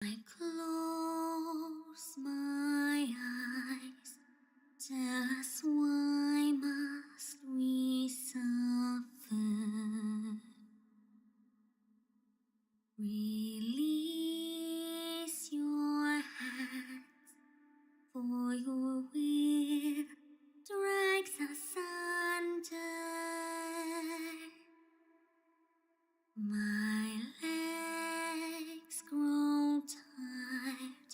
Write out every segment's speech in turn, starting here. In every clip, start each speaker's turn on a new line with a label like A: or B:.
A: I close my eyes. Tell us why must we suffer? Release your hands, for your will drags us under. My legs grow tired.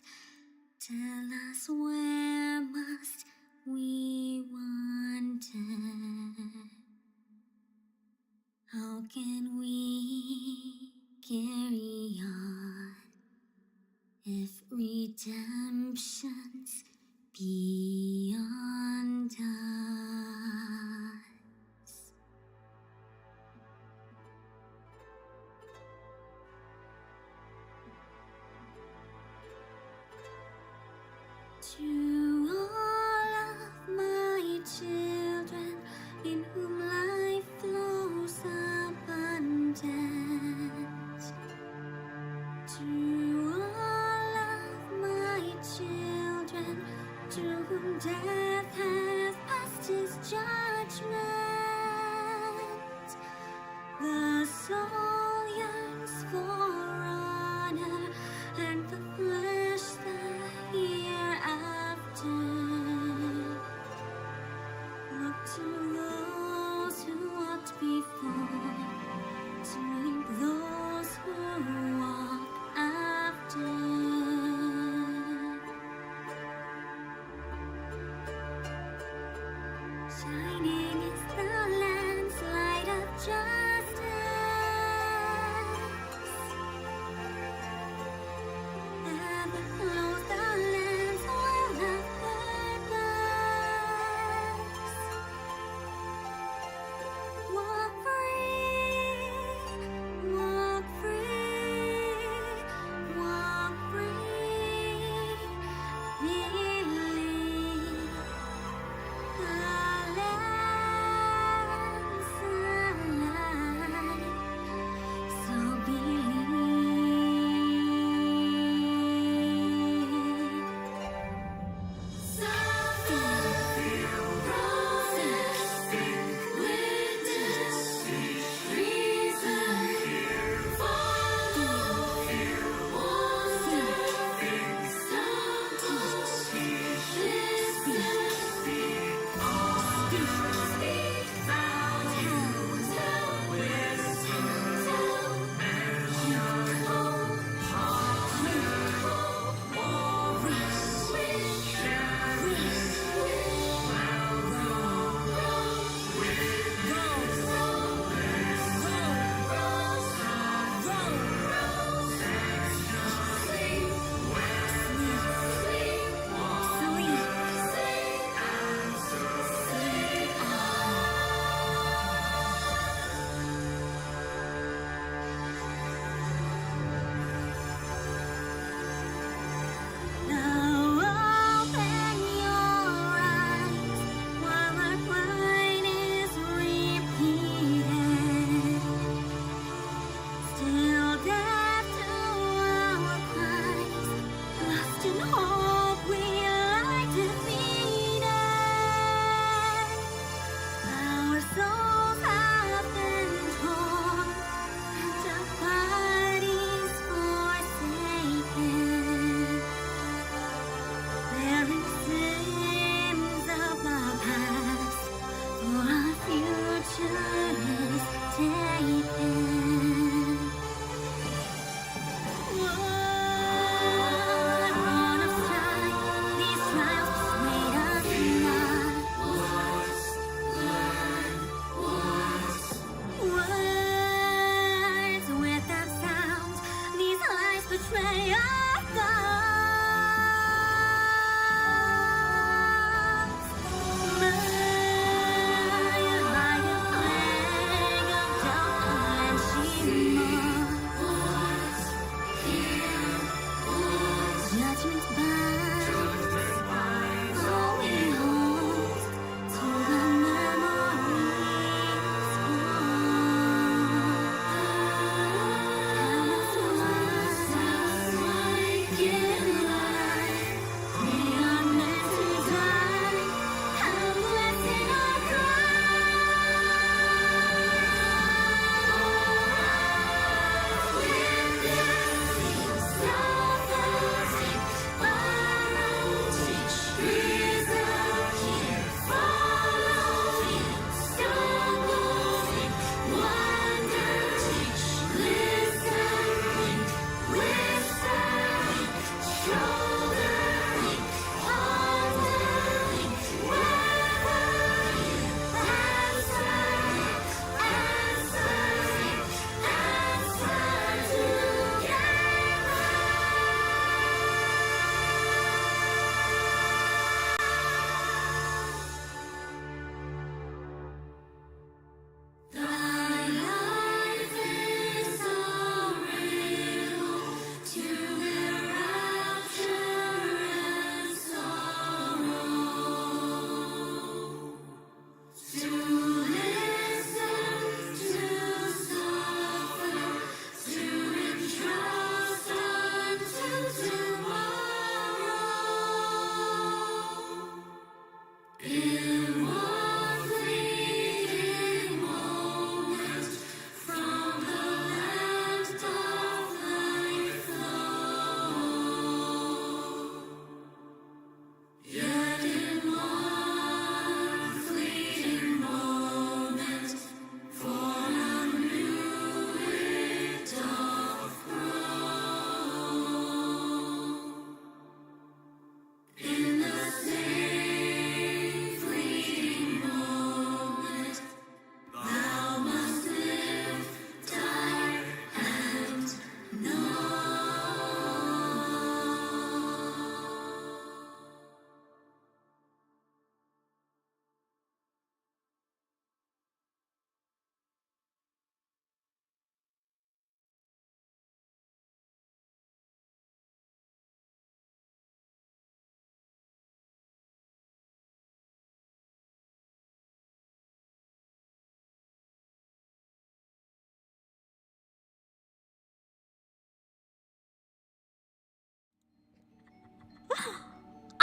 A: Tell us where must we wander? How can we carry on if redemption's beyond us? To all of my children in whom life flows abundant, to all of my children to whom death has passed his judgment, the soul yearns for honor and the flesh the hereafter. Look to those who walked before, to link those who walk after. Shining is the land's light of justice.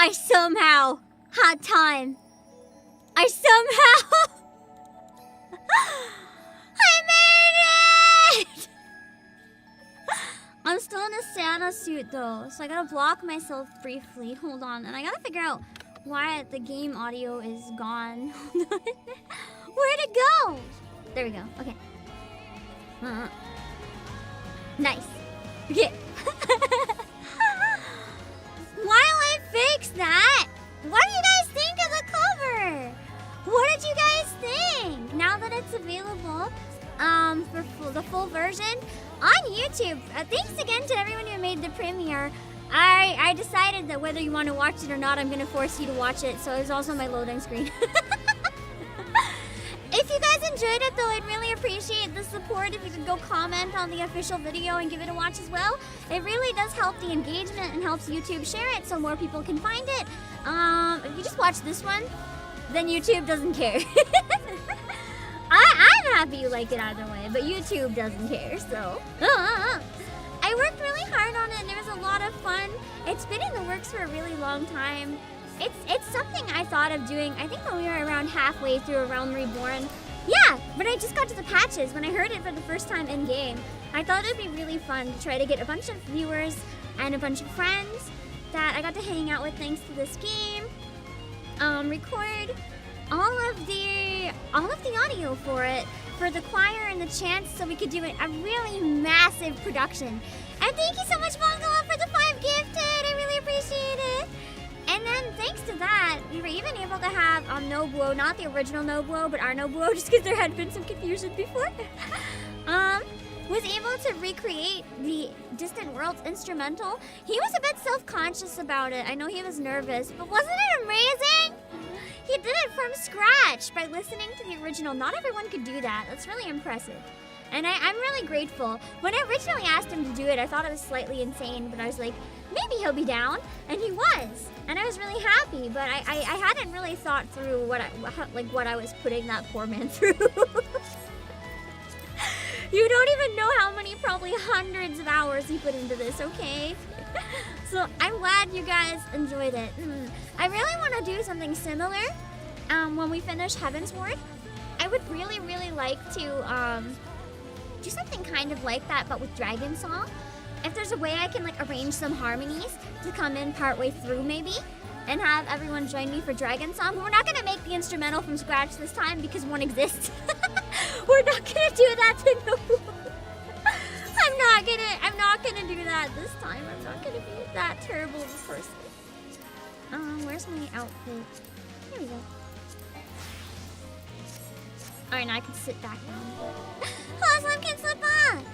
A: I somehow had time. I somehow... I made it! I'm still in a Santa suit though, so I gotta block myself briefly. Hold on, and I gotta figure out why the game audio is gone. Where'd it go? There we go, okay. Nice. Okay. While I fix that, what do you guys think of the cover? What did you guys think? Now that it's available for the full version on YouTube. Thanks again to everyone who made the premiere. I decided that whether you want to watch it or not, I'm going to force you to watch it. So it's also my loading screen. If you guys enjoyed it though, I'd really appreciate the support if you could go comment on the official video and give it a watch as well. It really does help the engagement and helps YouTube share it so more people can find it. If you just watch this one, then YouTube doesn't care. I'm happy you like it either way, but YouTube doesn't care, so. I worked really hard on it and it was a lot of fun. It's been in the works for a really long time. It's something I thought of doing, I think when we were around halfway through A Realm Reborn. Yeah, but I just got to the patches. When I heard it for the first time in-game, I thought it would be really fun to try to get a bunch of viewers and a bunch of friends that I got to hang out with thanks to this game. Record all of the audio for it, for the choir and the chants, so we could do a really massive production. And thank you so much, Bongola, for the 5 gifted. I really appreciate it. And then thanks to that, we were even able to have Nobuo, not the original Nobuo, but our Nobuo, just because there had been some confusion before. Was able to recreate the Distant Worlds instrumental. He was a bit self-conscious about it. I know he was nervous, but wasn't it amazing? He did it from scratch by listening to the original. Not everyone could do that. That's really impressive. And I'm really grateful. When I originally asked him to do it, I thought it was slightly insane, but I was like, maybe he'll be down. And he was. And I was really happy, but I hadn't really thought through what I was putting that poor man through. You don't even know how many, probably hundreds of hours he put into this, okay? So I'm glad you guys enjoyed it. I really want to do something similar when we finish Heavensward. I would really, really like to do something kind of like that, but with Dragon Song. If there's a way I can arrange some harmonies to come in partway through maybe, and have everyone join me for Dragon Song. But we're not gonna make the instrumental from scratch this time because one exists. We're not gonna do that to Nobu. I'm not gonna do that this time. I'm not gonna be that terrible of a person. Where's my outfit? Here we go. Alright, now I can sit back down. Awesome, can slip on!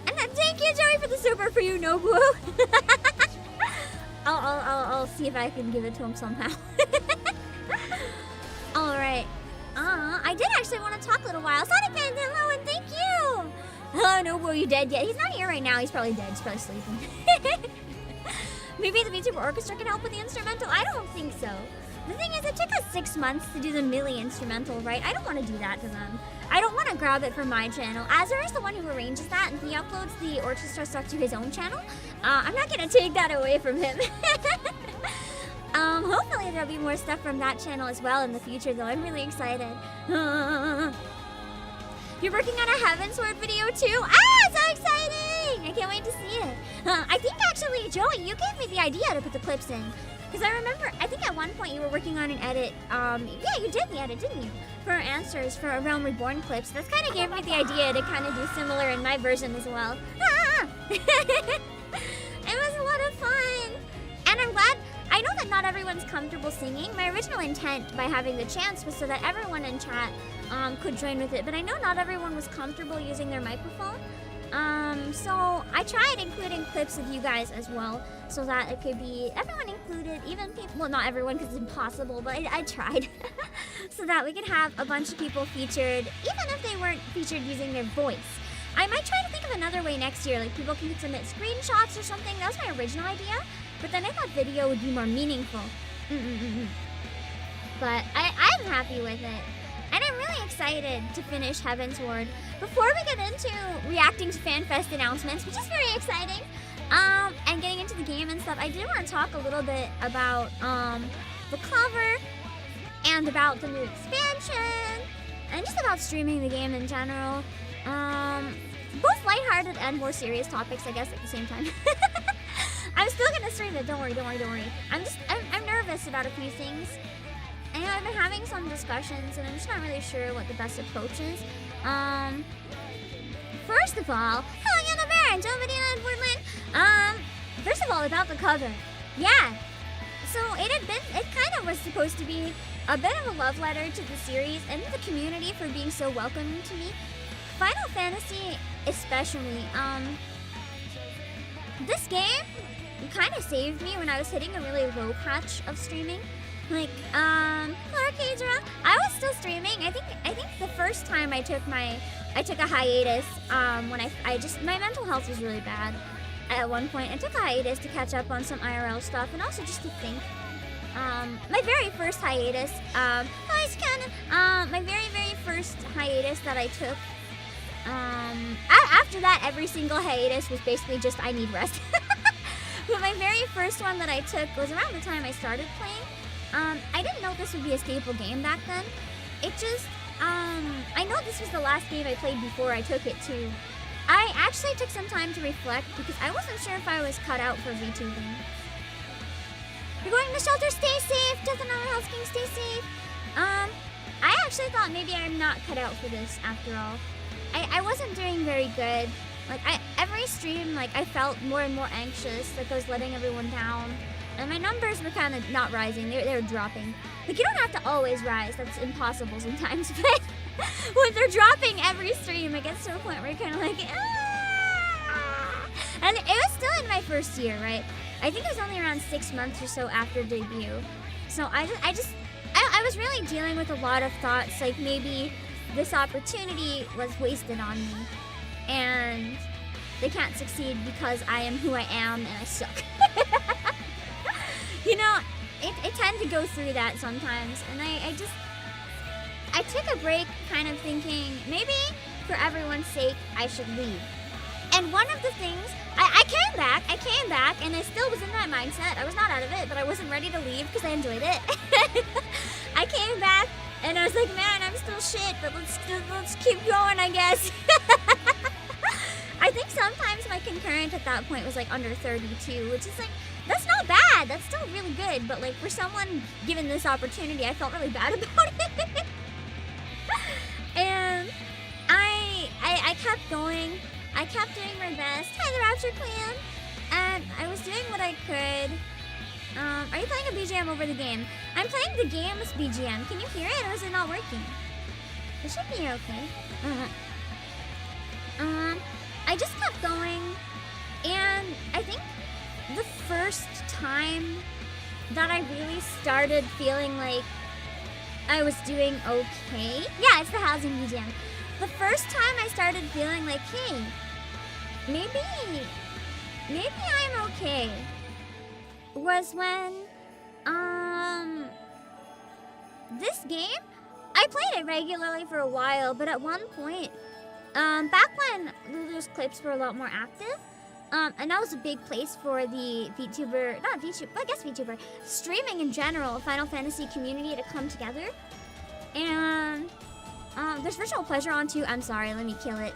A: And then thank you, Joey, for the super for you, Nobu. I'll see if I can give it to him somehow. Alright. I did actually want to talk a little while. Sonic Fans, hello, and thank you! Hello, Nobu, are you dead yet? He's not here right now. He's probably dead. He's probably sleeping. Maybe the Vtuber Orchestra can help with the instrumental? I don't think so. The thing is, it took us 6 months to do the Millie instrumental, right? I don't want to do that to them. I don't want to grab it from my channel. Azure is the one who arranges that, and he uploads the orchestra stuff to his own channel. I'm not going to take that away from him. Hopefully there'll be more stuff from that channel as well in the future, though. I'm really excited. You're working on a Heavensward video, too? Ah, so exciting! I can't wait to see it. I think, actually, Joey, you gave me the idea to put the clips in. Because I remember, I think at one point you were working on an edit. Yeah, you did the edit, didn't you? For answers for A Realm Reborn clips. That's kind of gave me the idea to kind of do similar in my version as well. It was a lot of fun. And I'm glad, I know that not everyone's comfortable singing. My original intent by having the chance was so that everyone in chat could join with it. But I know not everyone was comfortable using their microphone. So I tried including clips of you guys as well, so that it could be everyone included, even people, well, not everyone because it's impossible, but I tried, so that we could have a bunch of people featured, even if they weren't featured using their voice. I might try to think of another way next year, like people can submit screenshots or something. That was my original idea, but then I thought video would be more meaningful. But I'm happy with it. And I'm really excited to finish Heavensward. Before we get into reacting to Fanfest announcements, which is very exciting, and getting into the game and stuff, stuff, I did want to talk a little bit about the cover and about the new expansion and just about streaming the game in general. Both lighthearted and more serious topics, I guess, at the same time. I'm still gonna stream it. Don't worry. I'm nervous about a few things. And I've been having some discussions, and I'm just not really sure what the best approach is. First of all, hello, Yana Baron, Jovadina and Portland. First of all, about the cover. Yeah. So it kind of was supposed to be a bit of a love letter to the series and the community for being so welcoming to me. Final Fantasy, especially. This game kind of saved me when I was hitting a really low patch of streaming. Like, hello, Arcadra. I was still streaming. I think the first time I took a hiatus, when my mental health was really bad at one point. I took a hiatus to catch up on some IRL stuff and also just to think. My very first hiatus, my very first hiatus that I took, after that, every single hiatus was basically just, I need rest. But my very first one that I took was around the time I started playing. I didn't know this would be a staple game back then. It just, I know this was the last game I played before I took it too. I actually took some time to reflect because I wasn't sure if I was cut out for VTubing. You're going to the shelter, stay safe. Death and House King, stay safe. I actually thought maybe I'm not cut out for this after all. I wasn't doing very good. Like, every stream, like, I felt more and more anxious, like I was letting everyone down. And my numbers were kind of not rising, they were dropping. Like, you don't have to always rise, that's impossible sometimes, but when they're dropping every stream, it gets to a point where you're kind of like, ah! And it was still in my first year, right? I think it was only around 6 months or so after debut. So I was really dealing with a lot of thoughts, like maybe this opportunity was wasted on me. And they can't succeed because I am who I am and I suck. You know, I tend to go through that sometimes. And I took a break kind of thinking, maybe for everyone's sake, I should leave. And one of the things, I came back, and I still was in that mindset. I was not out of it, but I wasn't ready to leave because I enjoyed it. I came back, and I was like, man, I'm still shit, but let's keep going, I guess. I think sometimes my concurrent at that point was like under 32, which is like, that's not bad. That's still really good. But like for someone given this opportunity, I felt really bad about it. And I kept going. I kept doing my best. Hi, the Rapture Clan. And I was doing what I could. Are you playing a BGM over the game? I'm playing the game's BGM. Can you hear it or is it not working? It should be okay. I just kept going, and I think the first time that I really started feeling like I was doing okay, yeah, it's the housing BGM. The first time I started feeling like, hey, maybe I'm okay, was when, this game, I played it regularly for a while, but at one point, back when Lulu's clips were a lot more active, and that was a big place for the VTuber, not VTuber, I guess VTuber, streaming in general, Final Fantasy community to come together. And there's Virtual Pleasure on too. I'm sorry, let me kill it.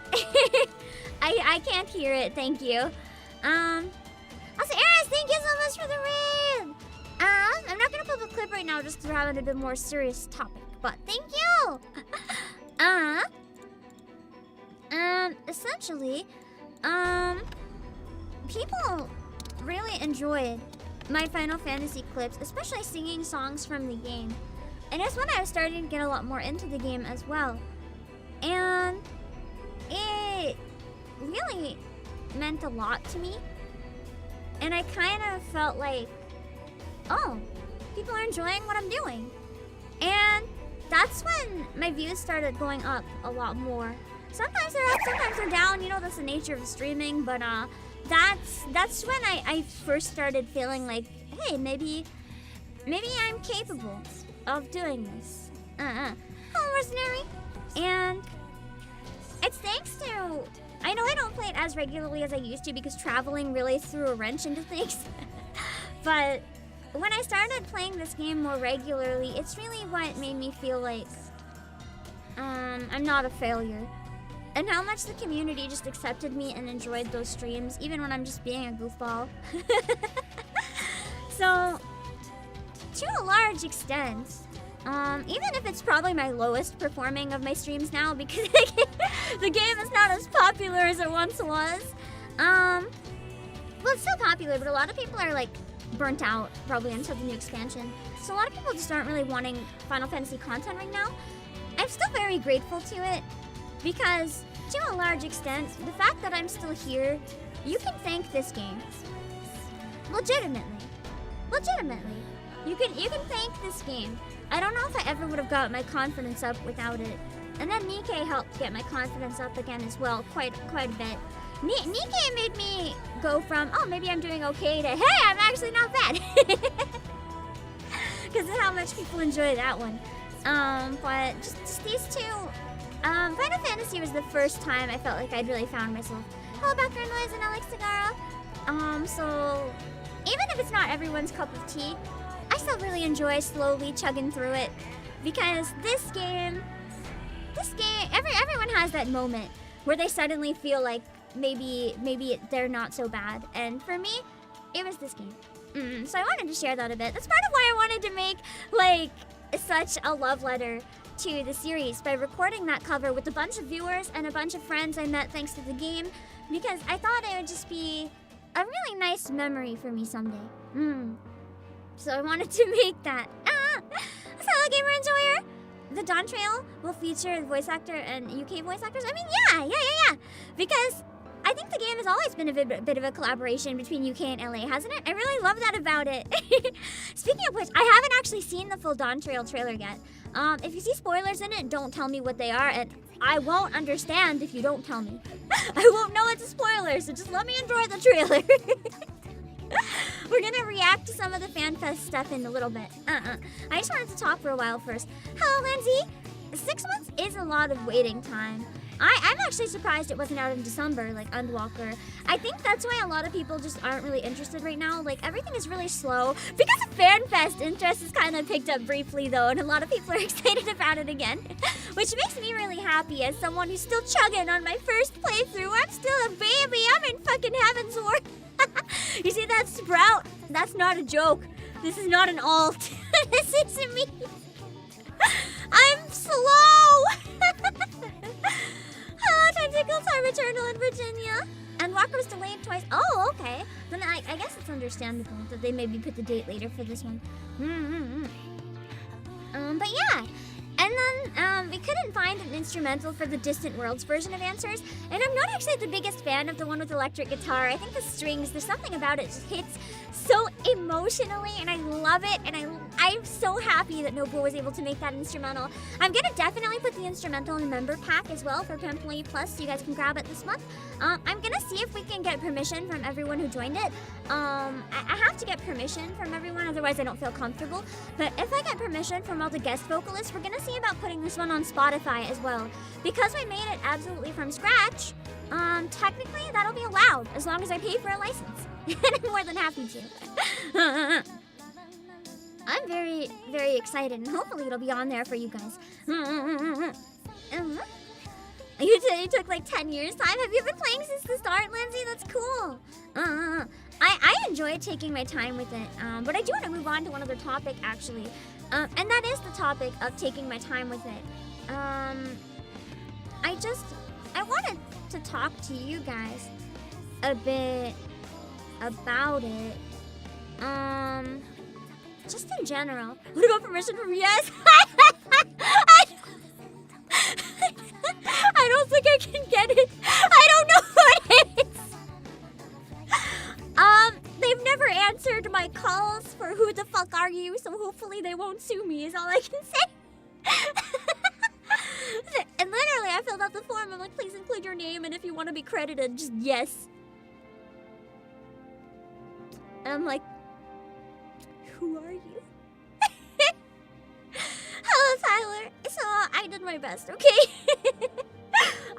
A: I can't hear it, thank you. Also, Eris, thank you so much for the raid! I'm not gonna put up a clip right now just because we're having a bit more serious topic, but thank you! Essentially, people really enjoyed my Final Fantasy clips, especially singing songs from the game. And it's when I was starting to get a lot more into the game as well. And it really meant a lot to me. And I kind of felt like, oh, people are enjoying what I'm doing. And that's when my views started going up a lot more. Sometimes they're up, sometimes they're down. You know, that's the nature of streaming. But that's when I first started feeling like, hey, maybe I'm capable of doing this. Hello, Mercenary. And it's thanks to, I know I don't play it as regularly as I used to because traveling really threw a wrench into things. But when I started playing this game more regularly, it's really what made me feel like I'm not a failure. And how much the community just accepted me and enjoyed those streams, even when I'm just being a goofball. So, to a large extent, even if it's probably my lowest performing of my streams now because the game is not as popular as it once was. Well, it's still popular, but a lot of people are like burnt out probably until the new expansion. So a lot of people just aren't really wanting Final Fantasy content right now. I'm still very grateful to it because to a large extent, the fact that I'm still here, you can thank this game. Legitimately. You can thank this game. I don't know if I ever would have got my confidence up without it. And then Nikkei helped get my confidence up again as well, quite a bit. Nikkei made me go from, oh, maybe I'm doing okay to, hey, I'm actually not bad. Because of how much people enjoy that one. But just these two, Final Fantasy was the first time I felt like I'd really found myself. Hello, background noise and Alex Tagara. So even if it's not everyone's cup of tea, I still really enjoy slowly chugging through it because this game, everyone has that moment where they suddenly feel like maybe they're not so bad, and for me, it was this game. So I wanted to share that a bit. That's part of why I wanted to make like such a love letter to the series by recording that cover with a bunch of viewers and a bunch of friends I met thanks to the game, because I thought it would just be a really nice memory for me someday. So I wanted to make that. Hello, Gamer Enjoyer! The Dawn Trail will feature the voice actor and UK voice actors. I mean, yeah. Because I think the game has always been a bit of a collaboration between UK and LA, hasn't it? I really love that about it. Speaking of which, I haven't actually seen the full Dawn Trail trailer yet. If you see spoilers in it, don't tell me what they are, and I won't understand if you don't tell me. I won't know it's a spoiler, so just let me enjoy the trailer. We're gonna react to some of the Fanfest stuff in a little bit. I just wanted to talk for a while first. Hello, Lindsay. 6 months is a lot of waiting time. I'm actually surprised it wasn't out in December, like Endwalker. I think that's why a lot of people just aren't really interested right now. Like, everything is really slow. Because of FanFest, interest has kind of picked up briefly, though, and a lot of people are excited about it again. Which makes me really happy as someone who's still chugging on my first playthrough. I'm still a baby. I'm in fucking Heavensturn. You see that sprout? That's not a joke. This is not an alt. This isn't me. I'm slow. Hello, Tentacle Time Eternal in Virginia. And Walker was delayed twice. Oh, okay. Then I guess it's understandable that they maybe put the date later for this one. But yeah. And then we couldn't find an instrumental for the Distant Worlds version of Answers. And I'm not actually the biggest fan of the one with electric guitar. I think the strings, there's something about it just hits so emotionally, and I love it. And I'm so happy that Nobuo was able to make that instrumental. I'm gonna definitely put the instrumental in the member pack as well for Employee Plus, so you guys can grab it this month. I'm gonna see if we can get permission from everyone who joined it. I have to get permission from everyone, otherwise I don't feel comfortable. But if I get permission from all the guest vocalists, we're gonna see about putting this one on Spotify as well. Because we made it absolutely from scratch, technically that'll be allowed as long as I pay for a license. And I'm more than happy to. I'm very, very excited, and hopefully it'll be on there for you guys. You took like 10 years time. Have you been playing since the start, Lindsay? That's cool. I enjoy taking my time with it, but I do want to move on to one other topic, actually. And that is the topic of taking my time with it. I wanted to talk to you guys a bit about it. Just in general. What about permission from yes? I don't think I can get it. I don't know what it is. They've never answered my calls for who the fuck are you, so hopefully they won't sue me is all I can say. And literally I filled out the form. I'm like, please include your name, and if you want to be credited, just yes. And I'm like, who are you? Hello, Tyler. So, I did my best, okay?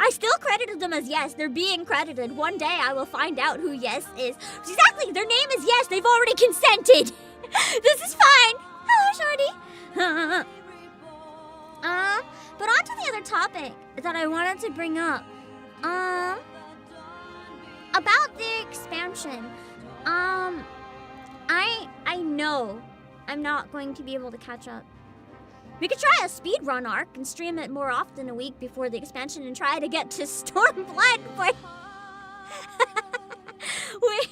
A: I still credited them as yes. They're being credited. One day I will find out who yes is. Exactly, their name is yes. They've already consented. This is fine. Hello, shorty. But on to the other topic that I wanted to bring up. About the expansion. I know I'm not going to be able to catch up. We could try a speedrun arc and stream it more often a week before the expansion and try to get to Stormblood, but... Wait.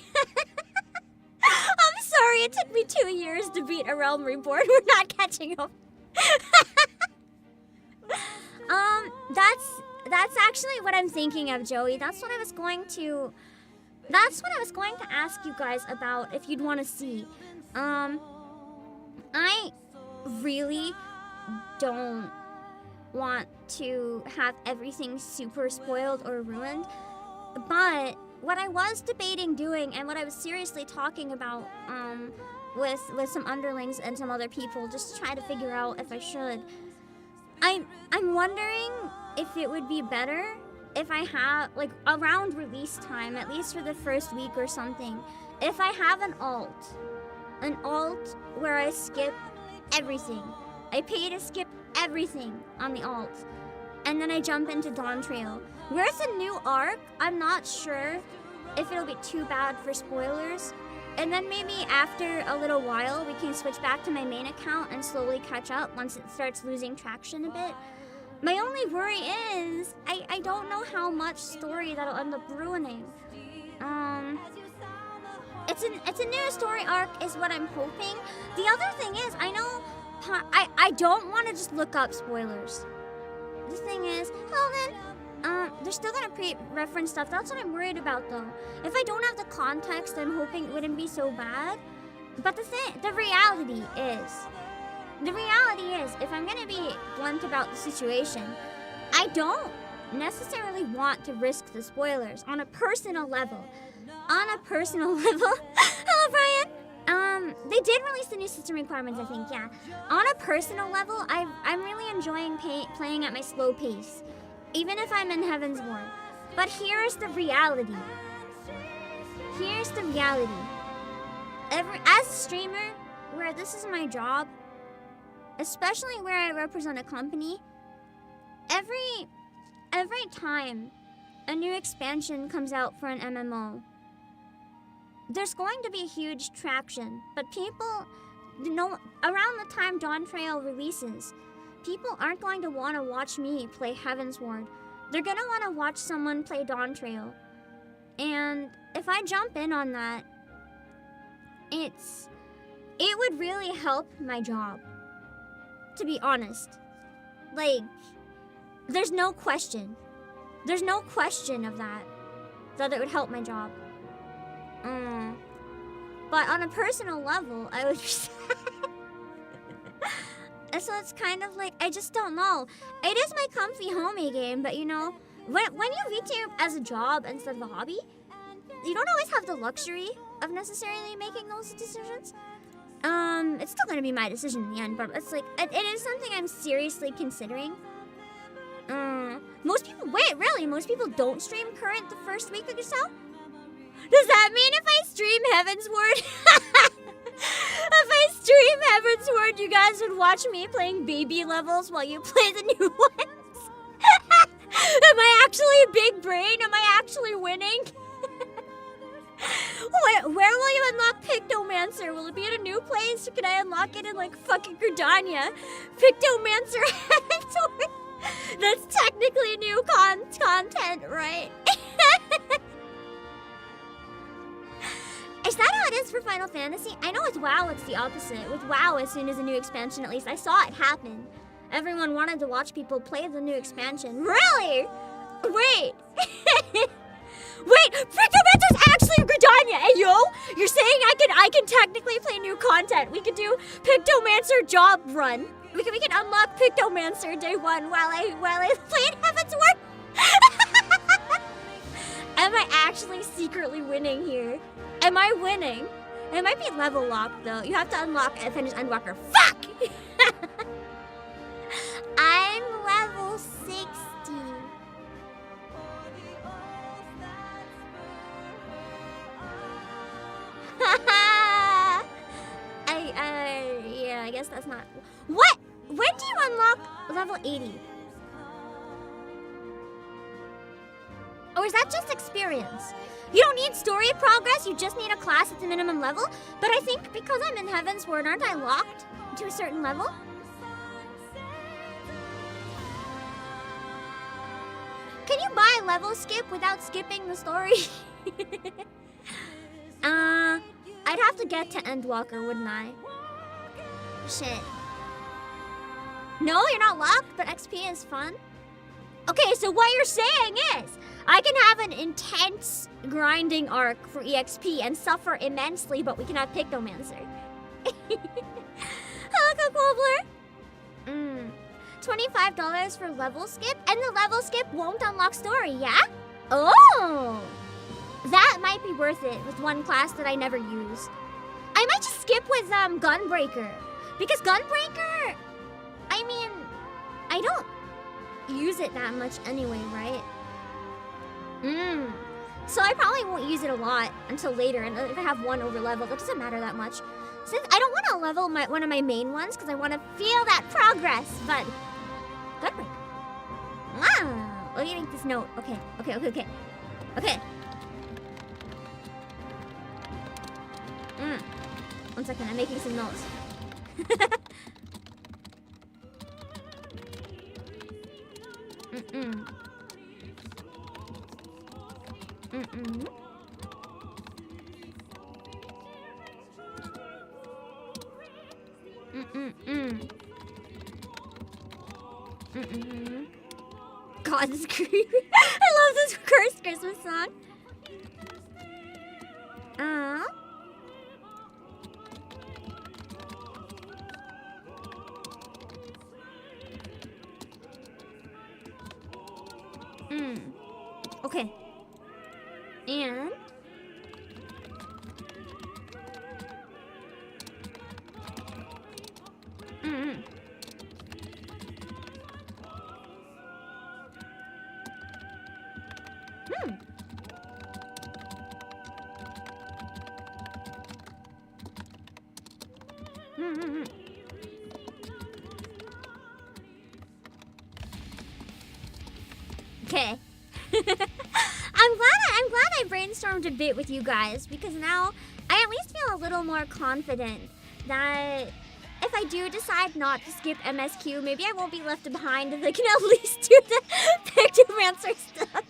A: I'm sorry, it took me 2 years to beat A Realm Reborn. We're not catching up. That's actually what I'm thinking of, Joey. That's what I was going to ask you guys about if you'd want to see. I really don't want to have everything super spoiled or ruined, but what I was debating doing and what I was seriously talking about with some underlings and some other people just to try to figure out if I should. I'm wondering if it would be better if I have, like, around release time, at least for the first week or something, if I have an alt where I skip everything. I pay to skip everything on the alt, and then I jump into Dawn Trail. Where it's a new arc, I'm not sure if it'll be too bad for spoilers. And then maybe after a little while, we can switch back to my main account and slowly catch up once it starts losing traction a bit. My only worry is, I don't know how much story that'll end up ruining. It's a new story arc is what I'm hoping. The other thing is, I know, I don't want to just look up spoilers. The thing is, well then, they're still gonna reference stuff. That's what I'm worried about though. If I don't have the context, I'm hoping it wouldn't be so bad. But the reality is, if I'm gonna be blunt about the situation, I don't necessarily want to risk the spoilers on a personal level. Hello, Brian. They did release the new system requirements, I think, yeah. On a personal level, I'm really enjoying playing at my slow pace, even if I'm in Heavensturn. But here's the reality. As a streamer, where this is my job, especially where I represent a company, every time a new expansion comes out for an MMO, there's going to be huge traction, but people, around the time Dawn Trail releases, people aren't going to want to watch me play Heavensward. They're going to want to watch someone play Dawn Trail. And if I jump in on that, it would really help my job, to be honest. Like, there's no question of that it would help my job. But on a personal level, I would be sad. So it's kind of like, I just don't know. It is my comfy homie game, but you know, when you VTube as a job instead of a hobby, you don't always have the luxury of necessarily making those decisions. It's still gonna be my decision in the end, but it's like, it is something I'm seriously considering. Most people don't stream current the first week or so? Does that mean if I stream Heavensward? If I stream Heavensward, you guys would watch me playing baby levels while you play the new ones? Am I actually big brain? Am I actually winning? Where will you unlock Pictomancer? Will it be in a new place, or can I unlock it in like fucking Gridania? Pictomancer Heavensward? That's technically new content, right? Is that how it is for Final Fantasy? I know with WoW it's the opposite. With WoW, as soon as a new expansion, at least I saw it happen. Everyone wanted to watch people play the new expansion. Really? Wait. Wait, Pictomancer's actually in Gridania. Hey, yo, you're saying I can technically play new content. We could do Pictomancer job run. We can unlock Pictomancer day one while I play in Heavensward. Am I actually secretly winning here? Am I winning? It might be level locked though. You have to unlock and finish Unwalker. Fuck! I'm level 60. guess that's not... What? When do you unlock level 80? Or is that just experience? You don't need story progress, you just need a class at the minimum level. But I think because I'm in Heavensturn, aren't I locked to a certain level? Can you buy a level skip without skipping the story? I'd have to get to Endwalker, wouldn't I? Shit. No, you're not locked, but XP is fun? Okay, so what you're saying is, I can have an intense grinding arc for EXP and suffer immensely, but we can have Pictomancer. Hello, Cobbler. $25 for level skip, and the level skip won't unlock story, yeah? Oh! That might be worth it with one class that I never use. I might just skip with Gunbreaker. Because Gunbreaker, I mean, I don't use it that much anyway, right? So I probably won't use it a lot until later, and if I have one over level, it doesn't matter that much. Since I don't want to level one of my main ones, because I want to feel that progress, but... Gunbreaker. Ah! Let me make this note. Okay. Okay. 1 second, I'm making some notes. God, this is creepy. I love this cursed Christmas song. Okay. And Okay. I'm glad I brainstormed a bit with you guys, because now I at least feel a little more confident that if I do decide not to skip MSQ, maybe I won't be left behind and I can at least do the Pictomancer stuff.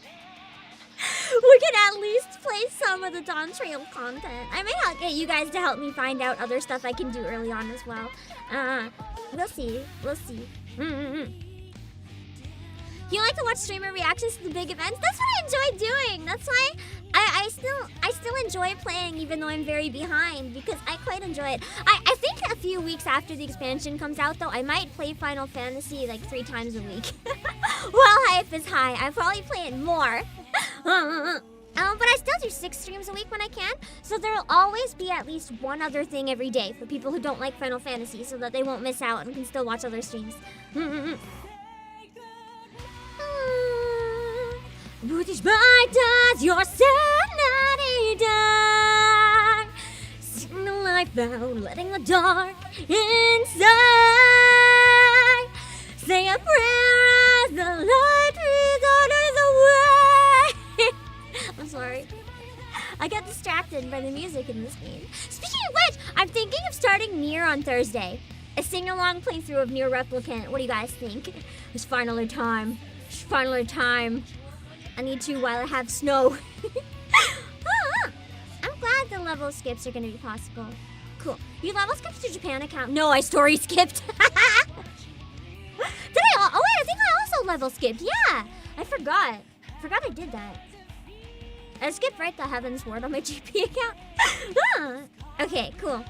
A: We can at least play some of the Dawn Trail content. I may not get you guys to help me find out other stuff I can do early on as well. We'll see. You like to watch streamer reactions to the big events? That's what I enjoy doing. That's why I still enjoy playing even though I'm very behind, because I quite enjoy it. I think a few weeks after the expansion comes out though, I might play Final Fantasy like 3 times a week. While hype is high, I probably play it more. But I still do 6 streams a week when I can, so there'll always be at least one other thing every day for people who don't like Final Fantasy, so that they won't miss out and can still watch other streams. Brutish bright does your sanity die. Seeing the light out, letting the dark inside. Say a prayer as the light reorders away. I'm sorry. I got distracted by the music in this game. Speaking of which, I'm thinking of starting Nier on Thursday. A sing-along playthrough of Nier Replicant. What do you guys think? It's finally time. It's finally time. I need to while I have snow. I'm glad the level skips are going to be possible. Cool. You level skipped your Japan account? No, I story skipped. Did I? Oh wait, I think I also level skipped. Yeah, I forgot. I did that. I skipped right the Heavensturn on my GP account. Okay, cool.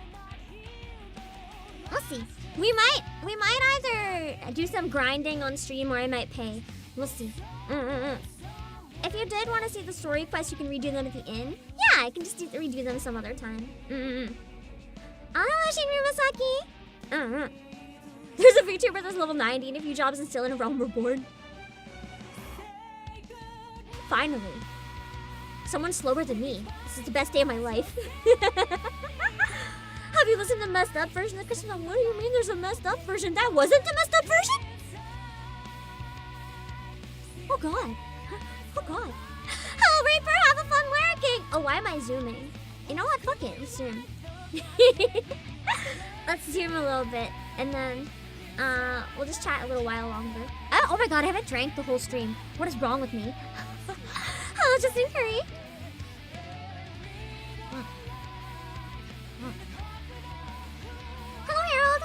A: We'll see. We might either do some grinding on stream or I might pay. We'll see. If you did want to see the story quests, you can redo them at the end. Yeah, I can just redo them some other time. Shinryu Masaki. There's a VTuber that's level 90 and a few jobs and still in a Realm Reborn. Finally. Someone slower than me. This is the best day of my life. Happy wasn't the messed up version of Christmas. What do you mean there's a messed up version? That wasn't the messed up version? Oh god. Oh god. Hello Reaper, have a fun working! Oh, why am I zooming? You know what? Fuck it, let's zoom. Let's zoom a little bit, and then we'll just chat a little while longer. Oh my god, I haven't drank the whole stream. What is wrong with me? Hello, Justin Curry. Hello, Harold.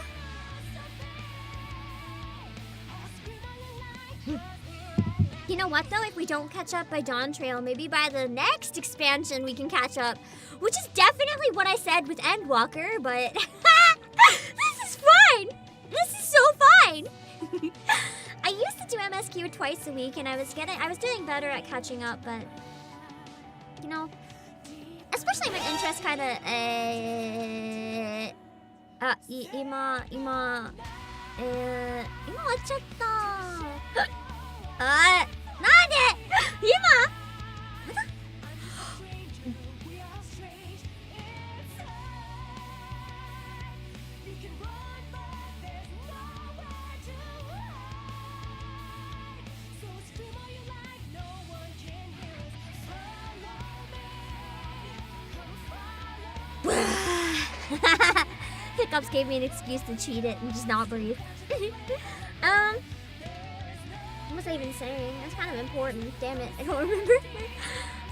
A: You know what though? If we don't catch up by Dawn Trail, maybe by the next expansion we can catch up. Which is definitely what I said with Endwalker, but this is fine! This is so fine! I used to do MSQ twice a week and I was doing better at catching up, but you know, especially my interest kinda今終わっちゃったなんで今またHiccups gave me an excuse to cheat it and just not breathe. What was I even saying? That's kind of important. Damn it, I don't remember.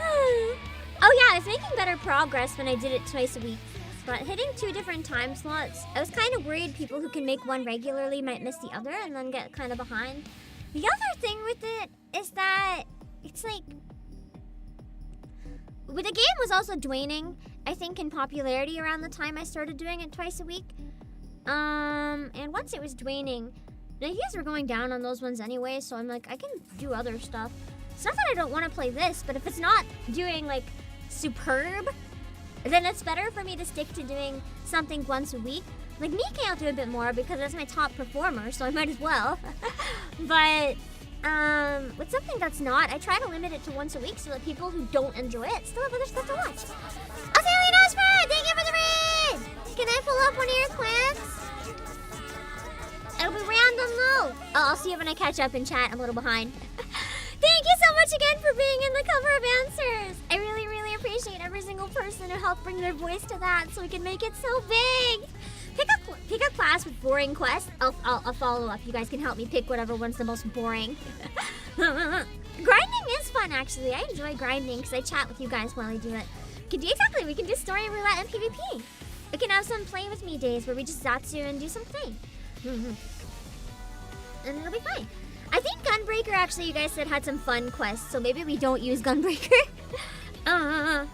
A: Oh yeah, I was making better progress when I did it twice a week. But hitting 2 different time slots, I was kind of worried people who can make one regularly might miss the other and then get kind of behind. The other thing with it is that it's like... the game was also waning, I think, in popularity around the time I started doing it twice a week. And once it was waning, the views were going down on those ones anyway, so I'm like, I can do other stuff. It's not that I don't want to play this, but if it's not doing, like, superb, then it's better for me to stick to doing something once a week. Like, Mike I'll do a bit more because that's my top performer, so I might as well. But, with something that's not, I try to limit it to once a week so that people who don't enjoy it still have other stuff to watch. Australian Osprey, thank you for the raid! Can I pull up one of your clans? It'll be random though. Oh, I'll see you when I catch up in chat. I'm a little behind. Thank you so much again for being in the cover of Answers. I really, really appreciate every single person who helped bring their voice to that so we can make it so big. Pick a class with boring quests. I'll follow up. You guys can help me pick whatever one's the most boring. Grinding is fun, actually. I enjoy grinding because I chat with you guys while I do it. Exactly, we can do story roulette and PvP. We can have some play with me days where we just zatsu and do something. And it'll be fine. I think Gunbreaker, actually, you guys said had some fun quests, so maybe we don't use Gunbreaker. We'll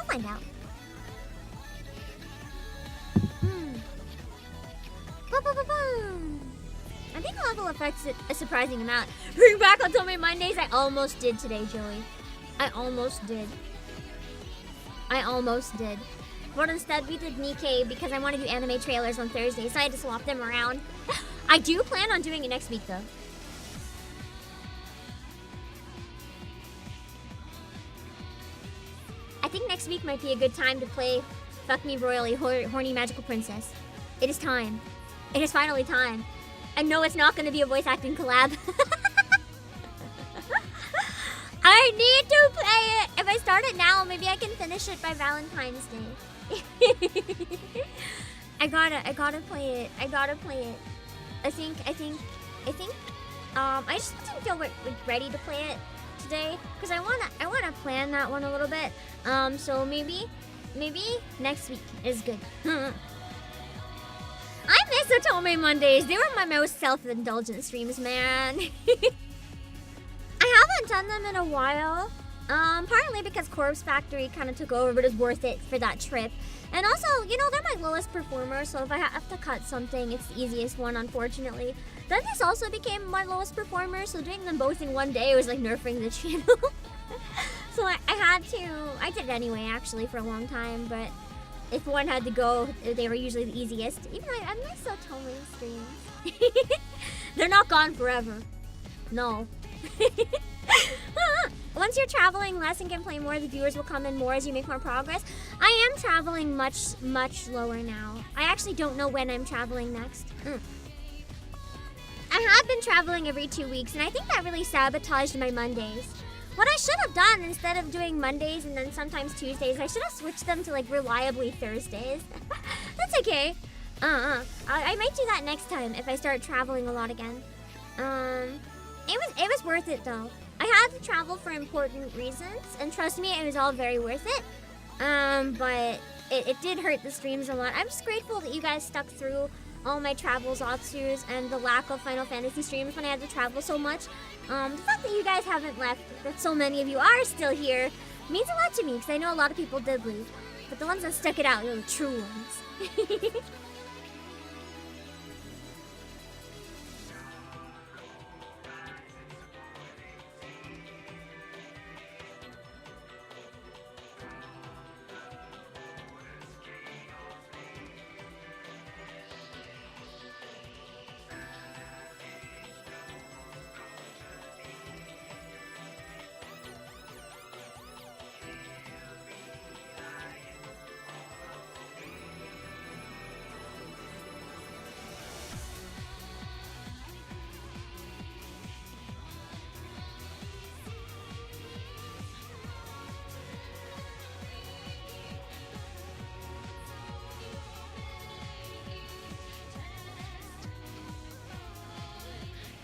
A: find out. I think level affects it a surprising amount. Bring back on Tommy Mondays. I almost did today, Joey. I almost did. But instead we did Nikkei because I want to do anime trailers on Thursday, so I had to swap them around. I do plan on doing it next week though. I think next week might be a good time to play Fuck Me Royally, Horny Magical Princess. It is time. It is finally time. I know it's not going to be a voice acting collab. I need to play it. If I start it now, maybe I can finish it by Valentine's Day. I gotta play it. I think I just didn't feel ready to play it today because I wanna plan that one a little bit. So maybe next week is good. I miss Otome Mondays. They were my most self-indulgent streams, man. I haven't done them in a while. Partly because Corpse Factory kind of took over, but it's worth it for that trip. And also, you know, they're my lowest performer, so if I have to cut something, it's the easiest one, unfortunately. Then this also became my lowest performer, so doing them both in one day was like nerfing the channel. So I did it anyway, actually, for a long time, but if one had to go, they were usually the easiest. Even though I miss Otome streams. They're not gone forever. No. once you're traveling less and can play more, the viewers will come in more as you make more progress. I am traveling much, much slower now. I actually don't know when I'm traveling next. I have been traveling every 2 weeks, and I think that really sabotaged my Mondays. What I should have done, instead of doing Mondays and then sometimes Tuesdays, I should have switched them to, like, reliably Thursdays. That's okay. I might do that next time if I start traveling a lot again. It was worth it, though. I had to travel for important reasons, and trust me, it was all very worth it. But it did hurt the streams a lot. I'm just grateful that you guys stuck through all my travel Zatsus and the lack of Final Fantasy streams when I had to travel so much. The fact that you guys haven't left, that so many of you are still here, means a lot to me, because I know a lot of people did leave. But the ones that stuck it out are the true ones.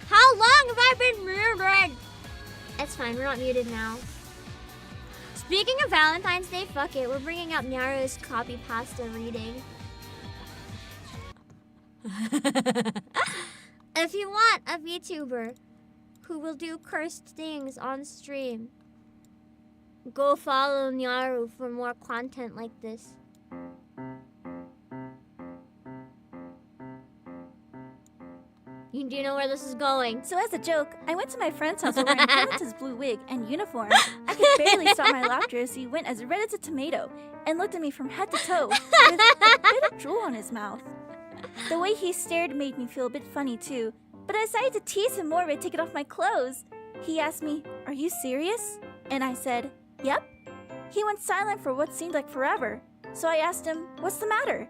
A: How long have I been muted? It's fine, we're not muted now. Speaking of Valentine's Day, fuck it, we're bringing up Nyaru's copy pasta reading. If you want a VTuber who will do cursed things on stream, go follow Nyaru for more content like this. Do you know where this is going?
B: So as a joke, I went to my friend's house wearing Clemens's blue wig and uniform. I could barely stop my laughter as he went as red as a tomato and looked at me from head to toe with a bit of drool on his mouth. The way he stared made me feel a bit funny too, but I decided to tease him more by taking off my clothes. He asked me, "Are you serious?" And I said, "Yep." He went silent for what seemed like forever. So I asked him, "What's the matter?"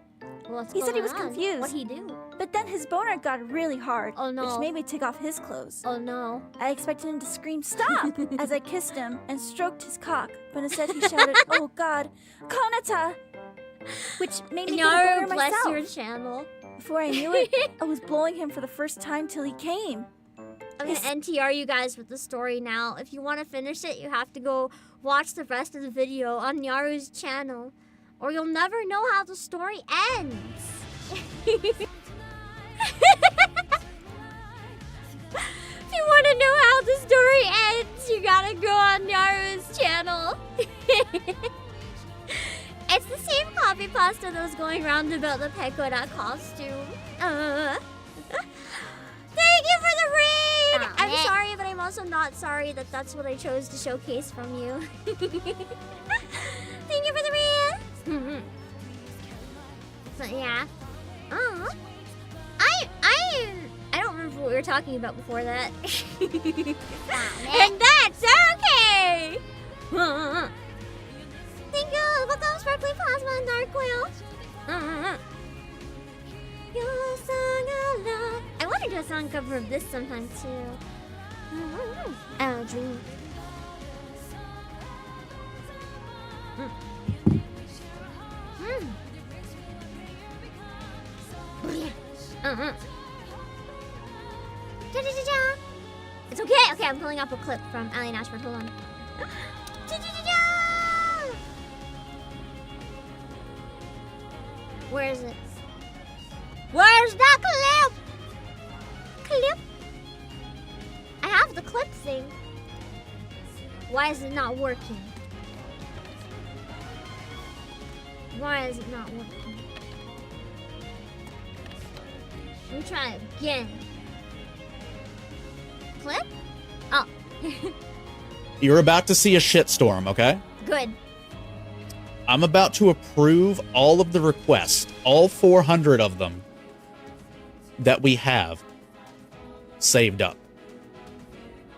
B: He said he was confused.
A: What'd he do?
B: But then his boner got really hard,
A: Oh no.
B: which made me take off his clothes.
A: Oh no.
B: I expected him to scream, "Stop!" as I kissed him and stroked his cock, but instead he shouted, "Oh God, Konata!" which made me get a boner
A: bless
B: myself.
A: your channel.
B: Before I knew it, I was blowing him for the first time till he came.
A: I'm gonna NTR you guys with the story now. If you want to finish it, you have to go watch the rest of the video on Nyaru's channel, or you'll never know how the story ends. If you want to know how the story ends, you gotta go on Nyaru's channel. It's the same copy pasta that was going around about the Pekora costume. Thank you for the raid!
B: Oh,
A: I'm sorry, but I'm also not sorry that that's what I chose to showcase from you. Thank you for the raid! So, yeah. I don't remember what we were talking about before that. And that's okay! Thank you! Welcome, Sparkly Plasma and Dark Whale! Your song alone. I want to do a song cover of this sometime too. Our dream. It's okay. Okay, I'm pulling up a clip from Alien Ashford. Hold on. Where is it? Where's the clip? Clip? I have the clip thing. Why is it not working? Why is it not working? Let me try it again. Clip? Oh.
C: You're about to see a shitstorm, okay?
A: Good.
C: I'm about to approve all of the requests, all 400 of them, that we have saved up.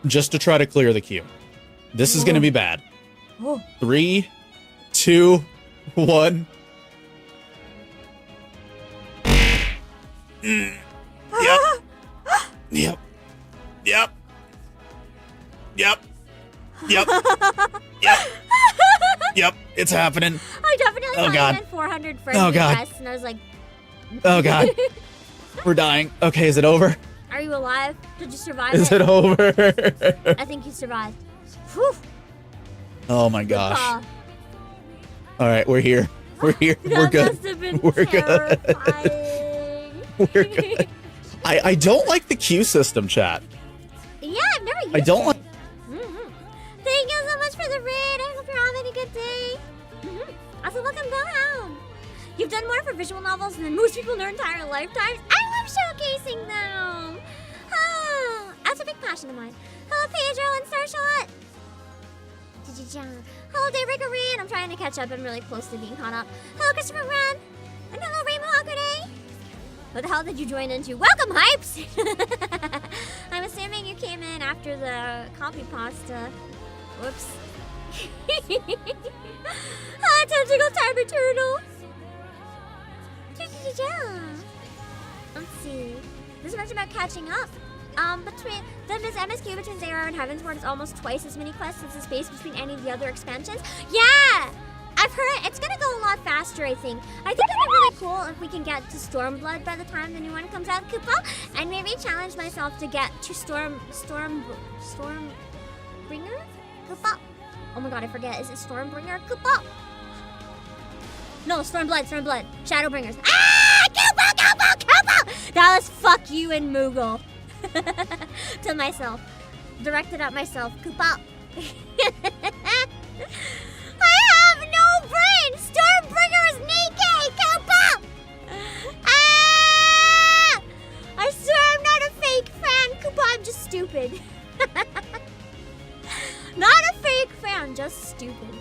C: Just to try to clear the queue. This is gonna be bad.
A: Oh.
C: 3, 2, 1. Yep. Yep. Yep. Yep. Yep. Yep. Yep. It's happening.
A: I definitely
C: Oh,
A: saw
C: God.
A: you at 400 friend
C: Oh, God.
A: requests, and I was like,
C: Oh, God. We're dying. Okay, is it over?
A: are you alive? Did you survive
C: Is it over?
A: I think you survived. Whew.
C: Oh, my
A: Good
C: gosh.
A: call.
C: All right, we're here. We're here. We're
A: That
C: good.
A: must have been
C: We're good.
A: terrifying.
C: We're good. I don't like the queue system, chat.
A: Yeah, I've never used
C: I don't
A: it.
C: like.
A: Thank you so much for the raid. I hope you're having a good day. Also, welcome down. You've done more for visual novels than most people in their entire lifetimes. I love showcasing them. Oh, that's a big passion of mine. Hello, Pedro and Starshot. Hello, Daybreaker Ran. I'm trying to catch up. I'm really close to being caught up. Hello, Christopher Run. And hello, Rainbow Hawker. What the hell did you join into? Welcome, Hypes! I'm assuming you came in after the copy pasta. Whoops. Tentacle Timer Turtle. Let's see. This is much about catching up. Between the MSQ between Zero and Heavensturn is almost twice as many quests as the space between any of the other expansions. Yeah! I've heard it's gonna go a lot faster, I think. I think it'd be really cool if we can get to Stormblood by the time the new one comes out, Koopa, and maybe challenge myself to get to Stormbringer? Koopa? Oh my god, I forget. Is it Stormbringer? Koopa? No, Stormblood. Shadowbringers. Ah! Koopa! That was fuck you and Moogle. To myself. Directed at myself. Koopa. I have no brain! Stormbringer is Nikkei! Koopa! Ah! I swear I'm not a fake fan, Koopa, I'm just stupid. Not a fake fan, just stupid.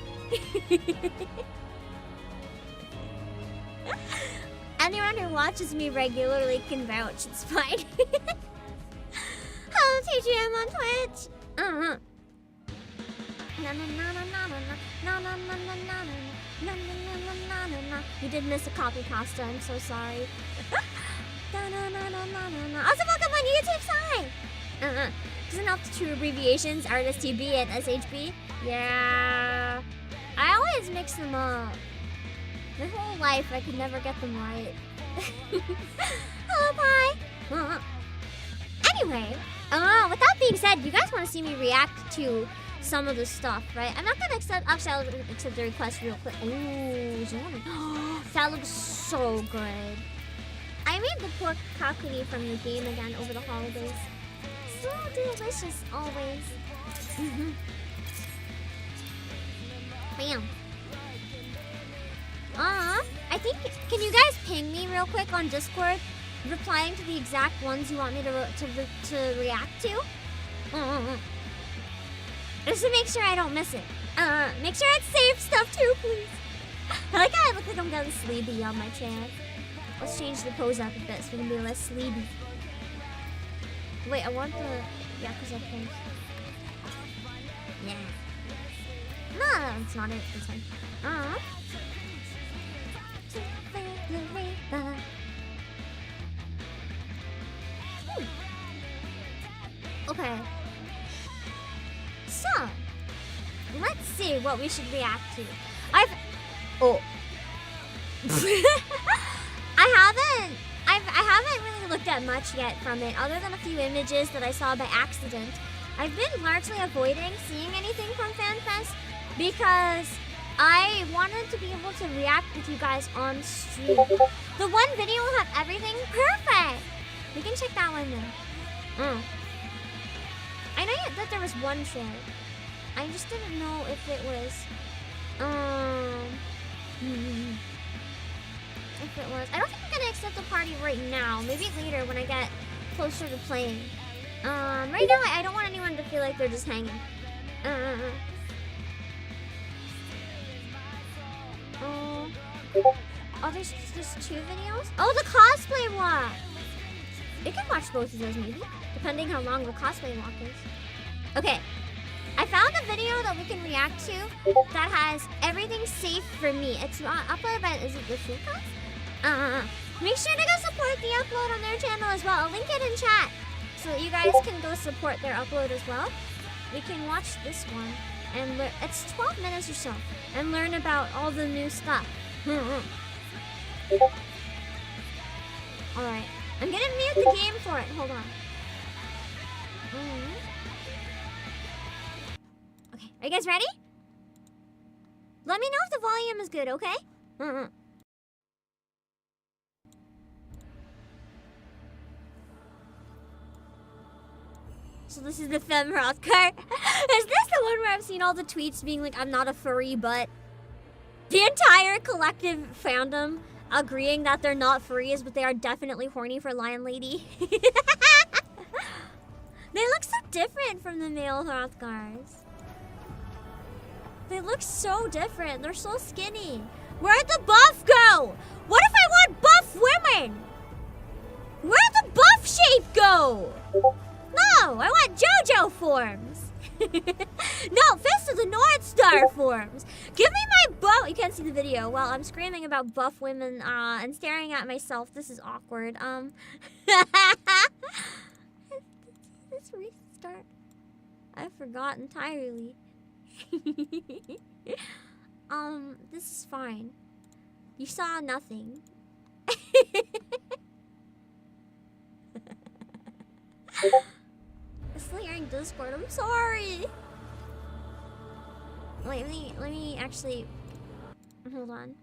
A: Anyone who watches me regularly can vouch, it's fine. Hello, TGM on Twitch. You did miss a copy pasta, I'm so sorry. Also, welcome on YouTube side. Doesn't help the true abbreviations, RSTB and SHB. Yeah. I always mix them up. My whole life, I could never get them right. Hello, Pie. Anyway, with that being said, you guys want to see me react to some of the stuff, right? I'm not gonna accept. Actually, I'll accept the request real quick. Oh, that looks so good. I made the pork kakuri from the game again over the holidays. So delicious, always. Bam. I think. Can you guys ping me real quick on Discord, replying to the exact ones you want me to react to? Just to make sure I don't miss it. Make sure it's safe stuff too, please. I like how I look like I'm getting sleepy on my chair. Let's change the pose up a bit so we can be less sleepy. Wait, I want the Yakuza pose. Yeah. No, it's not it. It's fine. Okay. So, let's see what we should react to. I haven't really looked at much yet from it, other than a few images that I saw by accident. I've been largely avoiding seeing anything from Fanfest because I wanted to be able to react with you guys on stream. The one video will have everything perfect. We can check that one then. I know that there was one shared. I just didn't know if it was, I don't think I'm gonna accept the party right now. Maybe later when I get closer to playing. Right now I don't want anyone to feel like they're just hanging. Oh, there's just 2 videos? Oh, the cosplay walk! You can watch both of those maybe, depending how long the cosplay walk is. Okay. I found a video that we can react to that has everything safe for me. It's uploaded by, is it the Fuka? Make sure to go support the upload on their channel as well. I'll link it in chat so that you guys can go support their upload as well. We can watch this one and it's 12 minutes or so and learn about all the new stuff. Alright, I'm gonna mute the game for it. Hold on. Okay, are you guys ready? Let me know if the volume is good, okay? So this is the Femme Rothkart. Is this the one where I've seen all the tweets being like, I'm not a furry, but the entire collective fandom agreeing that they're not furries, but they are definitely horny for Lion Lady? They look so different from the male Hrothgars. They look so different. They're so skinny. Where'd the buff go? What if I want buff women? Where'd the buff shape go? No, I want JoJo forms. No, Fist of the North Star forms. Give me my buff. You can't see the video while I'm screaming about buff women and staring at myself. This is awkward. Let's restart. I forgot entirely. This is fine. You saw nothing. I'm still hearing Discord. I'm sorry. Wait, let me actually hold on.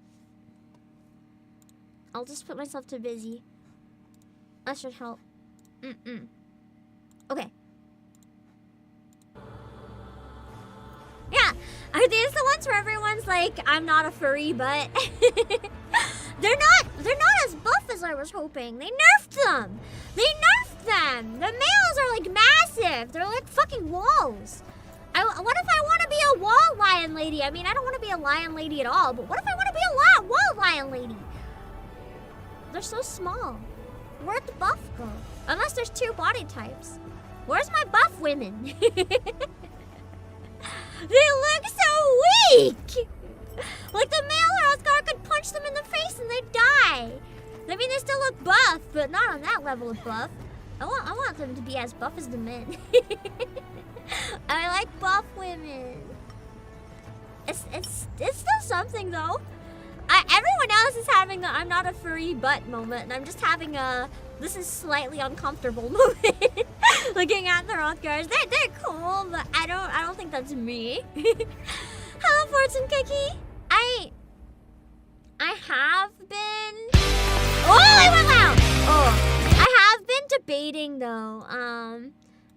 A: I'll just put myself to busy. That should help. Okay. Yeah, are these the ones where everyone's like, I'm not a furry, but they're not as buff as I was hoping. They nerfed them. The males are like massive. They're like fucking walls. What if I want to be a wall lion lady? I mean, I don't want to be a lion lady at all, but what if I want to be a wall lion lady? They're so small. Where'd the buff go? Unless there's two body types. Where's my buff women? They look so weak! Like the male Hrothgar could punch them in the face and they'd die. I mean, they still look buff, but not on that level of buff. I want them to be as buff as the men. I like buff women. It's still something though. Everyone else is having a I'm not a furry butt moment, and I'm just having a this is slightly uncomfortable moment. Looking at the Hrothgars, they're cool, but I don't think that's me. Hello, Fortune Cookie. I have been. Oh, I went loud. Oh, I have been debating though. I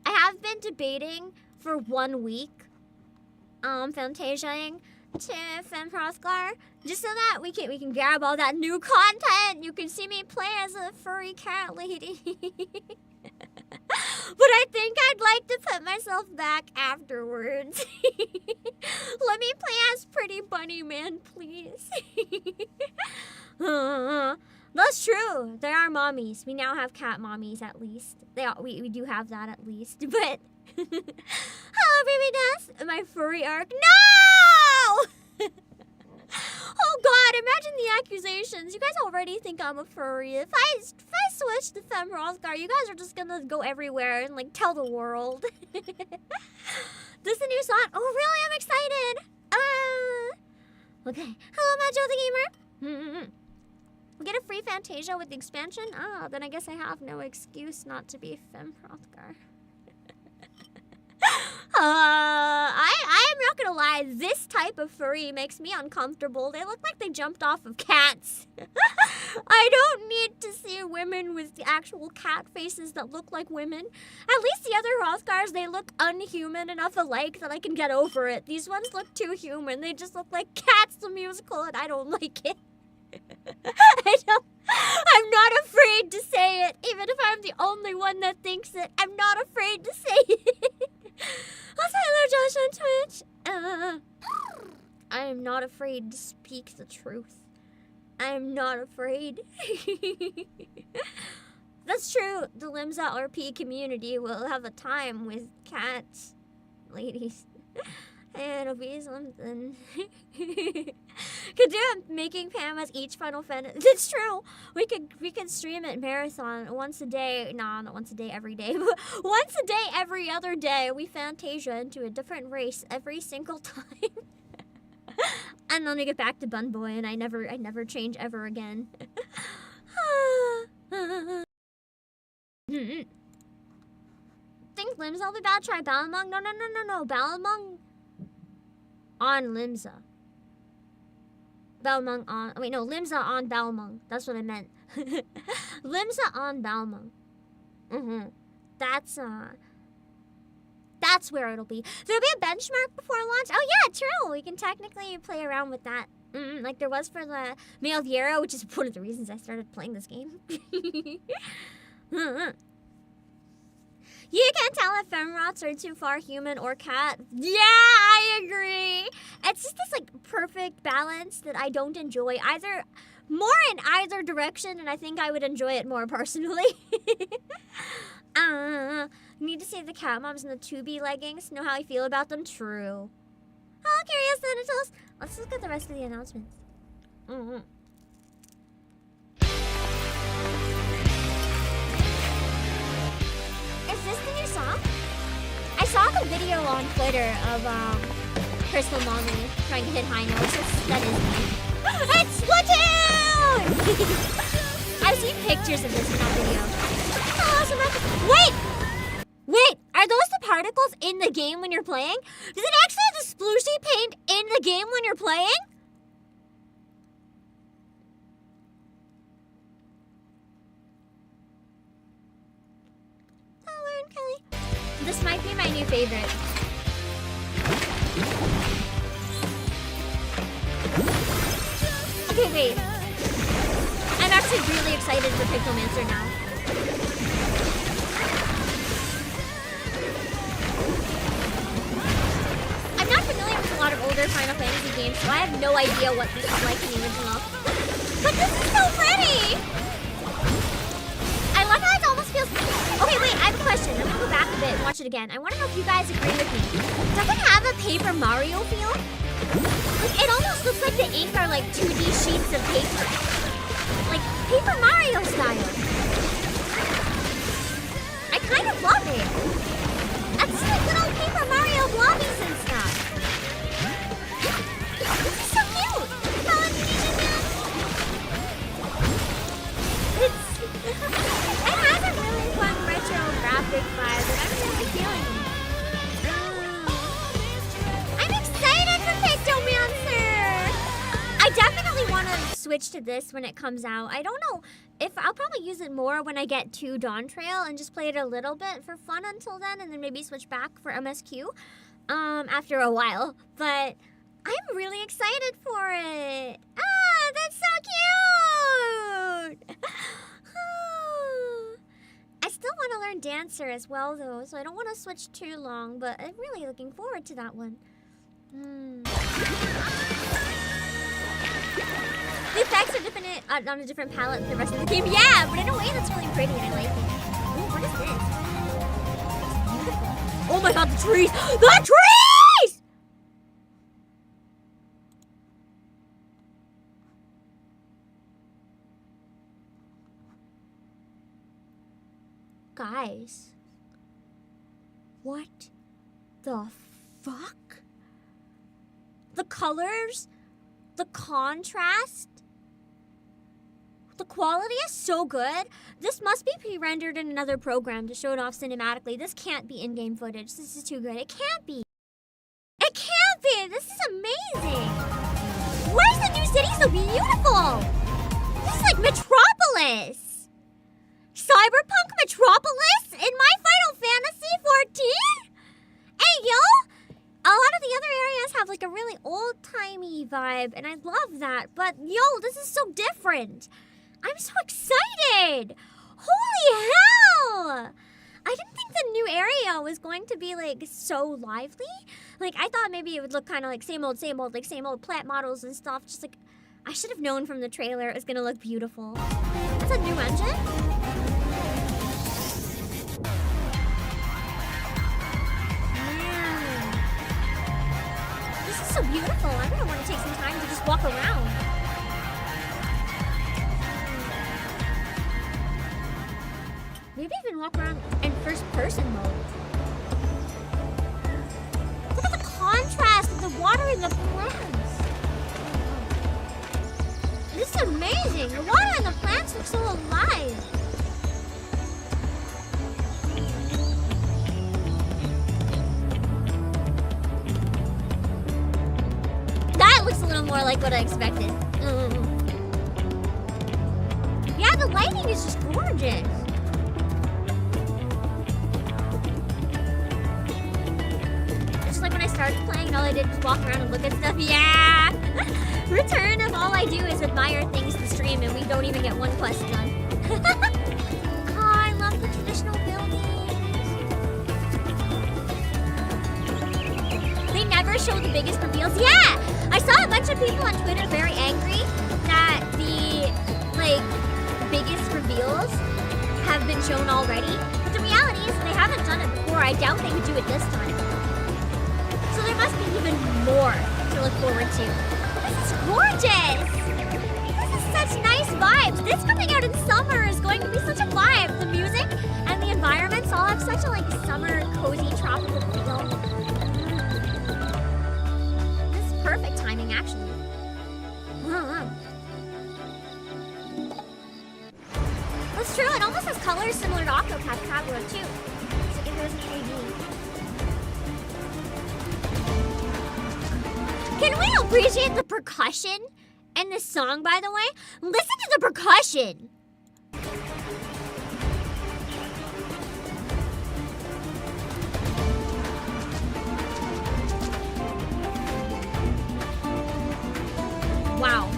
A: have been debating for 1 week. Fantasiaing to Femme Hrothgar, just so that we can grab all that new content. You can see me play as a furry cat lady. But I think I'd like to put myself back afterwards. Let me play as Pretty Bunny Man, please. That's true. There are mommies. We now have cat mommies, at least. We do have that at least. But hello, baby Ness. My furry arc. No! Oh God! Imagine the accusations. You guys already think I'm a furry. If I switch to Femme Hrothgar, you guys are just gonna go everywhere and like tell the world. This is a new song. Oh really? I'm excited. Okay. Hello, Majo the Gamer. We get a free Fantasia with the expansion? Oh, then I guess I have no excuse not to be Femme Hrothgar. I'm not gonna lie, this type of furry makes me uncomfortable. They look like they jumped off of cats. I don't need to see women with the actual cat faces that look like women. At least the other Hrothgars, they look unhuman enough alike that I can get over it. These ones look too human. They just look like Cats the musical, and I don't like it. I'm not afraid to say it, even if I'm the only one that thinks it. I'm not afraid to say it. Also, hello, Josh on Twitch. I am not afraid to speak the truth. I am not afraid. That's true. The Limsa RP community will have a time with cats, ladies. It'll be something. Could do it making Pam's each Final Fantasy. It's true. We could stream it marathon once a day. Nah, not once a day every day, but once a day every other day. We Fantasia into a different race every single time. And then we get back to Bun Boy, and I never change ever again. Think Limsa will be bad? Try Balamung? No. Balamung on Limsa. Balamung on... Wait, no. Limsa on Balamung. That's what I meant. Limsa on Balamung. That's where it'll be. There'll be a benchmark before launch. Oh, yeah, true. We can technically play around with that. Like there was for the male Viera, which is one of the reasons I started playing this game. You can't tell if femrots are too far human or cat. Yeah, I agree. It's just this like perfect balance that I don't enjoy either, more in either direction, and I think I would enjoy it more personally. Need to save the cat moms in the 2B leggings. Know how I feel about them? True. Oh, curious Thanatos. Let's look at the rest of the announcements. Is this the new song? I saw the video on Twitter of Crystal Mommy trying to hit high notes. That is me. It's Splatoon! I've seen pictures of this in that video. Oh, so Wait! Are those the particles in the game when you're playing? Does it actually have the splooshy paint in the game when you're playing? Oh, Lauren Kelly. This might be my new favorite. Okay, wait. I'm actually really excited for Pixelmancer now. I'm not familiar with a lot of older Final Fantasy games, so I have no idea what this is like in the original. But this is so pretty! I love how it almost feels... Okay, wait, I have a question. I'm gonna go back a bit and watch it again. I want to know if you guys agree with me. Does it have a Paper Mario feel? Like, it almost looks like the ink are like 2D sheets of paper. Like, Paper Mario style. I kind of love it. That's like little Paper Mario blobbies and stuff. This is so cute. It has a really fun retro graphic vibe, and I'm really feeling it. I'm excited for Pictomancer! I definitely want to switch to this when it comes out. I don't know if I'll probably use it more when I get to Dawn Trail and just play it a little bit for fun until then, and then maybe switch back for MSQ after a while. But I'm really excited for it. Ah, that's so cute! I still want to learn Dancer as well, though, so I don't want to switch too long, but I'm really looking forward to that one. The effects are different on a different palette than the rest of the game. Yeah, but in a way that's really pretty and I like it. Ooh, what is this? It's beautiful. Oh my god, the trees! The trees! Guys. What the fuck? The colors? The contrast? The quality is so good. This must be pre-rendered in another program to show it off cinematically. This can't be in-game footage. This is too good. It can't be. It can't be. This is amazing. Why is the new city so beautiful? This is like Metropolis. Cyberpunk Metropolis in my Final Fantasy XIV? Hey, yo! A lot of the other areas have like a really old-timey vibe, and I love that. But, yo, this is so different. I'm so excited! Holy hell! I didn't think the new area was going to be, like, so lively. Like, I thought maybe it would look kind of like same old, like same old plant models and stuff. Just like, I should have known from the trailer it was gonna look beautiful. That's a new engine? Maybe even walk around in first person mode. Look at the contrast of the water and the plants. This is amazing. The water and the plants look so alive. That looks a little more like what I expected. Yeah, the lighting is just gorgeous. Just like when I started playing, all I did was walk around and look at stuff. Yeah! Return of all I do is admire things to stream, and we don't even get one quest done. Oh, I love the traditional buildings. They never show the biggest reveals. Yeah! I saw a bunch of people on Twitter very angry that the, like, biggest reveals have been shown already. But the reality is they haven't done it before. I doubt they would do it this time. So there must be even more to look forward to. This is gorgeous! This is such nice vibes. This coming out in summer is going to be such a vibe. The music and the environments all have such a like summer, cozy, tropical feel. This is perfect timing, actually. That's true. It almost has colors similar to Octopath Traveler too. It's like if it was in 3D. Can we appreciate the percussion in this song, by the way? Listen to the percussion! Wow.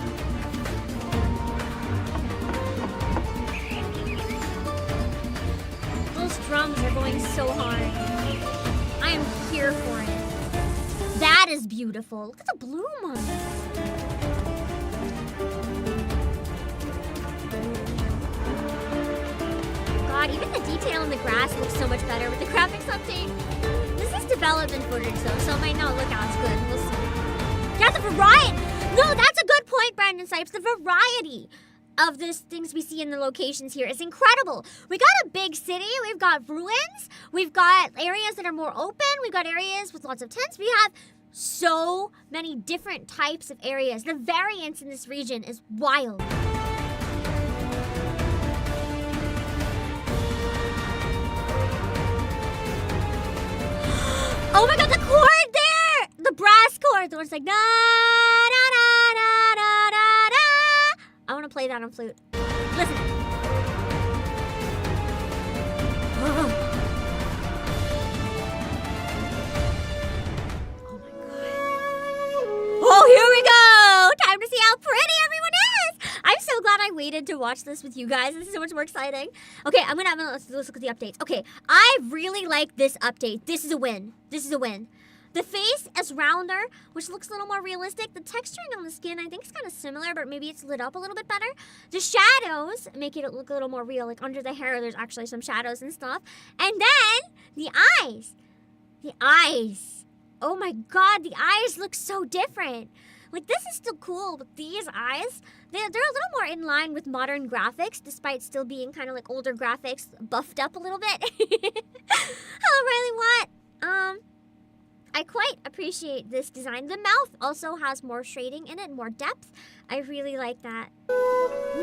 A: Those drums are going so hard. I am here for it. That is beautiful. Look at the bloom on it. God, even the detail in the grass looks so much better with the graphics update. This is development footage though, so it might not look as good. We'll see. Yeah, the variety. No, that's a good point, Brandon Sipes. The variety of these things we see in the locations here is incredible. We got a big city, we've got ruins, we've got areas that are more open, we've got areas with lots of tents. We have so many different types of areas. The variance in this region is wild. Oh my god, the chord there! The brass chord. The one's like da da da da da da da. I want to play that on flute. Listen. Oh my god. Oh, here we go! Time to see how pretty everyone is! I'm so glad I waited to watch this with you guys. This is so much more exciting. Okay, let's look at the updates. Okay, I really like this update. This is a win. This is a win. The face is rounder, which looks a little more realistic. The texturing on the skin, I think, is kind of similar, but maybe it's lit up a little bit better. The shadows make it look a little more real. Like under the hair, there's actually some shadows and stuff. And then the eyes. The eyes. Oh my god, the eyes look so different. Like, this is still cool, but these eyes, they're a little more in line with modern graphics, despite still being kind of like older graphics, buffed up a little bit. Hello, Riley Watt. I quite appreciate this design. The mouth also has more shading in it, more depth. I really like that.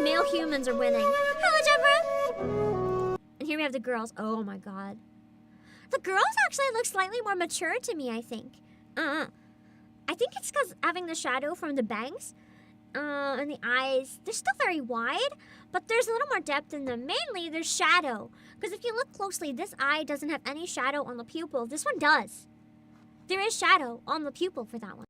A: Male humans are winning. Hello, Jeffrey. And here we have the girls. Oh my god. The girls actually look slightly more mature to me, I think. I think it's because having the shadow from the bangs and the eyes, they're still very wide, but there's a little more depth in them. Mainly, there's shadow. Because if you look closely, this eye doesn't have any shadow on the pupil. This one does. There is shadow on the pupil for that one.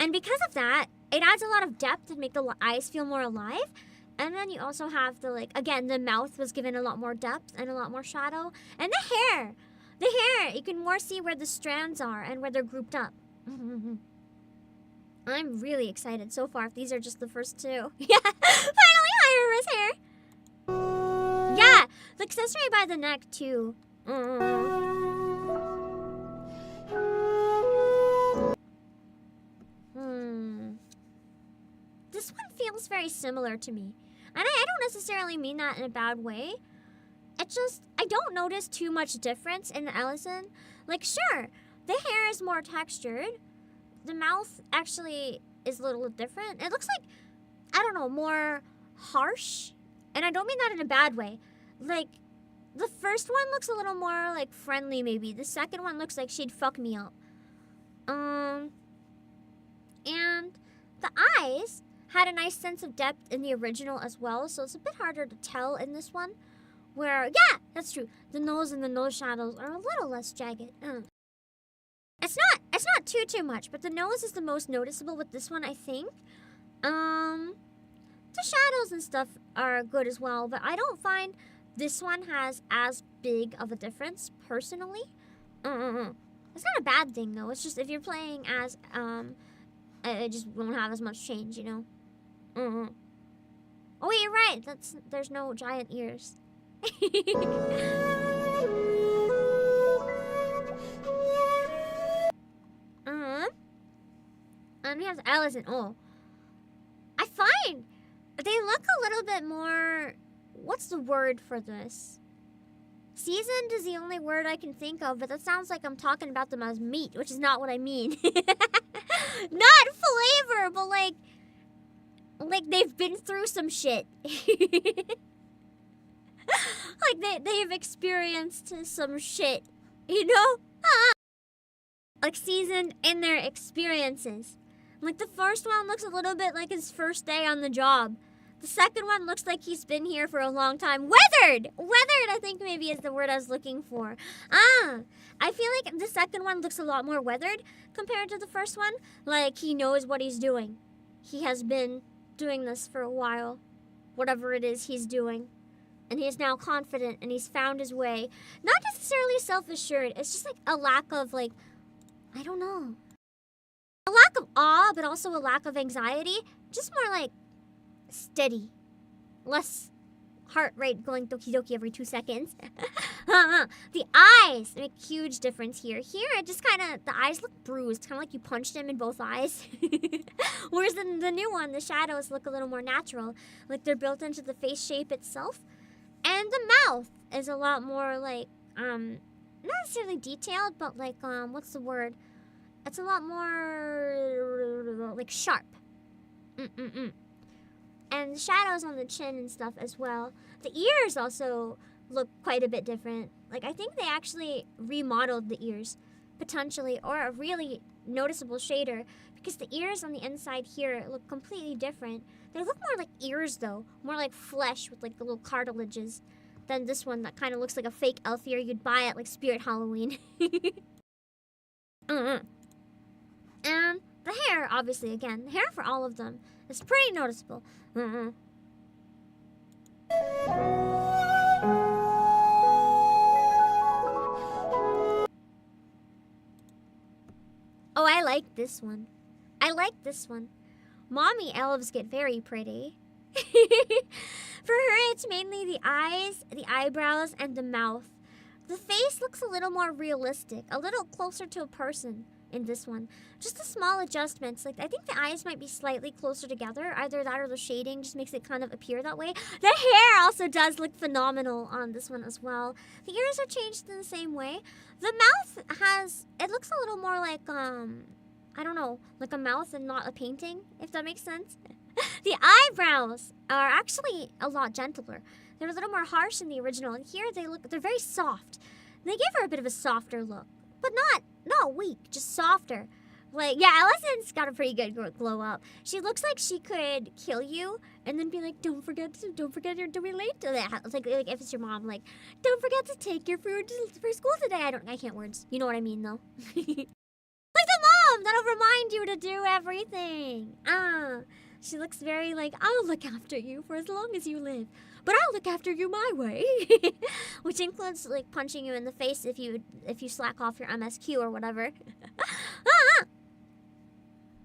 A: And because of that, it adds a lot of depth to make the eyes feel more alive. And then you also have the, like, again, the mouth was given a lot more depth and a lot more shadow. And the hair. The hair, you can more see where the strands are and where they're grouped up. I'm really excited so far if these are just the first two. Yeah, finally Hira's hair. Yeah, the accessory by the neck too. This one feels very similar to me. And I don't necessarily mean that in a bad way. I don't notice too much difference in Ellison. Like, sure, the hair is more textured. The mouth actually is a little different. It looks like, I don't know, more harsh. And I don't mean that in a bad way. Like, the first one looks a little more, like, friendly, maybe. The second one looks like she'd fuck me up. And the eyes had a nice sense of depth in the original as well, so it's a bit harder to tell in this one. Where, yeah, that's true. The nose and the nose shadows are a little less jagged. It's not too much, but the nose is the most noticeable with this one, I think. The shadows and stuff are good as well, but I don't find this one has as big of a difference, personally. It's not a bad thing, though. It's just if you're playing as, it just won't have as much change, you know? Oh, wait, you're right. There's no giant ears. And we have Ellison. Oh, I find they look a little bit more. What's the word for this? Seasoned is the only word I can think of, but that sounds like I'm talking about them as meat, which is not what I mean. Not flavor, but like they've been through some shit. Like they've experienced some shit, you know? Like seasoned in their experiences. Like the first one looks a little bit like his first day on the job. The second one looks like he's been here for a long time. Weathered! Weathered, I think maybe is the word I was looking for. I feel like the second one looks a lot more weathered compared to the first one. Like he knows what he's doing. He has been doing this for a while. Whatever it is he's doing. And he is now confident and he's found his way. Not necessarily self-assured. It's just like a lack of like, I don't know. A lack of awe, but also a lack of anxiety. Just more like steady. Less heart rate going doki-doki every 2 seconds. The eyes make a huge difference here. Here, it just kind of, the eyes look bruised. Kind of like you punched him in both eyes. Whereas the new one, the shadows look a little more natural. Like they're built into the face shape itself. And the mouth is a lot more like, not necessarily detailed, but like, what's the word? It's a lot more, like, sharp. And the shadows on the chin and stuff as well. The ears also look quite a bit different. Like, I think they actually remodeled the ears, potentially, or a really noticeable shader, because the ears on the inside here look completely different. They look more like ears, though. More like flesh with, like, the little cartilages than this one that kind of looks like a fake elf ear you'd buy at, like, Spirit Halloween. And the hair, obviously, again, the hair for all of them is pretty noticeable. Oh, I like this one. I like this one. Mommy elves get very pretty. For her, it's mainly the eyes, the eyebrows, and the mouth. The face looks a little more realistic, a little closer to a person in this one. Just the small adjustments. Like, I think the eyes might be slightly closer together. Either that or the shading just makes it kind of appear that way. The hair also does look phenomenal on this one as well. The ears are changed in the same way. The mouth has, it looks a little more like, I don't know, like a mouth and not a painting, if that makes sense. The eyebrows are actually a lot gentler. They're a little more harsh in the original, and here they're very soft. They give her a bit of a softer look, but not weak, just softer. Like, yeah, Allison's got a pretty good glow up. She looks like she could kill you and then be like, don't forget you're to relate to that. It's like if it's your mom, like, don't forget to take your food for school today. I can't words. You know what I mean, though. Like the mom that'll remind you to do everything. She looks very like, I'll look after you for as long as you live, but I'll look after you my way. Which includes like punching you in the face if you slack off your MSQ or whatever.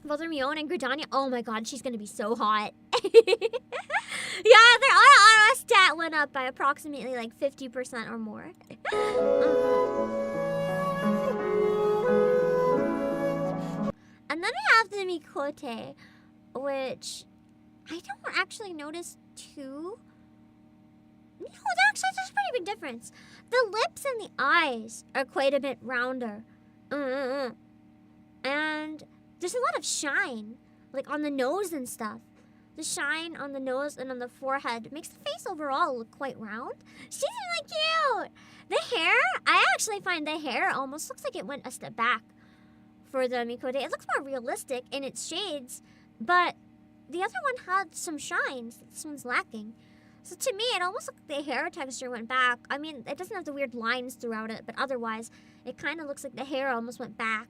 A: Both Hermione and Gridania, oh my god, she's gonna be so hot. Yeah, their auto stat went up by approximately like 50% or more. And then we have the Mikote, which I don't actually notice too. No, that's a pretty big difference. The lips and the eyes are quite a bit rounder. And there's a lot of shine, like on the nose and stuff. The shine on the nose and on the forehead makes the face overall look quite round. She's really cute. The hair, I actually find the hair almost looks like it went a step back for the Miqo'te. It looks more realistic in its shades, but the other one had some shines that this one's lacking. So to me, it almost looked like the hair texture went back. I mean, it doesn't have the weird lines throughout it, but otherwise, it kind of looks like the hair almost went back.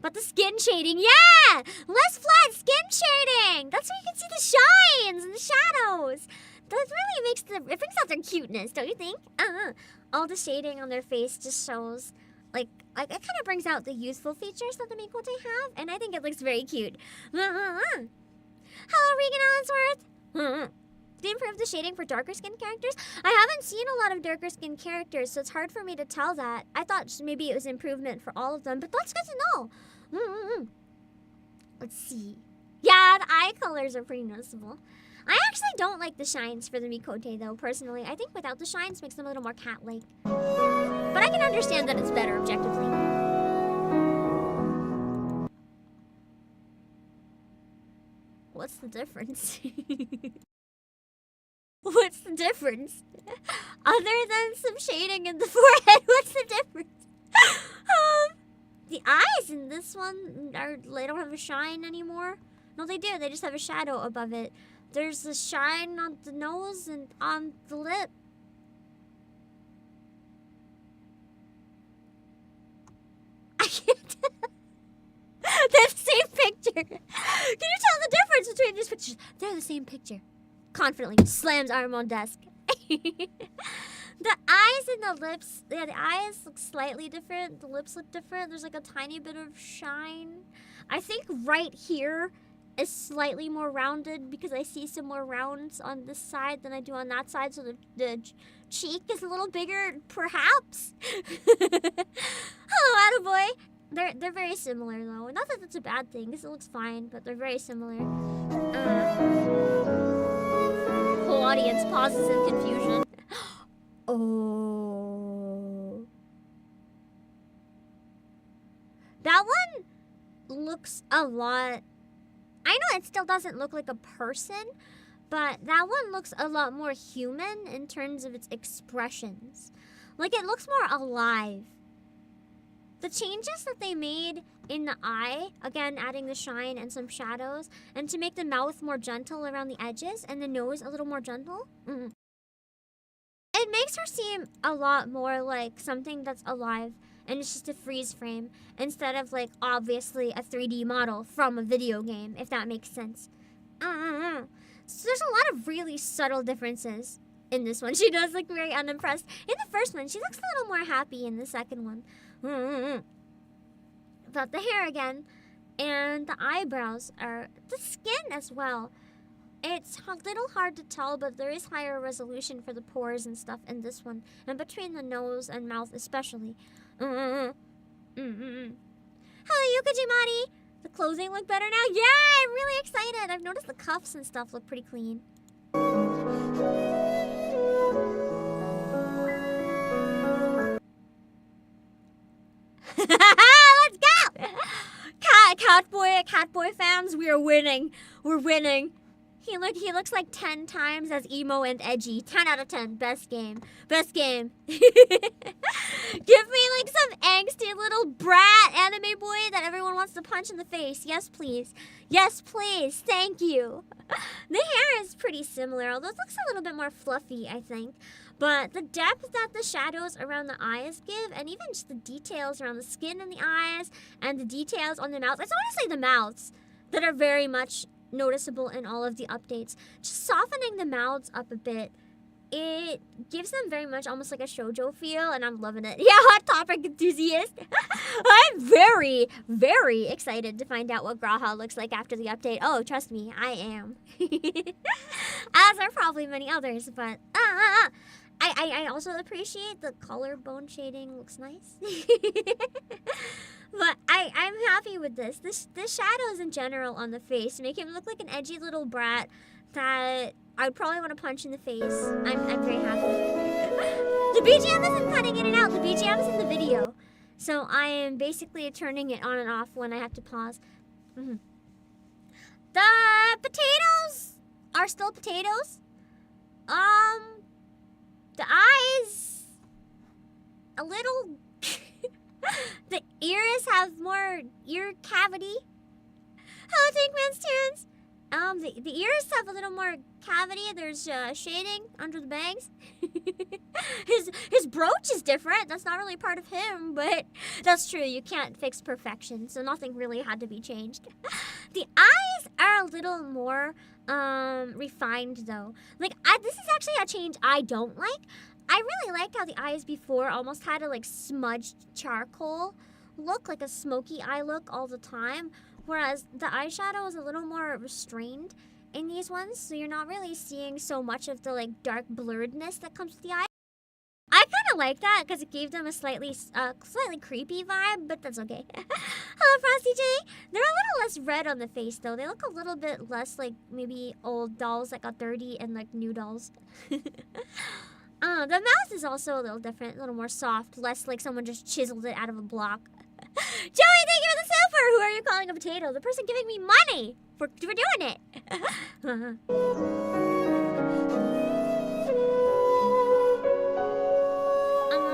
A: But the skin shading, yeah! Less flat skin shading! That's where you can see the shines and the shadows. That really makes it brings out their cuteness, don't you think? All the shading on their face just shows, like it kind of brings out the youthful features that the Miqo'te have, and I think it looks very cute. Hello, Regan Allensworth! They improved the shading for darker skinned characters? I haven't seen a lot of darker skinned characters, so it's hard for me to tell that. I thought maybe it was improvement for all of them, but that's good to know. Let's see. Yeah, the eye colors are pretty noticeable. I actually don't like the shines for the Miqo'te, though, personally. I think without the shines makes them a little more cat-like. But I can understand that it's better, objectively. What's the difference? What's the difference? Other than some shading in the forehead, what's the difference? The eyes in this one, they don't have a shine anymore. No, they do. They just have a shadow above it. There's a shine on the nose and on the lip. I can't tell. They're the same picture. Can you tell the difference between these pictures? They're the same picture. Confidently slams arm on desk. The eyes and the lips, yeah, the eyes look slightly different. The lips look different. There's like a tiny bit of shine. I think right here is slightly more rounded because I see some more rounds on this side than I do on that side. So the cheek is a little bigger, perhaps. Hello, attaboy. They're very similar though. Not that that's a bad thing because it looks fine, but they're very similar. Whole audience pauses in confusion. Oh. That one looks a lot... I know it still doesn't look like a person, but that one looks a lot more human in terms of its expressions. Like, it looks more alive. The changes that they made in the eye, again, adding the shine and some shadows, and to make the mouth more gentle around the edges and the nose a little more gentle, it makes her seem a lot more like something that's alive and it's just a freeze frame instead of like obviously a 3D model from a video game, if that makes sense. So there's a lot of really subtle differences in this one. She does look very unimpressed. In the first one, she looks a little more happy in the second one. But the hair again, and the eyebrows are, the skin as well. It's a little hard to tell, but there is higher resolution for the pores and stuff in this one. And between the nose and mouth especially. Hello, Yukajimari! The clothing look better now? Yeah, I'm really excited! I've noticed the cuffs and stuff look pretty clean. Let's go! Catboy fans, we are winning. We're winning. He looks like 10 times as emo and edgy. 10 out of 10. Best game. Best game. Give me like some angsty little brat anime boy that everyone wants to punch in the face. Yes, please. Yes, please. Thank you. The hair is pretty similar, although it looks a little bit more fluffy, I think. But the depth that the shadows around the eyes give, and even just the details around the skin and the eyes, and the details on the mouth. It's honestly the mouths that are very much noticeable in all of the updates. Just softening the mouths up a bit, it gives them very much almost like a shoujo feel, and I'm loving it. Yeah, Hot Topic enthusiast. I'm very, very excited to find out what Graha looks like after the update. Oh, trust me, I am. As are probably many others, but I also appreciate the collarbone shading. Looks nice. But I'm happy with this. The shadows in general on the face make him look like an edgy little brat that I'd probably want to punch in the face. I'm very happy. The BGM isn't cutting in and out. The BGM is in the video. So I am basically turning it on and off when I have to pause. The potatoes are still potatoes. The eyes, a little. The ears have more ear cavity. Hello, Tankman's Tunes. The ears have a little more cavity. There's shading under the bangs. his brooch is different. That's not really part of him, but that's true. You can't fix perfection, so nothing really had to be changed. The eyes are a little more refined though. Like this is actually a change I don't like. I really like how the eyes before almost had a like smudged charcoal look, like a smoky eye look all the time. Whereas the eyeshadow is a little more restrained in these ones, so you're not really seeing so much of the like dark blurredness that comes with the eye. I kind of like that because it gave them a slightly creepy vibe, but that's okay. Hello, Frosty J. They're a little less red on the face though. They look a little bit less like maybe old dolls that got dirty and like new dolls. The mouth is also a little different, a little more soft, less like someone just chiseled it out of a block. Joey, thank you for the silver! Who are you calling a potato? The person giving me money for doing it.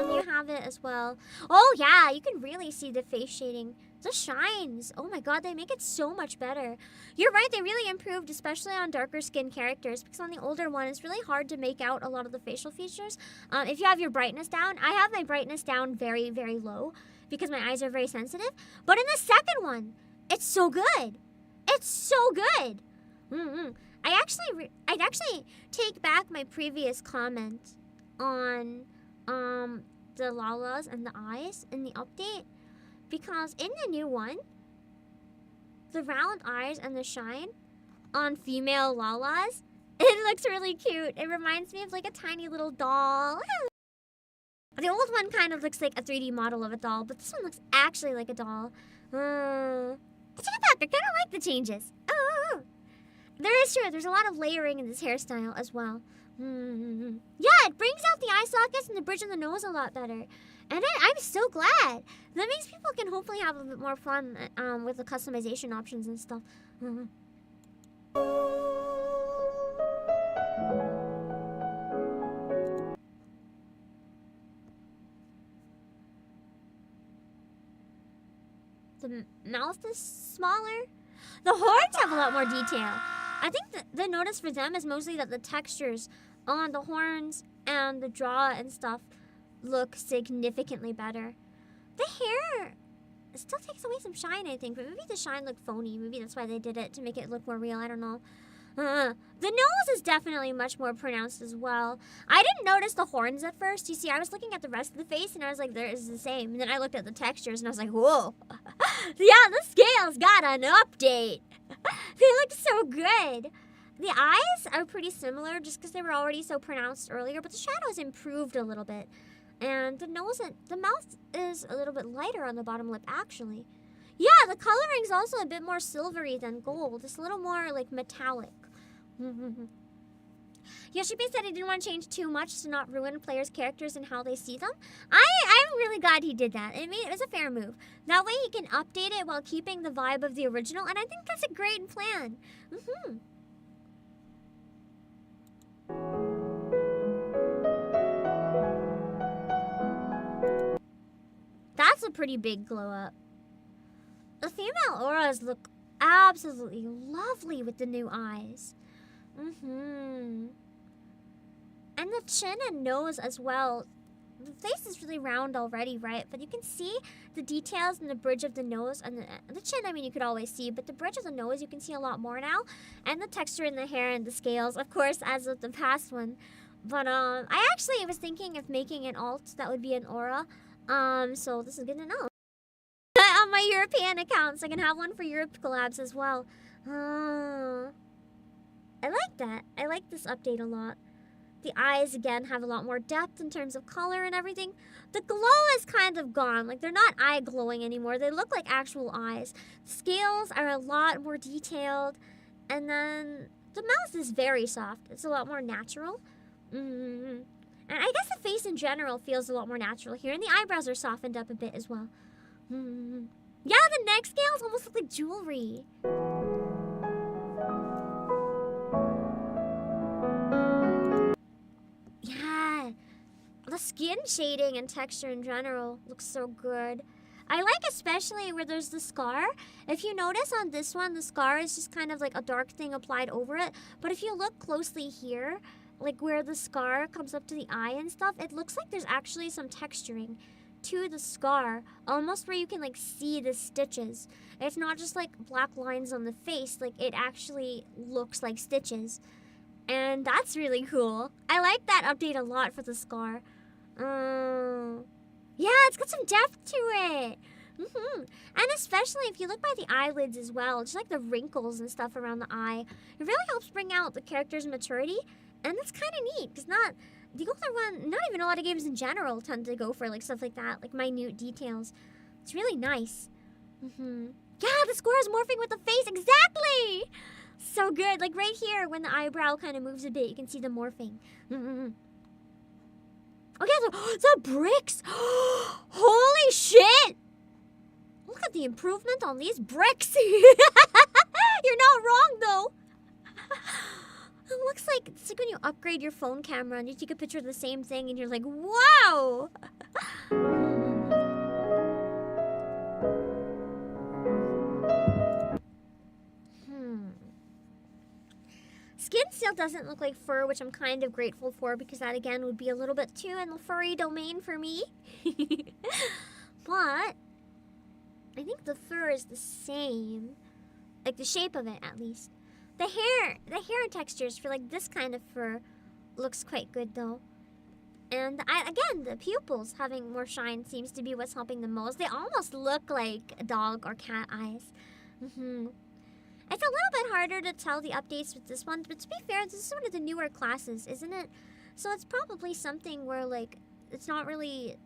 A: You have it as well. Oh yeah, you can really see the face shading. The shines. Oh my god, they make it so much better. You're right, they really improved, especially on darker skinned characters, because on the older one, it's really hard to make out a lot of the facial features. If you have your brightness down, I have my brightness down very, very low, because my eyes are very sensitive. But in the second one, it's so good. It's so good. I'd actually take back my previous comment on the Lalas and the eyes in the update, because in the new one, the round eyes and the shine on female Lalas, it looks really cute. It reminds me of like a tiny little doll. The old one kind of looks like a 3D model of a doll, but this one looks actually like a doll. Check it out, I kind of like the changes. Oh. There is true, there's a lot of layering in this hairstyle as well. Yeah, it brings out the eye sockets and the bridge of the nose a lot better. And I'm so glad. That means people can hopefully have a bit more fun with the customization options and stuff. The mouth is smaller. The horns have a lot more detail. I think the notice for them is mostly that the textures on the horns and the jaw and stuff look significantly better. The hair still takes away some shine, I think, but maybe the shine looked phony. Maybe that's why they did it, to make it look more real. I don't know. The nose is definitely much more pronounced as well. I didn't notice the horns at first. You see, I was looking at the rest of the face and I was like, there is the same. And then I looked at the textures and I was like, whoa. Yeah, the scales got an update. They look so good. The eyes are pretty similar just because they were already so pronounced earlier, but the shadows improved a little bit. And the nose and the mouth is a little bit lighter on the bottom lip, actually. Yeah, the coloring's also a bit more silvery than gold. It's a little more like metallic. Yoshipi said he didn't want to change too much to not ruin players' characters and how they see them. I'm really glad he did that. It was a fair move. That way he can update it while keeping the vibe of the original, and I think that's a great plan. That's a pretty big glow up. The female auras look absolutely lovely with the new eyes. And the chin and nose as well. The face is really round already, right? But you can see the details in the bridge of the nose and the chin. I mean, you could always see, but the bridge of the nose you can see a lot more now, and the texture in the hair and the scales, of course, as with the past one. But I actually was thinking of making an alt that would be an aura. So this is good to know. On my European accounts, I can have one for Europe collabs as well. I like that. I like this update a lot. The eyes, again, have a lot more depth in terms of color and everything. The glow is kind of gone. Like, they're not eye glowing anymore. They look like actual eyes. The scales are a lot more detailed. And then the mouth is very soft. It's a lot more natural. And I guess the face in general feels a lot more natural here, and the eyebrows are softened up a bit as well. Yeah, the neck scales almost look like jewelry. Yeah, the skin shading and texture in general looks so good. I like especially where there's the scar. If you notice on this one, the scar is just kind of like a dark thing applied over it. But if you look closely here, like where the scar comes up to the eye and stuff, it looks like there's actually some texturing to the scar, almost where you can like see the stitches. It's not just like black lines on the face, like it actually looks like stitches. And that's really cool. I like that update a lot for the scar. Yeah, it's got some depth to it. And especially if you look by the eyelids as well, just like the wrinkles and stuff around the eye, it really helps bring out the character's maturity. And that's kind of neat, because not the older one, not even a lot of games in general tend to go for like stuff like that, like minute details. It's really nice. Yeah, the score is morphing with the face, exactly! So good, like right here, when the eyebrow kind of moves a bit, you can see the morphing. Okay, the bricks! Holy shit! Look at the improvement on these bricks! You're not wrong, though! It looks like, it's like when you upgrade your phone camera and you take a picture of the same thing and you're like, wow! Skin still doesn't look like fur, which I'm kind of grateful for because that, again, would be a little bit too in the furry domain for me. But I think the fur is the same. Like the shape of it, at least. The hair textures for like this kind of fur looks quite good though. And again, the pupils having more shine seems to be what's helping the most. They almost look like dog or cat eyes. It's a little bit harder to tell the updates with this one, but to be fair, this is one of the newer classes, isn't it? So it's probably something where like it's not really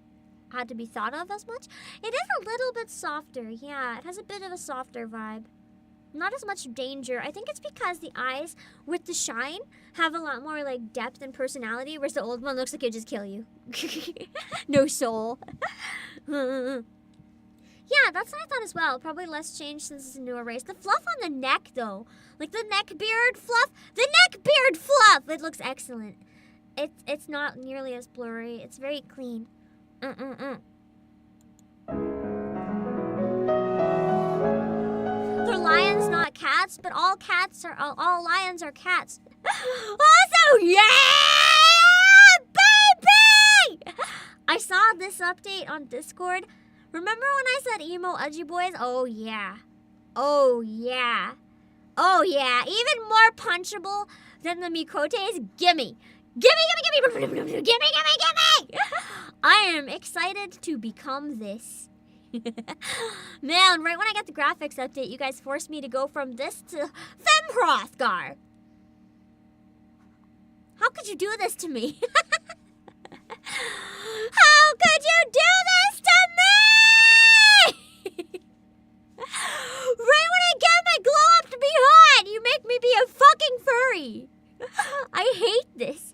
A: had to be thought of as much. It is a little bit softer, yeah. It has a bit of a softer vibe. Not as much danger. I think it's because the eyes with the shine have a lot more like depth and personality, whereas the old one looks like it'll just kill you. No soul. Yeah, that's what I thought as well. Probably less change since it's a newer race. The fluff on the neck, though. Like the neck beard fluff. The neck beard fluff! It looks excellent. It's not nearly as blurry. It's very clean. They're lions, not cats, but all lions are cats. Also, yeah, baby! I saw this update on Discord. Remember when I said emo edgy boys? Oh yeah. Oh yeah. Oh yeah. Even more punchable than the Mikotes? Gimme. Gimme! I am excited to become this. Man, right when I got the graphics update, you guys forced me to go from this to Femhrothgar. How could you do this to me? How could you do this to me? Right when I get my glow up to be hot, you make me be a fucking furry. I hate this.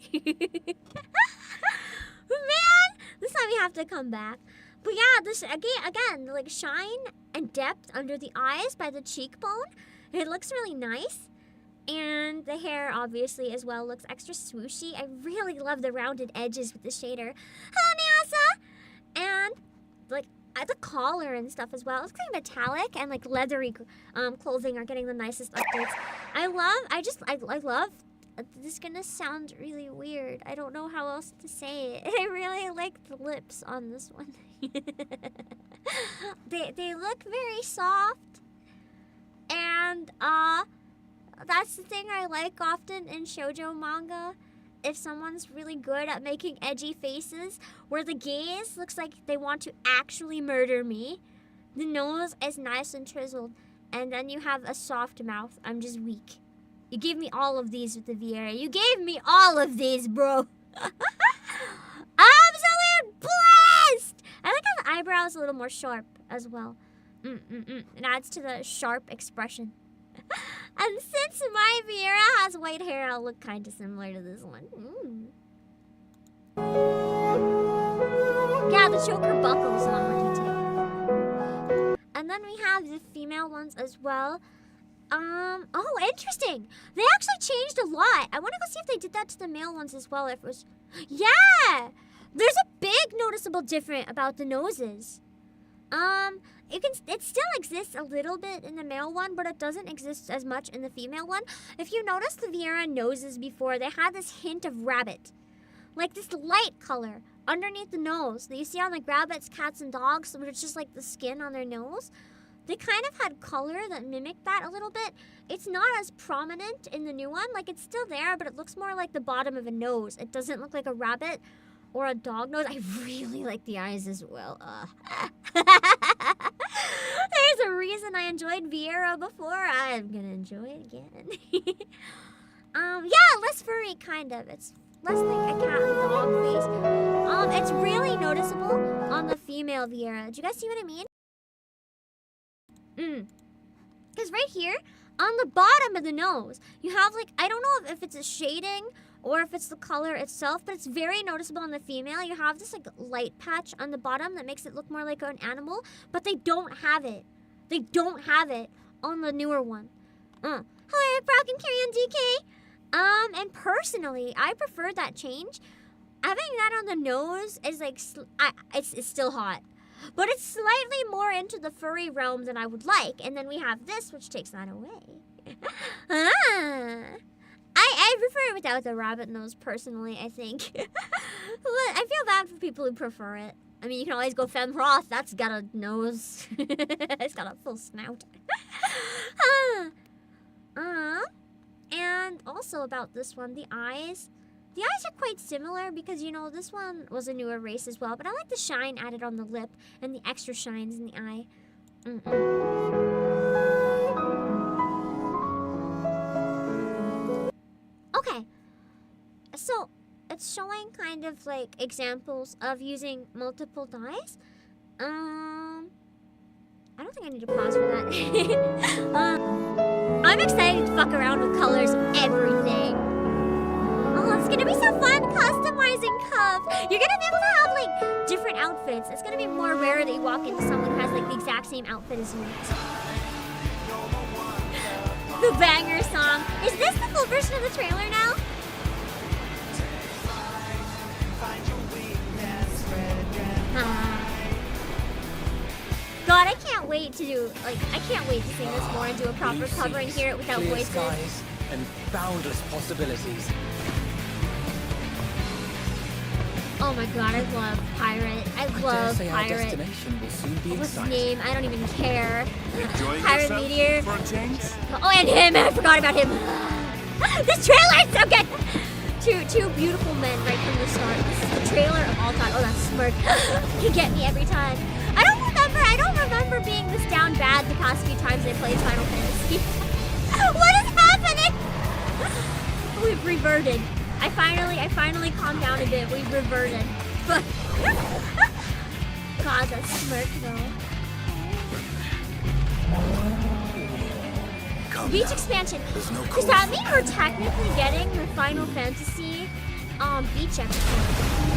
A: Man, this time we have to come back. But yeah, this again, like shine and depth under the eyes by the cheekbone. It looks really nice. And the hair, obviously, as well, looks extra swooshy. I really love the rounded edges with the shader. Hello, Nyasa! And, like, the collar and stuff as well. It looks like metallic and, like, leathery clothing are getting the nicest updates. I love, this is gonna sound really weird. I don't know how else to say it. I really like the lips on this one. They look very soft. And, that's the thing I like often in shoujo manga. If someone's really good at making edgy faces, where the gaze looks like they want to actually murder me, the nose is nice and chiseled, and then you have a soft mouth. I'm just weak. You gave me all of these with the Viera. You gave me all of these, bro. Absolute blast! I like how the eyebrow is a little more sharp as well. It adds to the sharp expression. And since my Viera has white hair, I'll look kind of similar to this one. Yeah, the choker buckle is a lot more detailed. And then we have the female ones as well. Oh, interesting. They actually changed a lot. I want to go see if they did that to the male ones as well. If it was, yeah, there's a big noticeable difference about the noses. It still exists a little bit in the male one, but it doesn't exist as much in the female one. If you notice the Viera noses before, they had this hint of rabbit, like this light color underneath the nose that you see on like rabbits, cats, and dogs, which is just like the skin on their nose. They kind of had color that mimicked that a little bit. It's not as prominent in the new one. Like, it's still there, but it looks more like the bottom of a nose. It doesn't look like a rabbit or a dog nose. I really like the eyes as well. There's a reason I enjoyed Viera before. I'm gonna enjoy it again. Yeah, less furry, kind of. It's less like a cat and dog face. It's really noticeable on the female Viera. Do you guys see what I mean? Because right here, on the bottom of the nose, you have like, I don't know if it's a shading or if it's the color itself, but it's very noticeable on the female. You have this like light patch on the bottom that makes it look more like an animal, but they don't have it. They don't have it on the newer one. Hello, Brock and Carry on DK. And personally, I prefer that change. Having that on the nose is like, it's still hot. But it's slightly more into the furry realm than I would like. And then we have this, which takes that away. I prefer it without the rabbit nose, personally, I think. I feel bad for people who prefer it. I mean, you can always go Femme Roth. That's got a nose. It's got a full snout. And also about this one, the eyes. The eyes are quite similar because, you know, this one was a newer race as well. But I like the shine added on the lip and the extra shines in the eye. Okay. So, it's showing kind of like examples of using multiple dyes. I don't think I need to pause for that. I'm excited to fuck around with colors and everything. Oh, it's gonna be so fun customizing Cup. You're gonna be able to have like different outfits. It's gonna be more rare that you walk into someone who has like the exact same outfit as you. The banger song. Is this the full version of the trailer now? God, I can't wait to do, like, I can't wait to sing this more and do a proper cover and hear it without
D: clear
A: voices.
D: Skies and boundless possibilities.
A: Oh my god, I love Pirate. I love
D: Our
A: Pirate.
D: destination will soon be
A: What's his
D: exciting.
A: name? I don't even care.
E: Enjoying
A: Pirate
E: yourself
A: Meteor.
E: for a change?
A: Oh, and him! I forgot about him. This trailer is so good! Two beautiful men right from the start. This is the trailer of all time. Oh, that smirk. You get me every time. I don't remember being this down bad the past few times I played Final Fantasy. What is happening? We've reverted. I finally calmed down a bit. We've reverted. But God, that smirk though. Beach expansion. Does that mean we're technically getting the Final Fantasy beach episode?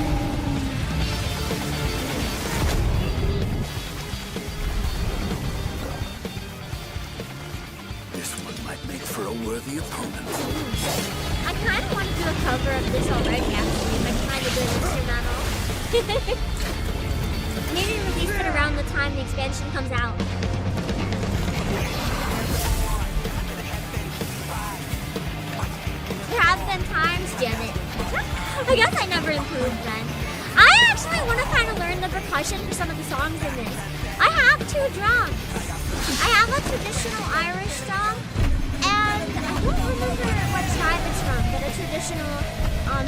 D: Make for a worthy opponent.
A: I kind of want to do a cover of this already, actually. I kind of do an instrumental. Maybe release it around the time the expansion comes out. There have been times, damn it. I guess I never improved then. I actually want to kind of learn the percussion for some of the songs in this. I have 2 drums. I have a traditional Irish drum. I don't remember what tribe it's from, but a traditional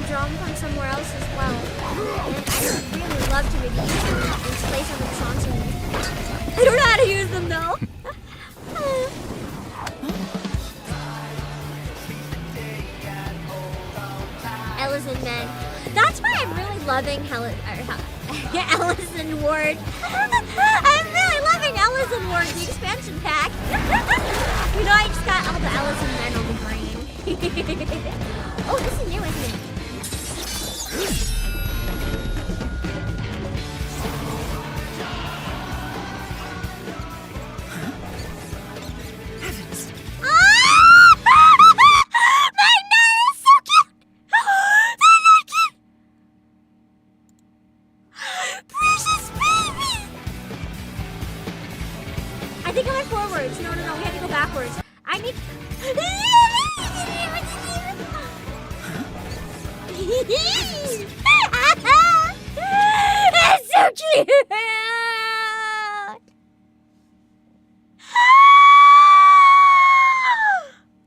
A: drum from somewhere else as well. And I would really love to maybe use them and play some of the songs in it. I don't know how to use them though. Ellison Men. That's why I'm really loving Ellison Ward. I'm really loving Ellison Ward, the expansion pack. You know, I just got all the Ellison Men on the brain. Oh, this is new, isn't it? forwards. No, we have to go backwards. I need... It's so cute!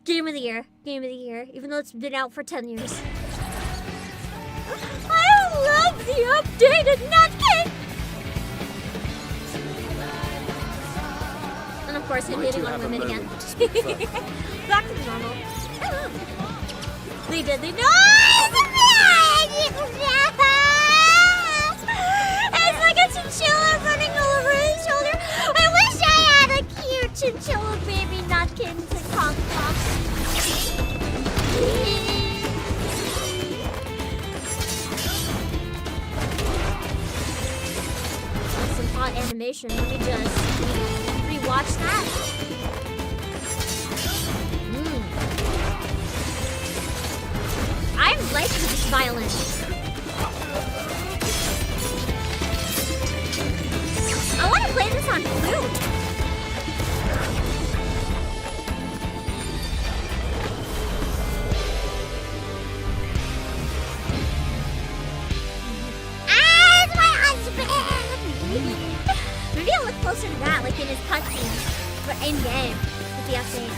A: Game of the year. Game of the year. Even though it's been out for 10 years. I love the updated Nutcase! And of course, him hitting on women again. Back to the normal. They did. It's like a chinchilla running all over his shoulder. I wish I had a cute chinchilla baby Nutkin to conk off. Some hot animation. Let me just rewatch that. I'm liking this violence. I want to play this on flute. It's my husband! Maybe I'll look closer to that, like in his cutscenes. But in-game, with the update.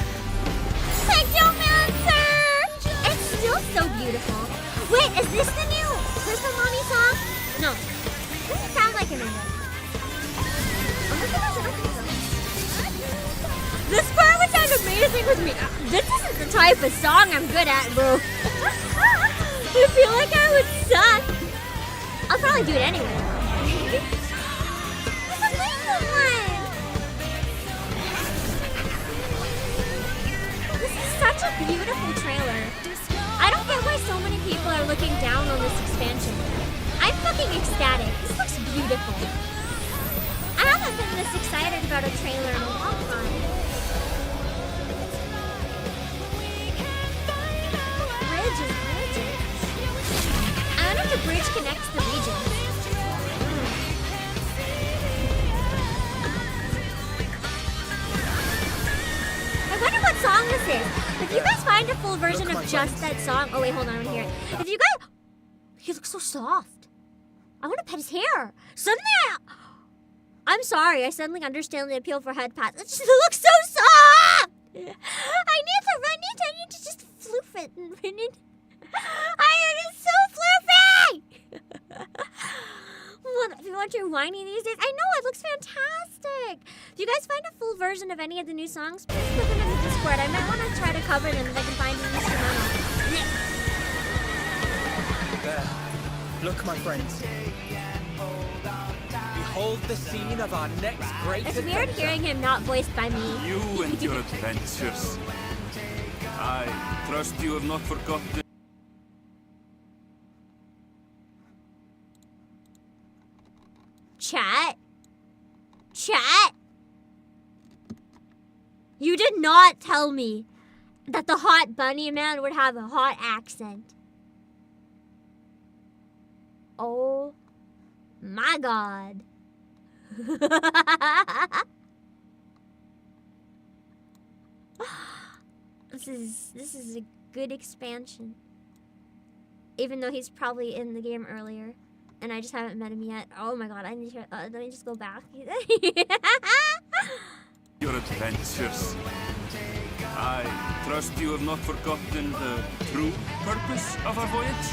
A: Pictomancer! It's still so beautiful. Wait, is this the new Crystal Mommy song? No. Doesn't sound like it anymore. This part would sound amazing with me. This isn't the type of song I'm good at, bro. I feel like I would suck. I'll probably do it anyway. This is the one. This is such a beautiful trailer. I don't get why so many people are looking down on this expansion. I'm fucking ecstatic. This looks beautiful. I haven't been this excited about a trailer in a long time. Bridge is gorgeous. I wonder if the bridge connects the regions. I wonder what song this is. If you guys find a full version of just that song... Oh wait, hold on, I want to hear it. If you guys... He looks so soft. I want to pet his hair. Suddenly I'm sorry, I suddenly understand the appeal for head pats. It just looks so soft! I need to just floof it. It's so floofy! What, if you want your whiny these days? I know, it looks fantastic. If you guys find a full version of any of the new songs, please put them in the Discord. I might want to try to cover them if I can find an instrumental.
D: There. Look, my friends. Behold the scene of our next great
A: It's weird hearing him not voiced by me.
E: You and your adventures. I trust you have not forgotten.
A: Chat? You did not tell me that the hot bunny man would have a hot accent. Oh my god. This is a good expansion. Even though he's probably in the game earlier. And I just haven't met him yet. Oh my god, I need to let me just go back.
E: Your adventures. I trust you have not forgotten the true purpose of our voyage.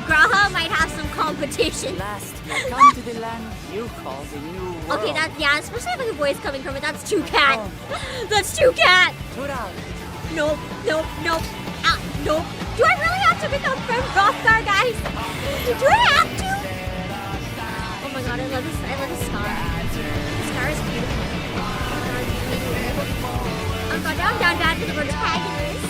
A: Graha might have some competition.
F: Last, you come to the land you call the New World.
A: Okay, yeah, especially with the voice coming from it. That's too cat. That's too cat.
F: Tura.
A: Nope. Nope. Do I really have to become friend Rothgar, guys? Do I have to? Oh my god, I love this scar. The scar is beautiful. Oh god, now I'm down bad for the protagonist.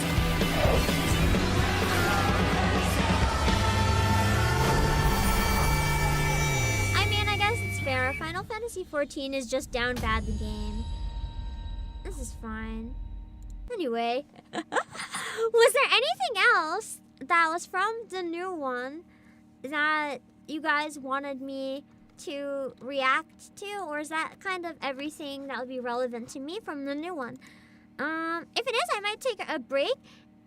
A: I mean, I guess it's fair. Final Fantasy XIV is just down bad the game. This is fine. Anyway, was there anything else that was from the new one that you guys wanted me to react to, or is that kind of everything that would be relevant to me from the new one? If it is, I might take a break,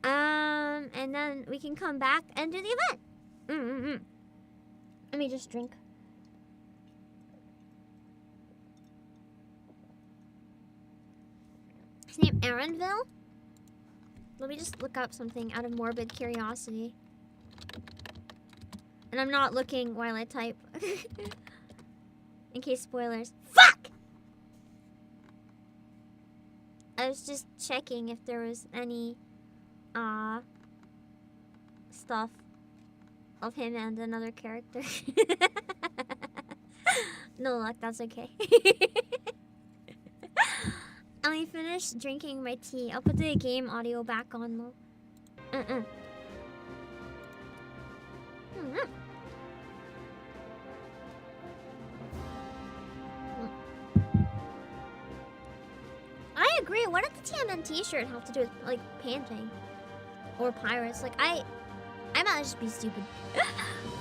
A: and then we can come back and do the event. Let me just drink. His name Aaronville? Let me just look up something out of morbid curiosity. And I'm not looking while I type. In case spoilers. Fuck! I was just checking if there was any stuff of him and another character. No luck, that's okay. Let me finish drinking my tea. I'll put the game audio back on though. I agree. What did the TMNT shirt have to do with like painting or pirates? Like I might just be stupid,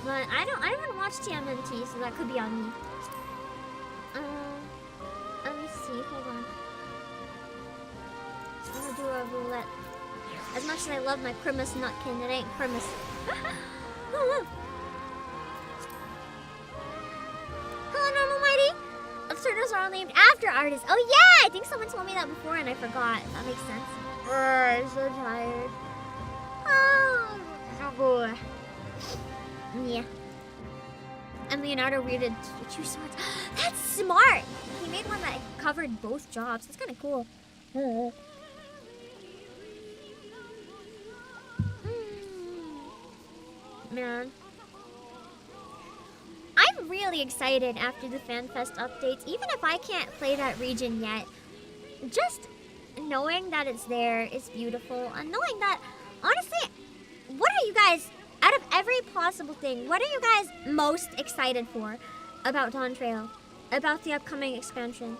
A: but I don't watch TMNT, so that could be on me. Let me see. Hold on. I'm gonna do a roulette. As much as I love my Primus Nutkin, it ain't Primus. Hello, Normal Mighty. Absurdos are all named after artists. Oh yeah, I think someone told me that before and I forgot. That makes sense. I'm so tired. Oh boy. Yeah. And Leonardo redid Two Swords. That's smart. He made one that covered both jobs. That's kind of cool. Man. I'm really excited after the Fanfest updates, even if I can't play that region yet. Just knowing that it's there is beautiful, and knowing that, honestly, what are you guys, out of every possible thing, what are you guys most excited for about Dawn Trail, about the upcoming expansion?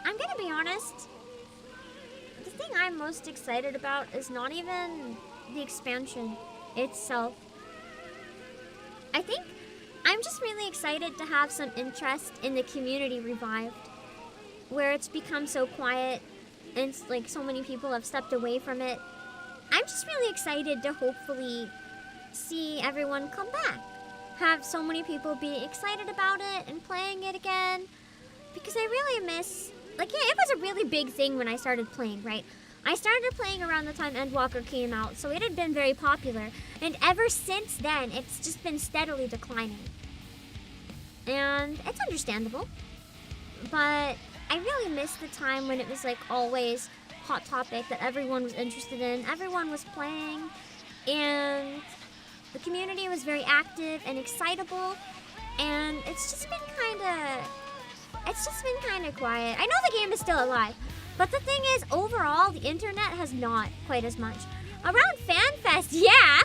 A: I'm gonna be honest, the thing I'm most excited about is not even the expansion itself. I think I'm just really excited to have some interest in the community revived, where it's become so quiet and like so many people have stepped away from it. I'm just really excited to hopefully see everyone come back, have so many people be excited about it and playing it again, because I really miss, like, yeah, it was a really big thing when I started playing, right? I started playing around the time Endwalker came out, so it had been very popular, and ever since then, it's just been steadily declining. And it's understandable, but I really miss the time when it was like always hot topic that everyone was interested in, everyone was playing, and the community was very active and excitable, and it's just been kind of quiet. I know the game is still alive, but the thing is, overall, the internet has not quite as much. Around FanFest, yeah,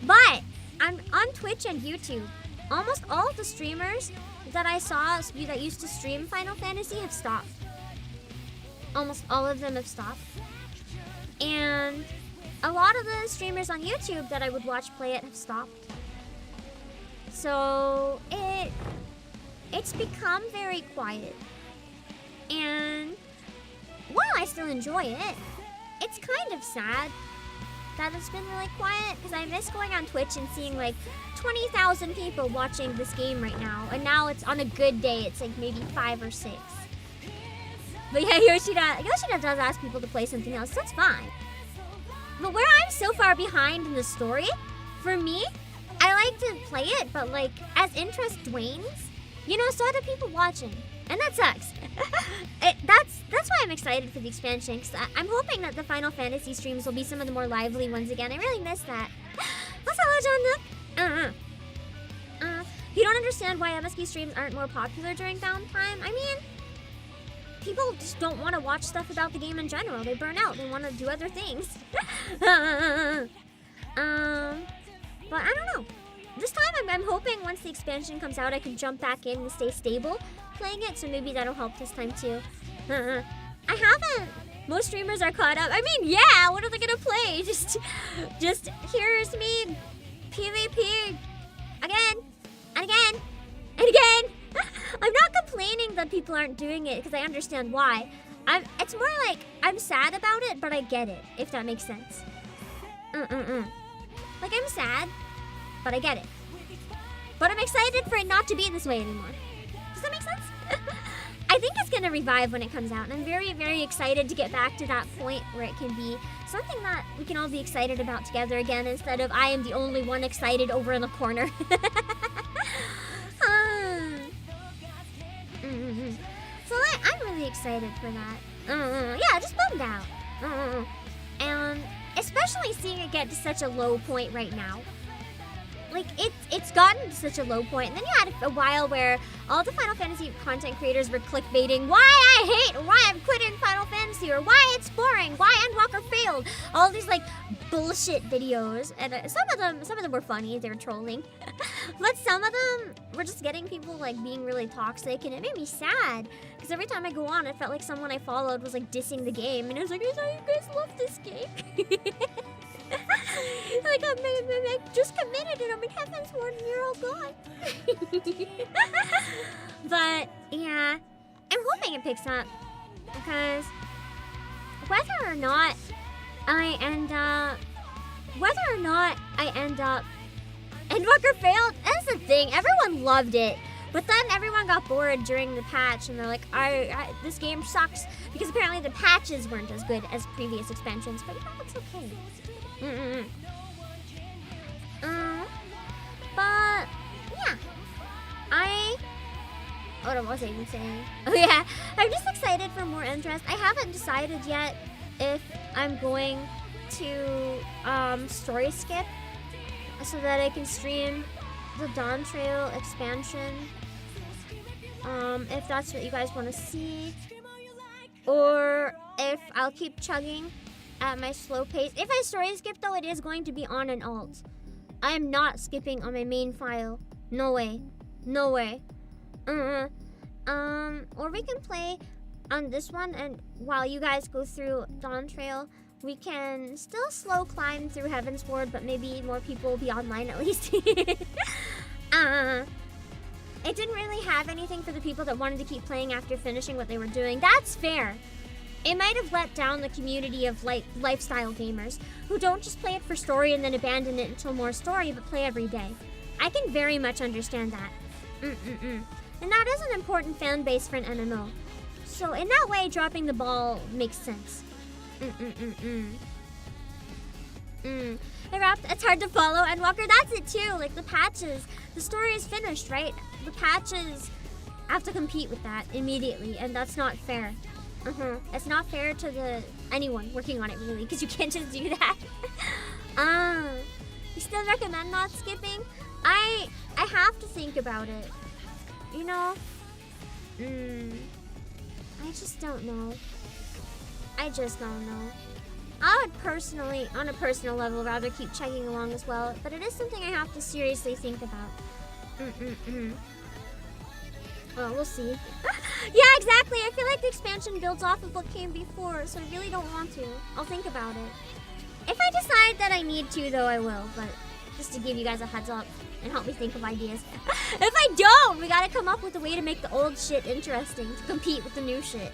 A: but I'm on Twitch and YouTube. Almost all of the streamers that I saw that used to stream Final Fantasy have stopped. Almost all of them have stopped. And a lot of the streamers on YouTube that I would watch play it have stopped. So it's become very quiet. And while I still enjoy it, it's kind of sad that it's been really quiet, because I miss going on Twitch and seeing like 20,000 people watching this game right now, and now it's on a good day, it's like maybe 5 or 6. But yeah, Yoshida does ask people to play something else, that's fine. But where I'm so far behind in the story, for me, I like to play it, but like as interest wanes, you know, so do people watching. And that sucks. That's why I'm excited for the expansion, because I'm hoping that the Final Fantasy streams will be some of the more lively ones again. I really miss that. What's hello, John? You don't understand why MSK streams aren't more popular during downtime? I mean, people just don't want to watch stuff about the game in general. They burn out. They want to do other things. But I don't know. This time I'm hoping once the expansion comes out, I can jump back in and stay stable playing it, so maybe that'll help this time too. I haven't. Most streamers are caught up. I mean, yeah, what are they gonna play? Just here's me PvP again and again and again that people aren't doing it because I understand why. It's more like I'm sad about it, but I get it, if that makes sense. Like, I'm sad, but I get it. But I'm excited for it not to be this way anymore. Does that make sense? I think it's gonna revive when it comes out, and I'm very, very excited to get back to that point where it can be something that we can all be excited about together again, instead of I am the only one excited over in the corner. So I'm really excited for that. Yeah, just bummed out. And especially seeing it get to such a low point right now. Like, it's gotten to such a low point. And then you had a while where all the Final Fantasy content creators were clickbaiting why I'm quitting Final Fantasy, or why it's boring, why Endwalker failed. All these, like, bullshit videos. And some of them were funny, they were trolling. But some of them were just getting people, like, being really toxic, and it made me sad. Because every time I go on, it felt like someone I followed was, like, dissing the game. And I was like, I thought you guys loved this game. Like, I just committed and I'm in Heavensturn and you're all gone. But, yeah, I'm hoping it picks up. Because whether or not I end up... Endwalker failed, that's the thing. Everyone loved it. But then everyone got bored during the patch and they're like, this game sucks. Because apparently the patches weren't as good as previous expansions. But, you know, it's okay. But yeah, what was I even saying? Oh yeah, I'm just excited for more interest. I haven't decided yet if I'm going to story skip so that I can stream the Dawn Trail expansion. If that's what you guys want to see, or if I'll keep chugging at my slow pace. If I story skip though, it is going to be on an alt. I am not skipping on my main file. No way. No way. Or we can play on this one, and while you guys go through Dawn Trail, we can still slow climb through Heavensward, but maybe more people will be online at least. It didn't really have anything for the people that wanted to keep playing after finishing what they were doing. That's fair. It might have let down the community of lifestyle gamers who don't just play it for story and then abandon it until more story, but play every day. I can very much understand that. And that is an important fan base for an MMO. So in that way, dropping the ball makes sense. It's hard to follow Endwalker. That's it too. Like the patches, the story is finished, right? The patches have to compete with that immediately, and that's not fair. It's not fair to anyone working on it, really, because you can't just do that. You still recommend not skipping? I have to think about it. You know? I just don't know. I just don't know. I would personally, on a personal level, rather keep chugging along as well, but it is something I have to seriously think about. Oh, we'll see. Yeah, exactly. I feel like the expansion builds off of what came before, so I really don't want to. I'll think about it. If I decide that I need to, though, I will, but just to give you guys a heads up and help me think of ideas. If I don't, we gotta come up with a way to make the old shit interesting to compete with the new shit.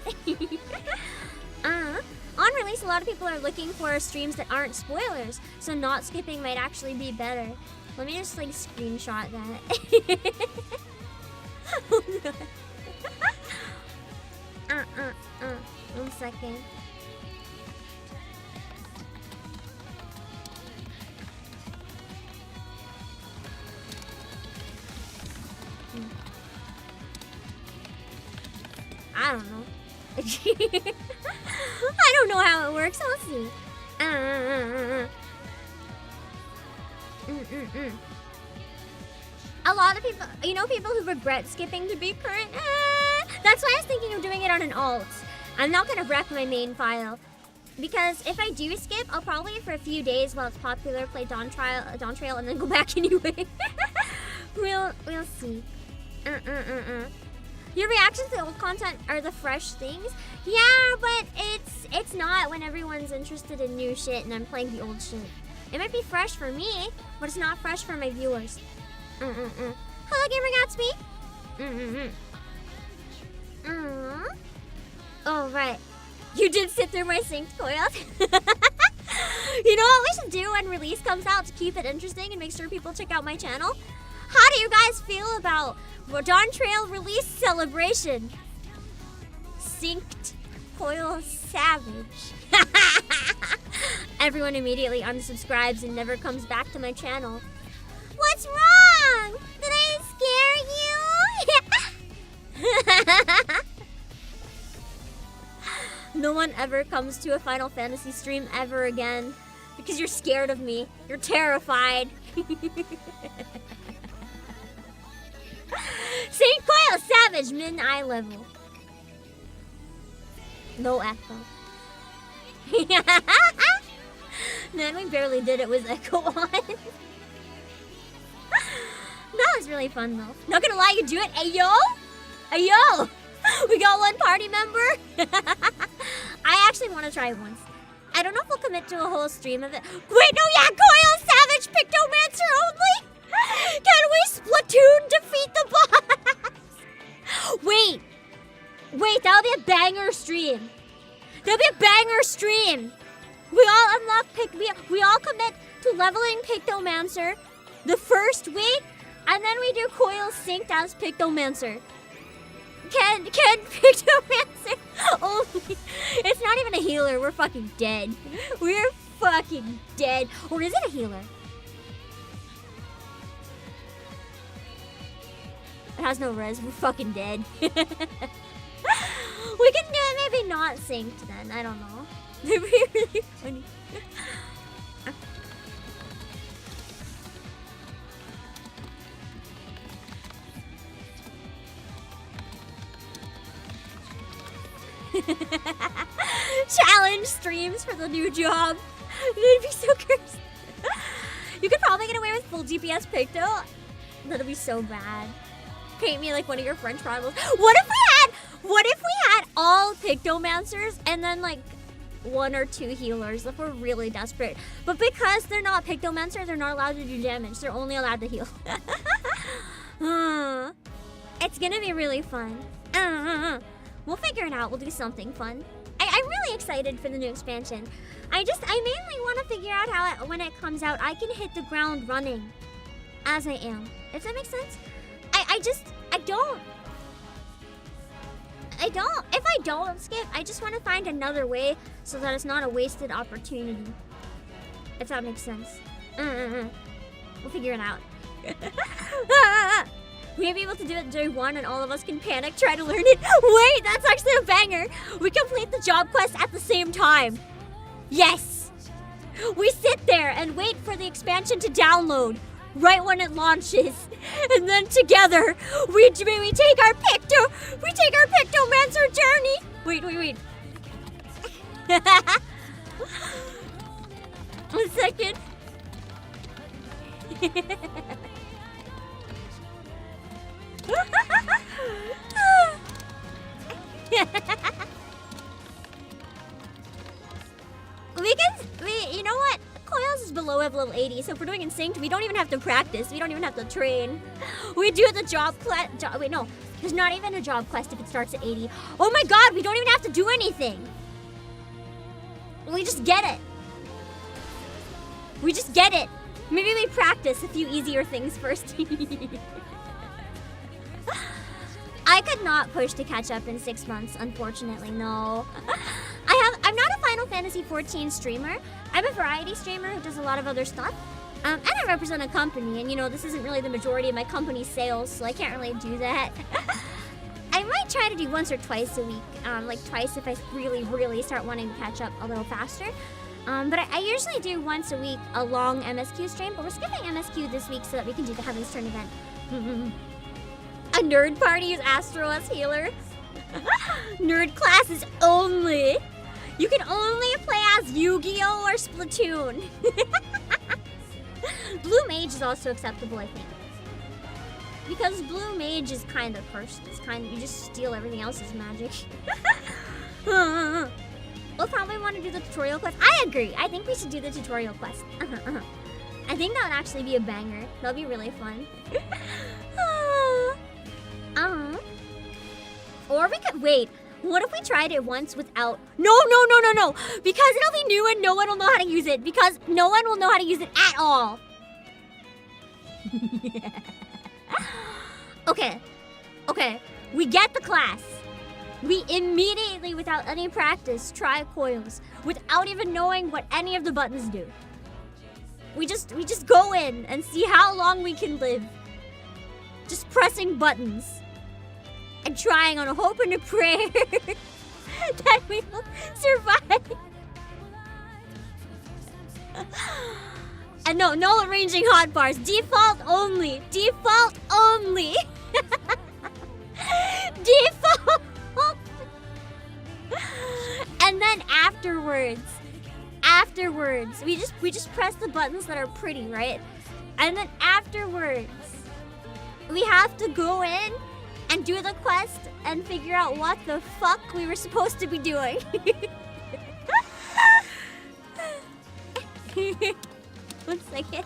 A: On release, a lot of people are looking for streams that aren't spoilers, so not skipping might actually be better. Let me just, like, screenshot that. Oh, no. 1 second. I don't know. I don't know how it works, so let's see. A lot of people, you know, people who regret skipping to be current. That's why I was thinking of doing it on an alt. I'm not gonna wreck my main file, because if I do skip, I'll probably for a few days while it's popular play Dawn Trail, and then go back anyway. We'll see. Your reactions to the old content are the fresh things. Yeah, but it's not when everyone's interested in new shit and I'm playing the old shit. It might be fresh for me, but it's not fresh for my viewers. Hello, Gamer Gatsby. Oh, right. You did sit through my synced coils. You know what we should do when release comes out to keep it interesting and make sure people check out my channel? How do you guys feel about Dawn Trail release celebration? Synced Coil Savage. Everyone immediately unsubscribes and never comes back to my channel. What's wrong? Did I scare you? No one ever comes to a Final Fantasy stream ever again because you're scared of me. You're terrified. St. Coil Savage, min eye level. No echo. Man, we barely did it with echo on. That was really fun though. Not gonna lie, you do it. Ayo! Ayo! We got one party member. I actually want to try it once. I don't know if we'll commit to a whole stream of it. Wait, no, yeah, Coil Savage Pictomancer only. Can we Splatoon defeat the boss? Wait, that'll be a banger stream. That'll be a banger stream. We all unlock we all commit to leveling Pictomancer the first week, and then we do Coil synced as Pictomancer. Can Pictomancer only? It's not even a healer. We're fucking dead. We're fucking dead. Or is it a healer? It has no res. We're fucking dead. We can do it maybe not synced then. I don't know. It'd be really funny. Challenge streams for the new job. It'd be so cursed. You could probably get away with full DPS Picto. That'd be so bad. Paint me like one of your French rivals. What if we had all Pictomancers and then like one or two healers if we're really desperate. But because they're not Pictomancer, they're not allowed to do damage. They're only allowed to heal. It's gonna be really fun. We'll figure it out. We'll do something fun. I'm really excited for the new expansion. I mainly want to figure out how when it comes out, I can hit the ground running as I am. If that makes sense? If I don't skip, I just want to find another way so that it's not a wasted opportunity. If that makes sense. We'll figure it out. We may be able to do it day one and all of us can panic, try to learn it. Wait, that's actually a banger. We complete the job quest at the same time. Yes. We sit there and wait for the expansion to download right when it launches. And then together, we take our Pictomancer journey. Wait. 1 second. You know what? Coils is below level 80, so if we're doing in synced, we don't even have to practice. We don't even have to train. We do the job quest. Wait, no. There's not even a job quest if it starts at 80. Oh my god, we don't even have to do anything. We just get it. Maybe we practice a few easier things first. I could not push to catch up in 6 months, unfortunately, no. I'm not a Final Fantasy XIV streamer. I'm a variety streamer who does a lot of other stuff. And I represent a company, and you know, this isn't really the majority of my company's sales, so I can't really do that. I might try to do once or twice a week, like twice if I really start wanting to catch up a little faster. But I usually do once a week a long MSQ stream, but we're skipping MSQ this week so that we can do the Heavensturn event. A nerd party is Astro as healer. Nerd classes only. You can only play as Yu-Gi-Oh or Splatoon. Blue Mage is also acceptable, I think. Because Blue Mage is kind of cursed. It's you just steal everything else's magic. We'll probably want to do the tutorial quest. I agree. I think we should do the tutorial quest. I think that would actually be a banger. That'll be really fun. Or Or we could wait. What if we tried it once without? No. Because it'll be new and no one will know how to use it. Because no one will know how to use it at all. Okay. We get the class. We immediately, without any practice, try coils without even knowing what any of the buttons do. We just go in and see how long we can live. Just pressing buttons. And trying on a hope and a prayer that we will survive. And no arranging hotbars. Default only. Default. And then afterwards, we just press the buttons that are pretty, right? And then afterwards, we have to go in and do the quest and figure out what the fuck we were supposed to be doing. 1 second.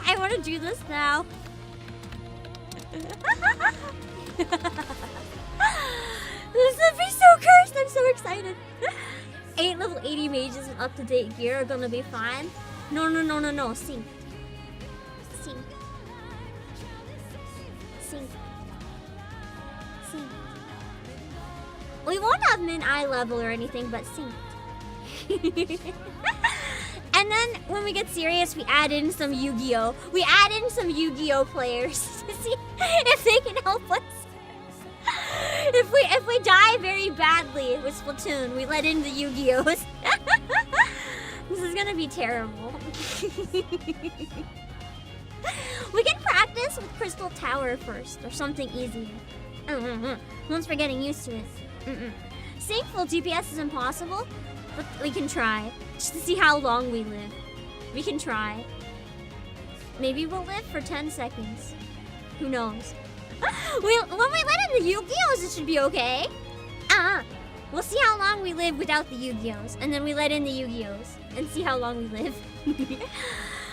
A: I want to do this now. This would be so cursed. I'm so excited. 8 level 80 mages with up-to-date gear are gonna be fine. No. Sync. We won't have min eye level or anything, but sync. And then when we get serious, we add in some Yu-Gi-Oh! We add in some Yu-Gi-Oh! Players to see if they can help us. If we die very badly with Splatoon, we let in the Yu-Gi-Ohs. This is gonna be terrible. We can practice with Crystal Tower first, or something easier. Once we're getting used to it. Sync full DPS is impossible, but we can try. Just to see how long we live. We can try. Maybe we'll live for 10 seconds. Who knows? When we let in the Yu-Gi-Ohs, it should be okay. We'll see how long we live without the Yu-Gi-Ohs. And then we let in the Yu-Gi-Ohs. And see how long we live.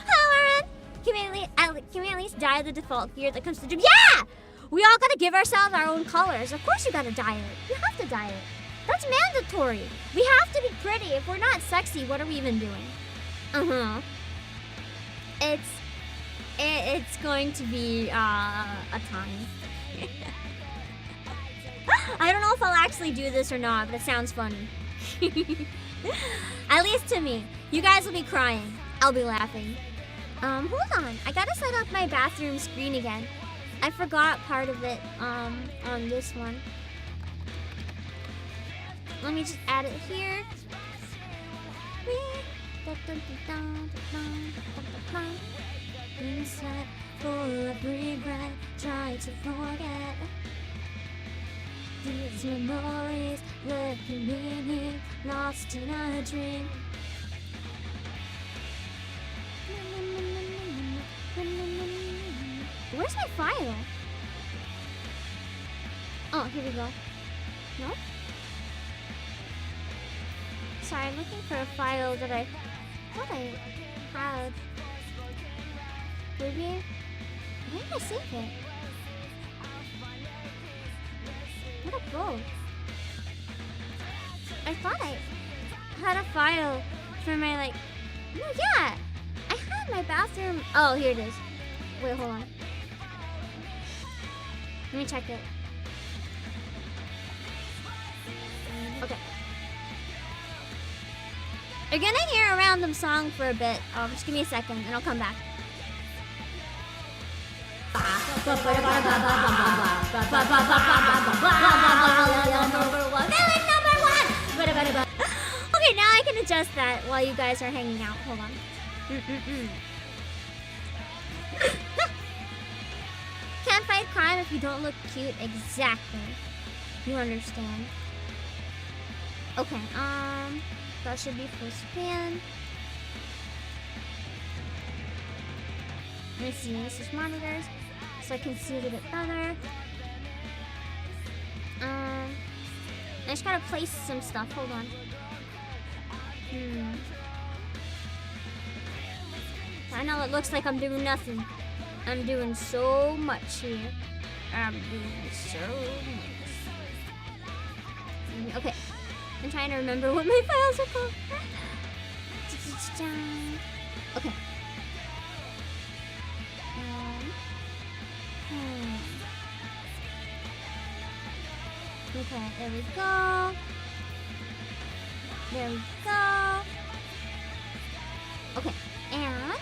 A: Hello, Can we at least dye the default gear that comes to... Yeah! We all gotta give ourselves our own colors. Of course you gotta dye it. You have to dye it. That's mandatory. We have to be pretty. If we're not sexy, what are we even doing? It's going to be a time. I don't know if I'll actually do this or not, but it sounds funny. At least to me. You guys will be crying. I'll be laughing. Hold on. I gotta set up my bathroom screen again. I forgot part of it on this one. Let me just add it here. Inside, full of regret, try to forget these memories left me lost in a dream. Where's my file? Oh, here we go. No? Sorry, I'm looking for a file that I thought I had. Maybe? Where did I save it? Where'd it go? I thought I had a file for my, like... No, yeah! I had my bathroom... Oh, here it is. Wait, hold on. Let me check it. Okay. You're gonna hear a random song for a bit. Just give me a second and I'll come back. Okay, now I can adjust that while you guys are hanging out. Hold on. Can't fight crime if you don't look cute. Exactly. You understand. Okay, that should be full span. Let me see, this is monitors, so I can see it a bit better. I just gotta place some stuff, hold on. I know it looks like I'm doing nothing. I'm doing so much here. I'm doing so much. Okay. I'm trying to remember what my files are called. Okay. Okay, there we go. There we go. Okay, and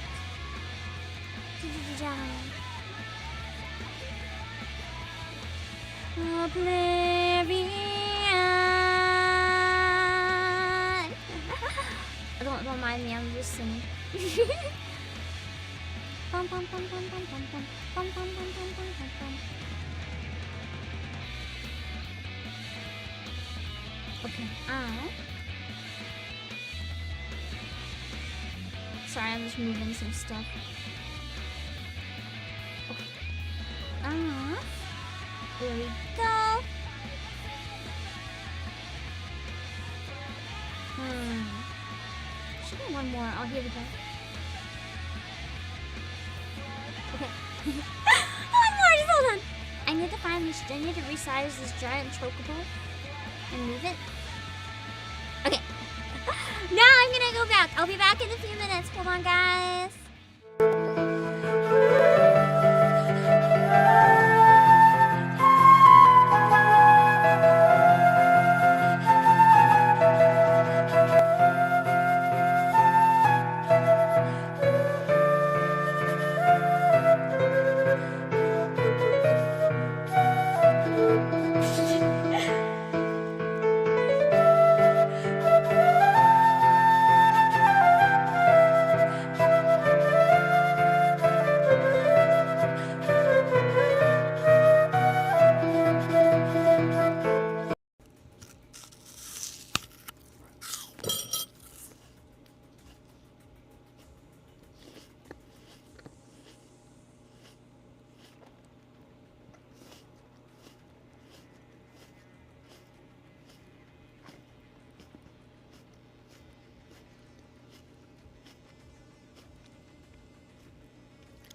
A: Oblivion. Don't mind me, I'm just singing. Bum, bum, bum, bum, bum, bum, bum. Bum, bum, bum, bum, bum, bum, bum. Okay, sorry, I'm just moving some stuff. Okay. There we go. Should be one more. Oh, here we go. Okay. One more, just hold on. I need to find this, I need to resize this giant chocobo and move it. Okay. Now I'm gonna go back. I'll be back in a few minutes. Hold on, guys.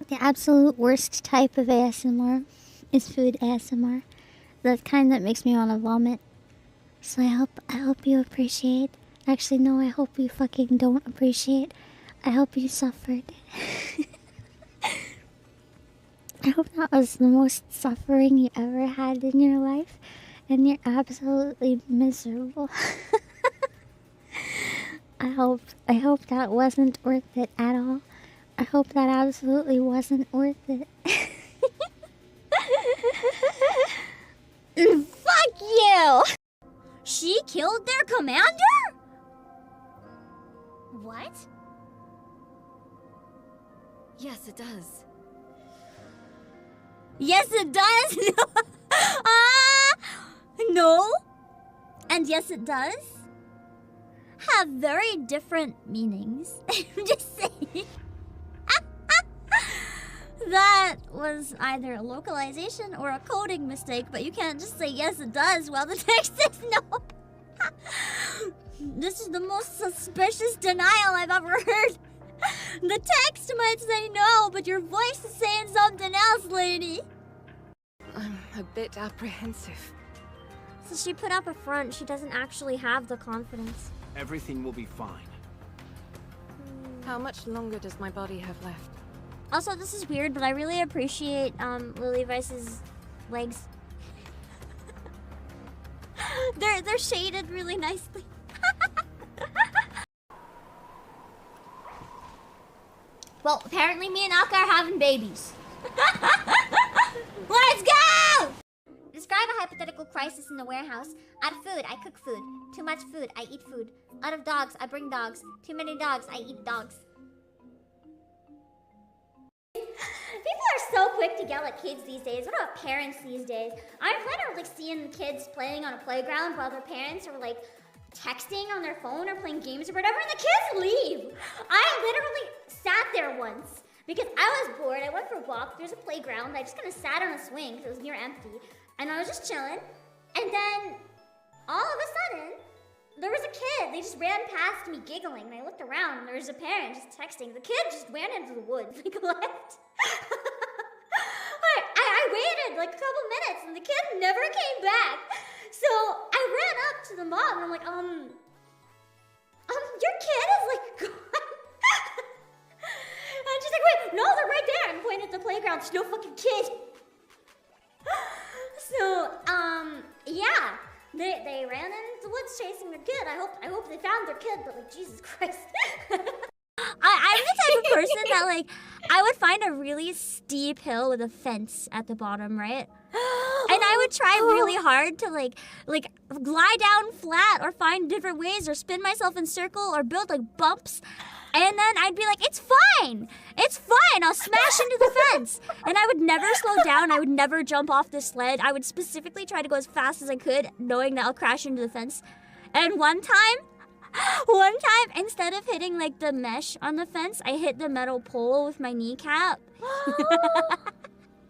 A: The absolute worst type of ASMR is food ASMR. The kind that makes me want to vomit. So I hope you appreciate. Actually, no, I hope you fucking don't appreciate. I hope you suffered. I hope that was the most suffering you ever had in your life, and you're absolutely miserable. I hope that wasn't worth it at all. I hope that absolutely wasn't worth it. Fuck you! She killed their commander? What?
G: Yes, it does.
A: Yes, it does? No. And yes, it does? Have very different meanings. I'm just saying. That was either a localization or a coding mistake, but you can't just say yes it does while the text says no. This is the most suspicious denial I've ever heard. The text might say no, but your voice is saying something else, lady.
G: I'm a bit apprehensive.
A: So she put up a front. She doesn't actually have the confidence.
D: Everything will be fine.
G: How much longer does my body have left?
A: Also, this is weird, but I really appreciate Lily Vice's legs. They're shaded really nicely. Well, apparently me and Aka are having babies. Let's go! Describe a hypothetical crisis in the warehouse. Out of food, I cook food. Too much food, I eat food. Out of dogs, I bring dogs. Too many dogs, I eat dogs. People are so quick to yell at kids these days. What about parents these days? I've literally seen kids playing on a playground while their parents are like texting on their phone or playing games or whatever, and the kids leave. I literally sat there once because I was bored. I went for a walk. There's a playground. I just kind of sat on a swing because it was near empty, and I was just chilling. And then all of a sudden, there was a kid. They just ran past me giggling, and I looked around, and there was a parent just texting. The kid just ran into the woods, like left. I waited like a couple minutes, and the kid never came back. So I ran up to the mom, and I'm like, your kid is like gone. And she's like, wait, no, they're right there. I'm pointing at the playground. There's no fucking kid. So, yeah. They ran into the woods chasing their kid. I hope they found their kid, but like, Jesus Christ. I'm the type of person that like, I would find a really steep hill with a fence at the bottom, right? And I would try really hard to like lie down flat or find different ways or spin myself in circle or build like bumps. And then I'd be like, it's fine. It's fine. I'll smash into the fence. And I would never slow down. I would never jump off the sled. I would specifically try to go as fast as I could, knowing that I'll crash into the fence. And one time, instead of hitting like the mesh on the fence, I hit the metal pole with my kneecap.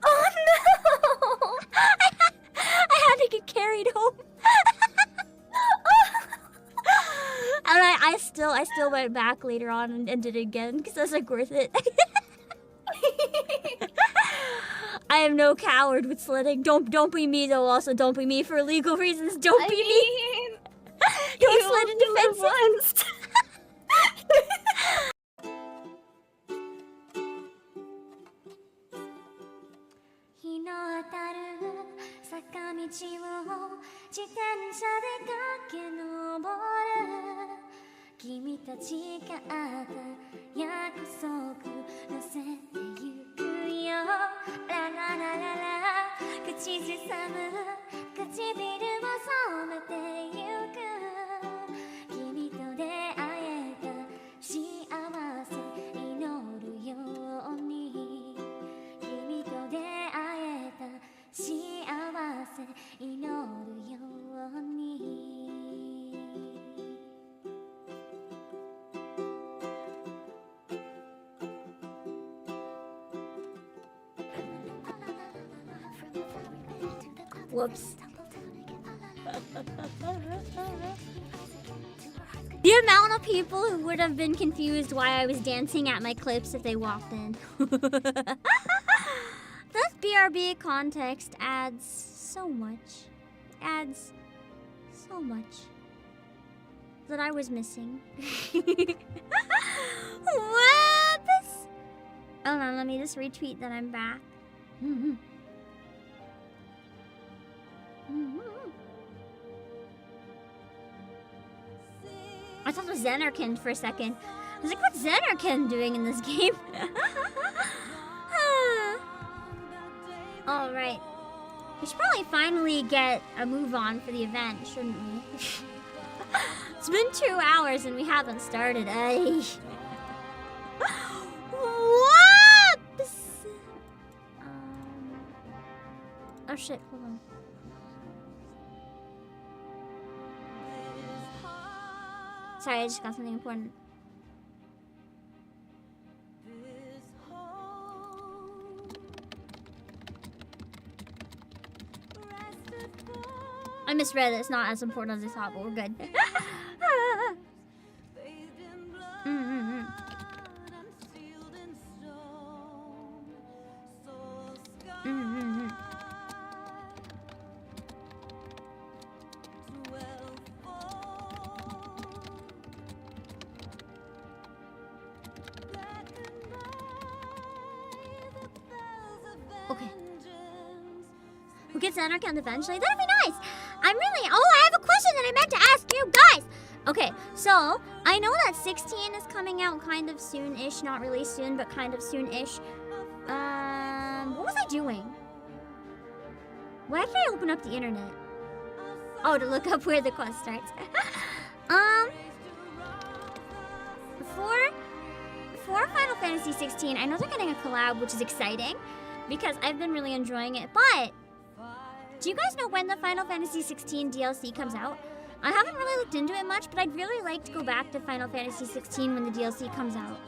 A: Oh no! I had to get carried home. And I still went back later on and did it again because I was like, worth it. I am no coward with sledding. Don't be me though. Also, don't be me for legal reasons. Don't be me. Don't sled into fences. Whoops. The amount of people who would have been confused why I was dancing at my clips if they walked in. This BRB context adds so much. Adds so much that I was missing. Whoops! Hold on, let me just retweet that I'm back. I thought it was Xenarkin for a second. I was like, what's Xenarkin doing in this game? Alright. We should probably finally get a move on for the event, shouldn't we? It's been 2 hours and we haven't started. Whoops! Oh shit, hold on. Sorry, I just got something important. I misread it. It's not as important as I thought, but we're good. Okay. We'll get to Anarchon eventually. That'll be nice. I'm really... Oh, I have a question that I meant to ask you guys. Okay, so I know that 16 is coming out kind of soon-ish. Not really soon, but kind of soon-ish. What was I doing? Why did I open up the internet? Oh, to look up where the quest starts. For Final Fantasy XIV, I know they're getting a collab, which is exciting because I've been really enjoying it. But do you guys know when the Final Fantasy XIV DLC comes out? I haven't really looked into it much, but I'd really like to go back to Final Fantasy XVI when the DLC comes out.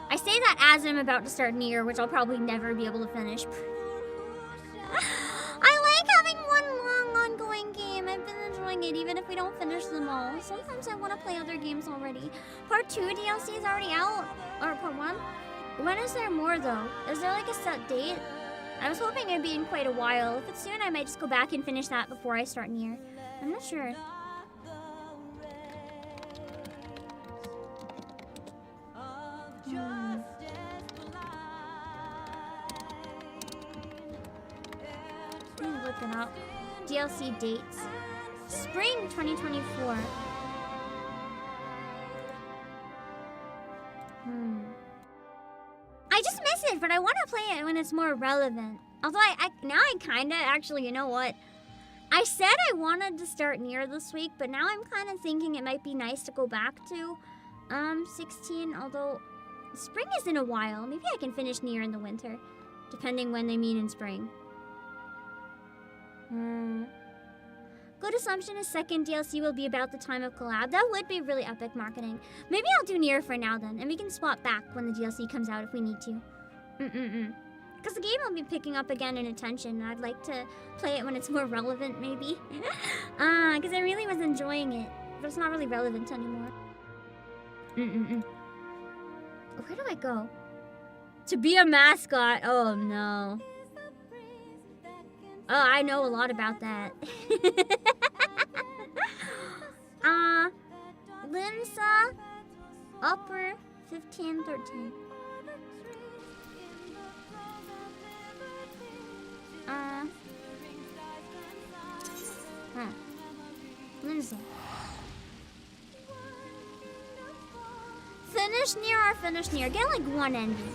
A: I say that as I'm about to start Nier, which I'll probably never be able to finish. I like having one long on even if we don't finish them all. Sometimes I want to play other games already. Part 2 DLC is already out. Or Part 1? When is there more, though? Is there like a set date? I was hoping it'd be in quite a while. If it's soon, I might just go back and finish that before I start Nier. I'm not sure. Look it up. DLC dates. Spring 2024. I just miss it, but I want to play it when it's more relevant. Although now I kind of actually, you know what? I said I wanted to start Nier this week, but now I'm kind of thinking it might be nice to go back to 16, although spring is in a while. Maybe I can finish Nier in the winter, depending when they mean in spring. Good assumption is second DLC will be about the time of collab. That would be really epic marketing. Maybe I'll do Nier for now then, and we can swap back when the DLC comes out if we need to. Because the game will be picking up again in attention, and I'd like to play it when it's more relevant, maybe. Because I really was enjoying it, but it's not really relevant anymore. Where do I go? To be a mascot? Oh no. Oh, I know a lot about that. Limsa, upper 15, 13. Limsa. Finish Nier or finish Nier. Get like one ending.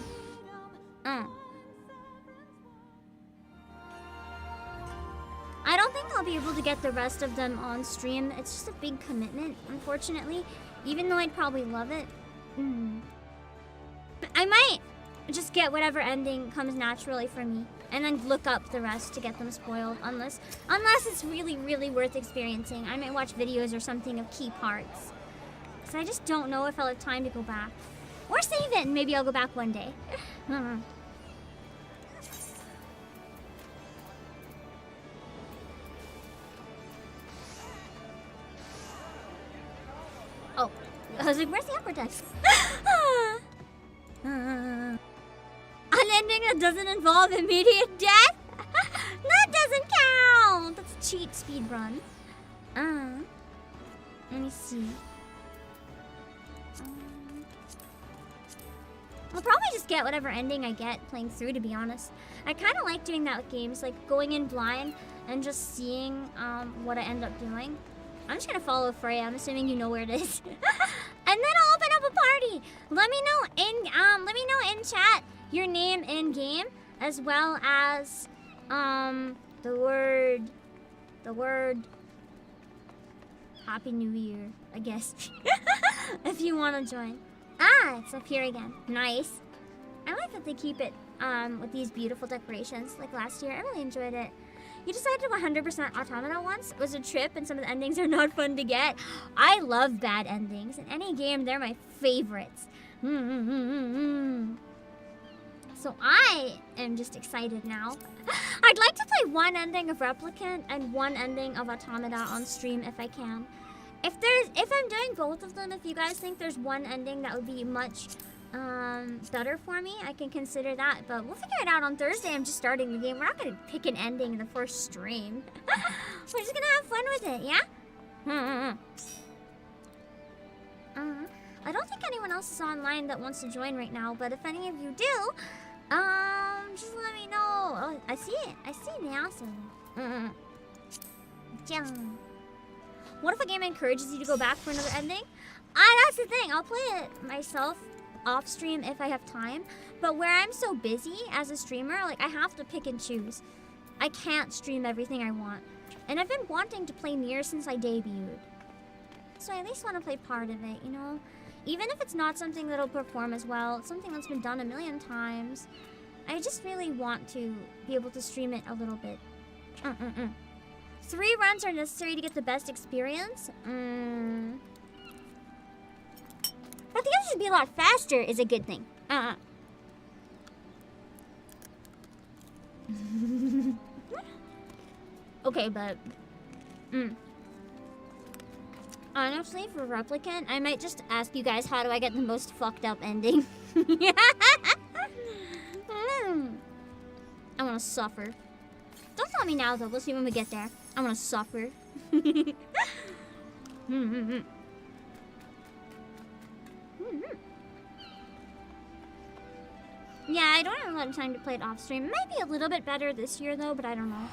A: I don't think I'll be able to get the rest of them on stream. It's just a big commitment, unfortunately. Even though I'd probably love it. I might just get whatever ending comes naturally for me. And then look up the rest to get them spoiled. Unless it's really, really worth experiencing. I might watch videos or something of key parts. Because I just don't know if I'll have time to go back. Or save it and maybe I'll go back one day. Oh, I was like, where's the upper text? An ending that doesn't involve immediate death? That doesn't count! That's a cheat speedrun. Let me see. I'll probably just get whatever ending I get playing through, to be honest. I kind of like doing that with games, like going in blind and just seeing what I end up doing. I'm just gonna follow Freya. I'm assuming you know where it is. And then I'll open up a party. Let me know in chat your name in game, as well as the word Happy New Year, I guess. If you want to join. It's up here again. Nice. I like that they keep it with these beautiful decorations like last year. I really enjoyed it. You decided to 100% Automata once. It was a trip, and some of the endings are not fun to get. I love bad endings. In any game, they're my favorites. So I am just excited now. I'd like to play one ending of Replicant and one ending of Automata on stream if I can. If I'm doing both of them, if you guys think there's one ending that would be much better for me, I can consider that, but we'll figure it out on Thursday. I'm just starting the game. We're not gonna pick an ending in the first stream. We're just gonna have fun with it, yeah? I don't think anyone else is online that wants to join right now, but if any of you do, just let me know. Oh, I see it. I see now, so. What if a game encourages you to go back for another ending? That's the thing. I'll play it myself off stream if I have time, but where I'm so busy as a streamer, like I have to pick and choose. I can't stream everything I want, and I've been wanting to play Nier since I debuted, so I at least want to play part of it, you know, even if it's not something that'll perform as well. It's something that's been done a million times. I just really want to be able to stream it a little bit. 3 runs are necessary to get the best experience. But the others should be a lot faster is a good thing. Okay, but Honestly, for Replicant, I might just ask you guys, how do I get the most fucked up ending? I want to suffer. Don't tell me now, though. We'll see when we get there. I want to suffer. Yeah, I don't have a lot of time to play it off stream. It might be a little bit better this year, though, but I don't know.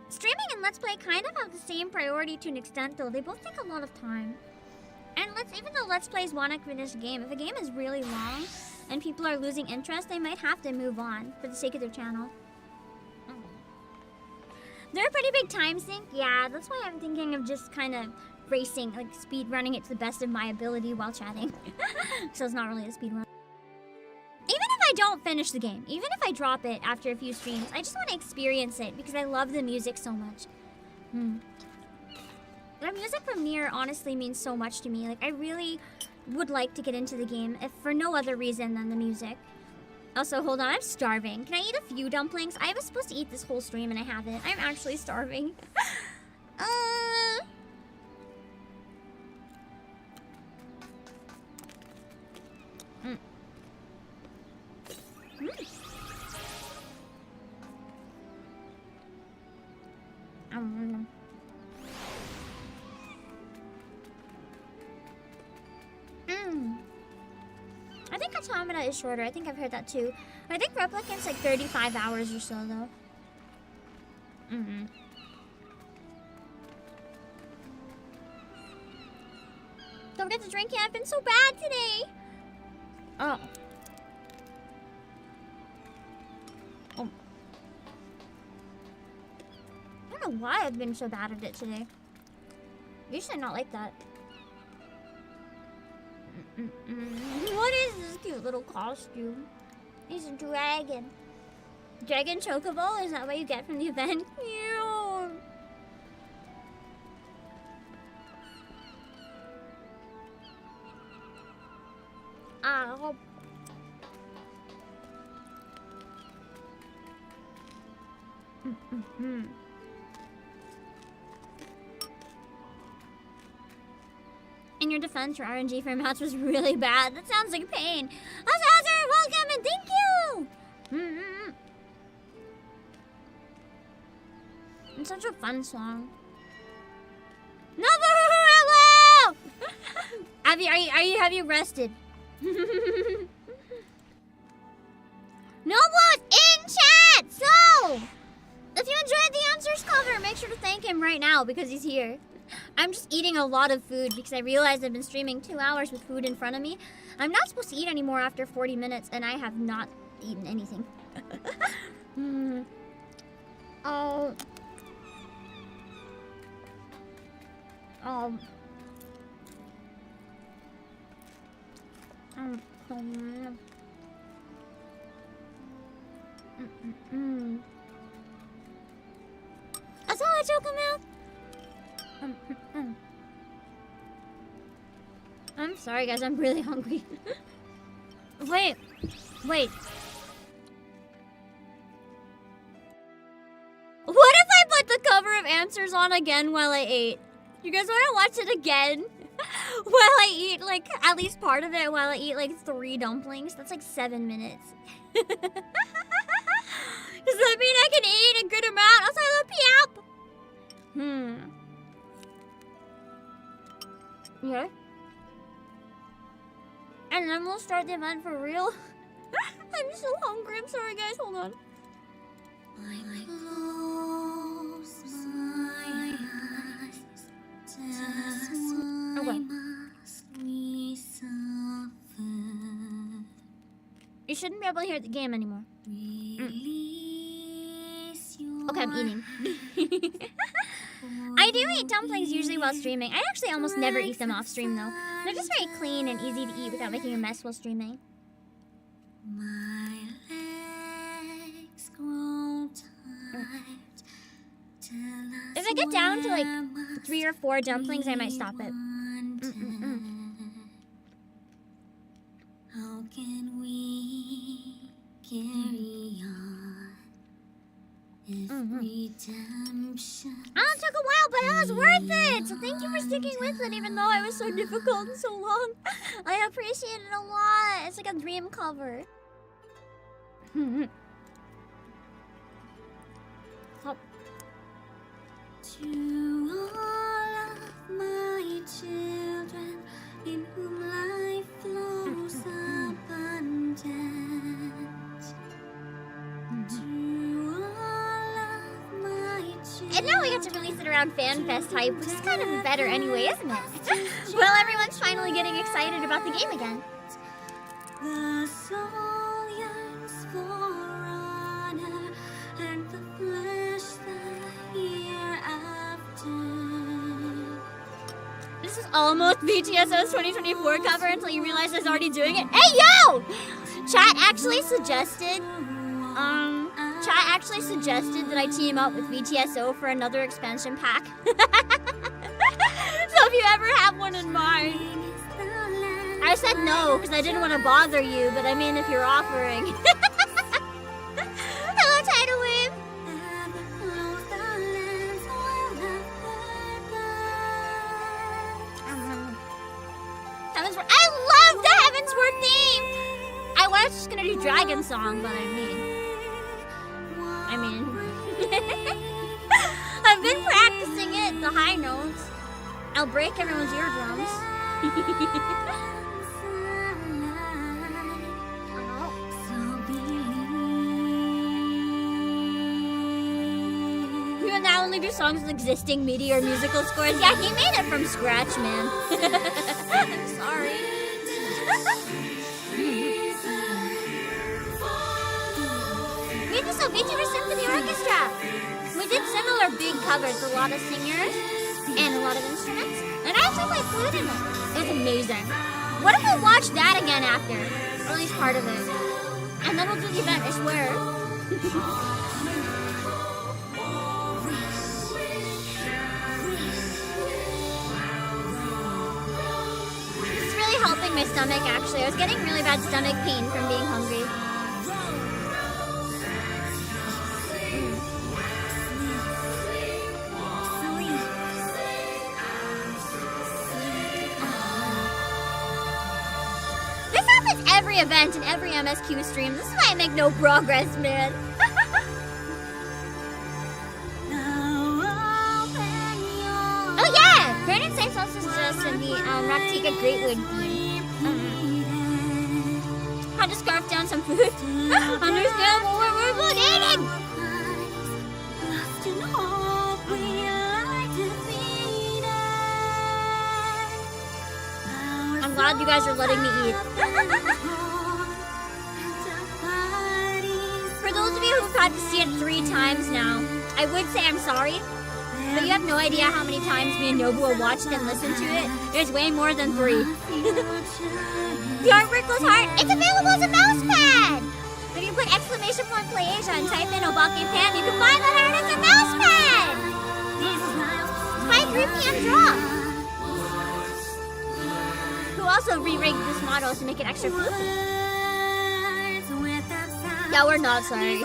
A: Streaming and Let's Play kind of have the same priority to an extent, though. They both take a lot of time. And even though Let's Plays want to finish a game, if a game is really long and people are losing interest, they might have to move on for the sake of their channel. They're a pretty big time sink, yeah. That's why I'm thinking of just kind of racing, like speed running it to the best of my ability while chatting. So it's not really a speed run. Even if I don't finish the game, even if I drop it after a few streams, I just want to experience it because I love the music so much. The music from Nier honestly means so much to me. Like, I really would like to get into the game, if for no other reason than the music. Also, hold on, I'm starving. Can I eat a few dumplings? I was supposed to eat this whole stream and I haven't. I'm actually starving. I think Automata is shorter. I think I've heard that too. I think Replicant's like 35 hours or so, though. Don't get to drink yet. I've been so bad today. Oh. I don't know why I've been so bad at it today. Usually not like that. What is this cute little costume? He's a dragon. Dragon Chocobo? Is that what you get from the event? Cute. Ow. In your defense, your RNG for match was really bad. That sounds like pain. Hazard, welcome and thank you! It's such a fun song. No, hello! Have you rested? Noblo's in chat! So, if you enjoyed the Answers cover, make sure to thank him right now because he's here. I'm just eating a lot of food because I realized I've been streaming 2 hours with food in front of me. I'm not supposed to eat anymore after 40 minutes, and I have not eaten anything. Oh. I saw a Chocomo. I'm sorry, guys. I'm really hungry. Wait. What if I put the cover of Answers on again while I ate? You guys want to watch it again? While I eat, like, at least part of it while I eat, like, 3 dumplings? That's like 7 minutes. Does that mean I can eat a good amount? Also, I love Piap. Yeah. And then we'll start the event for real. I'm so hungry. I'm sorry, guys. Hold on. I close my eyes. Okay. You shouldn't be able to hear the game anymore. Okay, I'm eating. I do eat dumplings usually while streaming. I actually almost never eat them off stream though. They're just very clean and easy to eat without making a mess while streaming. My legs grow tired. If I get down to like 3 or 4 dumplings, I might stop it.
H: How can we
A: It took a while, but it was worth it. So thank you for sticking with it, even though it was so difficult and so long. I appreciate it a lot. It's like a dream cover. Oh. To all of my children, in whom life flows abundant. And now we get to release it around Fanfest hype, which is kind of better anyway, isn't it? Well, everyone's finally getting excited about the game again. The soul yearns for honor, and the flesh the hereafter. This is almost VTSO's 2024 cover until you realize it's already doing it. Hey, yo! Chat actually suggested that I team up with VTSO for another expansion pack. So if you ever have one in mind. I said no, because I didn't want to bother you, but I mean if you're offering. Hello, Tidal Wave! Heavensturn. I love the Heavensturn theme! I was just gonna do Dragon Song, but I mean... I've been practicing it, the high notes. I'll break everyone's eardrums. We will now only do songs with existing Meteor musical scores. Yeah, he made it from scratch, man. I'm sorry. We did some Vtuber Symphony Orchestra. We did similar big covers, a lot of singers and a lot of instruments. And I actually played flute in it. It was amazing. What if we watch that again after? Or at least part of it. And then we'll do the event, I swear. It's really helping my stomach, actually. I was getting really bad stomach pain from being hungry. Every event and every MSQ stream. This is why I make no progress, man. Oh yeah! Burning Saints also suggested the Raktika Greatwood theme. Had to scarf down some food. Understandable where we're eating! I'm glad you guys are letting me eat. For those of you who've had to see it 3 times now, I would say I'm sorry, but you have no idea how many times me and Nobu have watched and listened to it. It's way more than 3. The artwork goes hard. It's available as a mouse pad! If you put exclamation point Playasia and type in Obake Pan, you can find that art as a mouse pad! It's by 3 PM Drop, who also re-rigged this model to make it extra floofy. Yeah, we're not sorry.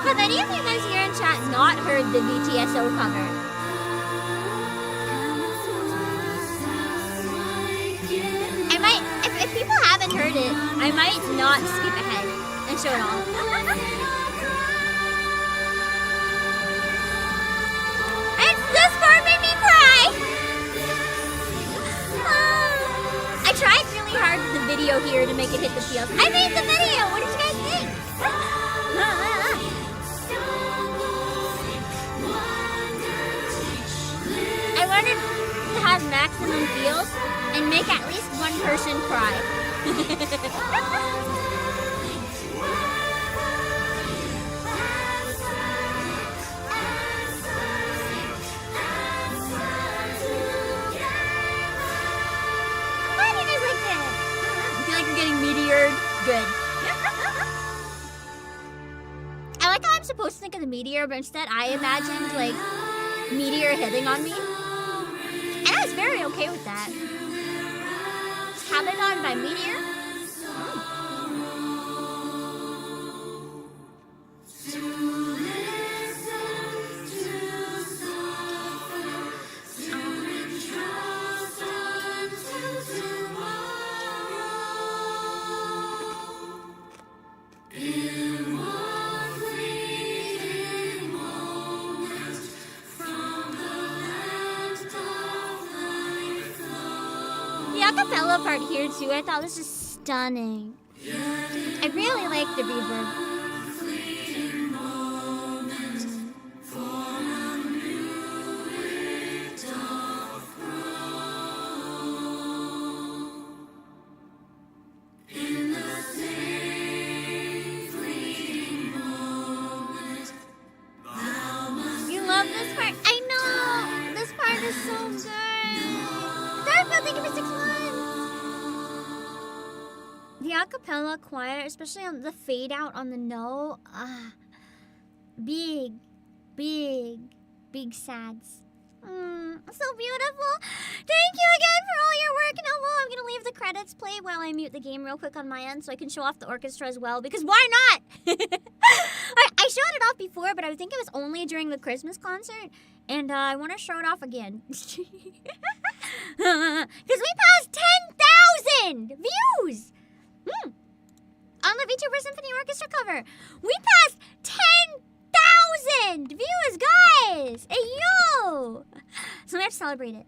A: Have any of you guys here in chat not heard the VTSO cover? I might, if people haven't heard it, I might not skip ahead and show it all. It's this part made me cry! I tried really hard with the video here to make it hit the feels. I made the video! What did you guys think? I wanted to have maximum feels and make at least one person cry. supposed to think of the meteor, but instead I imagined like meteor hitting on me. And I was very okay with that. Habitat by meteor? Acapella part here too, I thought was just stunning. I really like the reverb. You love this part? I know! This part is so good! Darkfield, thank you for 6 months! The acapella choir, especially on the fade out on the note, big sads. So beautiful. Thank you again for all your work, Noble. I'm gonna leave the credits play while I mute the game real quick on my end so I can show off the orchestra as well, because why not? I showed it off before, but I think it was only during the Christmas concert, and I want to show it off again. Because we passed 10,000 views! On the Vtuber Symphony Orchestra cover. We passed 10,000 views, guys! Hey, yo! So we have to celebrate it.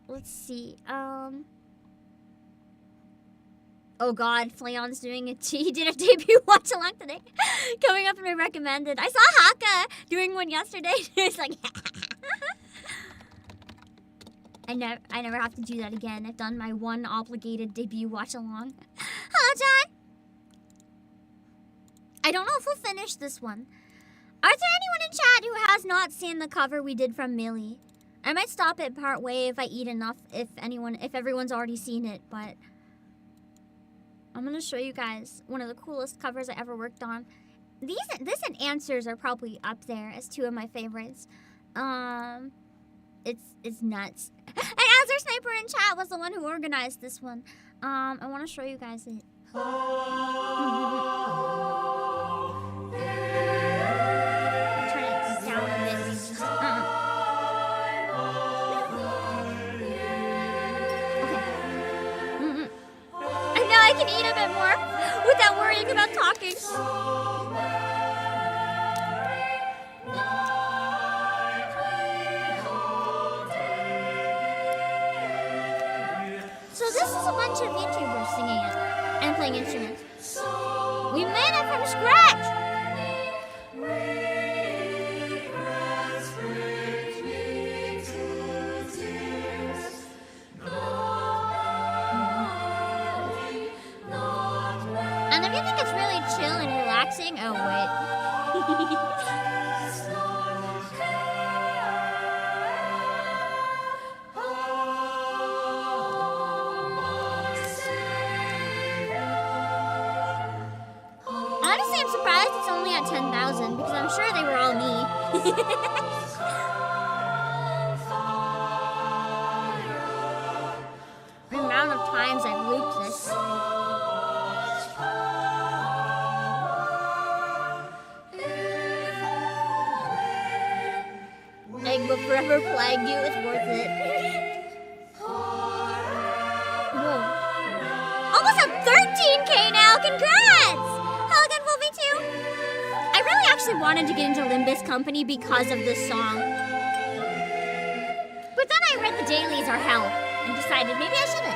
A: Let's see. Oh god, Flayon's doing it. He did a debut watch along today. Coming up in my recommended. I saw Haka doing one yesterday. It's like I never have to do that again. I've done my one obligated debut watch along. Hello, John. I don't know if we'll finish this one. Are there anyone in chat who has not seen the cover we did from Millie? I might stop it part way if I eat enough, if everyone's already seen it, but I'm gonna show you guys one of the coolest covers I ever worked on. This and Answers are probably up there as 2 of my favorites. It's nuts. And Azure Sniper in chat was the one who organized this one. I want to show you guys it. I'm turn it down a bit. Okay. And now I can eat a bit more without worrying about talking. So this is a bunch of YouTubers singing it and playing instruments. We made it from scratch! And if you think it's really chill and relaxing, oh wait. Honestly, I'm surprised it's only at 10,000 because I'm sure they were all me. The amount of times I've looped this. Egg will forever plague you, it's worth it. Whoa. Almost at 13K now, congrats! I really actually wanted to get into Limbus Company because of this song. But then I read the dailies are hell and decided maybe I shouldn't.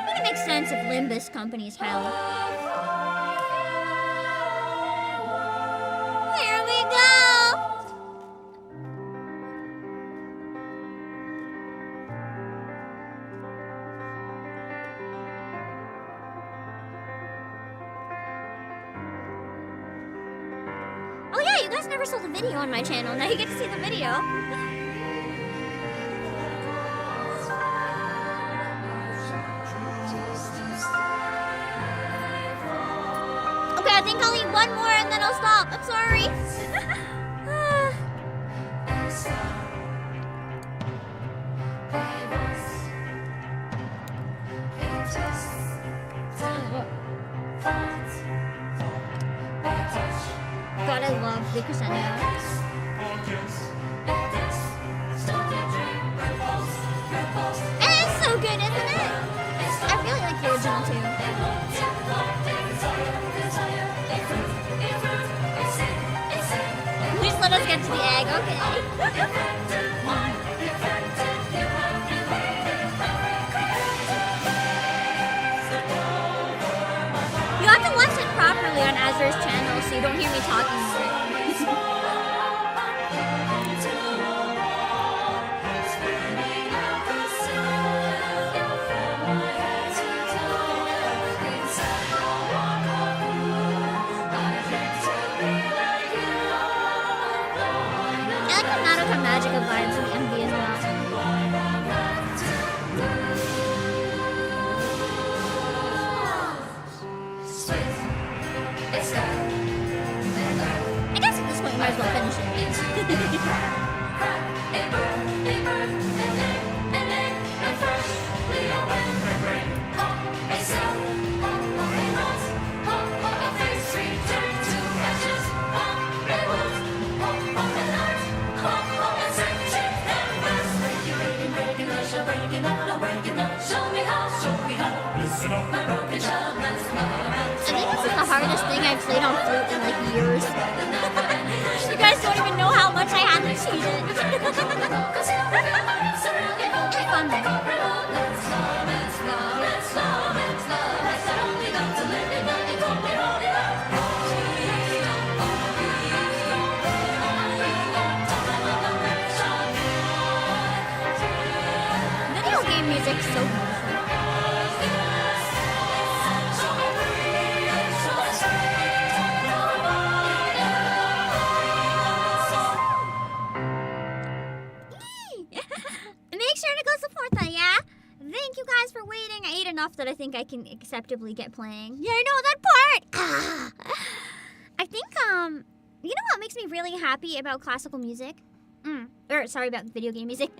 A: I think it makes sense if Limbus Company is hell. Here we go! guys never saw the video on my channel. Now you get to see the video. Okay, I think I'll eat one more and then I'll stop. I'm sorry. God, I love the crescendo. And it's so good, isn't it? I really like the original too. Please let us get to the egg, okay. You have to watch it properly on Azur's channel so you don't hear me talking more. I like the Madoka Magica vibes in MV as well. I guess at this point you might as well finish it. I think this is the hardest thing I've played on flute in like years. You guys don't even know how much I had to cheat it. It's fun though. Video game music's so beautiful. Make sure to go support that, yeah? Thank you guys for waiting. I ate enough that I think I can acceptably get playing. Yeah, I know that part! I think, you know what makes me really happy about classical music? Sorry, about video game music.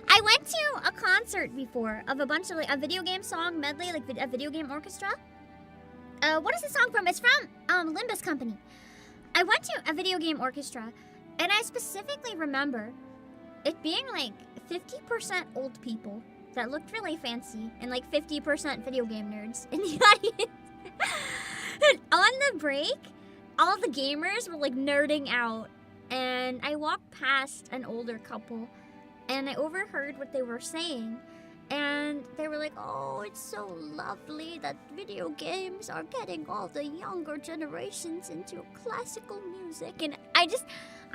A: I went to a concert before of a bunch of, like, a video game song medley, like a video game orchestra. What is the song from? It's from, Limbus Company. I went to a video game orchestra, and I specifically remember it being, like, 50% old people that looked really fancy and like 50% video game nerds in the audience. And on the break, all the gamers were like nerding out, and I walked past an older couple and I overheard what they were saying, and they were like, "Oh, it's so lovely that video games are getting all the younger generations into classical music." And I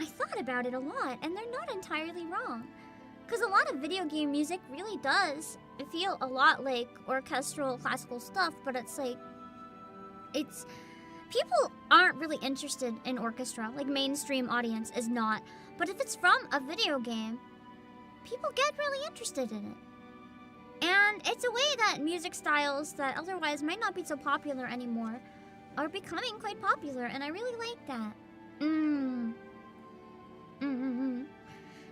A: thought about it a lot, and they're not entirely wrong. Because a lot of video game music really does feel a lot like orchestral classical stuff, but it's like, people aren't really interested in orchestra, like mainstream audience is not. But if it's from a video game, people get really interested in it. And it's a way that music styles that otherwise might not be so popular anymore are becoming quite popular, and I really like that.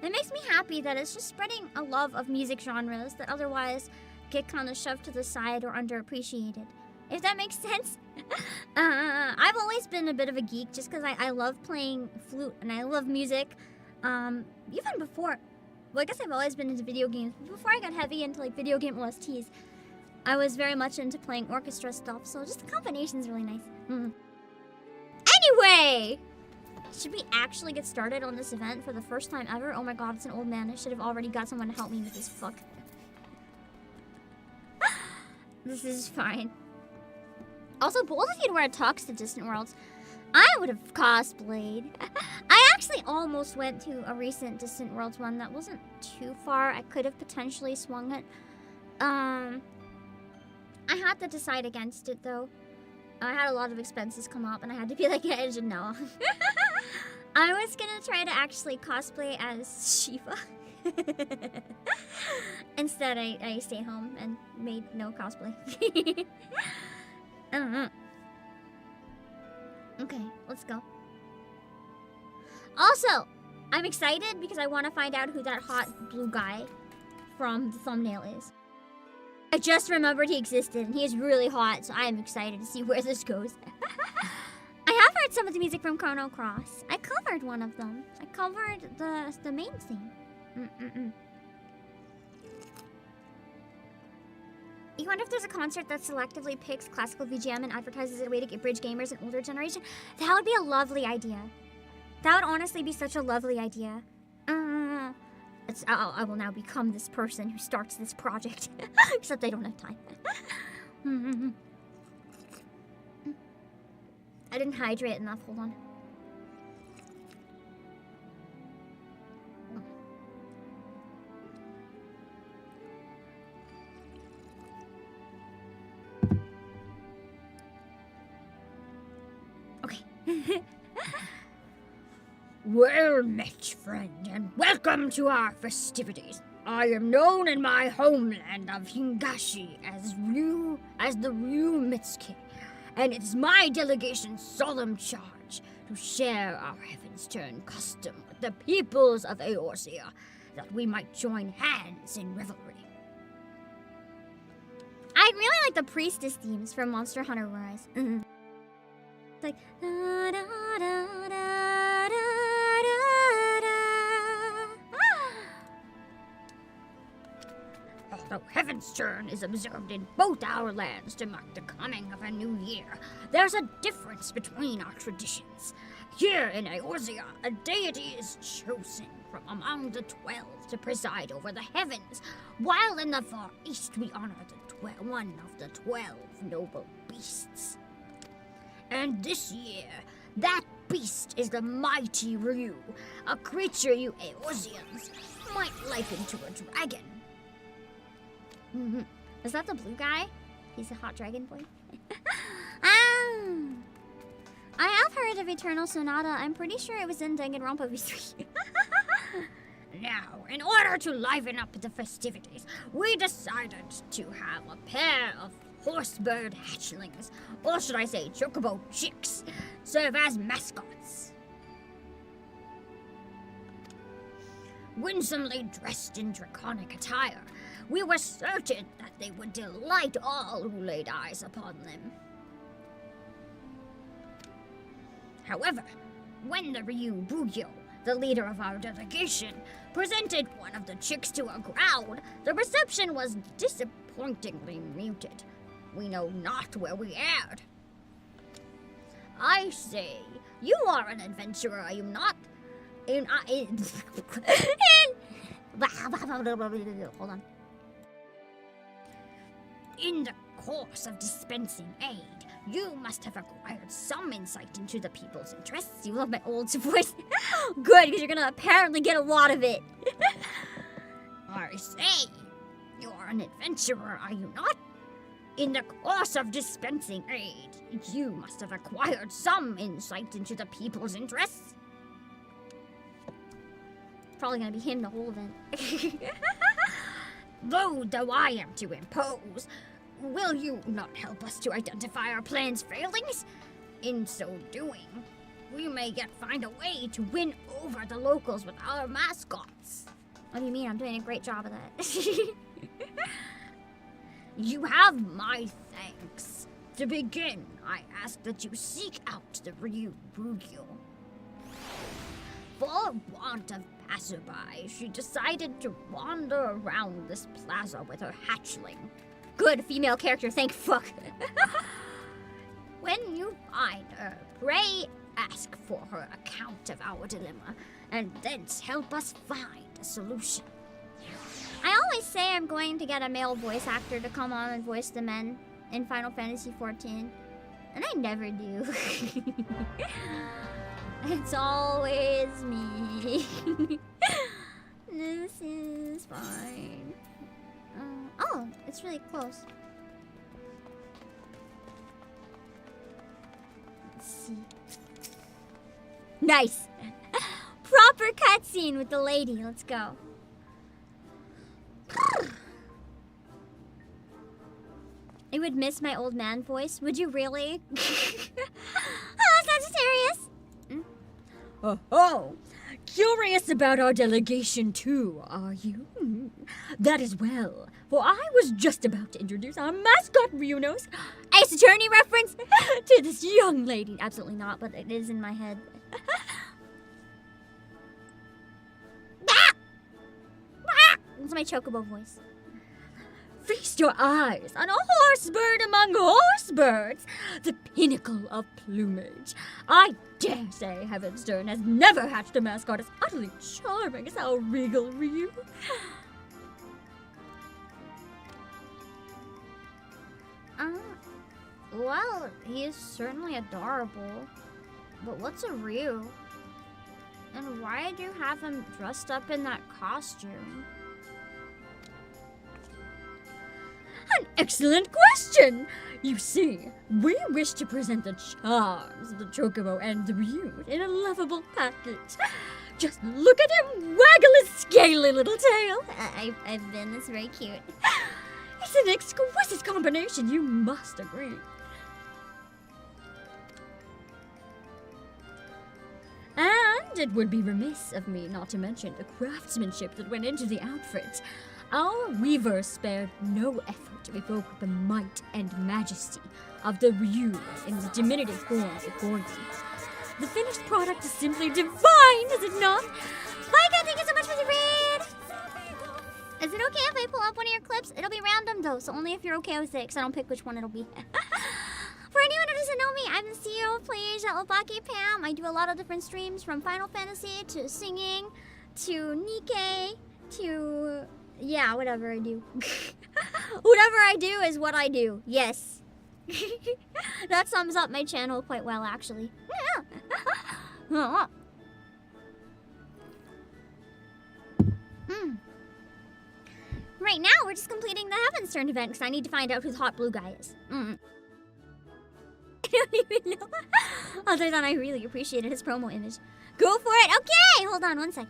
A: It makes me happy that it's just spreading a love of music genres that otherwise get kind of shoved to the side or underappreciated. If that makes sense. I've always been a bit of a geek just because I love playing flute and I love music. Even before, well, I guess I've always been into video games. Before I got heavy into like video game OSTs, I was very much into playing orchestra stuff, so just the combination is really nice. Anyway! Should we actually get started on this event for the first time ever? Oh my god, it's an old man. I should have already got someone to help me with this fuck. This is fine. Also, bold of you to wear a tux to Distant Worlds. I would have cosplayed. I actually almost went to a recent Distant Worlds one that wasn't too far. I could have potentially swung it. I had to decide against it though. I had a lot of expenses come up and I had to be like, no. I was gonna try to actually cosplay as Shiva. Instead, I stayed home and made no cosplay. I don't know. Okay, let's go. Also, I'm excited because I want to find out who that hot blue guy from the thumbnail is. I just remembered he existed, and he is really hot, so I am excited to see where this goes. I have heard some of the music from Chrono Cross. I covered one of them. I covered the main theme. You wonder if there's a concert that selectively picks classical VGM and advertises it a way to get bridge gamers and older generation? That would be a lovely idea. That would honestly be such a lovely idea. I will now become this person who starts this project. Except I don't have time. I didn't hydrate enough. Hold on. Okay.
H: Well met, friend, and welcome to our festivities. I am known in my homeland of Hingashi as the Ryu Mitsuki, and it is my delegation's solemn charge to share our Heavensturn custom with the peoples of Eorzea, that we might join hands in revelry.
A: I really like the priestess themes from Monster Hunter Rise. It's like da, da, da, da, da.
H: Although Heavensturn is observed in both our lands to mark the coming of a new year, there's a difference between our traditions. Here in Eorzea, a deity is chosen from among the 12 to preside over the heavens, while in the far east we honor one of the 12 noble beasts. And this year, that beast is the mighty Ryu, a creature you Eorzeans might liken to a dragon.
A: Is that the blue guy? He's a hot dragon boy. I have heard of Eternal Sonata. I'm pretty sure it was in Danganronpa V3.
H: Now, in order to liven up the festivities, we decided to have a pair of horsebird hatchlings, or should I say chocobo chicks, serve as mascots. Winsomely dressed in draconic attire, we were certain that they would delight all who laid eyes upon them. However, when the Ryu Bugyo, the leader of our delegation, presented one of the chicks to a crowd, the reception was disappointingly muted. We know not where we erred. I say, you are an adventurer, are you not? Hold on. In the course of dispensing aid, you must have acquired some insight into the people's interests.
A: You love my old voice. Good, because you're gonna apparently get a lot of it.
H: I say, you are an adventurer, are you not? In the course of dispensing aid, you must have acquired some insight into the people's interests.
A: Probably gonna be him the whole event.
H: Though I am to impose, will you not help us to identify our plan's failings? In so doing, we may yet find a way to win over the locals with our mascots.
A: What do you mean? I'm doing a great job of that.
H: You have my thanks. To begin, I ask that you seek out the Ryu Bugyo. For want of passerby, she decided to wander around this plaza with her hatchling.
A: Good female character, thank fuck.
H: When you find her, pray ask for her account of our dilemma, and thence help us find a solution.
A: I always say I'm going to get a male voice actor to come on and voice the men in Final Fantasy XIV, and I never do. It's always me. This is fine. Oh, it's really close. Let's see. Nice! for cutscene with the lady. Let's go. I would miss my old man voice. Would you really? Oh, Sagittarius.
H: Oh, curious about our delegation too, are you? That is well, for I was just about to introduce our mascot Ryunos,
A: Ace Attorney reference?
H: to this young lady.
A: Absolutely not, but it is in my head. That's my chocobo voice.
H: Feast your eyes on a horse bird among horse birds, the pinnacle of plumage. I dare say Heavensturn has never hatched a mascot as utterly charming as our regal Ryu.
A: Well, he is certainly adorable. But what's a Ryu? And why do you have him dressed up in that costume?
H: An excellent question! You see, we wish to present the charms of the Chocobo and the Ryu in a lovable package. Just look at him waggle his scaly little tail.
A: I've been. It's very cute.
H: It's an exquisite combination, you must agree. And it would be remiss of me not to mention the craftsmanship that went into the outfit. Our weaver spared no effort to evoke the might and majesty of the Ryu in the diminutive form of Gordon. The finished product is simply divine, is it not?
A: Micah, thank you so much for the raid! Is it okay if I pull up one of your clips? It'll be random though, so only if you're okay with it, because I don't pick which one it'll be. For anyone who doesn't know me, I'm the CEO of Playasia Obake Pam. I do a lot of different streams, from Final Fantasy to singing to Nikkei to... yeah, whatever I do. Whatever I do is what I do. Yes. That sums up my channel quite well, actually. Right now, we're just completing the Heavensturn event because I need to find out who the hot blue guy is. I don't even know. Other than I really appreciated his promo image. Go for it. Okay, hold on one sec.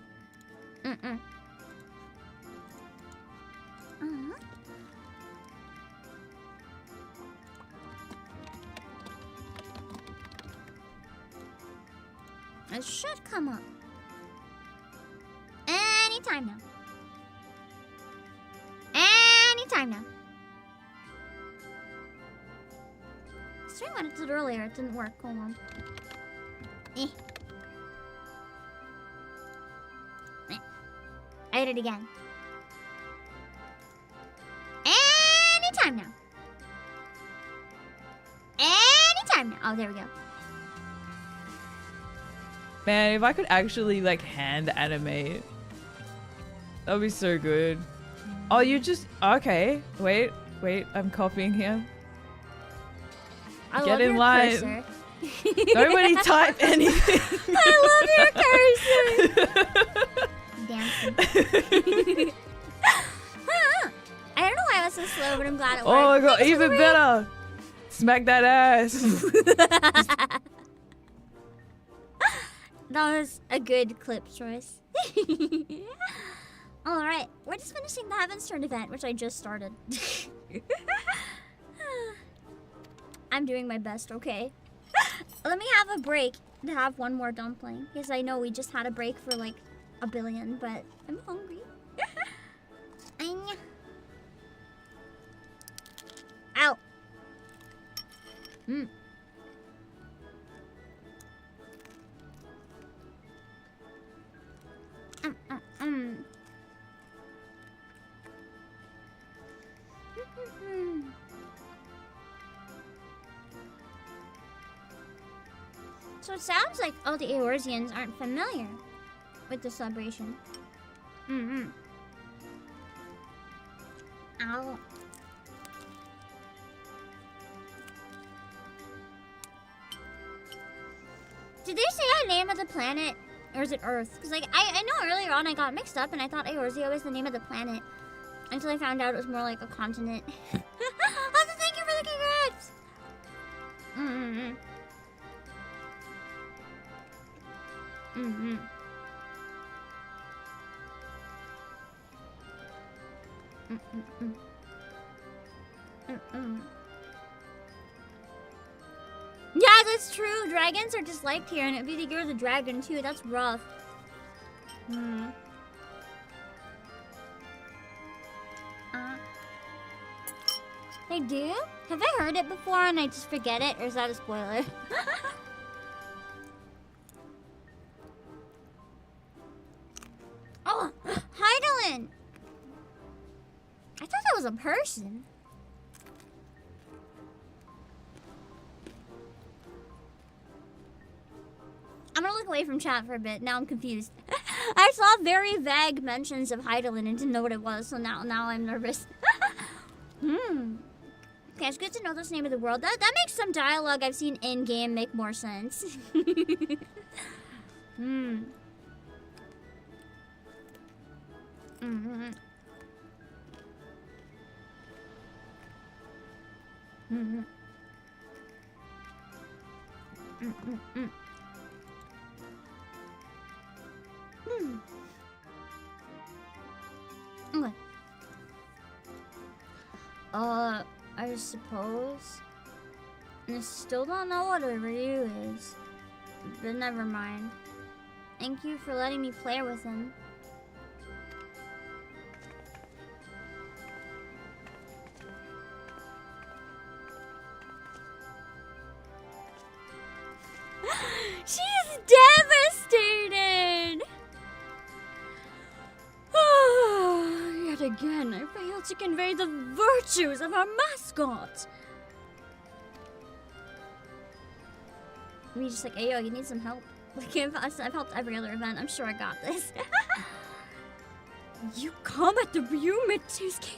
A: It should come up anytime now. Anytime now. I was trying what it did earlier. It didn't work. Hold on. I did it again. Anytime now. Anytime now. Oh, there we go.
I: Man, if I could actually like hand animate, that would be so good. Oh, you just okay. Wait, I'm copying him. Get in line. Nobody type anything.
A: I love your cursor. Dancing. I don't know why I was so slow, but I'm glad it worked.
I: Oh my god, even better. Smack that ass.
A: That was a good clip choice. Alright, we're just finishing the Heavensturn event, which I just started. I'm doing my best, okay? Let me have a break to have one more dumpling. Because I know we just had a break for like a billion, but I'm hungry. Ow. So it sounds like all the Eorzeans aren't familiar with the celebration. Ow. Did they say a name of the planet? Or is it Earth? Because like I know earlier on I got mixed up and I thought Eorzea was the name of the planet. Until I found out it was more like a continent. Also, thank you for the congrats! Yeah, that's true. Dragons are disliked here, and it'd be the year of the dragon too. That's rough. They do? Have I heard it before and I just forget it, or is that a spoiler? Oh, Heidelin! I thought that was a person. I'm gonna look away from chat for a bit. Now I'm confused. I saw very vague mentions of Heidelin and didn't know what it was, so now I'm nervous. Okay, it's good to know this name of the world. That makes some dialogue I've seen in-game make more sense. Okay. I suppose. I still don't know what a Ryu is. But never mind. Thank you for letting me play with him. She's devastated! Yet again, I failed to convey the virtues of our mascot. Me just like, hey, yo, you need some help. Like, I've helped every other event. I'm sure I got this. You come at the Ryumetsuke.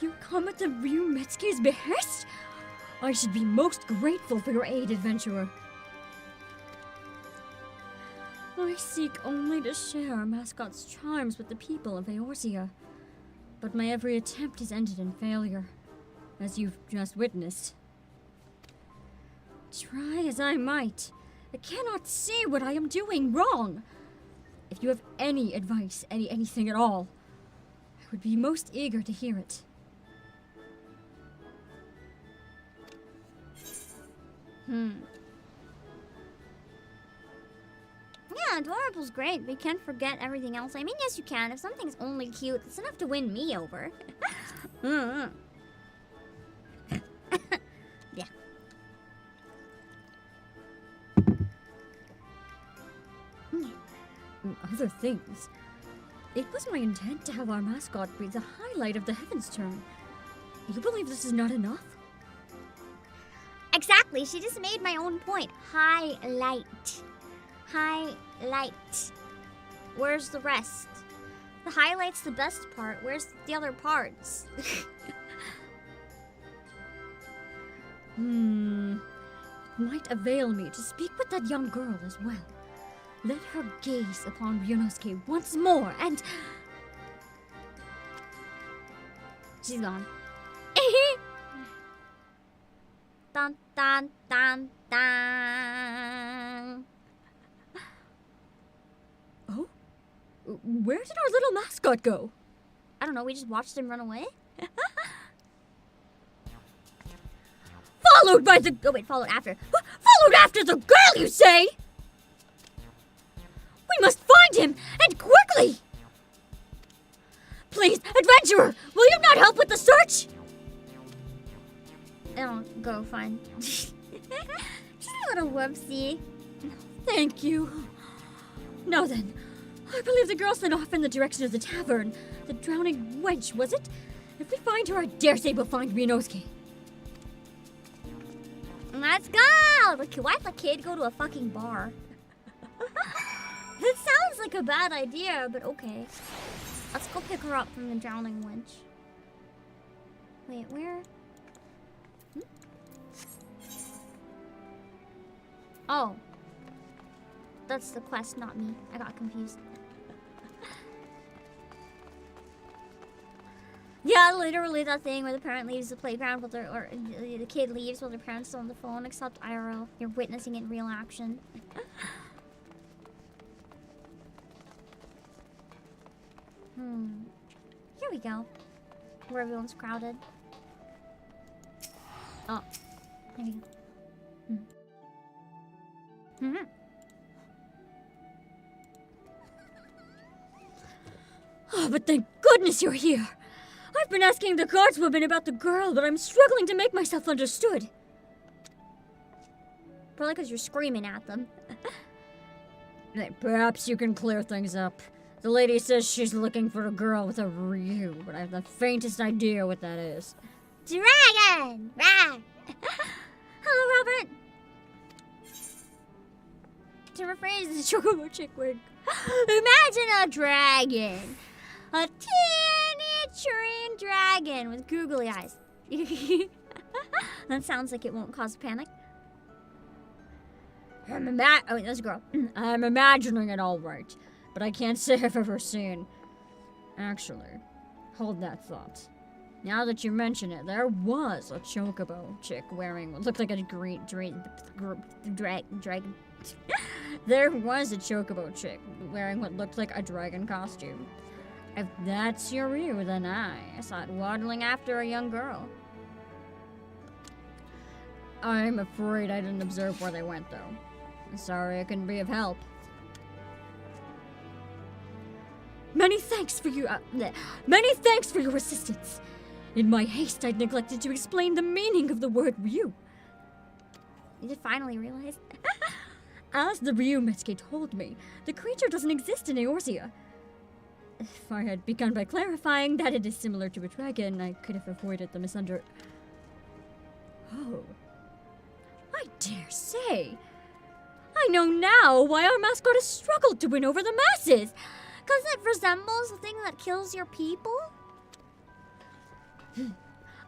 A: You come at the Ryumetsuke's behest? I should be most grateful for your aid, adventurer. I seek only to share our mascot's charms with the people of Eorzea. But my every attempt has ended in failure, as you've just witnessed. Try as I might, I cannot see what I am doing wrong. If you have any advice, anything at all, I would be most eager to hear it. Yeah, Adorable's great, but you can't forget everything else. I mean, yes, you can. If something's only cute, it's enough to win me over. Yeah. Other things. It was my intent to have our mascot be the highlight of the Heavensturn. You believe this is not enough? Exactly, she just made my own point. Highlight. Where's the rest? The highlight's the best part. Where's the other parts? Might avail me to speak with that young girl as well. Let her gaze upon Ryunosuke once more and... She's gone. Dun dun dun dun. Oh? Where did our little mascot go? I don't know, we just watched him run away? Followed by the... Oh wait, followed after. Followed after the girl, you say? We must find him, and quickly! Please, adventurer, will you not help with the search? Oh, go, fine. Just a little whoopsie. Thank you. Now then, I believe the girl sent off in the direction of the tavern. The drowning wench, was it? If we find her, I dare say we'll find Ryunosuke. Let's go! Why did the kid go to a fucking bar? That sounds like a bad idea, but okay. Let's go pick her up from the drowning wench. Wait, where? Oh. That's the quest, not me. I got confused. Yeah, literally that thing where the parent leaves the playground with their, or the kid leaves while their parent's still on the phone, except IRL. You're witnessing it in real action. Here we go. Where everyone's crowded. Oh, there we go.
H: Oh, but thank goodness you're here. I've been asking the guardswoman about the girl, but I'm struggling to make myself understood.
A: Probably because you're screaming at them.
H: Perhaps you can clear things up. The lady says she's looking for a girl with a Ryu, but I have the faintest idea what that is.
A: Dragon! Rah! Hello, Robert. To rephrase the chocobo chick word. Imagine a dragon. A teeny trained dragon with googly eyes. That sounds like it won't cause panic.
H: That's a girl. I'm imagining it all right, but I can't say I've ever seen. Actually, hold that thought. Now that you mention it, there was a chocobo chick wearing what looked like a dragon. There was a chocobo chick wearing what looked like a dragon costume. If that's your Ryu, then I saw it waddling after a young girl. I'm afraid I didn't observe where they went, though. Sorry I couldn't be of help. Many thanks for your assistance. In my haste, I'd neglected to explain the meaning of the word Ryu.
A: You did finally realize.
H: As the Ryu Metsuke told me, the creature doesn't exist in Eorzea. If I had begun by clarifying that it is similar to a dragon, I could have avoided the Oh. I dare say. I know now why our mascot has struggled to win over the masses.
A: 'Cause it resembles the thing that kills your people?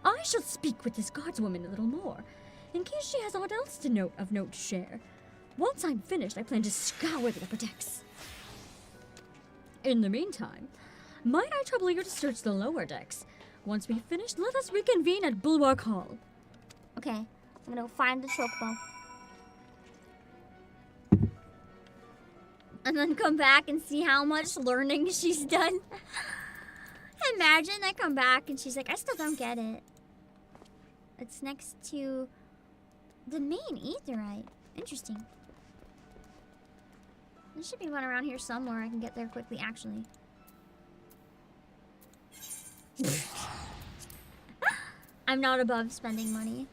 H: I shall speak with this guardswoman a little more, in case she has aught else of note to share. Once I'm finished, I plan to scour the upper decks. In the meantime, might I trouble you to search the lower decks? Once we've finished, let us reconvene at Bulwark Hall.
A: Okay, I'm gonna find the chocobo. And then come back and see how much learning she's done. Imagine I come back and she's like, I still don't get it. It's next to the main etherite. Interesting. There should be one around here somewhere. I can get there quickly, actually. I'm not above spending money.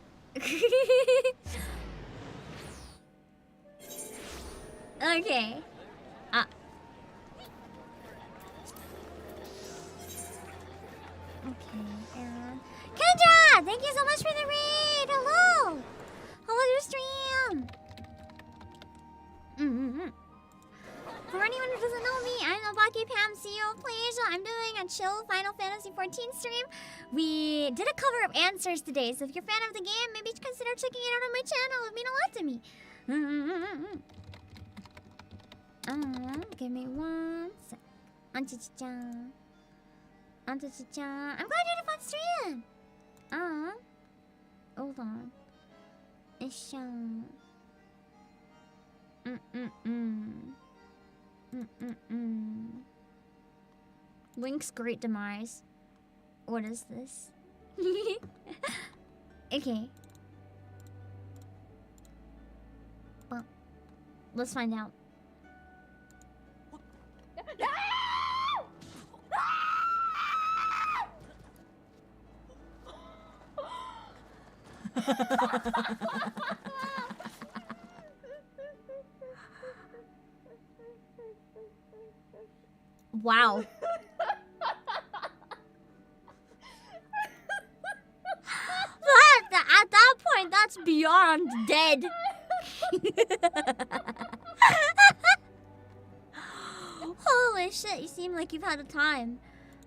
A: Okay. Okay, and Kendra! Thank you so much for the raid! Hello! Hello, your stream! For anyone who doesn't know me, I'm Obake Pam, CEO of Playasia. I'm doing a chill Final Fantasy XIV stream. We did a cover of Answers today, so if you're a fan of the game, maybe consider checking it out on my channel. It would mean a lot to me. Give me 1 sec. I'm glad you had a fun stream. Hold on. Link's great demise. What is this? Okay. Well, let's find out. Wow. At that point, that's beyond dead. Holy shit, you seem like you've had a time.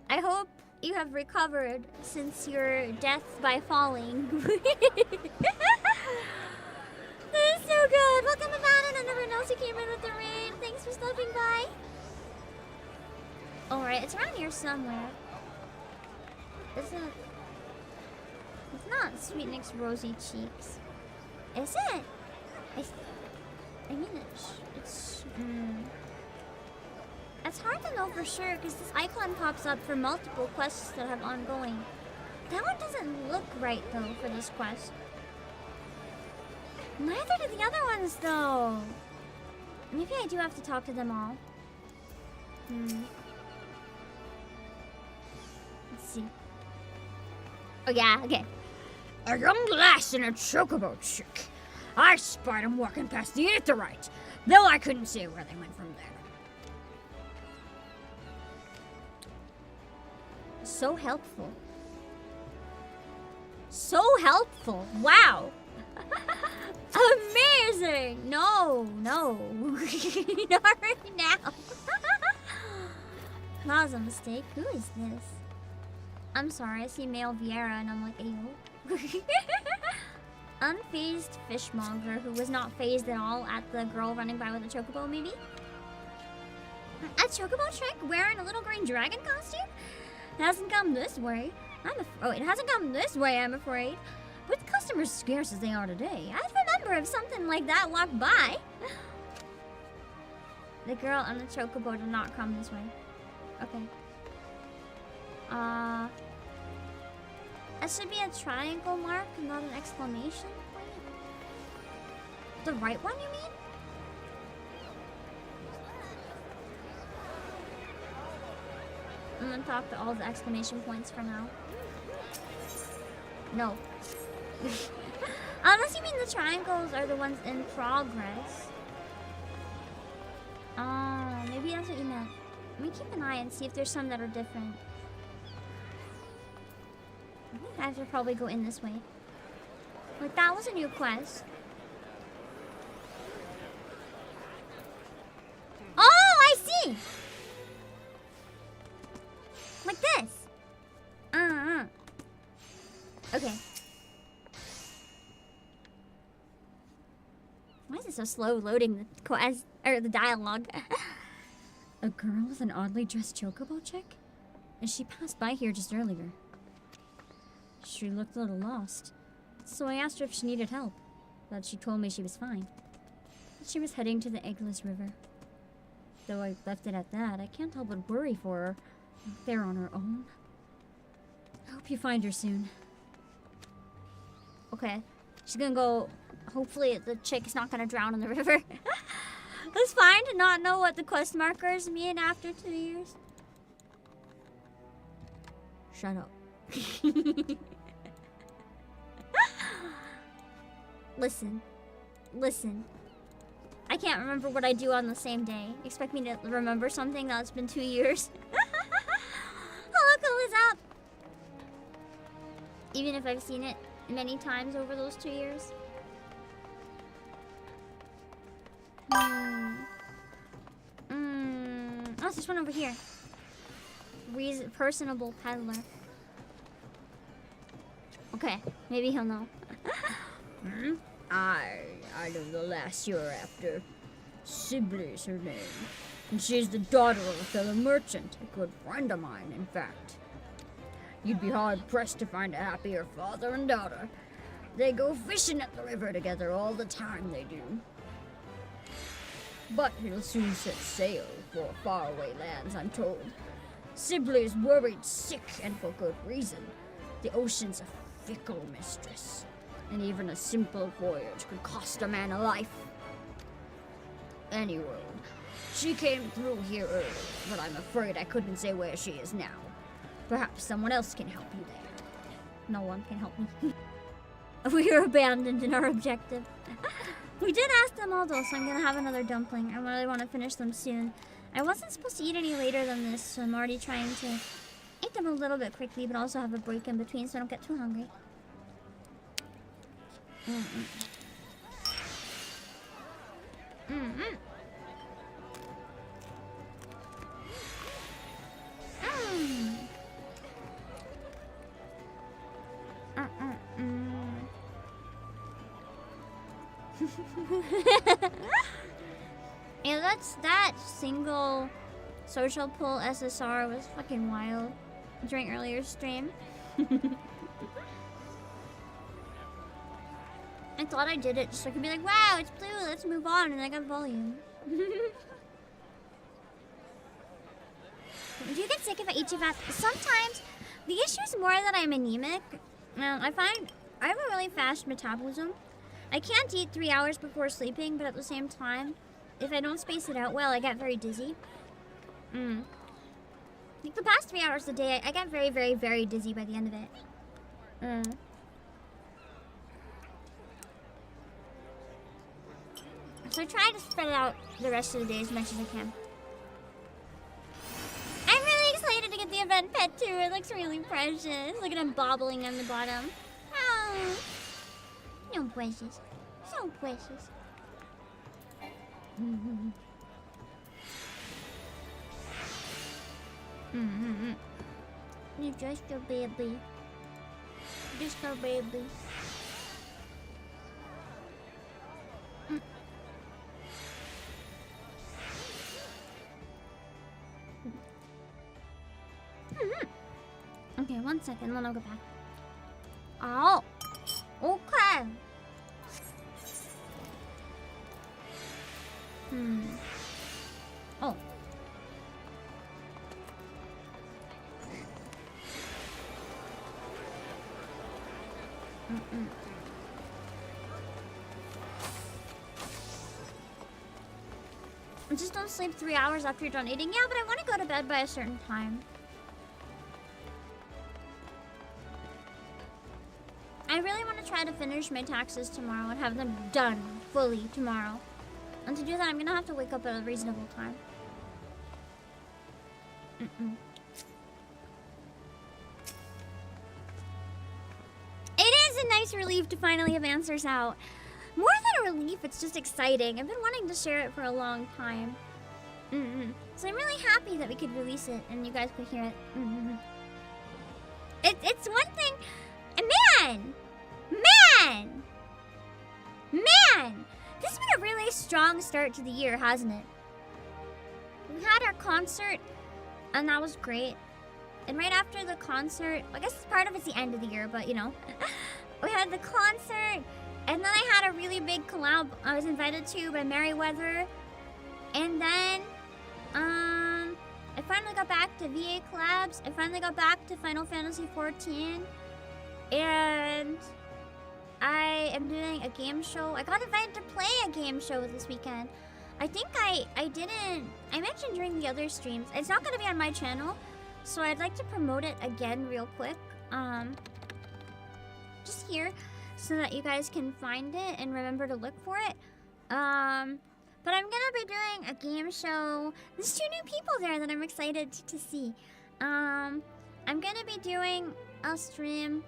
A: I hope you have recovered since your death by falling. This is so good. Welcome to Madden and everyone else who came in with the raid. Thanks for stopping by. Alright, it's around here somewhere. It's not Sweet Nick's rosy cheeks. Is it? I mean, it's It's hard to know for sure because this icon pops up for multiple quests that have ongoing. That one doesn't look right though for this quest. Neither do the other ones though. Maybe I do have to talk to them all. Let's see. Oh yeah, okay.
H: A young lass in a chocobo chick. I spied him walking past the Aetheryte, though I couldn't see where they went from there.
A: So helpful. So helpful. Wow. Amazing. No. Not right now. That was a mistake. Who is this? I'm sorry, I see male Viera and I'm like, ayo. Unfazed fishmonger who was not phased at all at the girl running by with a chocobo, maybe? A chocobo trick wearing a little green dragon costume? It hasn't come this way. It hasn't come this way, I'm afraid. With customers scarce as they are today, I'd remember if something like that walked by. The girl on the chocobo did not come this way. Okay. That should be a triangle mark, not an exclamation point. The right one, you mean? I'm gonna talk to all the exclamation points for now. No. Unless you mean the triangles are the ones in progress. Oh, maybe that's what you meant. Let me keep an eye and see if there's some that are different. I think I have to probably go in this way. Like, that was a new quest. Oh, I see! Like this. Okay. Why is it so slow loading the quest or the dialogue?
H: A girl with an oddly dressed chocobo chick? And she passed by here just earlier. She looked a little lost, so I asked her if she needed help, but she told me she was fine. That she was heading to the Eggless River. Though I left it at that, I can't help but worry for her, out there on her own. I hope you find her soon.
A: Okay. She's gonna go. Hopefully the chick is not gonna drown in the river. It's fine to not know what the quest markers mean after 2 years.
H: Shut up.
A: Listen. I can't remember what I do on the same day. Expect me to remember something that's been 2 years? How cool is that? Even if I've seen it many times over those 2 years. Oh, it's this one over here. Personable peddler. Okay, maybe he'll know.
H: I know the lass you're after. Sibley's her name. And she's the daughter of a fellow merchant, a good friend of mine, in fact. You'd be hard-pressed to find a happier father and daughter. They go fishing at the river together all the time, they do. But he'll soon set sail for faraway lands, I'm told. Sibley's worried sick, and for good reason. The ocean's a fickle mistress, and even a simple voyage could cost a man a life. Anyway, she came through here early, but I'm afraid I couldn't say where she is now. Perhaps someone else can help you there.
A: No one can help me. We were abandoned in our objective. We did ask them all though, so I'm gonna have another dumpling. I really want to finish them soon. I wasn't supposed to eat any later than this, so I'm already trying to eat them a little bit quickly, but also have a break in between so I don't get too hungry. Yeah, that single social pull SSR was fucking wild during earlier stream. I thought I did it just so I could be like, wow, it's blue, let's move on, and I got volume. Do you get sick of it each event? Sometimes. The issue is more that I'm anemic. I find I have a really fast metabolism. I can't eat 3 hours before sleeping, but at the same time, if I don't space it out well, I get very dizzy. Like the past 3 hours a day, I get very, very, very dizzy by the end of it. So I try to spread out the rest of the day as much as I can. I'm really excited to get the event pet too. It looks really precious. Look at him bobbling on the bottom. Oh, so precious. So precious. You're just a baby. Just a baby. Okay, 1 second, then I'll go back. Oh, okay. Oh. Just don't sleep 3 hours after you're done eating. Yeah, but I want to go to bed by a certain time. I really want to try to finish my taxes tomorrow and have them done fully tomorrow. And to do that, I'm going to have to wake up at a reasonable time. It is a nice relief to finally have answers out. More than a relief, it's just exciting. I've been wanting to share it for a long time. So I'm really happy that we could release it and you guys could hear it. It's one thing... Man! This has been a really strong start to the year, hasn't it? We had our concert, and that was great. And right after the concert, I guess part of it's the end of the year, but you know. We had the concert, and then I had a really big collab I was invited to by Merryweather. And then, I finally got back to VA collabs. I finally got back to Final Fantasy XIV. And I am doing a game show. I got invited to play a game show this weekend. I think I mentioned during the other streams. It's not going to be on my channel, so I'd like to promote it again real quick. Just here, so that you guys can find it and remember to look for it. But I'm going to be doing a game show. There's 2 new people there that I'm excited to see. I'm going to be doing a stream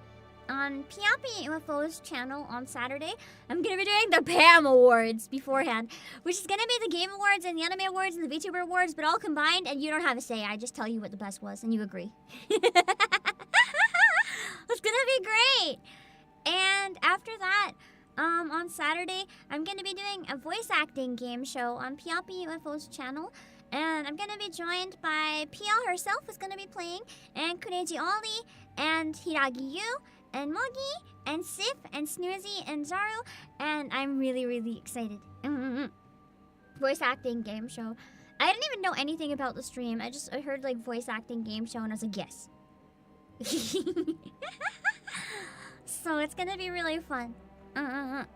A: on Piapi UFO's channel on Saturday. I'm going to be doing the PAM Awards beforehand, which is going to be the Game Awards and the Anime Awards and the Vtuber Awards, but all combined, and you don't have a say. I just tell you what the best was, and you agree. It's going to be great. And after that, on Saturday, I'm going to be doing a voice acting game show on Piapi UFO's channel. And I'm going to be joined by PL herself, who's going to be playing, and Kuneji Oli, and Hiragi Yu, and Mogi, and Sif, and Snoozy, and Zaru, and I'm really, really excited. Voice acting game show. I didn't even know anything about the stream. I heard like voice acting game show, and I was like, yes. So it's gonna be really fun. And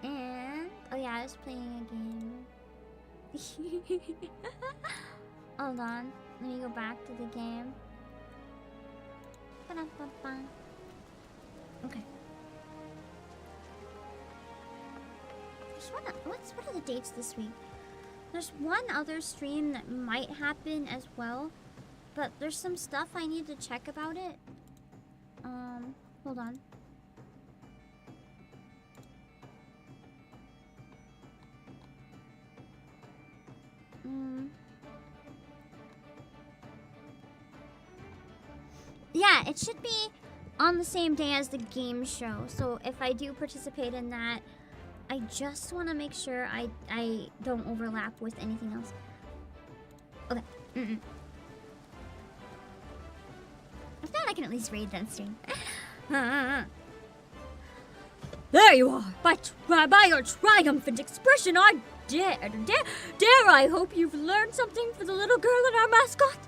A: oh yeah, I was playing a game. Hold on, let me go back to the game. Okay. What are the dates this week? There's one other stream that might happen as well, but there's some stuff I need to check about it. Hold on. Yeah, it should be on the same day as the game show. So if I do participate in that, I just want to make sure I don't overlap with anything else. Okay. If not, I can at least raid that stream. There you are! By your triumphant expression, I
H: dare I hope you've learned something for the little girl and our mascot?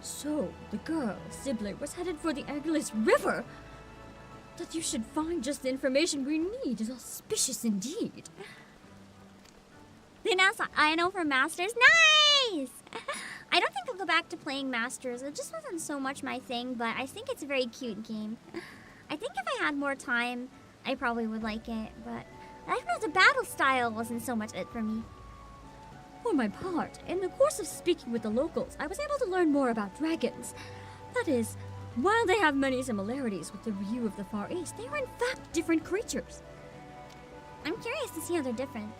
H: So, the girl, Sibylle, was headed for the Eggless River? That you should find just the information we need is auspicious indeed.
A: They announced I know for Masters. Nice! I don't think I'll go back to playing Masters. It just wasn't so much my thing, but I think it's a very cute game. I think if I had more time, I probably would like it, but I don't know, the battle style wasn't so much it for me.
H: For my part, in the course of speaking with the locals, I was able to learn more about dragons. That is, while they have many similarities with the Ryu of the Far East, they are in fact different creatures.
A: I'm curious to see how they're different.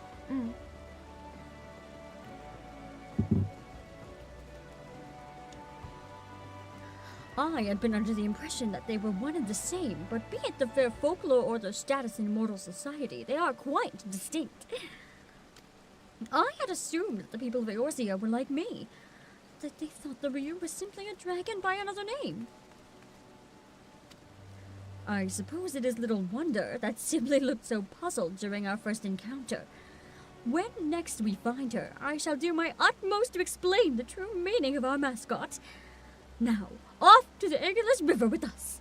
H: I had been under the impression that they were one and the same, but be it the fair folklore or their status in mortal society, they are quite distinct. I had assumed that the people of Eorzea were like me, that they thought the Ryu was simply a dragon by another name. I suppose it is little wonder that Sibylle looked so puzzled during our first encounter. When next we find her, I shall do my utmost to explain the true meaning of our mascot. Now, off to the Eggless River with us.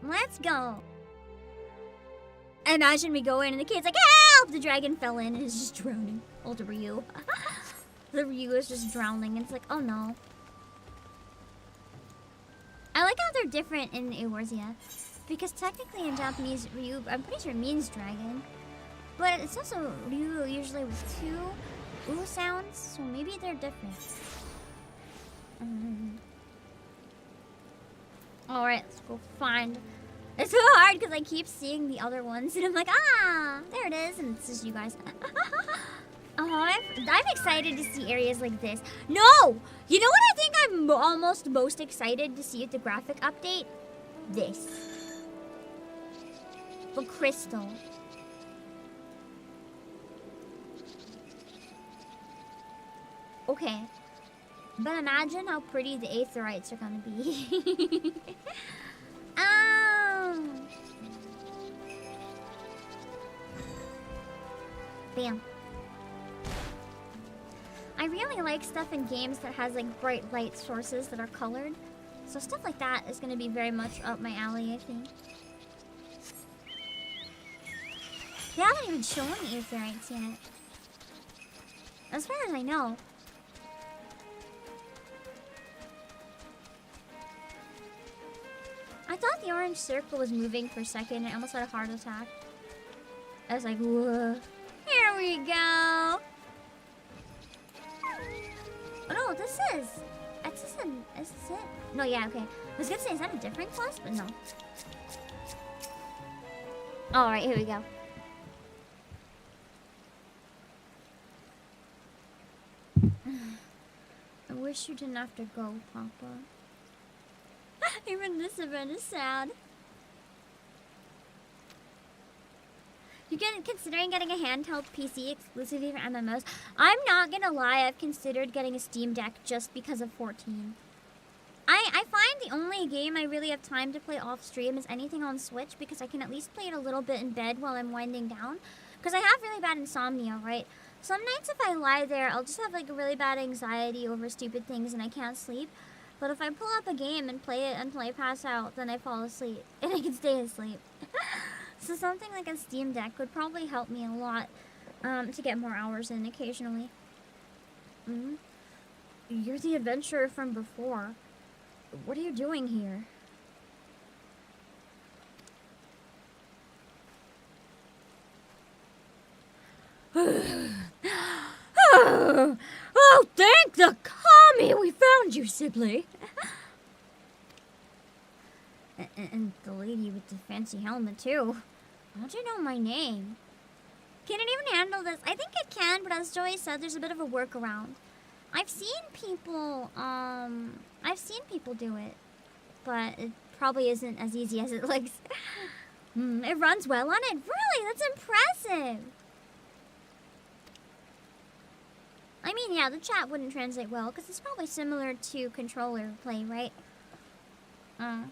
A: Let's go. Imagine we go in and the kid's like, help! The dragon fell in and is just drowning. Oh, the Ryu. The Ryu is just drowning. It's like, oh no. I like how they're different in Eorzea. Because technically in Japanese, Ryu, I'm pretty sure it means dragon. But it's also Ryu usually with two ooh sounds, so maybe they're different. Alright, let's go find. It's so hard because I keep seeing the other ones and I'm like, ah, there it is, and it's just you guys. I'm excited to see areas like this. No! You know what I think I'm almost most excited to see at the graphic update? This. The crystal. Okay. But imagine how pretty the aetherites are gonna be. Bam. I really like stuff in games that has like bright light sources that are colored. So stuff like that is gonna be very much up my alley, I think. They haven't even shown the aetherites yet. As far as I know. I thought the orange circle was moving for a second. I almost had a heart attack. I was like, whoa. Here we go. Oh no, this is. Is this it? No, yeah, okay. I was gonna say, is that a different quest? But no. Alright, here we go. I wish you didn't have to go, Papa. Even this event is sad. You considering getting a handheld PC exclusively for MMOs? I'm not gonna lie, I've considered getting a Steam Deck just because of 14. I find the only game I really have time to play off stream is anything on Switch because I can at least play it a little bit in bed while I'm winding down. Because I have really bad insomnia, right? Some nights if I lie there, I'll just have like a really bad anxiety over stupid things and I can't sleep. But if I pull up a game and play it until I pass out, then I fall asleep. And I can stay asleep. So something like a Steam Deck would probably help me a lot to get more hours in occasionally. You're the adventurer from before. What are you doing here? Oh, thank the kami we found you, Sibylle. And the lady with the fancy helmet, too. How'd you know my name? Can it even handle this? I think it can, but as Joey said, there's a bit of a workaround. I've seen people do it, but it probably isn't as easy as it looks. It runs well on it. Really? That's impressive. I mean, yeah, the chat wouldn't translate well, because it's probably similar to controller play, right? I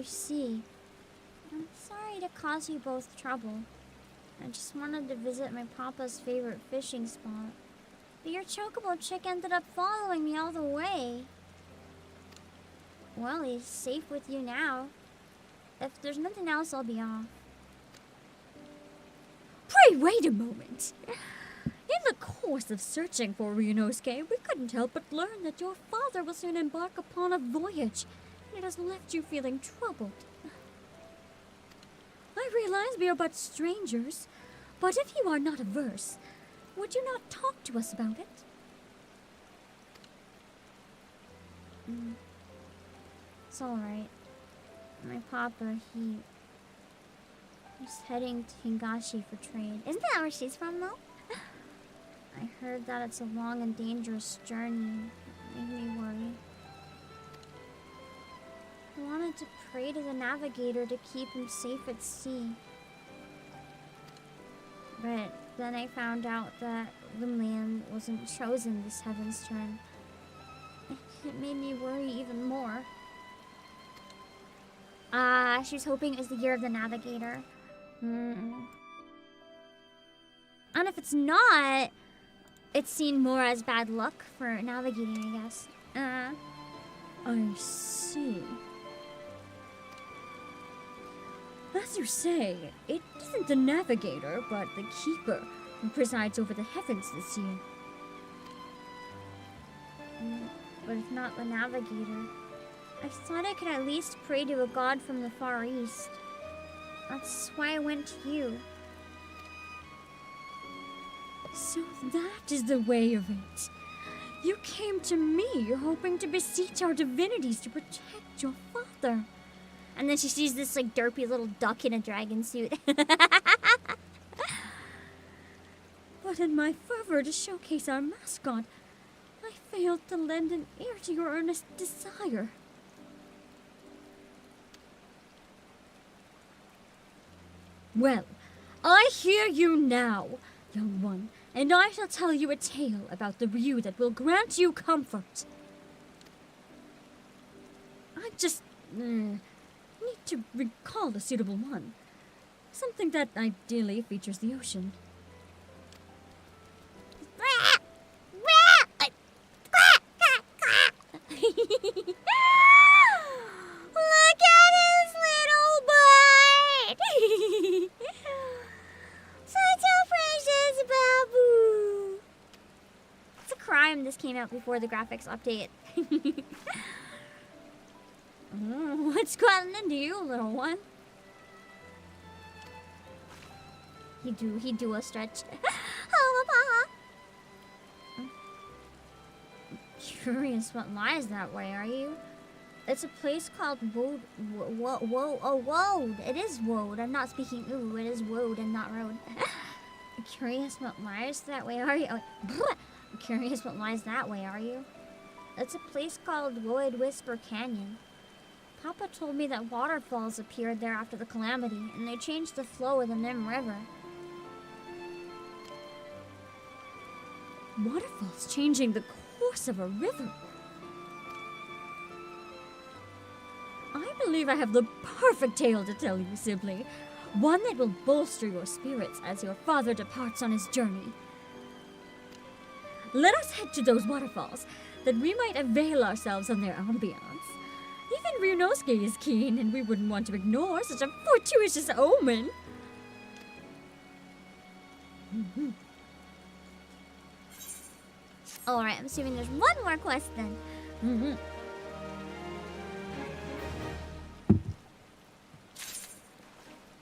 A: see. I'm sorry to cause you both trouble. I just wanted to visit my papa's favorite fishing spot. But your chocobo chick ended up following me all the way. Well, he's safe with you now. If there's nothing else, I'll be off.
H: Pray, wait a moment. In the course of searching for Ryunosuke, we couldn't help but learn that your father will soon embark upon a voyage, and it has left you feeling troubled. I realize we are but strangers, but if you are not averse, would you not talk to us about it?
A: It's alright. My papa, he's heading to Higashi for trade. Isn't that where she's from, though? I heard that it's a long and dangerous journey. It made me worry. I wanted to pray to the navigator to keep him safe at sea. But then I found out that Limlian wasn't chosen this Heavensturn. It made me worry even more. She was hoping it was the year of the navigator. And if it's not, it's seen more as bad luck for navigating, I guess.
H: I see. As you say, it isn't the navigator, but the keeper who presides over the heavens this year.
A: But if not the navigator, I thought I could at least pray to a god from the Far East. That's why I went to you.
H: So that is the way of it. You came to me hoping to beseech our divinities to protect your father.
A: And then she sees this like derpy little duck in a dragon suit.
H: But in my fervor to showcase our mascot, I failed to lend an ear to your earnest desire. Well, I hear you now, young one, and I shall tell you a tale about the Ryu that will grant you comfort. I just need to recall a suitable one. Something that ideally features the ocean.
A: Look at his little butt! Such a precious babu! It's a crime this came out before the graphics update.
H: What's gotten into you, little one?
A: He do a stretch.
H: Curious what lies that way, are you?
A: It's a place called Woad. Woad. It is Woad. I'm not speaking ooh. It is Woad and not road. Curious what lies that way, are you?
H: Curious what lies that way, are you?
A: It's a place called Woad Whisper Canyon. Papa told me that waterfalls appeared there after the calamity, and they changed the flow of the Nim River.
H: Waterfalls changing the course of a river? I believe I have the perfect tale to tell you, Sibley. One that will bolster your spirits as your father departs on his journey. Let us head to those waterfalls, that we might avail ourselves of their ambience. Even Ryunosuke is keen, and we wouldn't want to ignore such a fortuitous omen.
A: Alright, I'm assuming there's one more quest then.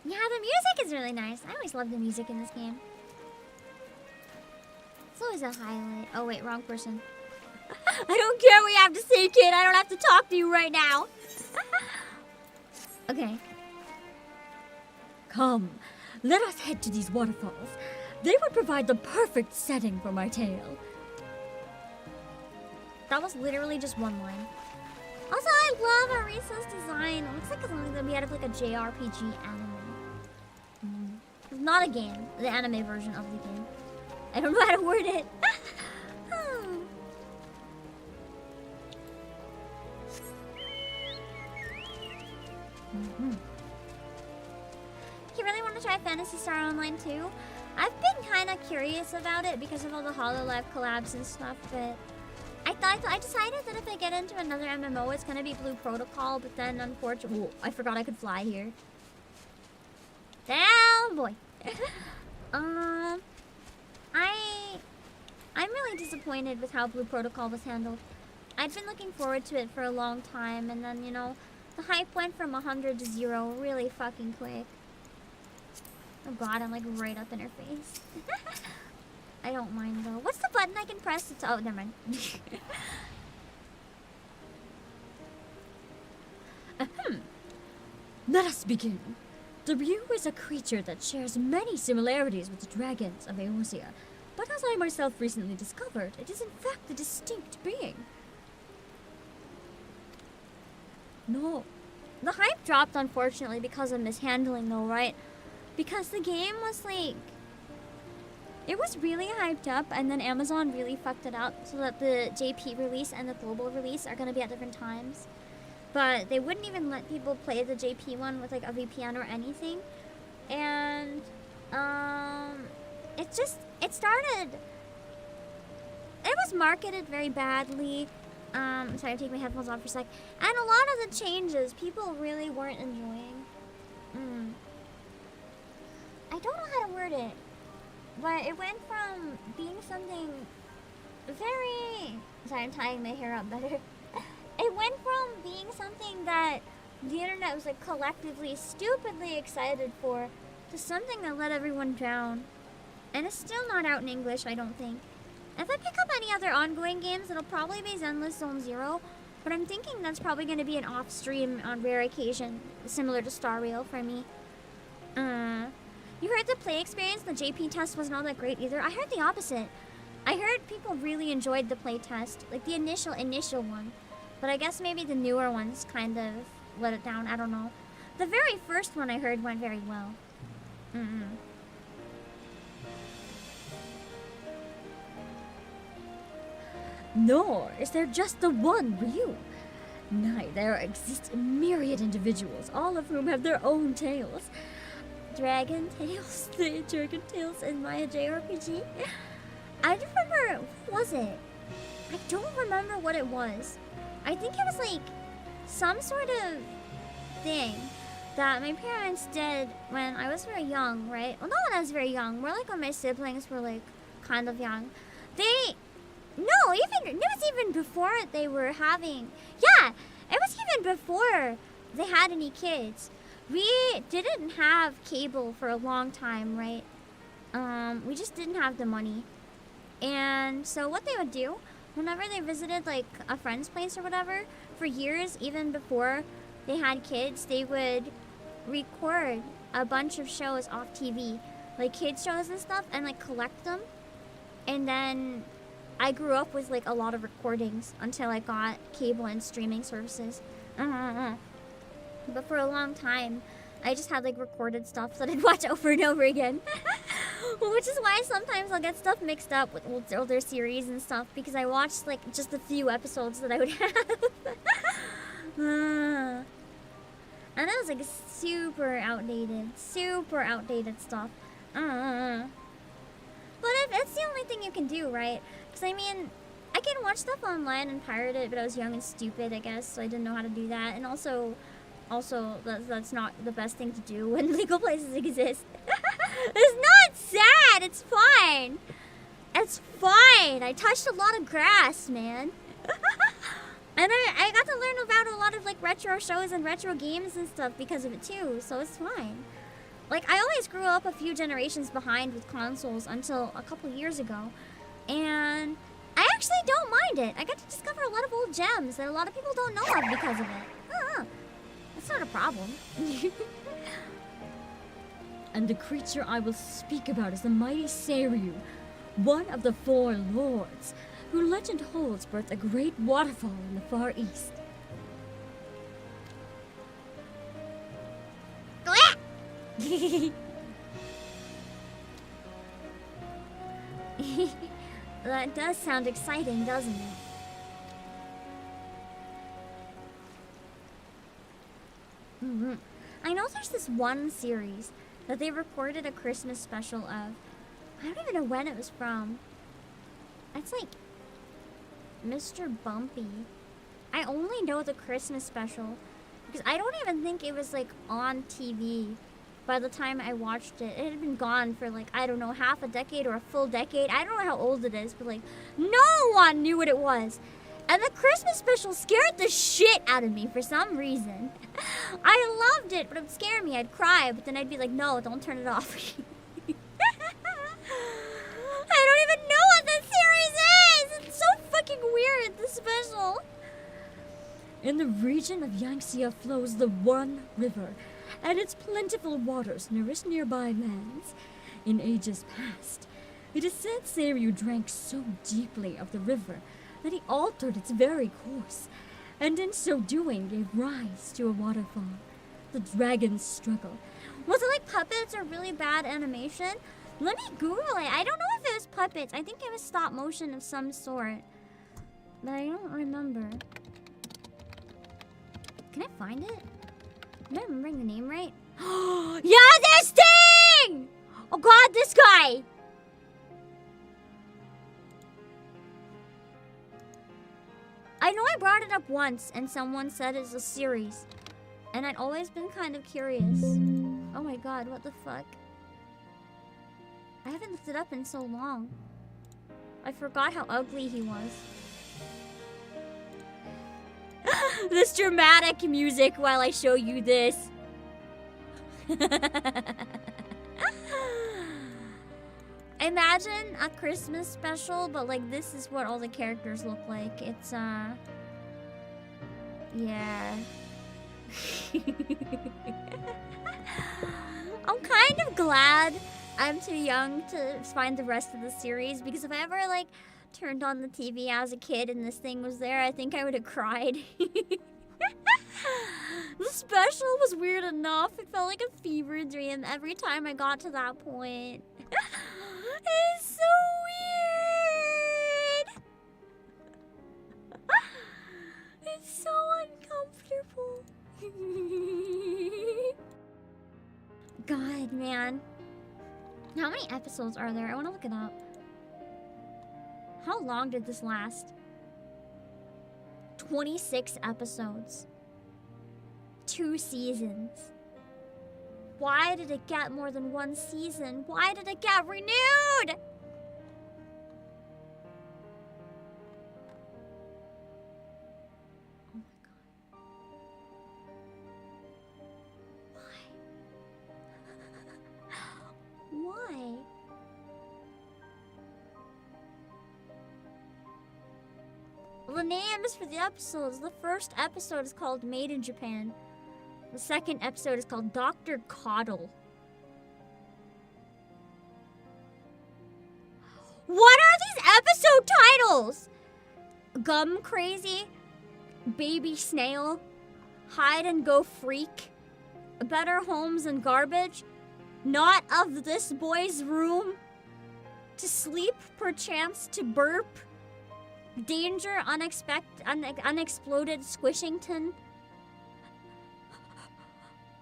A: Yeah, the music is really nice. I always love the music in this game. It's always a highlight. Oh wait, wrong person.
H: I don't care what you have to say, kid. I don't have to talk to you right now.
A: Okay.
H: Come, let us head to these waterfalls. They would provide the perfect setting for my tale.
A: That was literally just one line. Also, I love Arisa's design. It looks like it's something that we had of like a JRPG anime. Not a game, the anime version of the game. I don't know how to word it. You really want to try Phantasy Star Online too? I've been kind of curious about it because of all the HoloLive collabs and stuff, but I decided that if I get into another MMO, it's gonna be Blue Protocol, but then unfortunately, whoa, I forgot I could fly here. Down, boy. I'm really disappointed with how Blue Protocol was handled. I'd been looking forward to it for a long time, and then, you know, the hype went from 100 to 0 really fucking quick. Oh god, I'm like right up in her face. I don't mind though. What's the button I can press? It's, oh, never mind.
H: Let us begin. The Ryu is a creature that shares many similarities with the dragons of Eorzea, but as I myself recently discovered, it is in fact a distinct being.
A: No. The hype dropped, unfortunately, because of mishandling, though, right? Because the game was like... It was really hyped up, and then Amazon really fucked it up so that the JP release and the global release are going to be at different times. But they wouldn't even let people play the JP one with like a VPN or anything. And, it started... It was marketed very badly. Sorry, I'm taking my headphones off for a sec. And a lot of the changes, people really weren't enjoying. I don't know how to word it. But it went from being something very... Sorry, I'm tying my hair up better. It went from being something that the internet was like collectively stupidly excited for to something that let everyone down. And it's still not out in English, I don't think. If I pick up any other ongoing games, it'll probably be Zenless Zone Zero. But I'm thinking that's probably going to be an off-stream on rare occasion, similar to Star Rail for me. You heard the play experience, the JP test wasn't all that great either. I heard the opposite. I heard people really enjoyed the play test, like the initial one. But I guess maybe the newer ones kind of let it down, I don't know. The very first one I heard went very well.
H: Nor is there just the one Ryu. Nay, there exist a myriad individuals, all of whom have their own tales.
A: Dragon Tales, the Dragon Tales in my JRPG. I don't remember, what was it? I don't remember what it was. I think it was like some sort of thing that my parents did when I was very young, right? Well, not when I was very young, more like when my siblings were like kind of young. It was even before they were having, yeah, it was even before they had any kids. We didn't have cable for a long time, right? We just didn't have the money. And so what they would do, whenever they visited like a friend's place or whatever, for years, even before they had kids, they would record a bunch of shows off TV, like kids shows and stuff, and like collect them. And then I grew up with like a lot of recordings until I got cable and streaming services. But for a long time, I just had like recorded stuff that I'd watch over and over again. Which is why sometimes I'll get stuff mixed up with older series and stuff, because I watched like just a few episodes that I would have. And that was like super outdated stuff. But it's the only thing you can do, right? Because I mean, I can watch stuff online and pirate it, but I was young and stupid, I guess, so I didn't know how to do that. And also that's not the best thing to do when legal places exist. It's not sad, it's fine. It's fine. I touched a lot of grass, man. And I got to learn about a lot of like retro shows and retro games and stuff because of it too, so it's fine. Like, I always grew up a few generations behind with consoles until a couple years ago, and I actually don't mind it. I got to discover a lot of old gems that a lot of people don't know of because of it. That's not a problem.
H: And the creature I will speak about is the mighty Seiryu, one of the four lords, who legend holds birthed a great waterfall in the far east.
A: That does sound exciting, doesn't it? I know there's this one series that they recorded a Christmas special of. I don't even know when it was from. It's like Mr. Bumpy. I only know the Christmas special because I don't even think it was like on TV by the time I watched it. It had been gone for like, I don't know, half a decade or a full decade. I don't know how old it is, but like no one knew what it was. And the Christmas special scared the shit out of me for some reason. I loved it, but it would scare me. I'd cry, but then I'd be like, no, don't turn it off. I don't even know what this series is! It's so fucking weird, this special.
H: In the region of Yangtze flows the One River, and its plentiful waters nourish nearby lands. In ages past, it is said Seiryu drank so deeply of the river that he altered its very course, and in so doing gave rise to a waterfall. The dragon's struggle.
A: Was it like puppets or really bad animation? Let me Google it. I don't know if it was puppets. I think it was stop motion of some sort. But I don't remember. Can I find it? Am I remembering the name right? Yeah, this thing! Oh god, this guy! I know I brought it up once and someone said it's a series. And I'd always been kind of curious. Oh my god, what the fuck? I haven't looked it up in so long. I forgot how ugly he was. This dramatic music while I show you this. Imagine a Christmas special, but like this is what all the characters look like. It's yeah. I'm kind of glad I'm too young to find the rest of the series, because if I ever like turned on the TV as a kid and this thing was there, I think I would have cried. The special was weird enough. It felt like a fever dream every time I got to that point. It's so weird. It's so uncomfortable. God, man. How many episodes are there? I want to look it up. How long did this last? 26 episodes. 2 seasons. Why did it get more than 1 season? Why did it get renewed? Oh my god. Why? Why? The names for the episodes. The first episode is called Made in Japan. The second episode is called Dr. Coddle. What are these episode titles? Gum Crazy, Baby Snail, Hide and Go Freak, Better Homes and Garbage, Not of This Boy's Room, To Sleep Perchance to Burp, Danger Unexploded Squishington,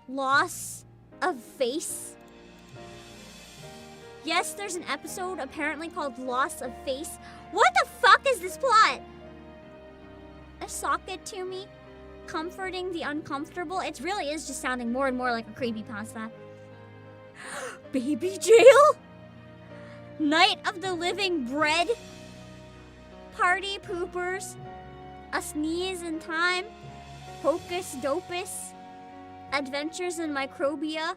A: Loss of Face. Yes, there's an episode apparently called Loss of Face. What the fuck is this plot? A socket to me, comforting the uncomfortable. It really is just sounding more and more like a creepypasta. Baby Jail? Night of the Living Bread? Party Poopers? A Sneeze in Time? Hocus Dopus? Adventures in Microbia?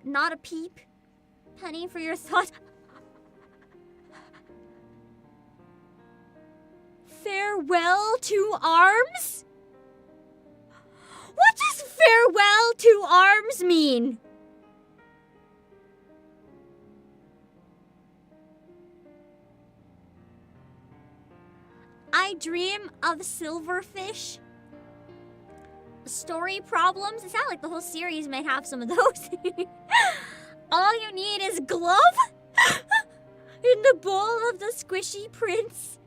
A: Not a Peep? Penny for your thoughts? Farewell to Arms? What does Farewell to Arms mean? I Dream of Silverfish? Story Problems? It sounds like the whole series might have some of those. All you need is glove? In the bowl of the squishy prince?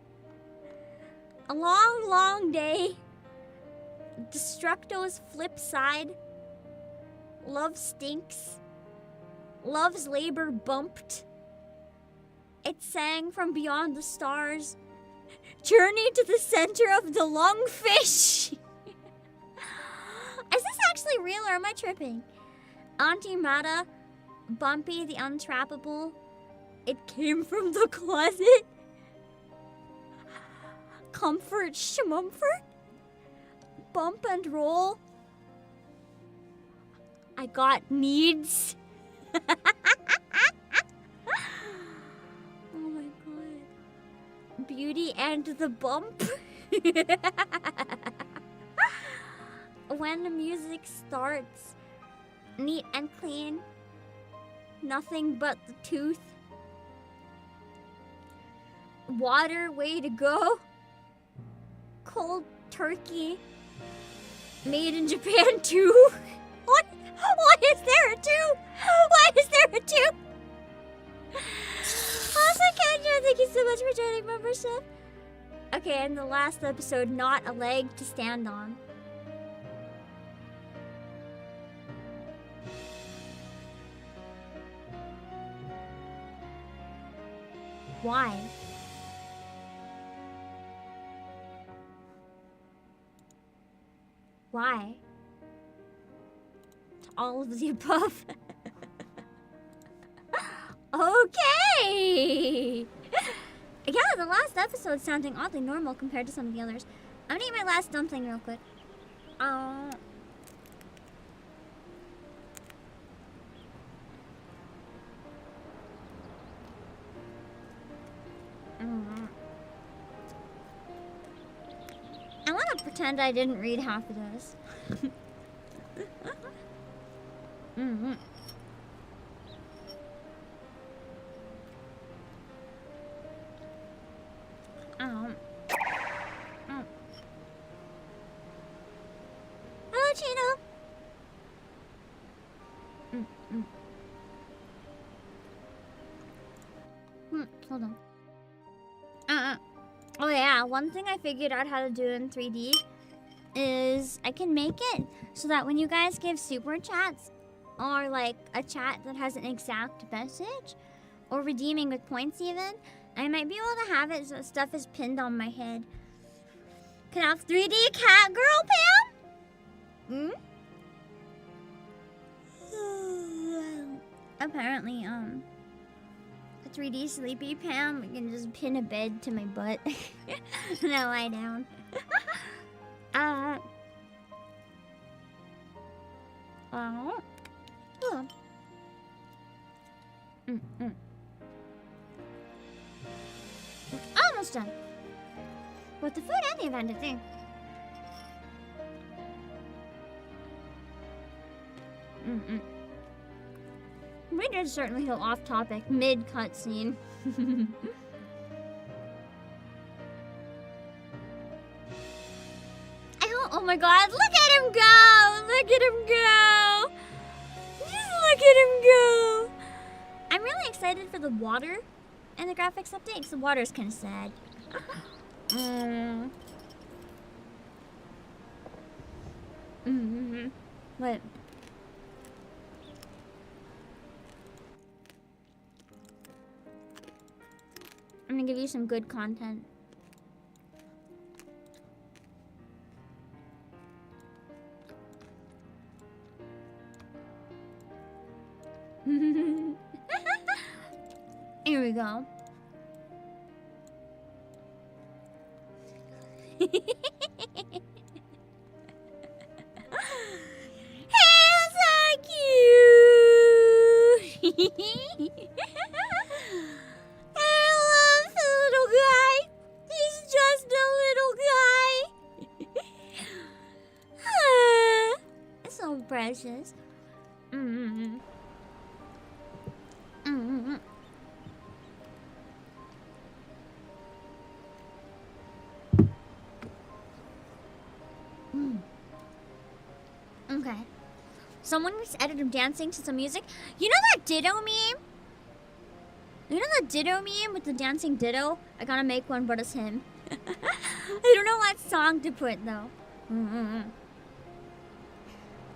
A: A long, long day. Destructo's flip side. Love stinks. Love's labor bumped. It sang from beyond the stars. Journey to the center of the lungfish. Is this actually real or am I tripping? Auntie Mata, Bumpy the Untrappable. It came from the closet. Comfort Schmumfort. Bump and roll. I got needs. Oh my god. Beauty and the Bump. When the music starts, neat and clean, nothing but the tooth. Water, way to go. Cold turkey, made in Japan too. What? Why is there a tube? Why is there a tube? Also, Kendra, thank you so much for joining membership. Okay, and the last episode, not a leg to stand on. Why? Why? To all of the above. Okay! Yeah, the last episode sounding oddly normal compared to some of the others. I'm gonna eat my last dumpling real quick. I want to pretend I didn't read half of this. Hello, Chino. Hold on. Oh yeah, one thing I figured out how to do in 3D is I can make it so that when you guys give super chats or like a chat that has an exact message or redeeming with points even, I might be able to have it so stuff is pinned on my head. Can I have 3D cat girl, Pam? Apparently, a 3D sleepy Pam, I can just pin a bed to my butt and I lie down. Almost done. But the food and the event, I think. We did certainly go off topic mid cutscene. Oh my god, look at him go! Look at him go! Just look at him go! I'm really excited for the water and the graphics update because the water is kind of sad. What? I'm gonna give you some good content. Here we go. Hey, so cute! I love the little guy. He's just a little guy. It's so precious. Okay. Someone just edited him dancing to some music. You know that Ditto meme? You know that Ditto meme with the dancing Ditto? I gotta make one, but it's him. I don't know what song to put though.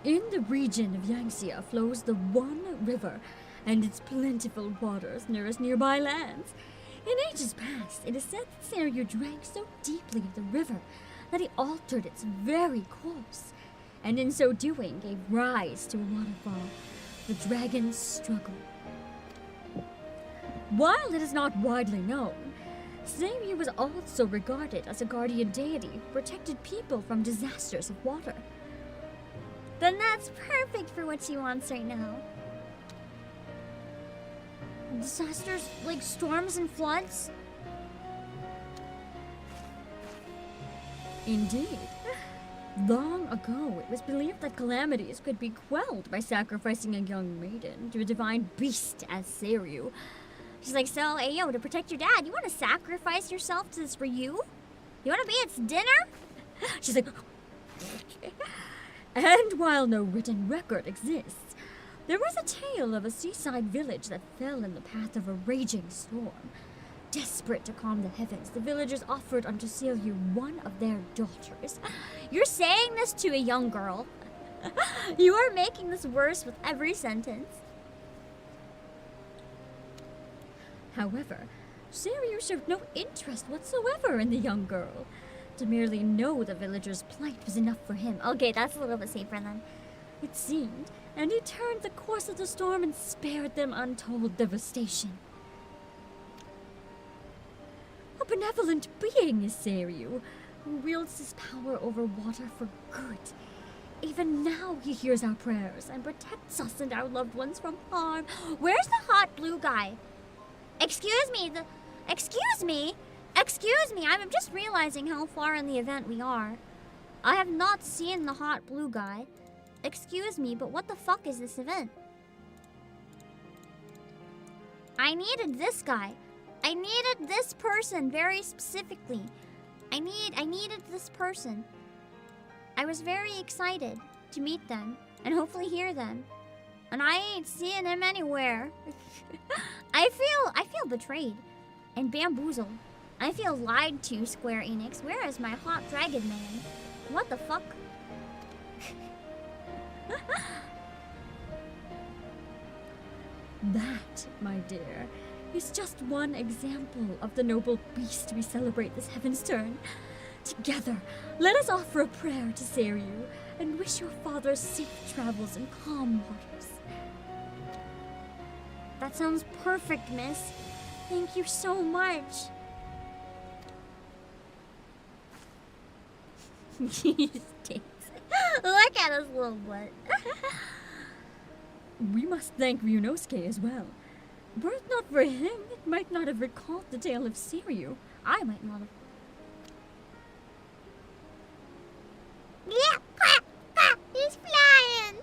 H: In the region of Yangtze flows the One River, and its plentiful waters nourish nearby lands. In ages past, it is said that Seiryu drank so deeply of the river that he altered its very course, and in so doing gave rise to a waterfall, the Dragon's Struggle. While it is not widely known, Seiryu was also regarded as a guardian deity who protected people from disasters of water.
A: Then that's perfect for what she wants right now.
H: Disasters like storms and floods? Indeed. Long ago, it was believed that calamities could be quelled by sacrificing a young maiden to a divine beast as Seiryu.
A: She's like, so, hey, yo, to protect your dad, you want to sacrifice yourself to this for you? You want to be its dinner?
H: She's like... And while no written record exists, there was a tale of a seaside village that fell in the path of a raging storm. Desperate to calm the heavens, the villagers offered unto Seiryu one of their daughters.
A: You're saying this to a young girl. You are making this worse with every sentence.
H: However, Seiryu showed no interest whatsoever in the young girl. To merely know the villagers' plight was enough for him.
A: Okay, that's a little bit safer then.
H: It seemed, and he turned the course of the storm and spared them untold devastation. A benevolent being is Seiryu, who wields his power over water for good. Even now he hears our prayers and protects us and our loved ones from harm.
A: Where's the hot blue guy? Excuse me, Excuse me, I'm just realizing how far in the event we are. I have not seen the hot blue guy. Excuse me, but what the fuck is this event? I needed this guy. I needed this person very specifically. I needed this person. I was very excited to meet them and hopefully hear them. And I ain't seeing him anywhere. I feel betrayed and bamboozled. I feel lied to, Square Enix. Where is my hot dragon man? What the fuck?
H: That, my dear, is just one example of the noble beast we celebrate this Heavensturn. Together, let us offer a prayer to Seiryu and wish your father safe travels in calm waters.
A: That sounds perfect, miss. Thank you so much. He stinks. Look at his little butt.
H: We must thank Ryunosuke as well. Were it not for him, it might not have recalled the tale of Seiryu.
A: I might not have. Yeah, quack, quack, he's flying.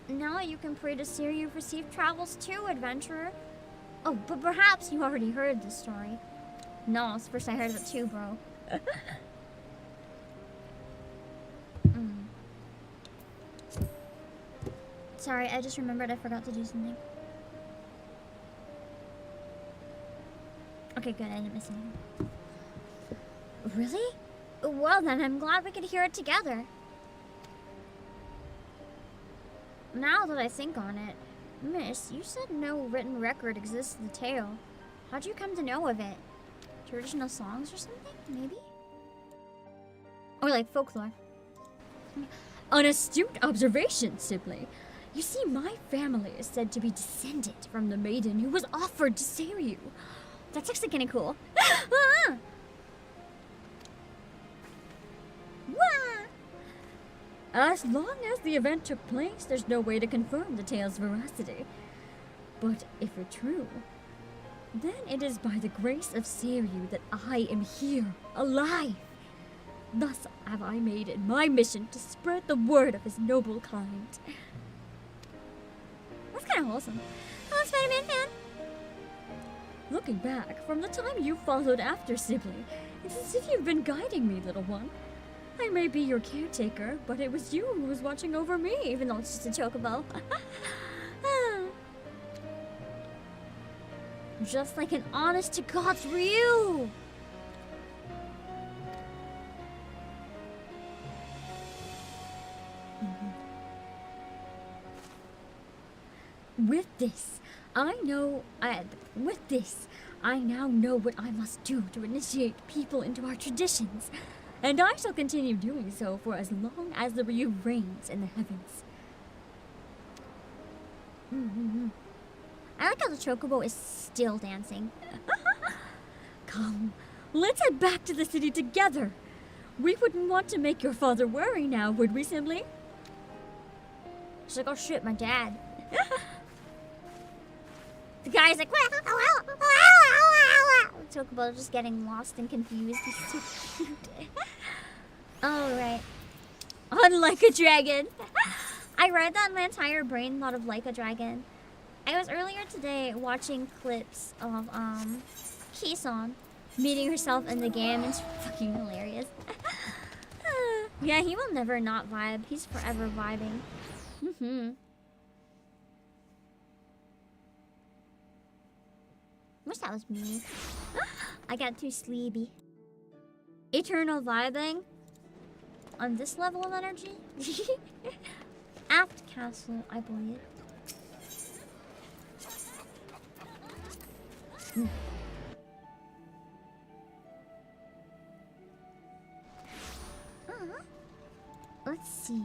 A: Now you can pray to Seiryu for safe travels too, adventurer. Oh, but perhaps you already heard this story. No, it's the first I heard of it too, bro. Sorry, I just remembered I forgot to do something. Okay, good, I didn't miss anything. Really? Well then, I'm glad we could hear it together. Now that I think on it, miss, you said no written record exists of the tale. How'd you come to know of it? Traditional songs or something, maybe? Or like folklore.
H: An astute observation, Sibley. You see, my family is said to be descended from the maiden who was offered to Seiryu.
A: That's actually kind of cool.
H: As long as the event took place, there's no way to confirm the tale's veracity. But if it true, then it is by the grace of Seiryu that I am here, alive. Thus have I made it my mission to spread the word of his noble kind.
A: That's kind of wholesome. Oh, Spider-Man fan.
H: Looking back, from the time you followed after Sibley, it's as if you've been guiding me, little one. I may be your caretaker, but it was you who was watching over me, even though it's just a chocobo.
A: Just like an honest-to-God's Ryu.
H: With this, I now know what I must do to initiate people into our traditions, and I shall continue doing so for as long as the Ryu reigns in the heavens.
A: I like how the chocobo is still dancing.
H: Come, let's head back to the city together. We wouldn't want to make your father worry now, would we, Simply?
A: She's like, oh shit, my dad. The guy's like, Chocobo just getting lost and confused. He's so cute. Alright.
H: Unlike a dragon.
A: I read that and my entire brain thought of like a dragon. I was earlier today watching clips of Kisan meeting herself in the game. It's fucking hilarious.
H: Yeah, he will never not vibe. He's forever vibing.
A: Wish that was me. I got too sleepy.
H: Eternal vibing?
A: On this level of energy? Aft Castle, I believe. Let's see.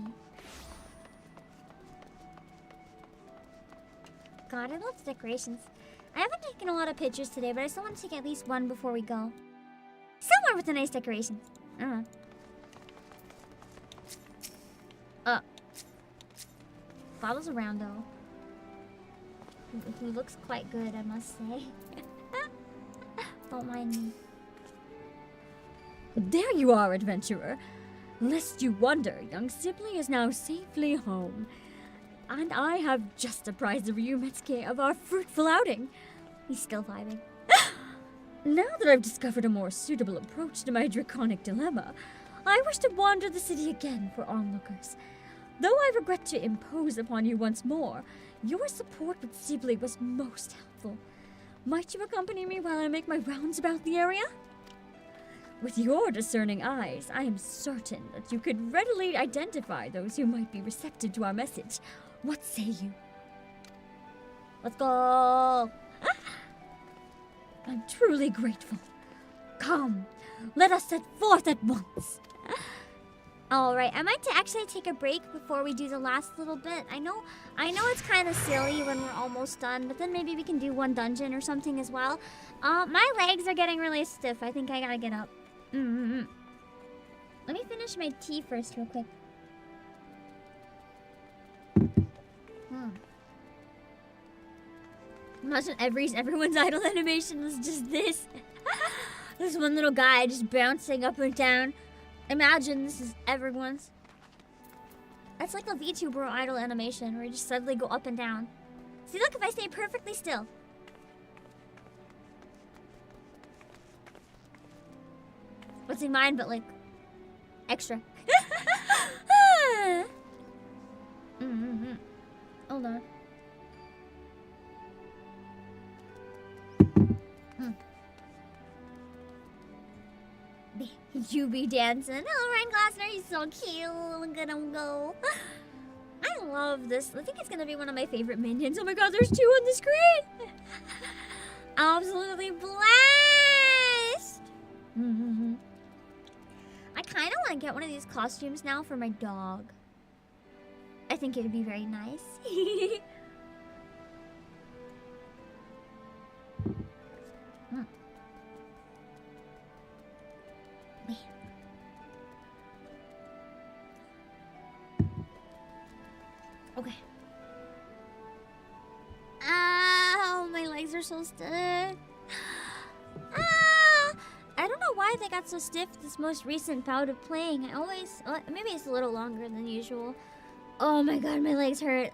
A: God, I love the decorations. I haven't taken a lot of pictures today, but I still want to take at least one before we go. Somewhere with the nice decorations. Bottle's around though. He looks quite good, I must say. Don't mind me.
H: There you are, adventurer. Lest you wonder, young Sibley is now safely home. And I have just apprised the Ryumetsuke of our fruitful outing.
A: He's still vibing.
H: Now that I've discovered a more suitable approach to my draconic dilemma, I wish to wander the city again for onlookers. Though I regret to impose upon you once more, your support with Sibley was most helpful. Might you accompany me while I make my rounds about the area? With your discerning eyes, I am certain that you could readily identify those who might be receptive to our message. What say you?
A: Let's go!
H: I'm truly grateful. Come, let us set forth at once.
A: Alright, I might actually take a break before we do the last little bit. I know it's kind of silly when we're almost done, but then maybe we can do one dungeon or something as well. My legs are getting really stiff. I think I gotta get up. Let me finish my tea first real quick.
H: Imagine everyone's idle animation is just this. This one little guy just bouncing up and down. Imagine this is everyone's.
A: That's like a VTuber idle animation where you just suddenly go up and down. See, look, if I stay perfectly still.
H: What's in mine but like extra?
A: Hold on.
H: You be dancing.
A: Oh, Ryan Glassner, he's so cute. Look at him go.
H: I love this. I think it's gonna be one of my favorite minions. Oh my god, there's two on the screen. Absolutely blessed.
A: I kind of want to get one of these costumes now for my dog. I think it'd be very nice. Okay. Ow, my legs are so stiff. I don't know why they got so stiff this most recent bout of playing. I always, maybe it's a little longer than usual. Oh my god, my legs hurt.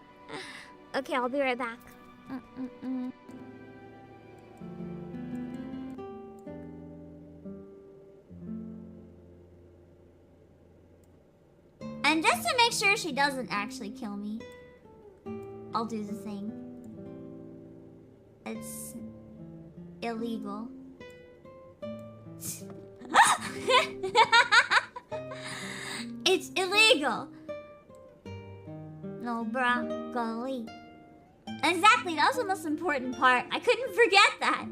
A: Okay, I'll be right back. And just to make sure she doesn't actually kill me, I'll do the thing. It's illegal. It's illegal. No broccoli. Exactly, that was the most important part. I couldn't forget that.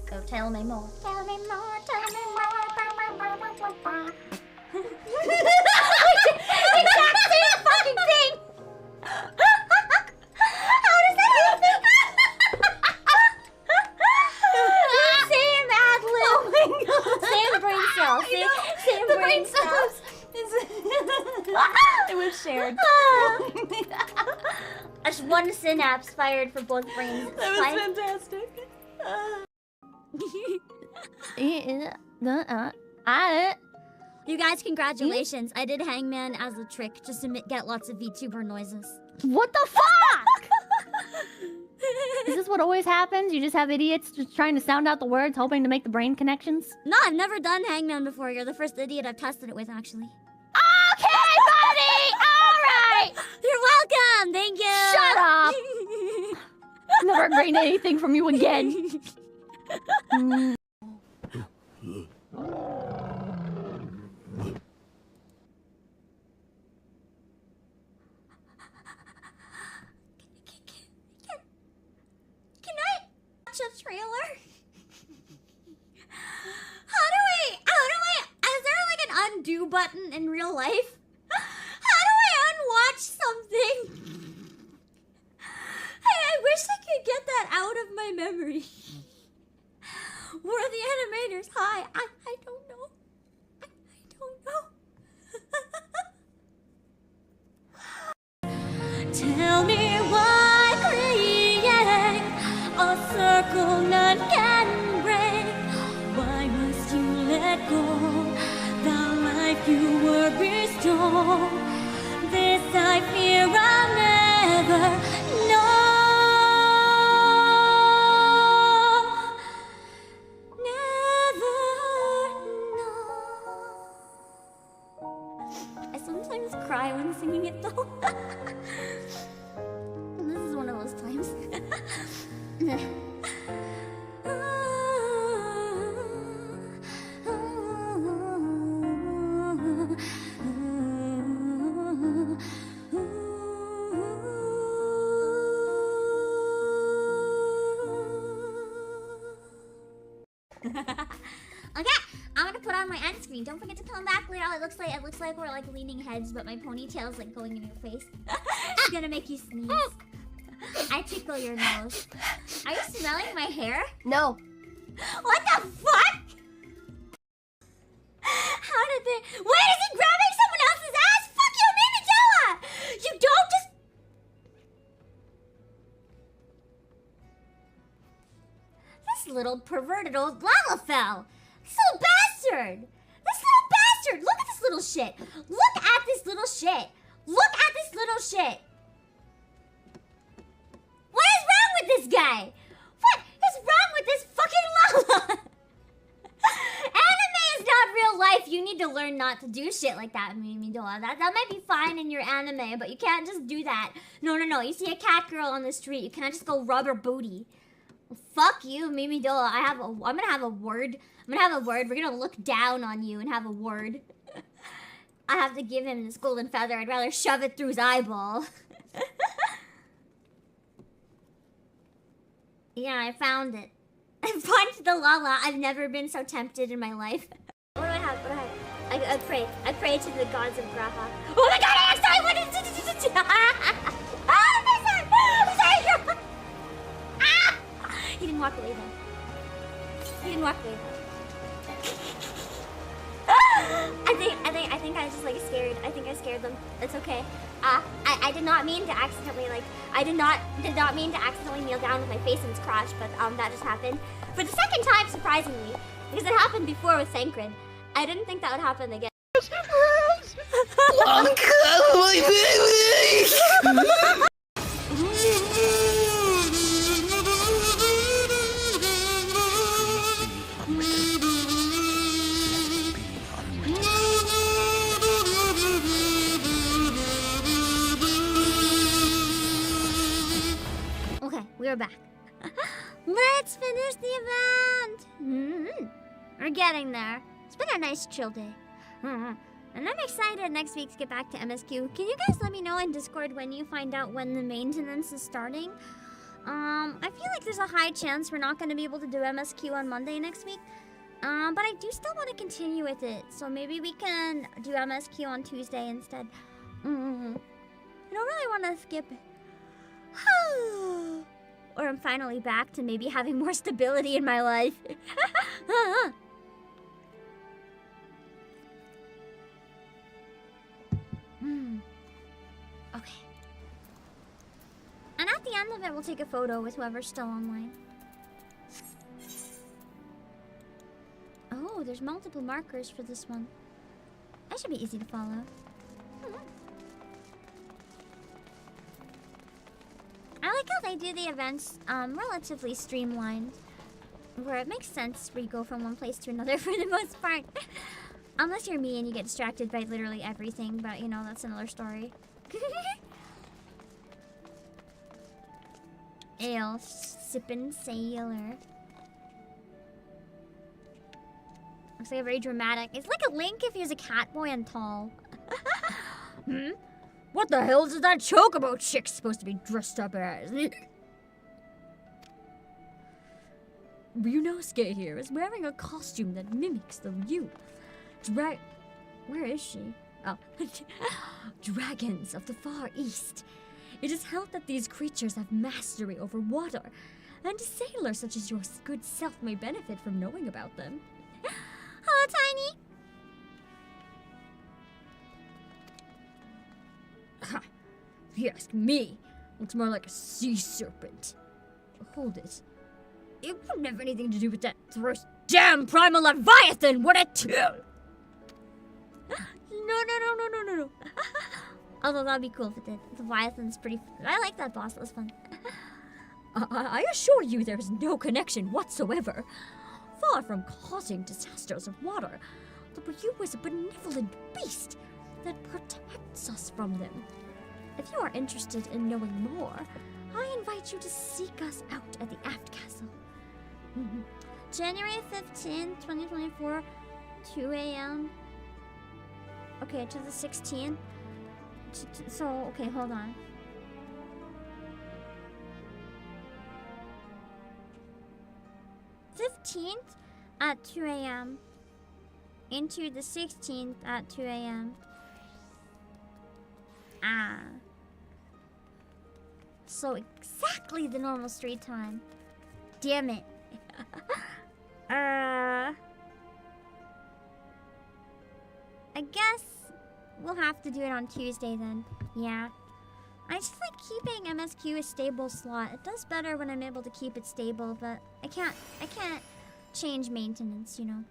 A: Go tell me more. Tell me more. Tell me more. Exact same fucking thing. How does that happen? Same ad lib. Oh my god. Same brain cells. Same brain cells.
B: It was shared.
A: Just one synapse fired for both brains.
B: That was fantastic.
A: You guys, congratulations. I did Hangman as a trick just to get lots of VTuber noises.
J: What the fuck? Is this what always happens? You just have idiots just trying to sound out the words, hoping to make the brain connections?
A: No, I've never done Hangman before. You're the first idiot I've tested it with, actually.
J: Okay, buddy! Alright!
A: You're welcome! Thank you!
J: Shut up! Never agreeing to anything from you again.
A: Can I watch a trailer? Is there like an undo button in real life? How do I unwatch something? I wish I could get that out of my memory. Where are the animators? Hi, I don't know. I don't know. Tell me why create a circle none can break. Why must you let go the life you were bestowed? This I fear I'll never know. I sometimes cry when singing it though. This is one of those times. Okay, I'm gonna put on my end screen. Don't forget to come back later. It looks like we're like leaning heads, but my ponytail's like going in your face. It's gonna make you sneeze. I tickle your nose. Are you smelling my hair?
J: No.
A: What the fuck? How did they? Wait, is he grabbing someone else's ass? Fuck you, Mimidella! You don't just. This little perverted old Lalafell. This little bastard! This little bastard! Look at this little shit! Look at this little shit! Look at this little shit! What is wrong with this guy? What is wrong with this fucking Lala? Anime is not real life. You need to learn not to do shit like that, Mimidoa. That might be fine in your anime, but you can't just do that. No. You see a cat girl on the street, you cannot just go rub her booty. Fuck you, Mimidoa. I'm gonna have a word. We're gonna look down on you and have a word. I have to give him this golden feather. I'd rather shove it through his eyeball. Yeah, I found it. I punched the Lala. I've never been so tempted in my life. What do I have? I pray. I pray to the gods of Grappa. Oh my god, I'm sorry! What is it? He didn't walk away though. I think I was just like scared. I think I It's okay. I did not mean to accidentally I did not mean to accidentally kneel down with my face in his crotch, but that just happened for the second time, surprisingly, because it happened before with Sankrin. I didn't think that would happen again. Okay, we're back. Let's finish the event. We're getting there. It's been a nice chill day. And I'm excited next week to get back to MSQ. Can you guys let me know in Discord when you find out when the maintenance is starting? I feel like there's a high chance we're not going to be able to do MSQ on Monday next week. But I do still want to continue with it. So maybe we can do MSQ on Tuesday instead. I don't really want to skip it. Or I'm finally back to maybe having more stability in my life. Okay. And at the end of it, we'll take a photo with whoever's still online. Oh, there's multiple markers for this one. That should be easy to follow. I like how they do the events relatively streamlined, where it makes sense where you go from one place to another for the most part. Unless you're me and you get distracted by literally everything, but you know, that's another story. Ale, sippin' sailor. Looks like a very dramatic. It's like a Link if he was a cat boy and tall.
H: What the hell is that chocobo chick supposed to be dressed up as? Ryunosuke here is wearing a costume that mimics the Ryu. Where is she? Oh. Dragons of the Far East. It is held that these creatures have mastery over water, and sailors such as your good self may benefit from knowing about them.
A: Hello, Tiny!
H: If you ask me, looks more like a sea serpent. Hold it. It wouldn't have anything to do with that gross damn Primal Leviathan, would it?
A: No. Although that'd be cool if it did. The Leviathan's pretty... I like that boss, that was fun.
H: I assure you there is no connection whatsoever. Far from causing disasters of water, the Ryu is a benevolent beast that protects us from them. If you are interested in knowing more, I invite you to seek us out at the Aft Castle.
A: January 15th, 2024, 2 a.m. Okay, to the 16th. So, okay, hold on. '15th at 2 a.m. into the 16th at 2 a.m. So exactly the normal street time. Damn it. I guess we'll have to do it on Tuesday then. Yeah. I just like keeping MSQ a stable slot. It does better when I'm able to keep it stable, but I can't change maintenance, you know.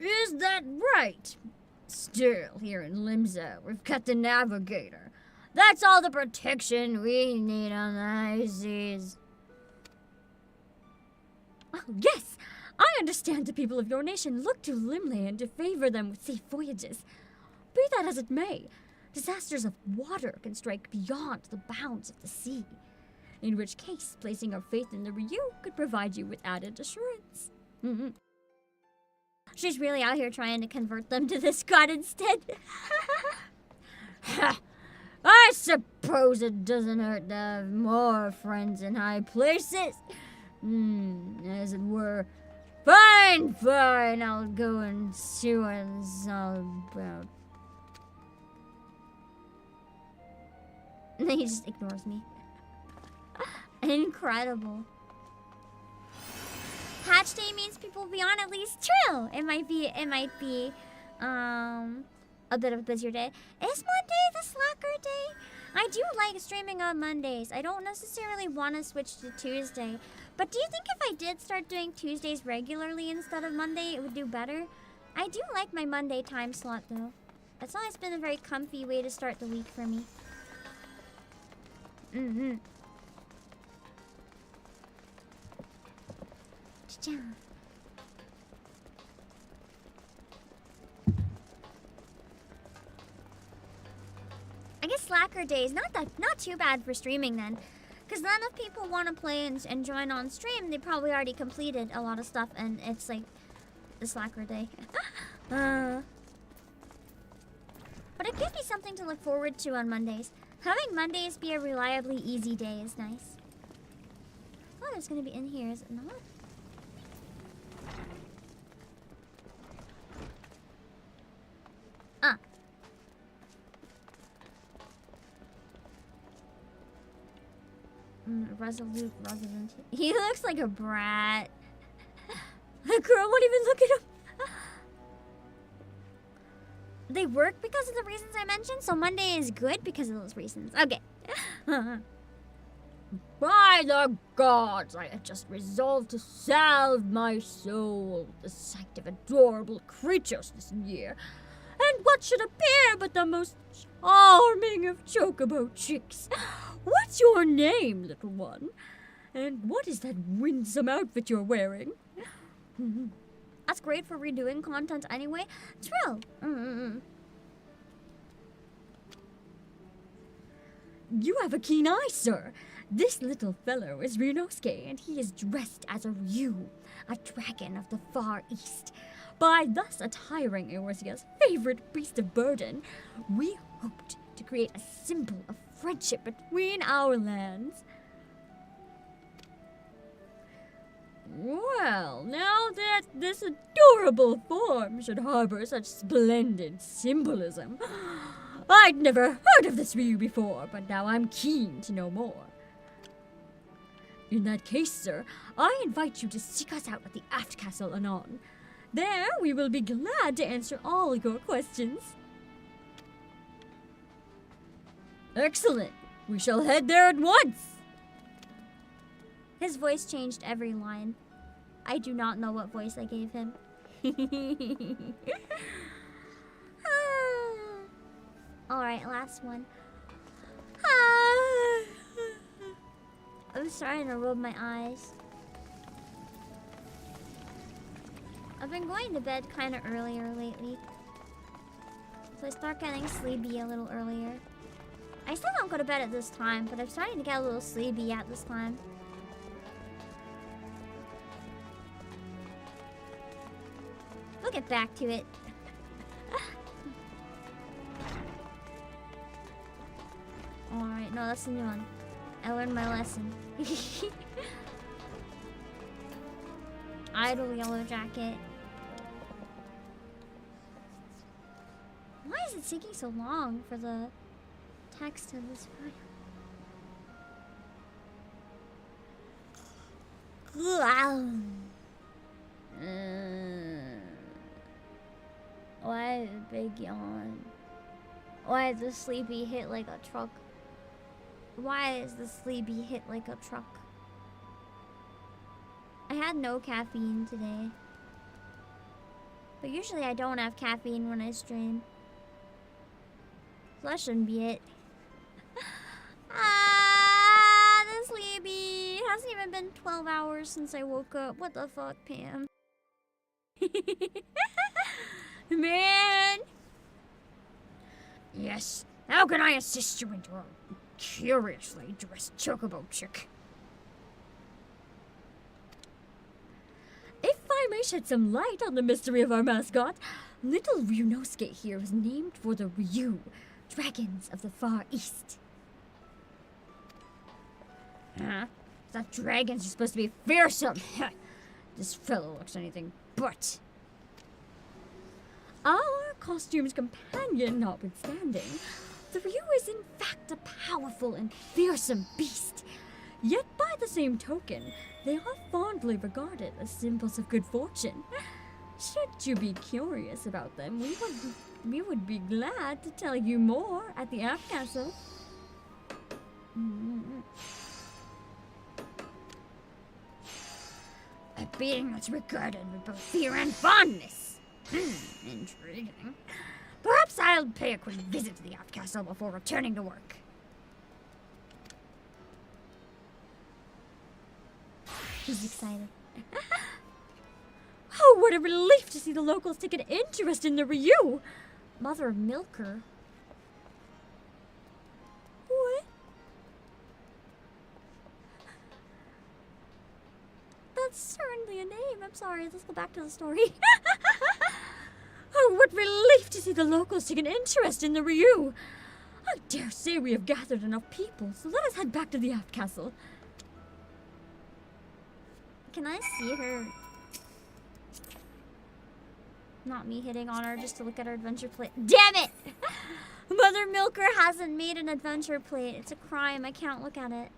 H: Is that right? Still, here in Limsa, we've got the navigator. That's all the protection we need on the high seas. Oh, yes! I understand the people of your nation look to Limland to favor them with safe voyages. Be that as it may, disasters of water can strike beyond the bounds of the sea. In which case, placing our faith in the Ryu could provide you with added assurance.
A: She's really out here trying to convert them to this god instead.
H: I suppose it doesn't hurt to have more friends in high places. As it were. Fine, I'll go and see what it's all about.
A: And then he just ignores me. Incredible. patch day means people will be on at least. True. It might be a bit of a busier day. Is Monday the slacker day? I do like streaming on Mondays. I don't necessarily want to switch to Tuesday. But do you think if I did start doing Tuesdays regularly instead of Monday, it would do better? I do like my Monday time slot, though. It's always been a very comfy way to start the week for me. Mm-hmm. Cha-cha. I guess slacker days, not too bad for streaming then. Because none of people want to play and join on stream. They probably already completed a lot of stuff and it's like the slacker day. But it gives me something to look forward to on Mondays. Having Mondays be a reliably easy day is nice. Oh, there's gonna be in here, is it not? Resolute resident. He looks like a brat. The girl won't even look at him. They work because of the reasons I mentioned, so Monday is good because of those reasons. Okay.
H: By the gods, I had just resolved to salve my soul with the sight of adorable creatures this year. And what should appear but the most charming of chocobo chicks? What's your name, little one? And what is that winsome outfit you're wearing?
A: That's great for redoing content anyway. True.
H: You have a keen eye, sir. This little fellow is Ryunosuke, and he is dressed as a Ryu, a dragon of the far east. By thus attiring Eorzea's favorite beast of burden, we hoped to create a symbol of friendship between our lands. Well, now that this adorable form should harbor such splendid symbolism, I'd never heard of this Ryu before, but now I'm keen to know more. In that case, sir, I invite you to seek us out at the Aft Castle anon. There, we will be glad to answer all your questions. Excellent. We shall head there at once.
A: His voice changed every line. I do not know what voice I gave him. Alright, last one. I'm starting to rub my eyes. I've been going to bed kind of earlier lately. So I start getting sleepy a little earlier. I still don't go to bed at this time, but I'm starting to get a little sleepy at this time. We'll get back to it. Alright, no, that's a new one. I learned my lesson. Idle yellow jacket. Why is it taking so long for the text of this file? Why big yawn? Why is the sleepy hit like a truck? Why is the sleepy hit like a truck? I had no caffeine today. But usually I don't have caffeine when I stream. So that shouldn't be it. The sleepy. It hasn't even been 12 hours since I woke up. What the fuck, Pam? Man!
H: Yes, how can I assist you into a curiously dressed chocobo chick? If I may shed some light on the mystery of our mascot, little Ryunosuke here is named for the Ryu, dragons of the far east. Huh? That dragons are supposed to be fearsome. This fellow looks anything but. Our costume's companion notwithstanding, the Ryu is in fact a powerful and fearsome beast. Yet by the same token, they are fondly regarded as symbols of good fortune. Should you be curious about them, we would be glad to tell you more at the App Castle. A being that's regarded with both fear and fondness. Intriguing. Perhaps I'll pay a quick visit to the App Castle before returning to work.
A: He's excited.
H: Oh, what a relief to see the locals take an interest in the Ryu!
A: Mother Milker.
H: What?
A: That's certainly a name. I'm sorry. Let's go back to the story.
H: Oh, what relief to see the locals take an interest in the Ryu! I dare say we have gathered enough people, so let us head back to the App Castle.
A: Can I see her? Not me hitting on her just to look at her adventure plate. Damn it! Mother Milker hasn't made an adventure plate. It's a crime. I can't look at it.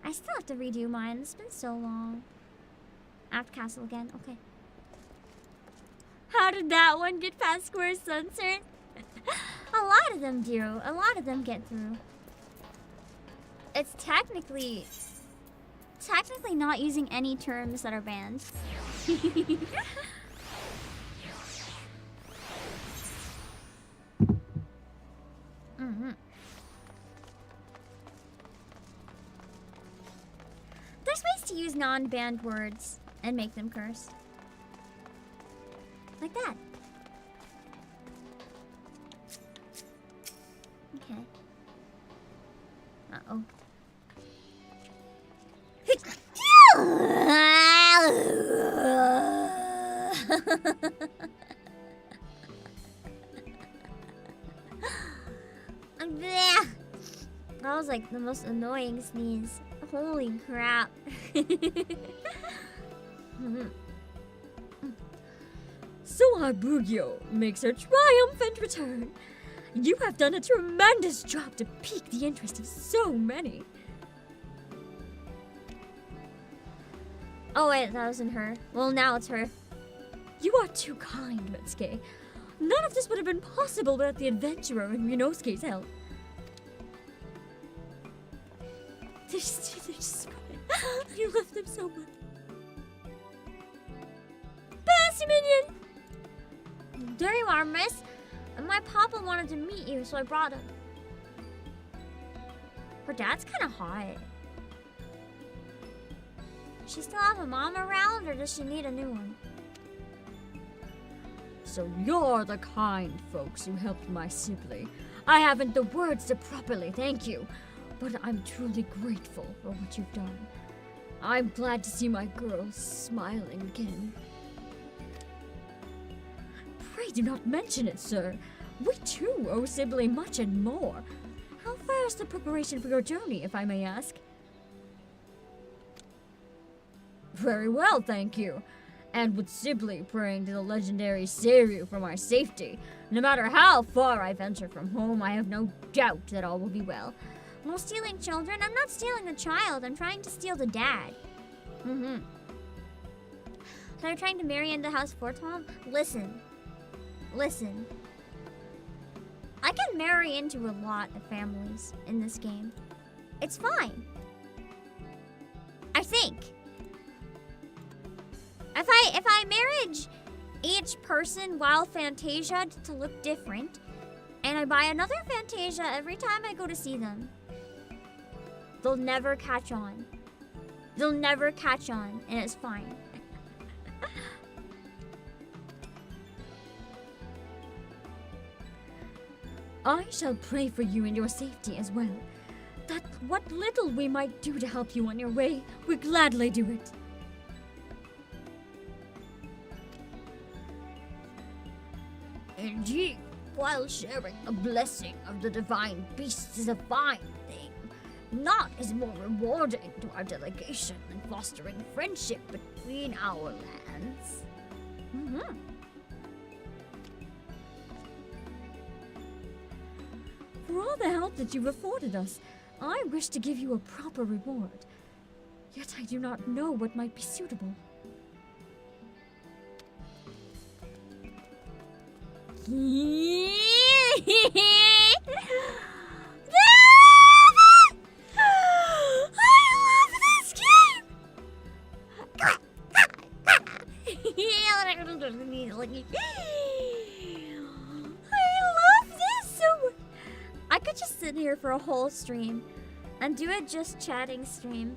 A: I still have to redo mine. It's been so long. App Castle again. Okay. How did that one get past Square Censored? A lot of them do. A lot of them get through. It's technically not using any terms that are banned. There's ways to use non-banned words and make them curse. Like that. Okay. Uh-oh. That was like the most annoying sneeze. Holy crap.
H: So Arbugio makes her triumphant return. You have done a tremendous job to pique the interest of so many.
A: Oh wait, that wasn't her. Well, now it's her.
H: You are too kind, Mitsuke. None of this would have been possible without the adventurer and Ryunosuke's help. They're just you love them so much.
A: Pass, minion! There you are, miss. My papa wanted to meet you, so I brought him. Her dad's kind of hot. Does she still have a mom around, or does she need a new one?
H: So you're the kind folks who helped my sibling. I haven't the words to properly thank you, but I'm truly grateful for what you've done. I'm glad to see my girl smiling again. Pray do not mention it, sir. We too owe Sibley much and more. How far is the preparation for your journey, if I may ask? Very well, thank you. And with Sibley praying to the legendary Seiryu for my safety, no matter how far I venture from home, I have no doubt that all will be well.
A: Well, stealing children? I'm not stealing the child. I'm trying to steal the dad. So I'm trying to marry into House Fortom? Listen. I can marry into a lot of families in this game. It's fine. I think. If I marriage each person while Fantasia to look different, and I buy another Fantasia every time I go to see them, they'll never catch on. They'll never catch on, and it's fine.
H: I shall pray for you and your safety as well. That what little we might do to help you on your way, we gladly do it. Indeed, while sharing the blessing of the divine beasts is a fine thing, naught is more rewarding to our delegation than fostering friendship between our lands. For all the help that you've afforded us, I wish to give you a proper reward, yet I do not know what might be suitable.
A: I could just sit here for a whole stream and do a just chatting stream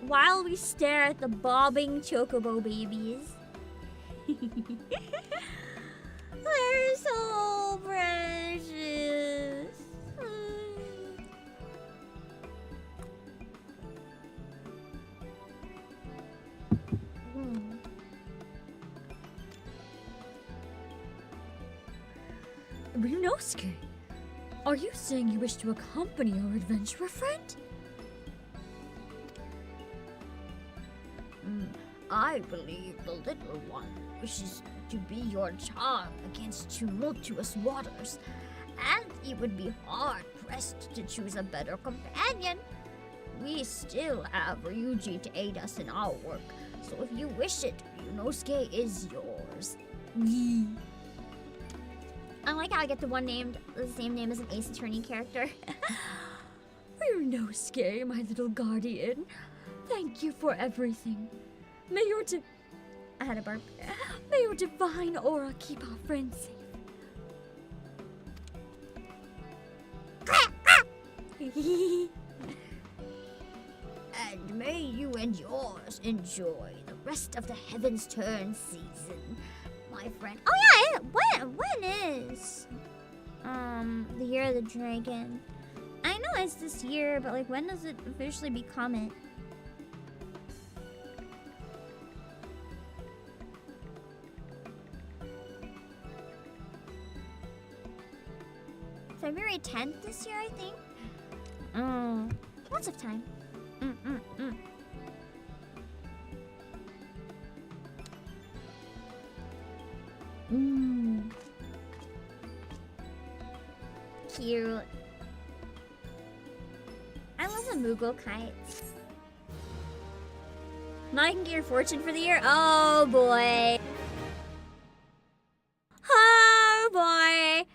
A: while we stare at the bobbing chocobo babies. They're so precious.
H: Ryunosuke, are you saying you wish to accompany our adventurer friend? I believe the little one wishes to be your charm against tumultuous waters, and it would be hard-pressed to choose a better companion. We still have Ryuji to aid us in our work, so if you wish it, Ryunosuke is yours.
A: I like how I get the same name as an Ace Attorney character.
H: Ryunosuke, my little guardian, thank you for everything. May your
A: I had a burp.
H: May your divine aura keep our friends safe. And may you and yours enjoy the rest of the Heavensturn season, my friend.
A: Oh yeah, when is the Year of the Dragon? I know it's this year, but like when does it officially become it? February 10th this year, I think. Lots of time. Cute. I love the Moogle kites. Now I can get your fortune for the year. Oh boy. Oh boy.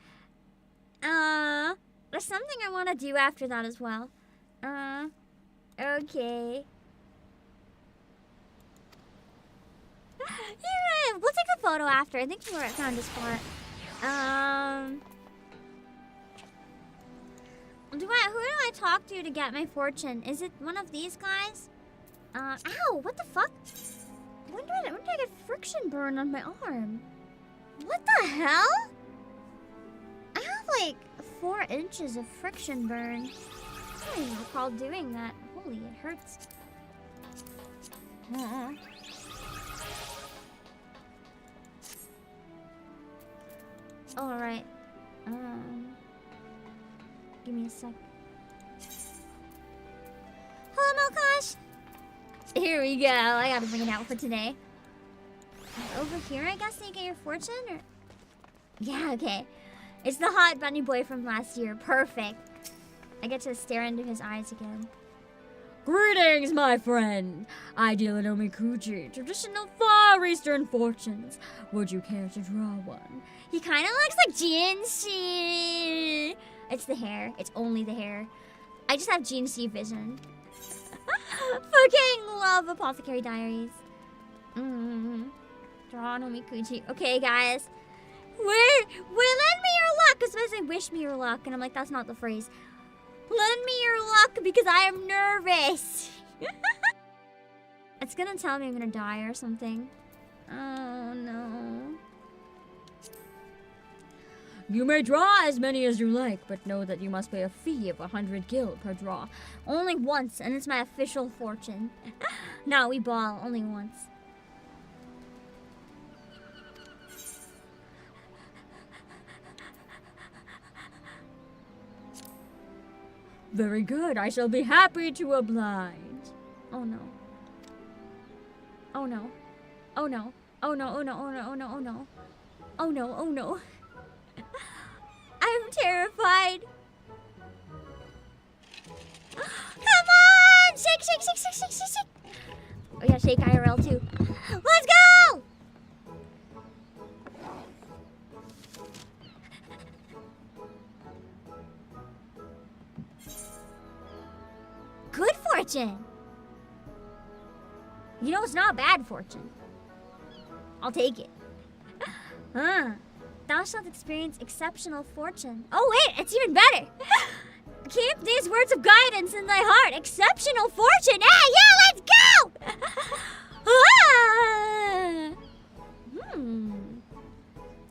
A: There's something I want to do after that as well. Okay. Yeah, we'll take a photo after. I think we're found a spot. Who do I talk to get my fortune? Is it one of these guys? Ow, what the fuck? When did I get friction burn on my arm? What the hell? I have like 4 inches of friction burn. I don't even recall doing that. Holy, it hurts. Alright. Give me a sec. Hello, Mokosh! Here we go. I gotta bring it out for today. Over here, I guess, you get your fortune? Or... Yeah, okay. It's the hot bunny boy from last year. Perfect. I get to stare into his eyes again.
H: Greetings, my friend. I deal in omikuji, traditional Far Eastern fortunes. Would you care to draw one?
A: He kind of looks like GNC. It's the hair. It's only the hair. I just have GNC vision. Fucking love Apothecary Diaries. Draw on omikuji. Okay, guys. Lend me your luck. Because sometimes they wish me your luck. And I'm like, that's not the phrase. Lend me your luck because I am nervous. It's gonna tell me I'm gonna die or something. Oh no.
H: You may draw as many as you like, but know that you must pay a fee of 100 gil per draw.
A: Only once, and it's my official fortune. No, we ball only once.
H: Very good. I shall be happy to oblige.
A: Oh no. Oh no. Oh no. Oh no. Oh no. Oh no. Oh no. Oh no. Oh no. Oh no. I'm terrified. Come on! Shake, shake, shake, shake, shake, shake, shake. Oh yeah, shake IRL too. Let's go! Good fortune. You know, it's not bad fortune. I'll take it. Thou shalt experience exceptional fortune. Oh wait, it's even better. Keep these words of guidance in thy heart. Exceptional fortune. Hey, yeah, let's go.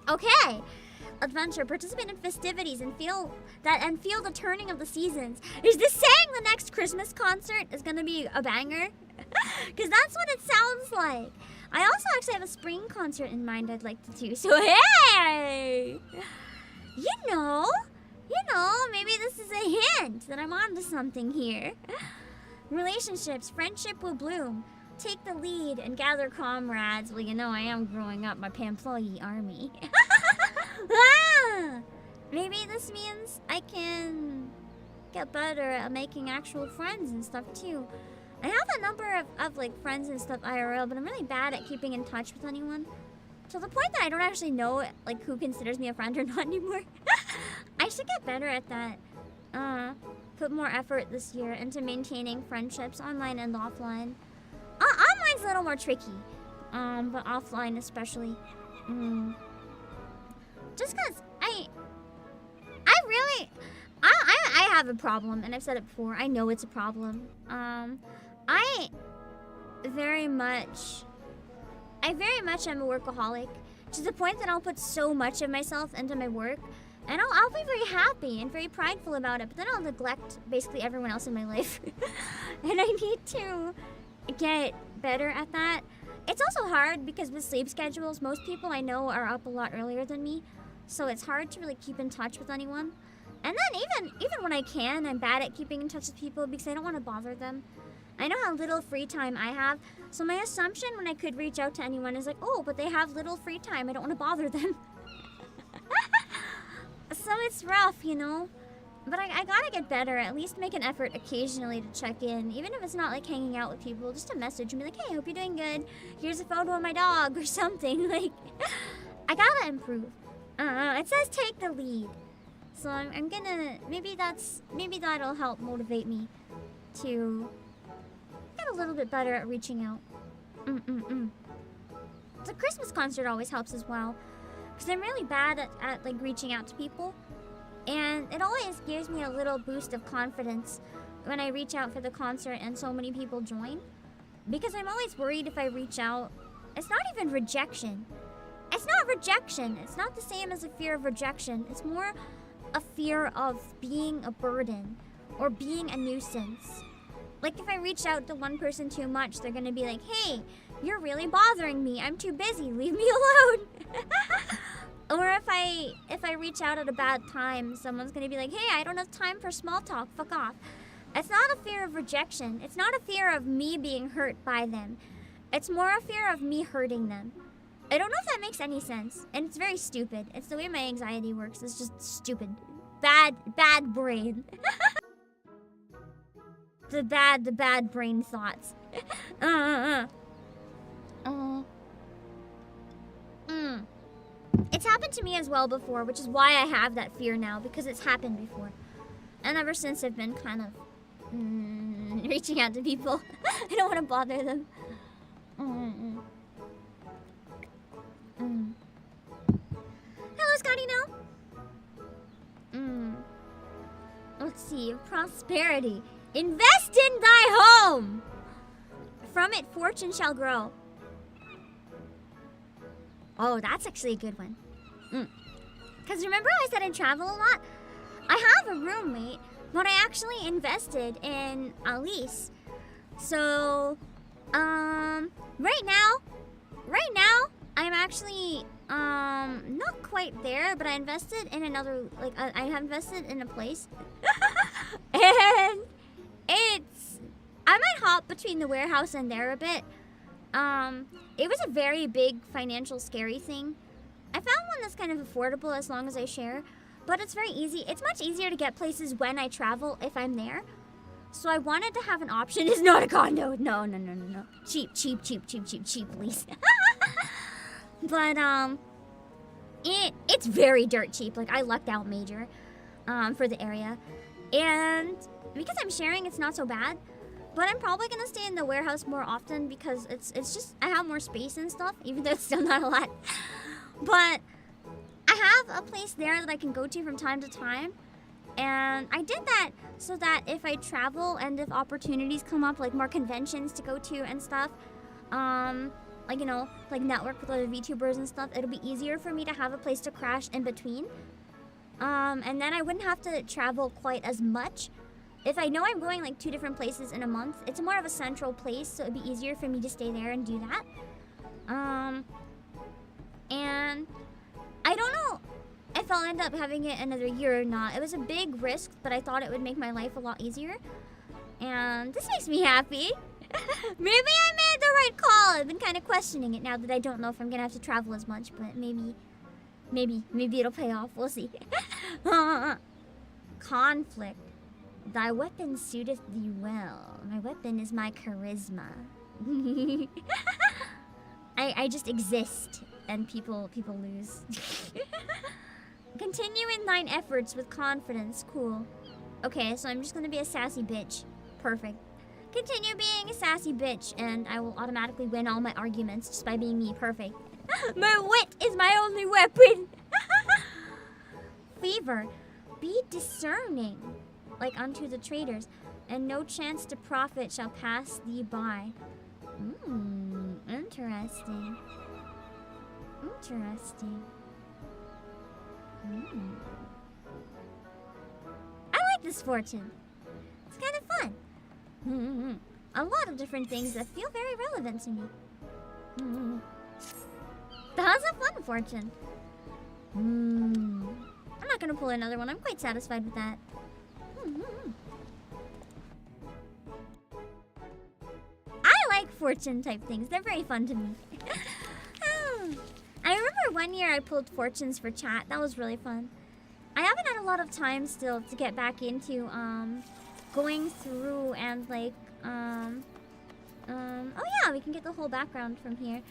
A: Okay. Adventure. Participate in festivities and feel the turning of the seasons. Is this saying the next Christmas concert is gonna be a banger? Because that's what it sounds like. I also actually have a spring concert in mind I'd like to do. So hey, you know, maybe this is a hint that I'm onto something here. Relationships, friendship will bloom. Take the lead and gather comrades. Well, you know, I am growing up my Pamploy army. Maybe this means I can get better at making actual friends and stuff too. I have a number of like friends and stuff IRL, but I'm really bad at keeping in touch with anyone. To the point that I don't actually know like who considers me a friend or not anymore. I should get better at that. Put more effort this year into maintaining friendships online and offline. Online's a little more tricky, but offline especially. Just cause I have a problem, and I've said it before. I know it's a problem. I very much am a workaholic to the point that I'll put so much of myself into my work, and I'll be very happy and very prideful about it, but then I'll neglect basically everyone else in my life. And I need to get better at that. It's also hard because with sleep schedules, most people I know are up a lot earlier than me, so it's hard to really keep in touch with anyone. And then even when I can, I'm bad at keeping in touch with people because I don't want to bother them. I know how little free time I have, so my assumption when I could reach out to anyone is like, oh, but they have little free time, I don't want to bother them. So it's rough, you know? But I gotta get better, at least make an effort occasionally to check in, even if it's not like hanging out with people, just a message and be like, hey, hope you're doing good, here's a photo of my dog or something. Like, I gotta improve. It says take the lead. So I'm gonna, maybe that'll help motivate me to get a little bit better at reaching out. The Christmas concert always helps as well, because I'm really bad at like reaching out to people, and it always gives me a little boost of confidence when I reach out for the concert and so many people join, because I'm always worried if I reach out, it's not even rejection. It's not rejection. It's not the same as a fear of rejection. It's more a fear of being a burden or being a nuisance. Like if I reach out to one person too much, they're gonna be like, hey, you're really bothering me. I'm too busy. Leave me alone. Or if I reach out at a bad time, someone's gonna be like, hey, I don't have time for small talk. Fuck off. It's not a fear of rejection. It's not a fear of me being hurt by them. It's more a fear of me hurting them. I don't know if that makes any sense, and it's very stupid. It's the way my anxiety works. It's just stupid. Bad brain. the bad brain thoughts. It's happened to me as well before, which is why I have that fear now, because it's happened before. And ever since I've been kind of reaching out to people. I don't want to bother them. Hello, Scotty, no? Let's see. Prosperity. Invest in thy home! From it, fortune shall grow. Oh, that's actually a good one. Because remember how I said I travel a lot? I have a roommate, but I actually invested in a lease. So, right now, I'm actually, not quite there, but I invested in another, like, I have invested in a place. And I might hop between the warehouse and there a bit. It was a very big financial scary thing. I found one that's kind of affordable as long as I share, but it's very easy. It's much easier to get places when I travel if I'm there. So I wanted to have an option. It's not a condo. No. Cheap, please. But it's very dirt cheap. Like I lucked out major for the area. And because I'm sharing, it's not so bad. But I'm probably gonna stay in the warehouse more often because it's just I have more space and stuff, even though it's still not a lot. But I have a place there that I can go to from time to time. And I did that so that if I travel and if opportunities come up, like more conventions to go to and stuff, like, you know, like network with other VTubers and stuff, it'll be easier for me to have a place to crash in between. And then I wouldn't have to travel quite as much. If I know I'm going like 2 different places in a month, it's more of a central place, so it'd be easier for me to stay there and do that. And I don't know if I'll end up having it another year or not. It was a big risk, but I thought it would make my life a lot easier. And this makes me happy. Maybe I made the right call. I've been kind of questioning it now that I don't know if I'm gonna have to travel as much, but maybe it'll pay off. We'll see. Conflict. Thy weapon suiteth thee well. My weapon is my charisma. I just exist, and people lose. Continue in thine efforts with confidence. Cool. Okay, so I'm just gonna be a sassy bitch. Perfect. Continue being a sassy bitch, and I will automatically win all my arguments just by being me. Perfect. My wit is my only weapon. Fever. Be discerning, like unto the traders, and no chance to profit shall pass thee by. Interesting. I like this fortune. It's kind of fun. A lot of different things that feel very relevant to me. That's a fun fortune. I'm not gonna pull another one. I'm quite satisfied with that. I like fortune type things. They're very fun to me. I remember one year I pulled fortunes for chat. That was really fun. I haven't had a lot of time still to get back into going through and like oh yeah, we can get the whole background from here.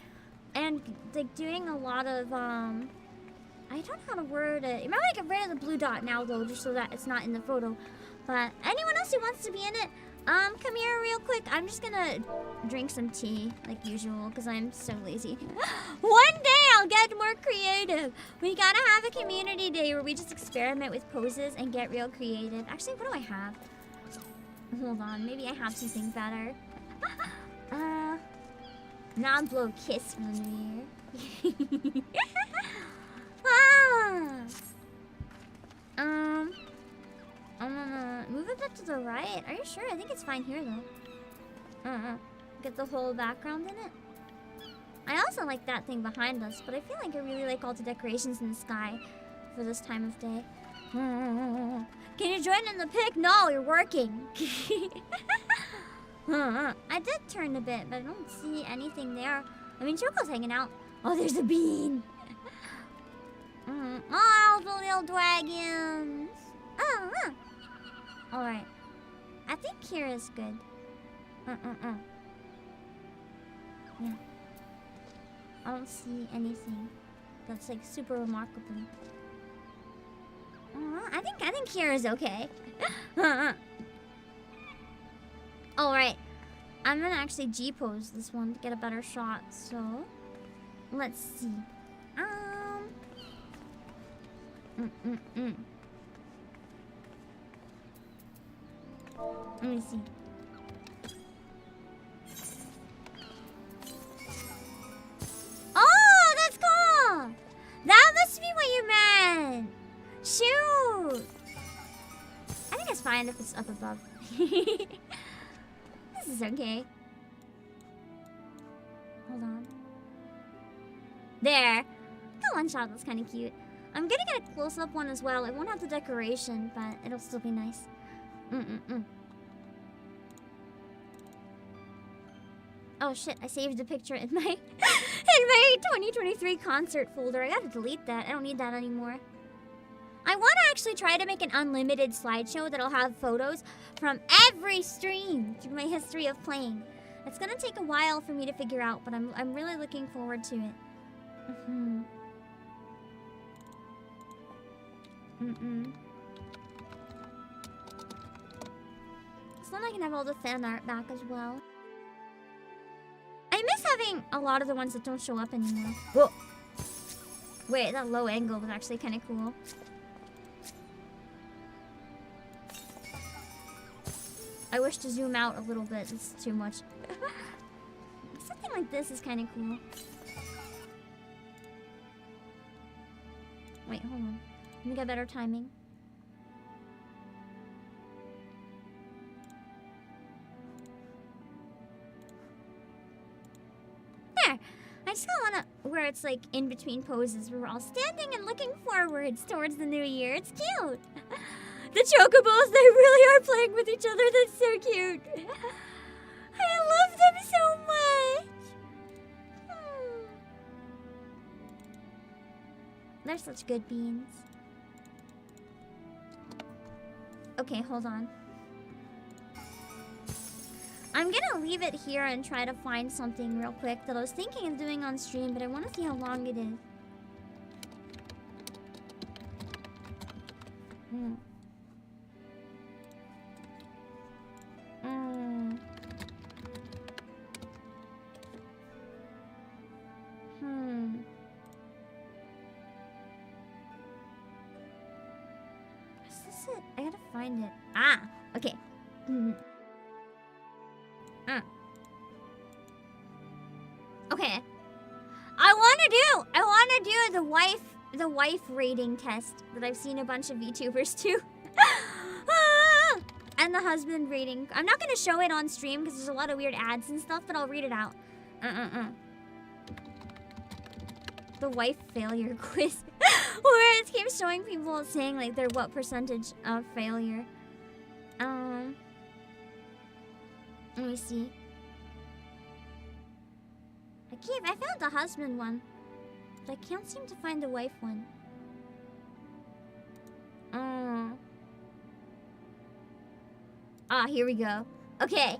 A: And like doing a lot of I don't know how to word it. You might want to get rid of the blue dot now though, just so that it's not in the photo. But anyone else who wants to be in it, come here real quick. I'm just gonna drink some tea like usual because I'm so lazy. One day I'll get more creative. We gotta have a community day where we just experiment with poses and get real creative. Actually, what do I have? Hold on, maybe I have something better. Non-blow kiss from the new year. I'm gonna move it back to the right. Are you sure? I think it's fine here though. Get the whole background in it. I also like that thing behind us, but I feel like I really like all the decorations in the sky for this time of day. Can you join in the pic? No, you're working. I did turn a bit, but I don't see anything there. I mean, Choco's hanging out. Oh, there's a bean. Oh, the little dragons. Alright. I think here is good. Yeah. I don't see anything that's like super remarkable. I think here is okay. Alright. I'm gonna actually G-pose this one to get a better shot, so let's see. Let me see. Oh, that's cool! That must be what you meant! Shoot! I think it's fine if it's up above. This is okay. Hold on. There. The one shot was kind of cute. I'm gonna get a close-up one as well. It won't have the decoration, but it'll still be nice. Oh shit, I saved the picture in my 2023 concert folder. I gotta delete that. I don't need that anymore. I wanna actually try to make an unlimited slideshow that'll have photos from every stream through my history of playing. It's gonna take a while for me to figure out, but I'm really looking forward to it. So then I can have all the fan art back as well. I miss having a lot of the ones that don't show up anymore. Whoa. Wait, that low angle was actually kind of cool. I wish to zoom out a little bit. It's too much. Something like this is kind of cool. Wait, hold on. Let me get better timing. There! I just kind of want to, where it's like in between poses, where we're all standing and looking forwards towards the new year. It's cute! The chocobos, they really are playing with each other. That's so cute. I love them so much. They're such good beans. Okay, hold on. I'm gonna leave it here and try to find something real quick that I was thinking of doing on stream, but I want to see how long it is. Is this it? I gotta find it. Ah, okay. Okay. I wanna do the wife rating test that I've seen a bunch of VTubers do. And the husband rating. I'm not gonna show it on stream because there's a lot of weird ads and stuff, but I'll read it out. The wife failure quiz. Where it keeps showing people saying like their what percentage of failure. Let me see. I found the husband one, but I can't seem to find the wife one. Ah, here we go. Okay.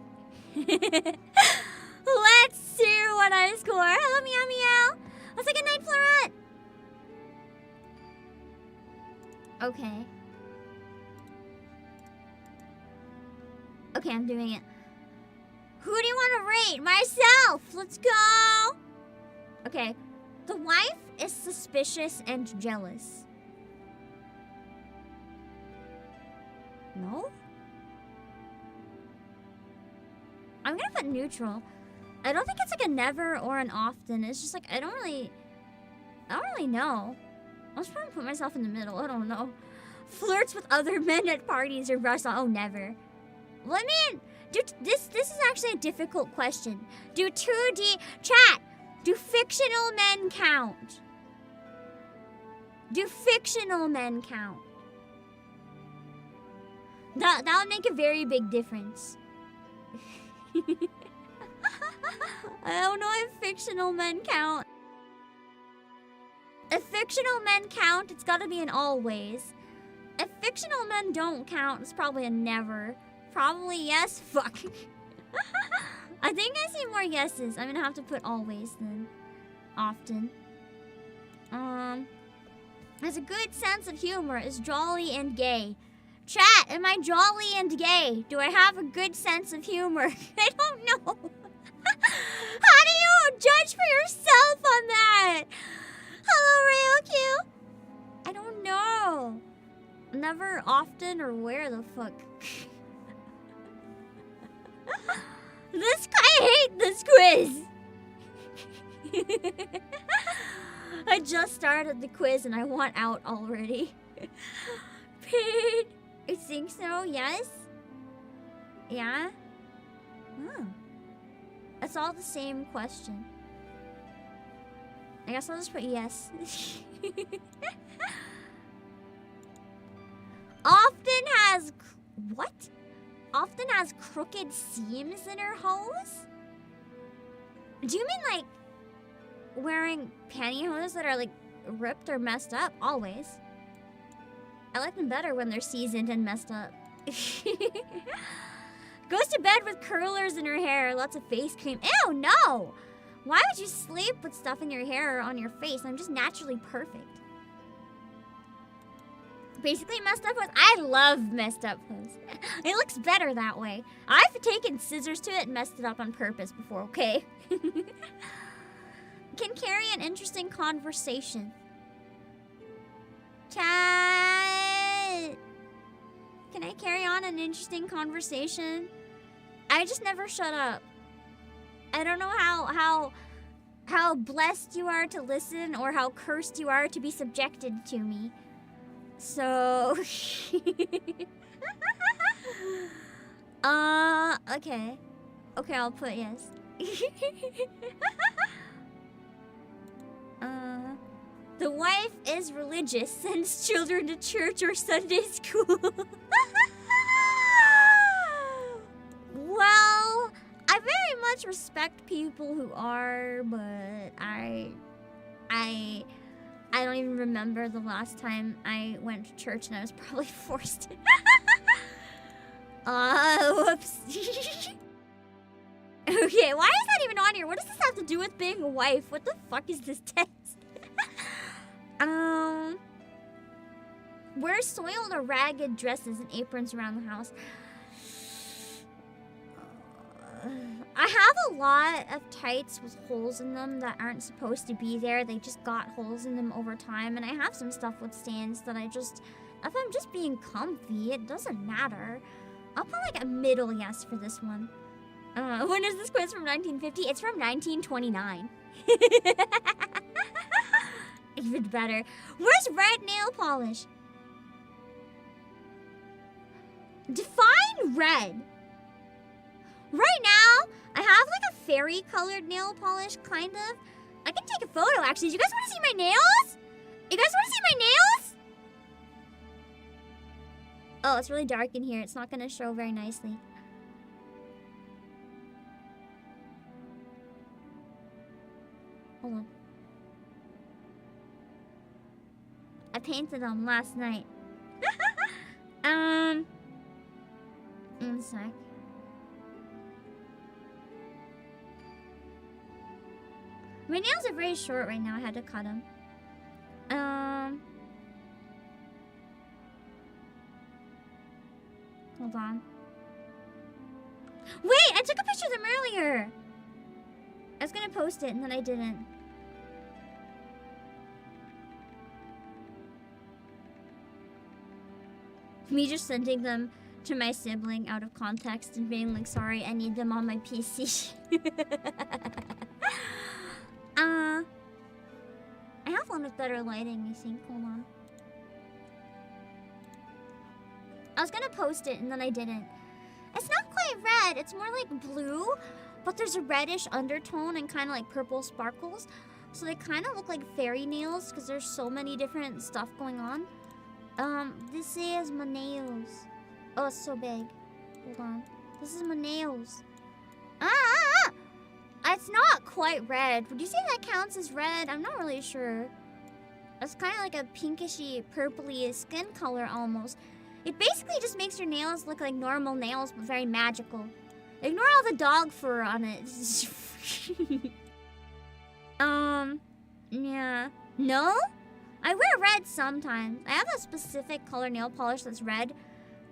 A: Let's see what I score. Hello, meow meow. Let's take a night floret. Okay. Okay, I'm doing it. Who do you want to rate? Myself! Let's go! Okay. The wife is suspicious and jealous. No? I'm gonna put neutral. I don't think it's like a never or an often. It's just like, I don't really know. I'll just probably put myself in the middle. I don't know. Flirts with other men at parties or restaurants. Oh, never. Let me... This is actually a difficult question. Do fictional men count? Do fictional men count? That would make a very big difference. I don't know if fictional men count. If fictional men count, it's gotta be an always. If fictional men don't count, it's probably a never. Probably yes. Fuck. I think I see more yeses. I'm gonna have to put always then. Often. Has a good sense of humor, is jolly and gay. Chat, am I jolly and gay? Do I have a good sense of humor? I don't know. How do you judge for yourself on that? Hello, Ryoku. I don't know. Never, often, or where the fuck? I hate this quiz. I just started the quiz and I want out already. Pain. I think so, yes? Yeah? Oh. It's all the same question. I guess I'll just put yes. Often has... What? Often has crooked seams in her hose? Do you mean like wearing pantyhose that are like ripped or messed up? Always. I like them better when they're seasoned and messed up. Goes to bed with curlers in her hair, lots of face cream. Ew, no! Why would you sleep with stuff in your hair or on your face? I'm just naturally perfect. Basically messed up pose. I love messed up pose. It looks better that way. I've taken scissors to it and messed it up on purpose before, okay? Can carry an interesting conversation. Chat! Can I carry on an interesting conversation? I just never shut up. I don't know how blessed you are to listen or how cursed you are to be subjected to me. So okay. Okay, I'll put yes. The wife is religious, sends children to church or Sunday school. Well, I very much respect people who are, but I don't even remember the last time I went to church, and I was probably forced. Whoops. Okay, why is that even on here? What does this have to do with being a wife? What the fuck is this text? Wear soiled or ragged dresses and aprons around the house. I have a lot of tights with holes in them that aren't supposed to be there. They just got holes in them over time. And I have some stuff with stains that if I'm just being comfy, it doesn't matter. I'll put like a middle yes for this one. When is this quiz from 1950? It's from 1929. Even better. Where's red nail polish? Define red. Right now, I have like a fairy colored nail polish, kind of. I can take a photo, actually. Do you guys want to see my nails? You guys want to see my nails? Oh, it's really dark in here. It's not going to show very nicely. Hold on. I painted them last night. One sec. My nails are very short right now. I had to cut them. Hold on. Wait, I took a picture of them earlier. I was gonna post it and then I didn't. Me just sending them to my sibling out of context and being like, sorry, I need them on my PC. I have one with better lighting, I think. Hold on. I was gonna post it and then I didn't. It's not quite red, it's more like blue, but there's a reddish undertone and kind of like purple sparkles. So they kind of look like fairy nails because there's so many different stuff going on. This is my nails. Oh, it's so big. Hold on. This is my nails. It's not quite red. Would you say that counts as red? I'm not really sure. It's kind of like a pinkishy, purpley skin color almost. It basically just makes your nails look like normal nails, but very magical. Ignore all the dog fur on it. Yeah. No? I wear red sometimes. I have a specific color nail polish that's red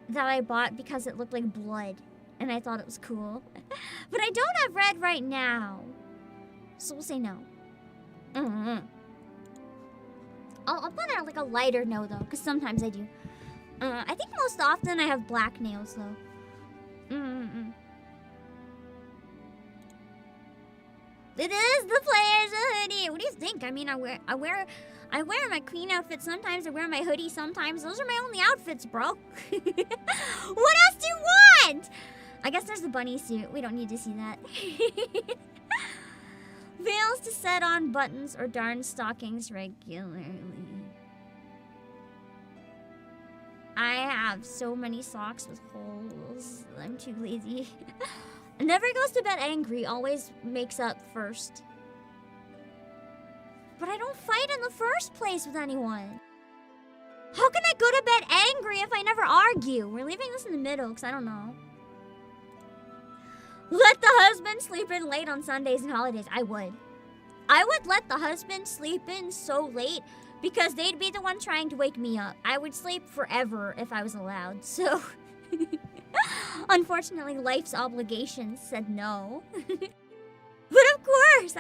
A: that I bought because it looked like blood. And I thought it was cool. But I don't have red right now. So we'll say no. I'll put out like a lighter no though, because sometimes I do. I think most often I have black nails though. It is the Playasia hoodie. What do you think? I mean, I wear my queen outfit sometimes. I wear my hoodie sometimes. Those are my only outfits, bro. What else do you want? I guess there's the bunny suit. We don't need to see that. Fails to set on buttons or darn stockings regularly. I have so many socks with holes. I'm too lazy. Never goes to bed angry. Always makes up first. But I don't fight in the first place with anyone. How can I go to bed angry if I never argue? We're leaving this in the middle because I don't know. Let the husband sleep in late on Sundays and holidays. I would let the husband sleep in so late because they'd be the one trying to wake me up. I would sleep forever if I was allowed. So, unfortunately, life's obligations said no. But of course,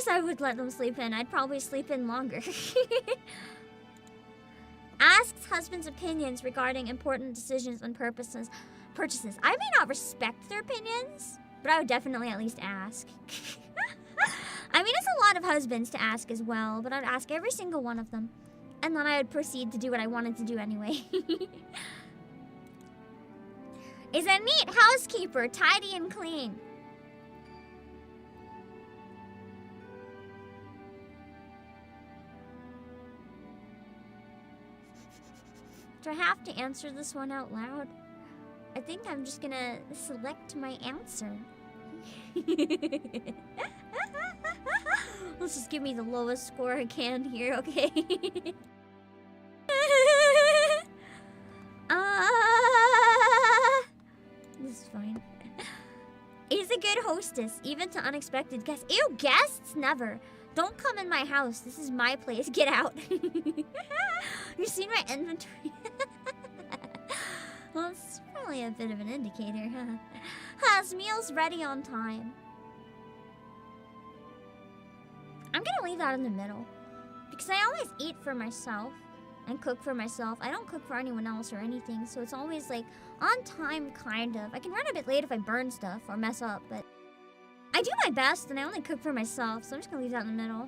A: I would let them sleep in. I'd probably sleep in longer. Asks husband's opinions regarding important decisions and purchases. I may not respect their opinions, but I would definitely at least ask. I mean, it's a lot of husbands to ask as well, but I'd ask every single one of them. And then I would proceed to do what I wanted to do anyway. Is a neat housekeeper, tidy and clean. Do I have to answer this one out loud? I think I'm just gonna select my answer. Let's just give me the lowest score I can here, okay? This is fine. Is a good hostess, even to unexpected guests. Ew, guests? Never. Don't come in my house. This is my place. Get out. You've seen my inventory. Well, it's probably a bit of an indicator, huh? Has meals ready on time. I'm gonna leave that in the middle. Because I always eat for myself and cook for myself. I don't cook for anyone else or anything, so it's always like on time, kind of. I can run a bit late if I burn stuff or mess up, but I do my best and I only cook for myself, so I'm just gonna leave that in the middle.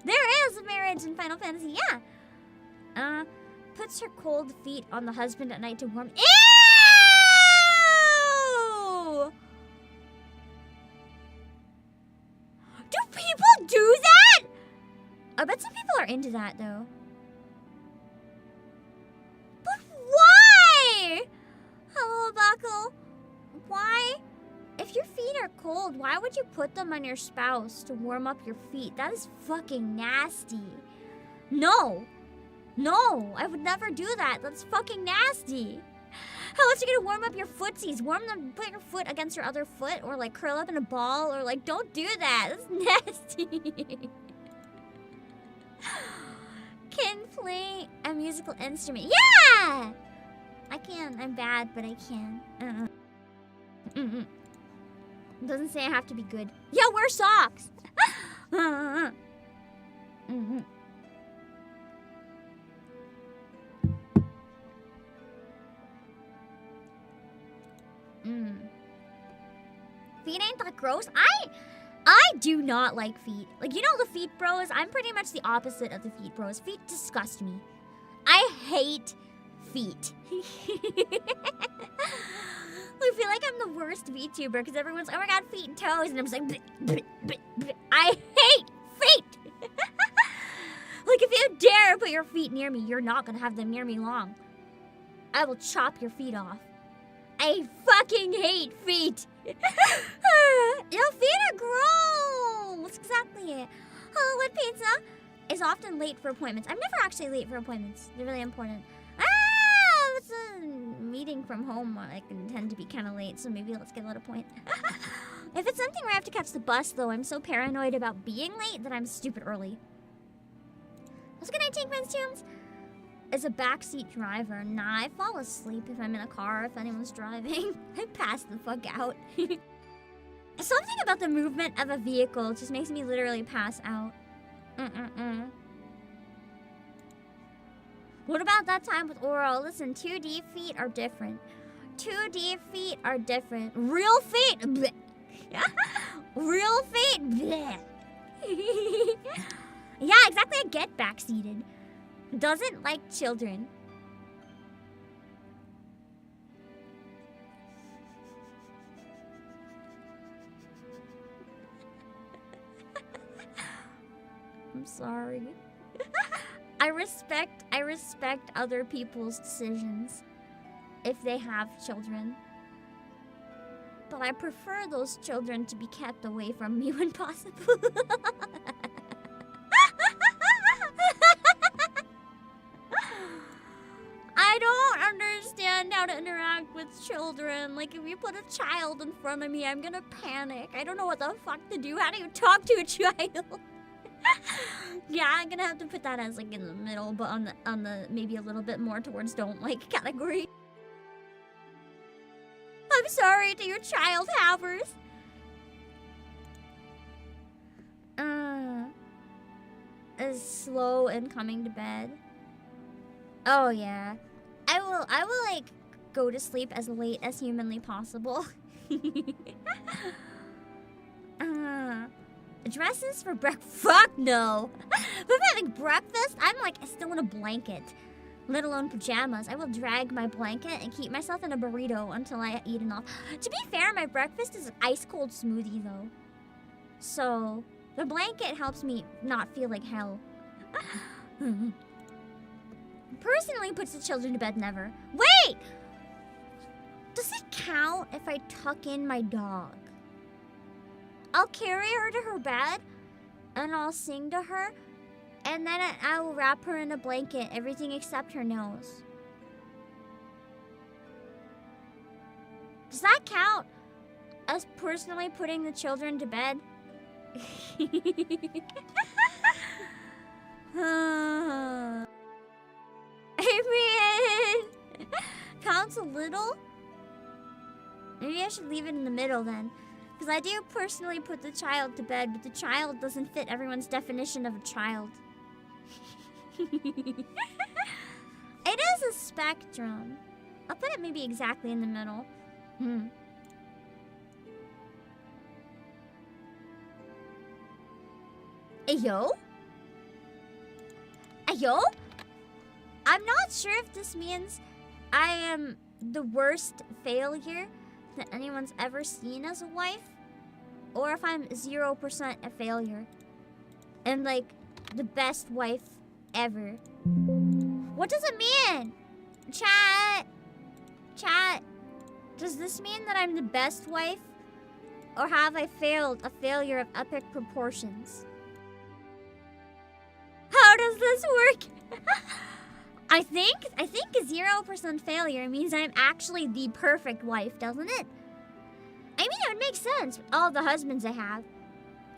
A: There is a marriage in Final Fantasy, yeah! Puts her cold feet on the husband at night to warm. Ew! Do people do that? I bet some people are into that, though. But why? Hello, Buckle. Why? If your feet are cold, why would you put them on your spouse to warm up your feet? That is fucking nasty. No. No, I would never do that. That's fucking nasty. How else are you gonna warm up your footsies? Warm them, put your foot against your other foot, or like curl up in a ball, or like, don't do that. That's nasty. Can play a musical instrument. Yeah! I can. I'm bad, but I can. Doesn't say I have to be good. Yeah, wear socks. Feet ain't that gross. I do not like feet. Like, you know the feet bros? I'm pretty much the opposite of the feet bros. Feet disgust me. I hate feet. I feel like I'm the worst VTuber because everyone's, oh my god, feet and toes, and I'm just like, bleh, bleh, bleh, bleh. I hate feet. Like, if you dare put your feet near me, you're not gonna have them near me long. I will chop your feet off. I fucking hate feet. Your feet are gross. Exactly it. Hollywood Pizza is often late for appointments. I'm never actually late for appointments. They're really important. It's a meeting from home. I can tend to be kind of late, so maybe let's get a little point. If it's something where I have to catch the bus, though, I'm so paranoid about being late that I'm stupid early. What's good night, Tinkman's Tombs? As a backseat driver, nah, I fall asleep if I'm in a car, if anyone's driving. I pass the fuck out. Something about the movement of a vehicle just makes me literally pass out. What about that time with oral? Listen, 2D feet are different. 2D feet are different. Real feet, bleh. Real feet, bleh. Yeah, exactly, I get backseated. Doesn't like children. I'm sorry. I respect other people's decisions if they have children. But I prefer those children to be kept away from me when possible. understand how to interact with children. Like, if you put a child in front of me, I'm gonna panic. I don't know what the fuck to do. How do you talk to a child? Yeah, I'm gonna have to put that as like in the middle, but on the maybe a little bit more towards don't like category. I'm sorry to your child havers. Is slow in coming to bed. Oh yeah. I will like go to sleep as late as humanly possible. Dresses for breakfast? Fuck no. If I'm having breakfast, I'm like still in a blanket. Let alone pajamas. I will drag my blanket and keep myself in a burrito until I eat enough. To be fair, my breakfast is an ice cold smoothie though. So the blanket helps me not feel like hell. Personally puts the children to bed never. Wait! Does it count if I tuck in my dog? I'll carry her to her bed and I'll sing to her and then I will wrap her in a blanket, everything except her nose. Does that count as personally putting the children to bed? Adrian! Counts a little? Maybe I should leave it in the middle then. Because I do personally put the child to bed, but the child doesn't fit everyone's definition of a child. It is a spectrum. I'll put it maybe exactly in the middle. Ayo? Ayo? I'm not sure if this means I am the worst failure that anyone's ever seen as a wife, or if I'm 0% a failure and like the best wife ever. What does it mean? Chat. Does this mean that I'm the best wife, or have I failed a failure of epic proportions? How does this work? I think a 0% failure means I'm actually the perfect wife, doesn't it? I mean, it would make sense with all the husbands I have,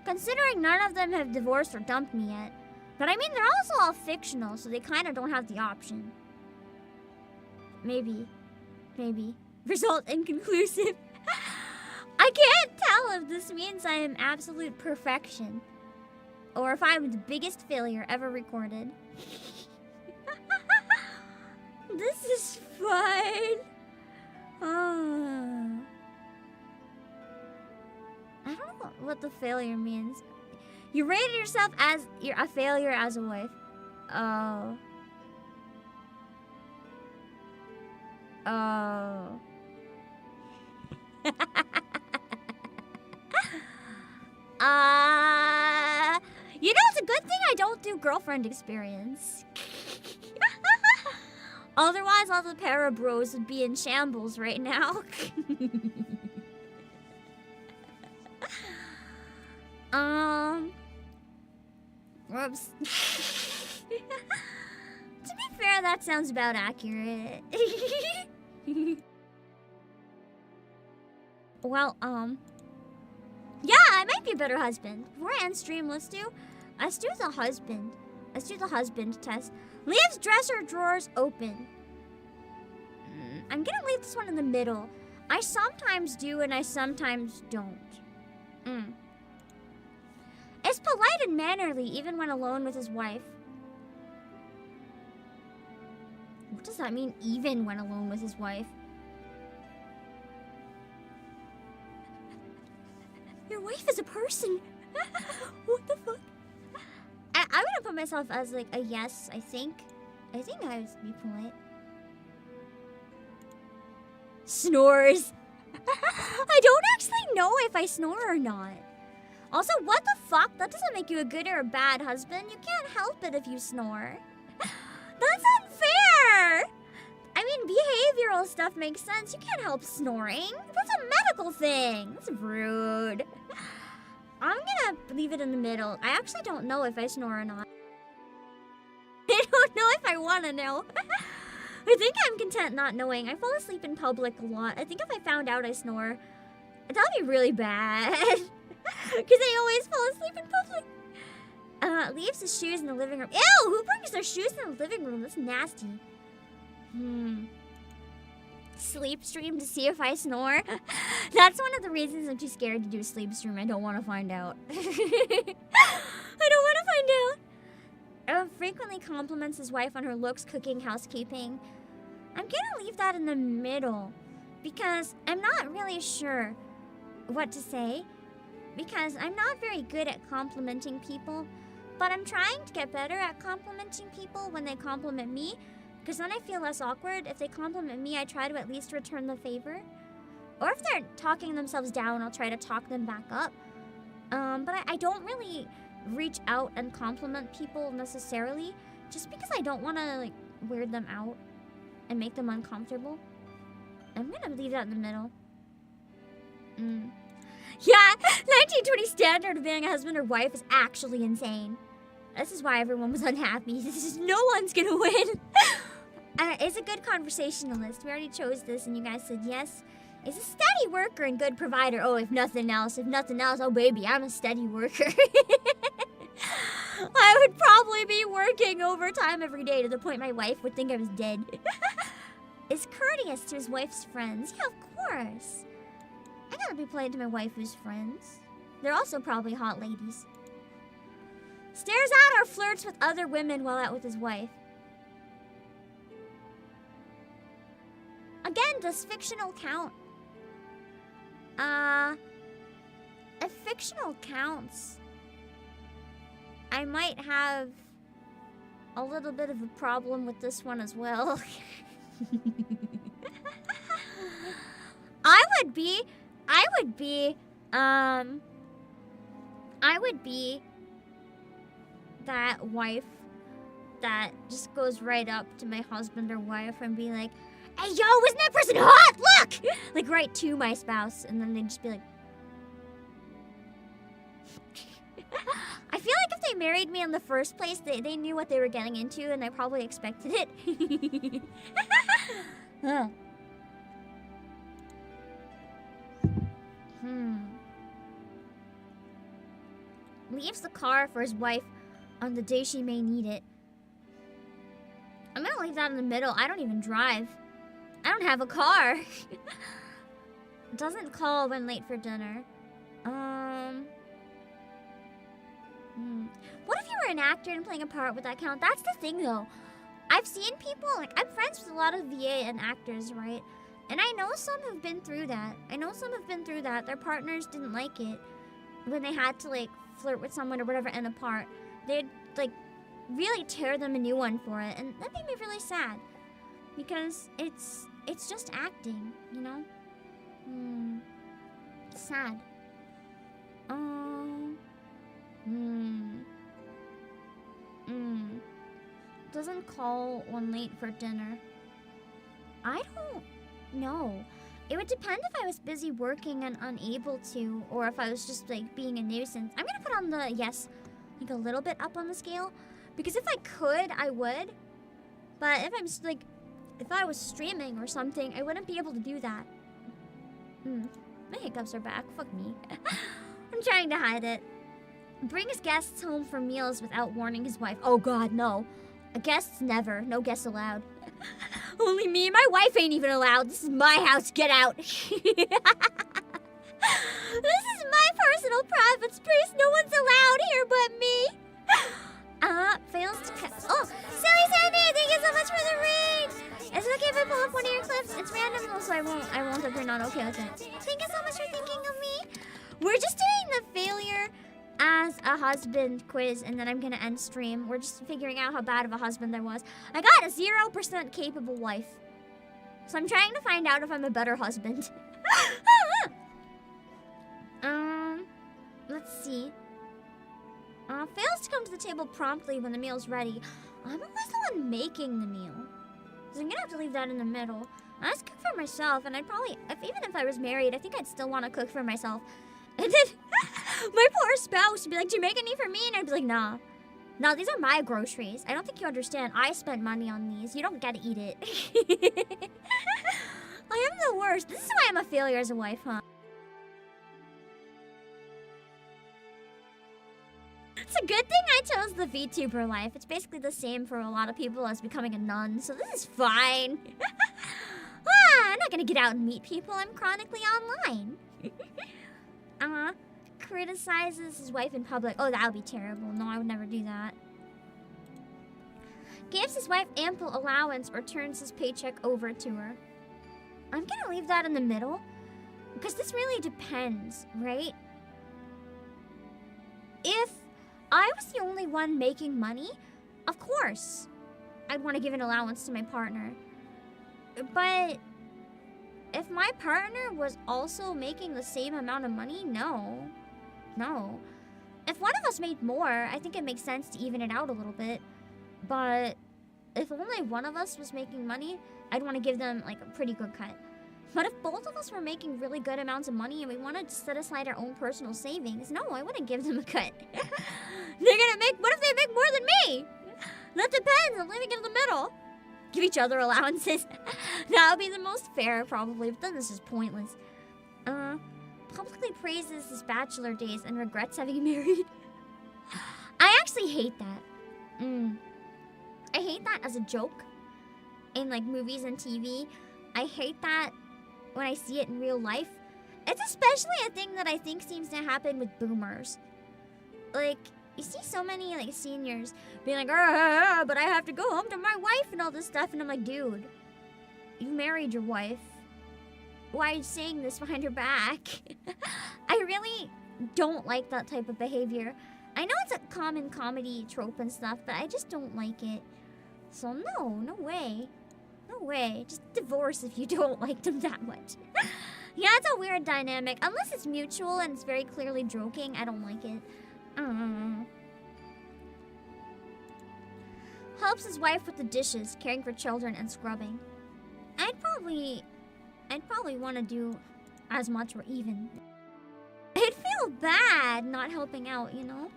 A: considering none of them have divorced or dumped me yet. But I mean, they're also all fictional, so they kind of don't have the option. Maybe. Result inconclusive. I can't tell if this means I am absolute perfection, or if I'm the biggest failure ever recorded. This is fun. I don't know what the failure means. You rated yourself as you're a failure as a wife. Oh. You know, it's a good thing I don't do girlfriend experience. Otherwise, all the para bros would be in shambles right now. Whoops. To be fair, that sounds about accurate. Well, yeah, I might be a better husband. Before I end stream, let's do the husband. Let's do the husband test. Leaves dresser drawers open. I'm gonna leave this one in the middle. I sometimes do and I sometimes don't. Is polite and mannerly even when alone with his wife. What does that mean, even when alone with his wife? Your wife is a person. What the fuck? I'm gonna put myself as like a yes, I think. I think I would be polite. Snores. I don't actually know if I snore or not. Also, what the fuck? That doesn't make you a good or a bad husband. You can't help it if you snore. That's unfair! I mean, behavioral stuff makes sense. You can't help snoring. That's a medical thing. That's rude. I'm gonna leave it in the middle. I actually don't know if I snore or not. I don't know if I want to know. I think I'm content not knowing. I fall asleep in public a lot. I think if I found out I snore, that would be really bad. Because I always fall asleep in public. Leaves his shoes in the living room. Ew! Who brings their shoes in the living room? That's nasty. Sleep stream to see if I snore. That's one of the reasons I'm too scared to do a sleep stream. I don't want to find out. I don't want to find out. Frequently compliments his wife on her looks, cooking, housekeeping. I'm gonna leave that in the middle because I'm not really sure what to say because I'm not very good at complimenting people, but I'm trying to get better at complimenting people when they compliment me because then I feel less awkward. If they compliment me, I try to at least return the favor. Or if they're talking themselves down, I'll try to talk them back up. But I don't really reach out and compliment people necessarily just because I don't want to like weird them out and make them uncomfortable. I'm gonna leave that in the middle. Yeah, 1920 standard of being a husband or wife is actually insane. This is why everyone was unhappy. This is no one's gonna win. It's a good conversationalist. We already chose this and you guys said yes. Is a steady worker and good provider. Oh, if nothing else, oh baby, I'm a steady worker. I would probably be working overtime every day to the point my wife would think I was dead. Is courteous to his wife's friends. Yeah, of course. I gotta be polite to my waifu's friends. They're also probably hot ladies. Stares out or flirts with other women while out with his wife. Again, does fictional count? If fictional counts, I might have a little bit of a problem with this one as well. I would be that wife that just goes right up to my husband or wife and be like, hey, yo, isn't that person hot? Look! Like, right to my spouse. And then they'd just be like... I feel like if they married me in the first place, they knew what they were getting into, and they probably expected it. Leaves the car for his wife on the day she may need it. I'm gonna leave that in the middle. I don't even drive. I don't have a car. Doesn't call when late for dinner. What if you were an actor and playing a part? Would that count? That's the thing, though. I've seen people, like, I'm friends with a lot of VA and actors, right? And I know some have been through that. Their partners didn't like it when they had to, like, flirt with someone or whatever in a part. They'd, like, really tear them a new one for it. And that made me really sad. Because it's just acting, you know? Sad. Doesn't call when late for dinner. I don't know. It would depend if I was busy working and unable to, or if I was just, like, being a nuisance. I'm gonna put on the yes, like, a little bit up on the scale. Because if I could, I would. But if I'm, like, if I was streaming or something, I wouldn't be able to do that. My hiccups are back. Fuck me. I'm trying to hide it. Brings guests home for meals without warning his wife. Oh god, no. Guests never. No guests allowed. Only me and my wife ain't even allowed. This is my house. Get out. This is my personal private space. No one's allowed here but me. Fails to oh, Silly Sandy, thank you so much for the raid. Is it okay if I pull up one of your clips? It's random, so I won't if you're not okay with it. Thank you so much for thinking of me. We're just doing the failure as a husband quiz, and then I'm gonna end stream. We're just figuring out how bad of a husband I was. I got a 0% capable wife. So I'm trying to find out if I'm a better husband. Let's see. Fails to come to the table promptly when the meal's ready. I'm always the one making the meal. So I'm gonna have to leave that in the middle. I just cook for myself, and I'd probably, even if I was married, I think I'd still want to cook for myself. And then my poor spouse would be like, do you make any for me? And I'd be like, nah. No, these are my groceries. I don't think you understand. I spent money on these. You don't get to eat it. I am the worst. This is why I'm a failure as a wife, huh? It's a good thing I chose the VTuber life. It's basically the same for a lot of people as becoming a nun, so this is fine. I'm not gonna get out and meet people. I'm chronically online. Criticizes his wife in public. Oh, that would be terrible. No, I would never do that. Gives his wife ample allowance or turns his paycheck over to her. I'm gonna leave that in the middle because this really depends, right? If I was the only one making money, of course, I'd want to give an allowance to my partner. But if my partner was also making the same amount of money, no. If one of us made more, I think it makes sense to even it out a little bit. But if only one of us was making money, I'd want to give them like a pretty good cut. But if both of us were making really good amounts of money and we wanted to set aside our own personal savings, no, I wouldn't give them a cut. What if they make more than me? That depends. I'm leaving it in the middle. Give each other allowances. That would be the most fair, probably, but then this is pointless. Publicly praises his bachelor days and regrets having married. I actually hate that. I hate that as a joke in like movies and TV. I hate that when I see it in real life. It's especially a thing that I think seems to happen with boomers. Like, you see so many like seniors being like, but I have to go home to my wife and all this stuff. And I'm like, dude, you married your wife. Why are you saying this behind her back? I really don't like that type of behavior. I know it's a common comedy trope and stuff, but I just don't like it. So no way. No way. Just divorce if you don't like them that much. Yeah, it's a weird dynamic. Unless it's mutual and it's very clearly joking, I don't like it. Helps his wife with the dishes, caring for children, and scrubbing. I'd probably want to do as much or even. I'd feel bad not helping out, you know?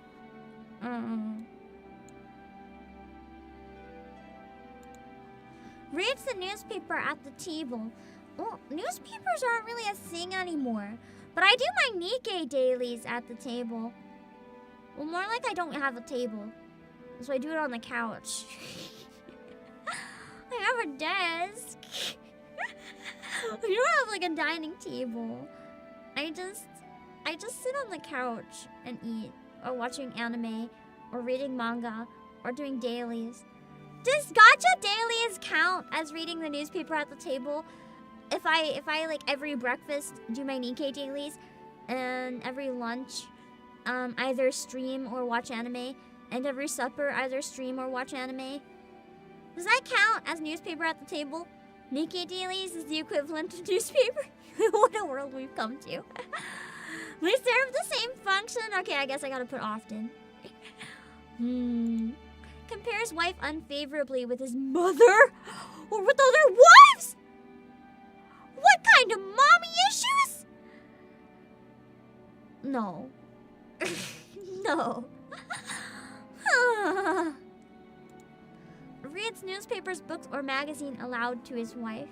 A: Reads the newspaper at the table. Well, newspapers aren't really a thing anymore. But I do my Nikkei dailies at the table. Well, more like I don't have a table. So I do it on the couch. I have a desk. We don't have like a dining table. I just sit on the couch and eat, or watching anime, or reading manga, or doing dailies. Does gacha dailies count as reading the newspaper at the table? If I like every breakfast do my Nikkei dailies, and every lunch either stream or watch anime, and every supper either stream or watch anime, does that count as newspaper at the table? Nikkei dailies is the equivalent of newspaper? What a world we've come to. We serve the same function? Okay, I guess I gotta put often. Compares wife unfavorably with his mother or with other wives? What kind of mommy issues? No. No. Reads newspapers, books, or magazine aloud to his wife.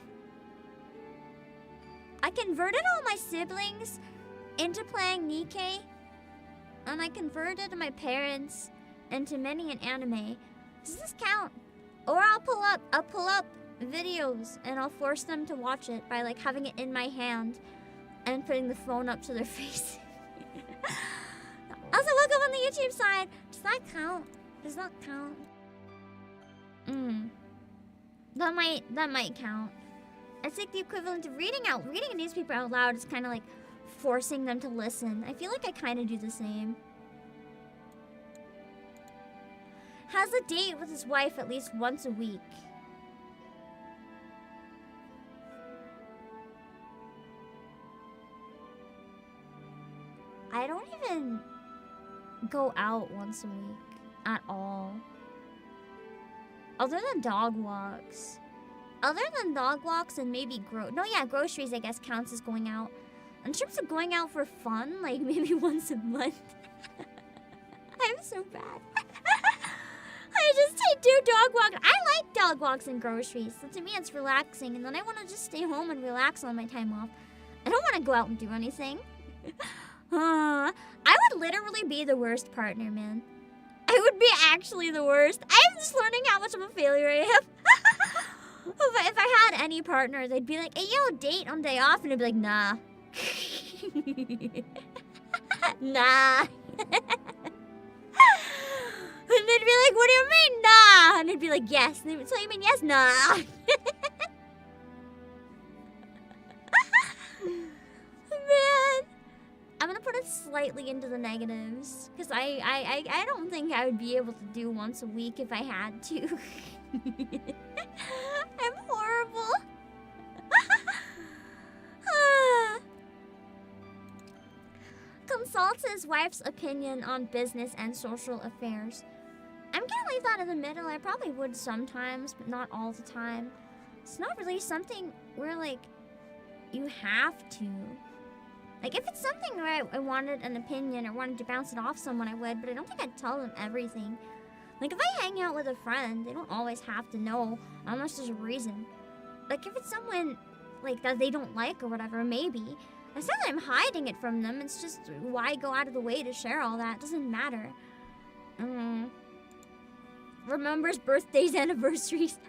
A: I converted all my siblings into playing Nikkei, and I converted my parents into many an anime. Does this count? Or I'll pull up videos and I'll force them to watch it by like having it in my hand and putting the phone up to their face. Also, welcome on the YouTube side. Does that count? Does that count? That might count. It's like the equivalent of reading a newspaper out loud is kind of like forcing them to listen. I feel like I kind of do the same. Has a date with his wife at least once a week. I don't even go out once a week at all. Other than dog walks. Other than dog walks and maybe groceries I guess counts as going out. In terms of going out for fun, like maybe once a month. I'm so bad. I just take 2 dog walks. I like dog walks and groceries. So to me, it's relaxing. And then I want to just stay home and relax on my time off. I don't want to go out and do anything. I would literally be the worst partner, man. I would be actually the worst. I'm just learning how much of a failure I am. If I had any partner, they'd be like, hey, yo, date on day off. And I'd be like, nah. Nah. And they'd be like, what do you mean, nah? And I'd be like, yes. And they'd be, so you mean yes? Nah. Man. I'm gonna put it slightly into the negatives. Because I don't think I would be able to do once a week if I had to. I'm horrible. Consults his wife's opinion on business and social affairs. I'm gonna leave that in the middle. I probably would sometimes, but not all the time. It's not really something where, like, you have to. Like, if it's something where I wanted an opinion or wanted to bounce it off someone, I would, but I don't think I'd tell them everything. Like, if I hang out with a friend, they don't always have to know unless there's a reason. Like, if it's someone, like, that they don't like or whatever, maybe. It's not that I'm hiding it from them. It's just, why go out of the way to share all that? It doesn't matter. Remembers birthdays, anniversaries.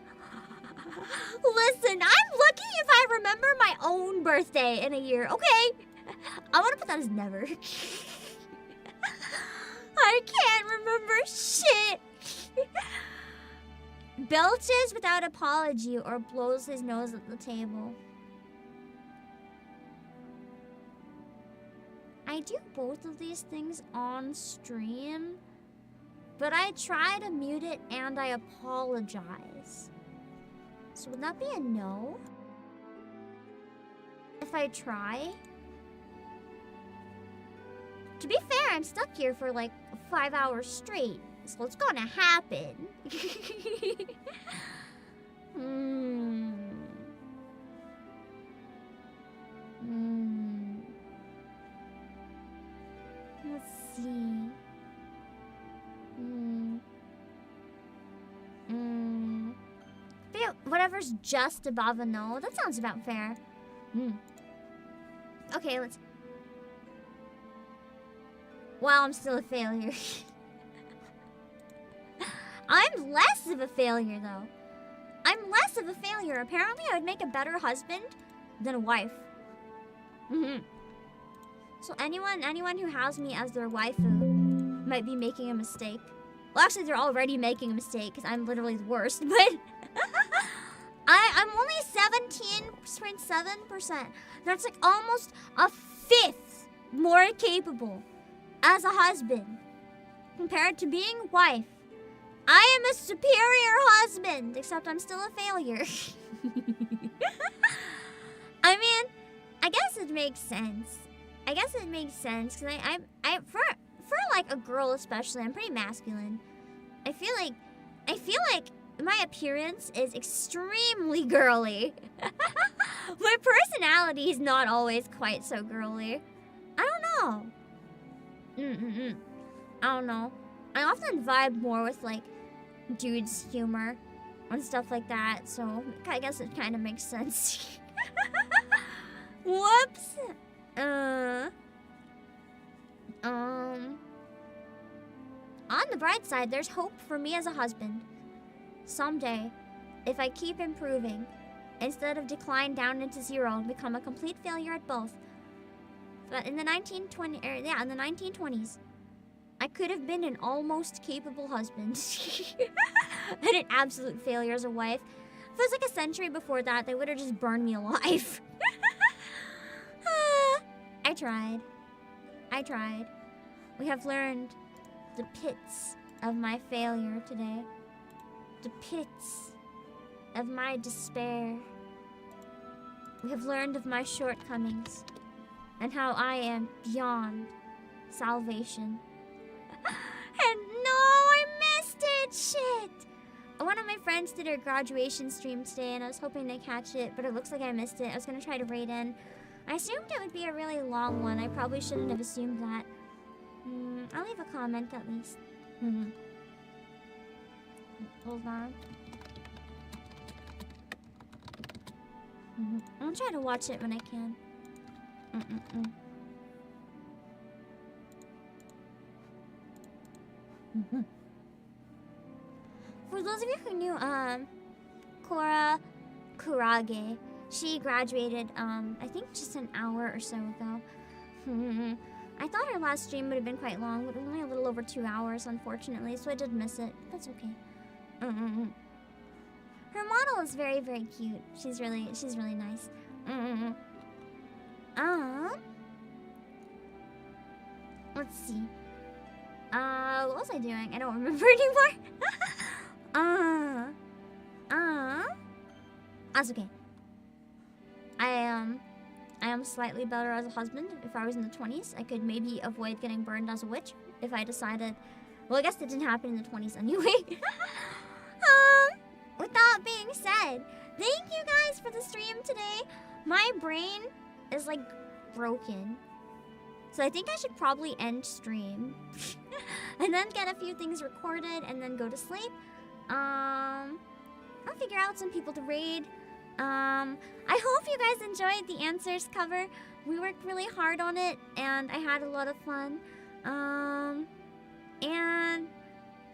A: Listen, I'm lucky if I remember my own birthday in a year, okay? I want to put that as never. I can't remember shit. Belches without apology or blows his nose at the table. I do both of these things on stream, but I try to mute it and I apologize. So would that be a no? If I try? To be fair, I'm stuck here for like 5 hours straight, so it's gonna happen. Let's see. Whatever's just above a no. That sounds about fair. Okay, let's... Well, I'm still a failure. I'm less of a failure, though. I'm less of a failure. Apparently, I would make a better husband than a wife. So anyone who has me as their waifu might be making a mistake. Well, actually, they're already making a mistake because I'm literally the worst. But I'm only 17.7%. That's like almost a fifth more capable as a husband compared to being a wife. I am a superior husband, except I'm still a failure. I mean, I guess it makes sense. Because for like a girl especially, I'm pretty masculine. I feel like my appearance is extremely girly. My personality is not always quite so girly. I don't know. I don't know. I often vibe more with like dudes' humor and stuff like that, so I guess it kind of makes sense. Whoops. On the bright side, there's hope for me as a husband. Someday, if I keep improving, instead of decline down into 0 and become a complete failure at both. But in the 1920s, I could have been an almost capable husband. And an absolute failure as a wife. If it was like a century before that, they would have just burned me alive. I tried. We have learned the pits of my failure today. The pits of my despair. We have learned of my shortcomings and how I am beyond salvation. And no, I missed it! Shit! One of my friends did her graduation stream today and I was hoping to catch it, but it looks like I missed it. I was gonna try to raid in. I assumed it would be a really long one. I probably shouldn't have assumed that. I'll leave a comment at least. Hold on. I'll try to watch it when I can. For those of you who knew, Cora Kurage, she graduated, I think just an hour or so ago. I thought her last stream would have been quite long, but only a little over 2 hours, unfortunately, so I did miss it. That's okay. Her model is very, very cute. She's really nice. Let's see. What was I doing? I don't remember anymore. That's okay. I am slightly better as a husband. If I was in the 20s, I could maybe avoid getting burned as a witch if I decided. Well, I guess that didn't happen in the 20s anyway. With that being said, thank you guys for the stream today. My brain is like broken. So I think I should probably end stream. And then get a few things recorded and then go to sleep. I'll figure out some people to raid. I hope you guys enjoyed the answers cover. We worked really hard on it and I had a lot of fun. And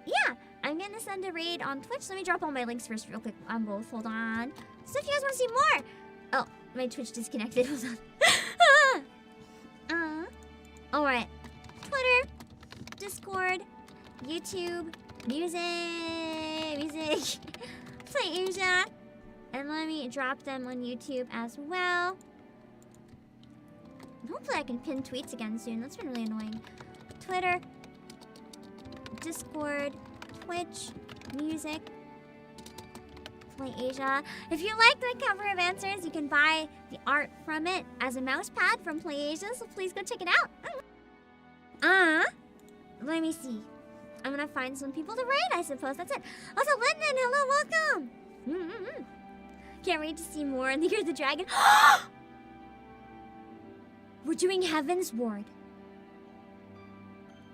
A: yeah, I'm gonna send a raid on Twitch. Let me drop all my links first real quick on both. Hold on. So if you guys want to see more. Oh, my Twitch disconnected. Hold on. Alright. Twitter, Discord, YouTube, music, Playasia. And let me drop them on YouTube as well. And hopefully I can pin tweets again soon. That's been really annoying. Twitter, Discord, Twitch, music, Playasia. If you like my cover of answers, you can buy the art from it as a mouse pad from Playasia, so please go check it out. Let me see. I'm gonna find some people to raid, I suppose. That's it. Also, Lyndon, hello, welcome. Can't wait to see more in the Year of the Dragon. We're doing Heaven's Ward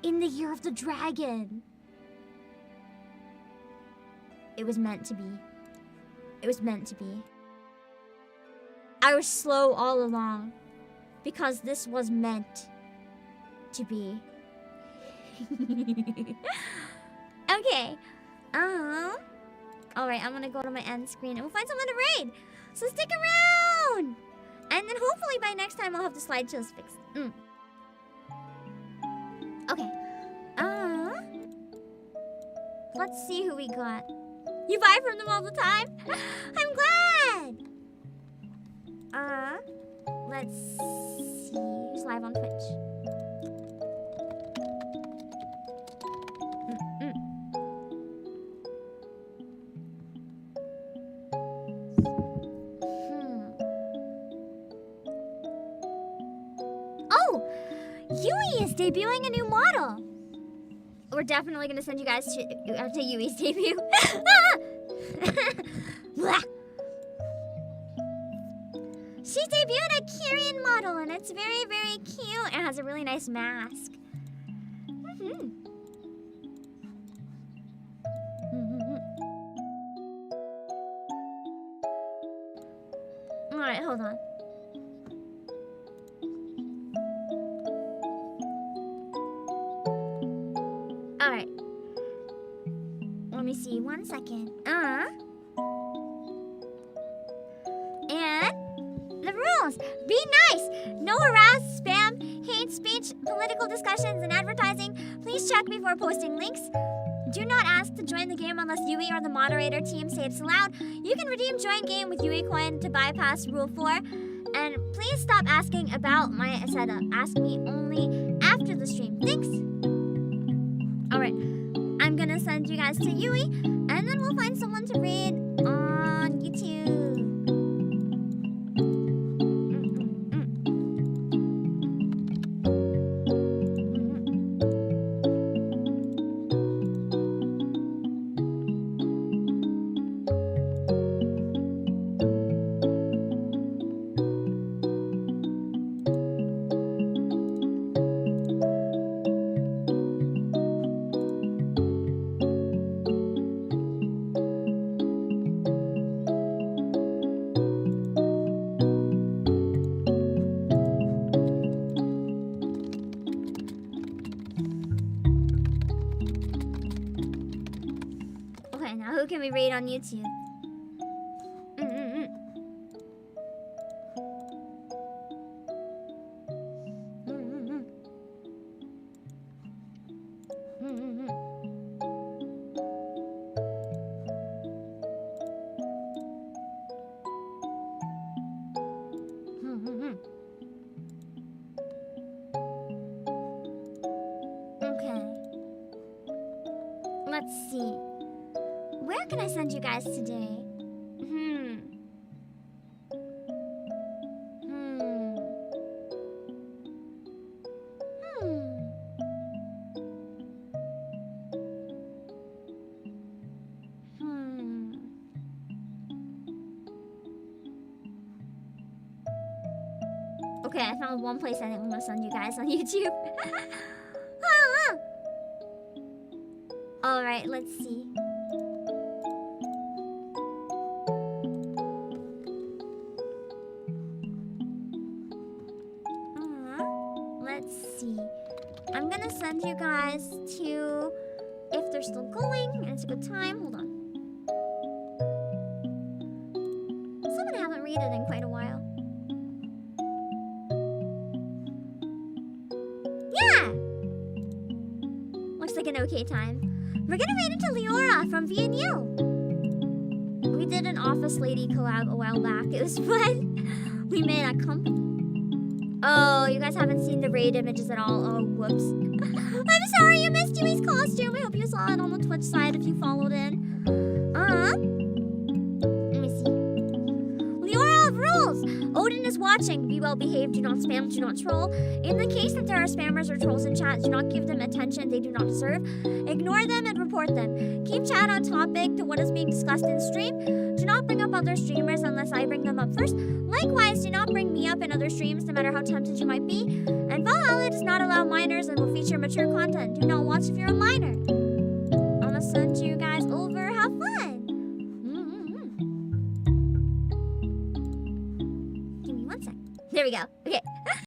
A: in the Year of the Dragon. It was meant to be. It was meant to be. I was slow all along because this was meant to be. Okay. Alright, I'm gonna go to my end screen and we'll find someone to raid. So stick around! And then hopefully by next time I'll have the slideshows fixed. Okay. Let's see who we got. You buy from them all the time? I'm glad! Let's see. Who's live on Twitch? Oh! Yui is debuting a new model! We're definitely gonna send you guys to Yui's debut. She debuted a Kyrian model and it's very, very cute and has a really nice mask. Alright, hold on. Alright. Let me see, 1 second. And the rules. Be nice. No harass, spam, hate speech, political discussions, and advertising. Please check before posting links. Do not ask to join the game unless Yui or the moderator team say it's allowed. You can redeem join game with Yui coin to bypass rule 4. And please stop asking about my setup. Ask me only after the stream. Thanks. Alright. I'm gonna send you guys to Yui, and then we'll find someone to raid on YouTube. Who can we rate on YouTube? Okay. Let's see. Where can I send you guys today? Okay, I found one place I think I'm gonna send you guys on YouTube. Alright, let's see. Let's see. I'm gonna send you guys to, if they're still going and it's a good time. Hold on. Someone I haven't read it in quite a while. Yeah! Looks like an okay time. We're gonna read it to Viera from VNU. We did an Office Lady collab a while back. It was fun. We made a company. Oh, you guys haven't seen the raid images at all. Oh, whoops. I'm sorry you missed Yui's costume. I hope you saw it on the Twitch side if you followed in. Let me see. Leora of rules. Odin is watching. Be well behaved. Do not spam. Do not troll. In the case that there are spammers or trolls in chat, do not give them attention they do not deserve. Ignore them and report them. Keep chat on topic to what is being discussed in stream. Do not bring up other streamers unless I bring them up first. Likewise, do not bring me up in other streams, no matter how tempted you might be. And Valhalla does not allow minors and will feature mature content. Do not watch if you're a minor. I'm gonna send you guys over. Have fun. Give me one sec. There we go. Okay.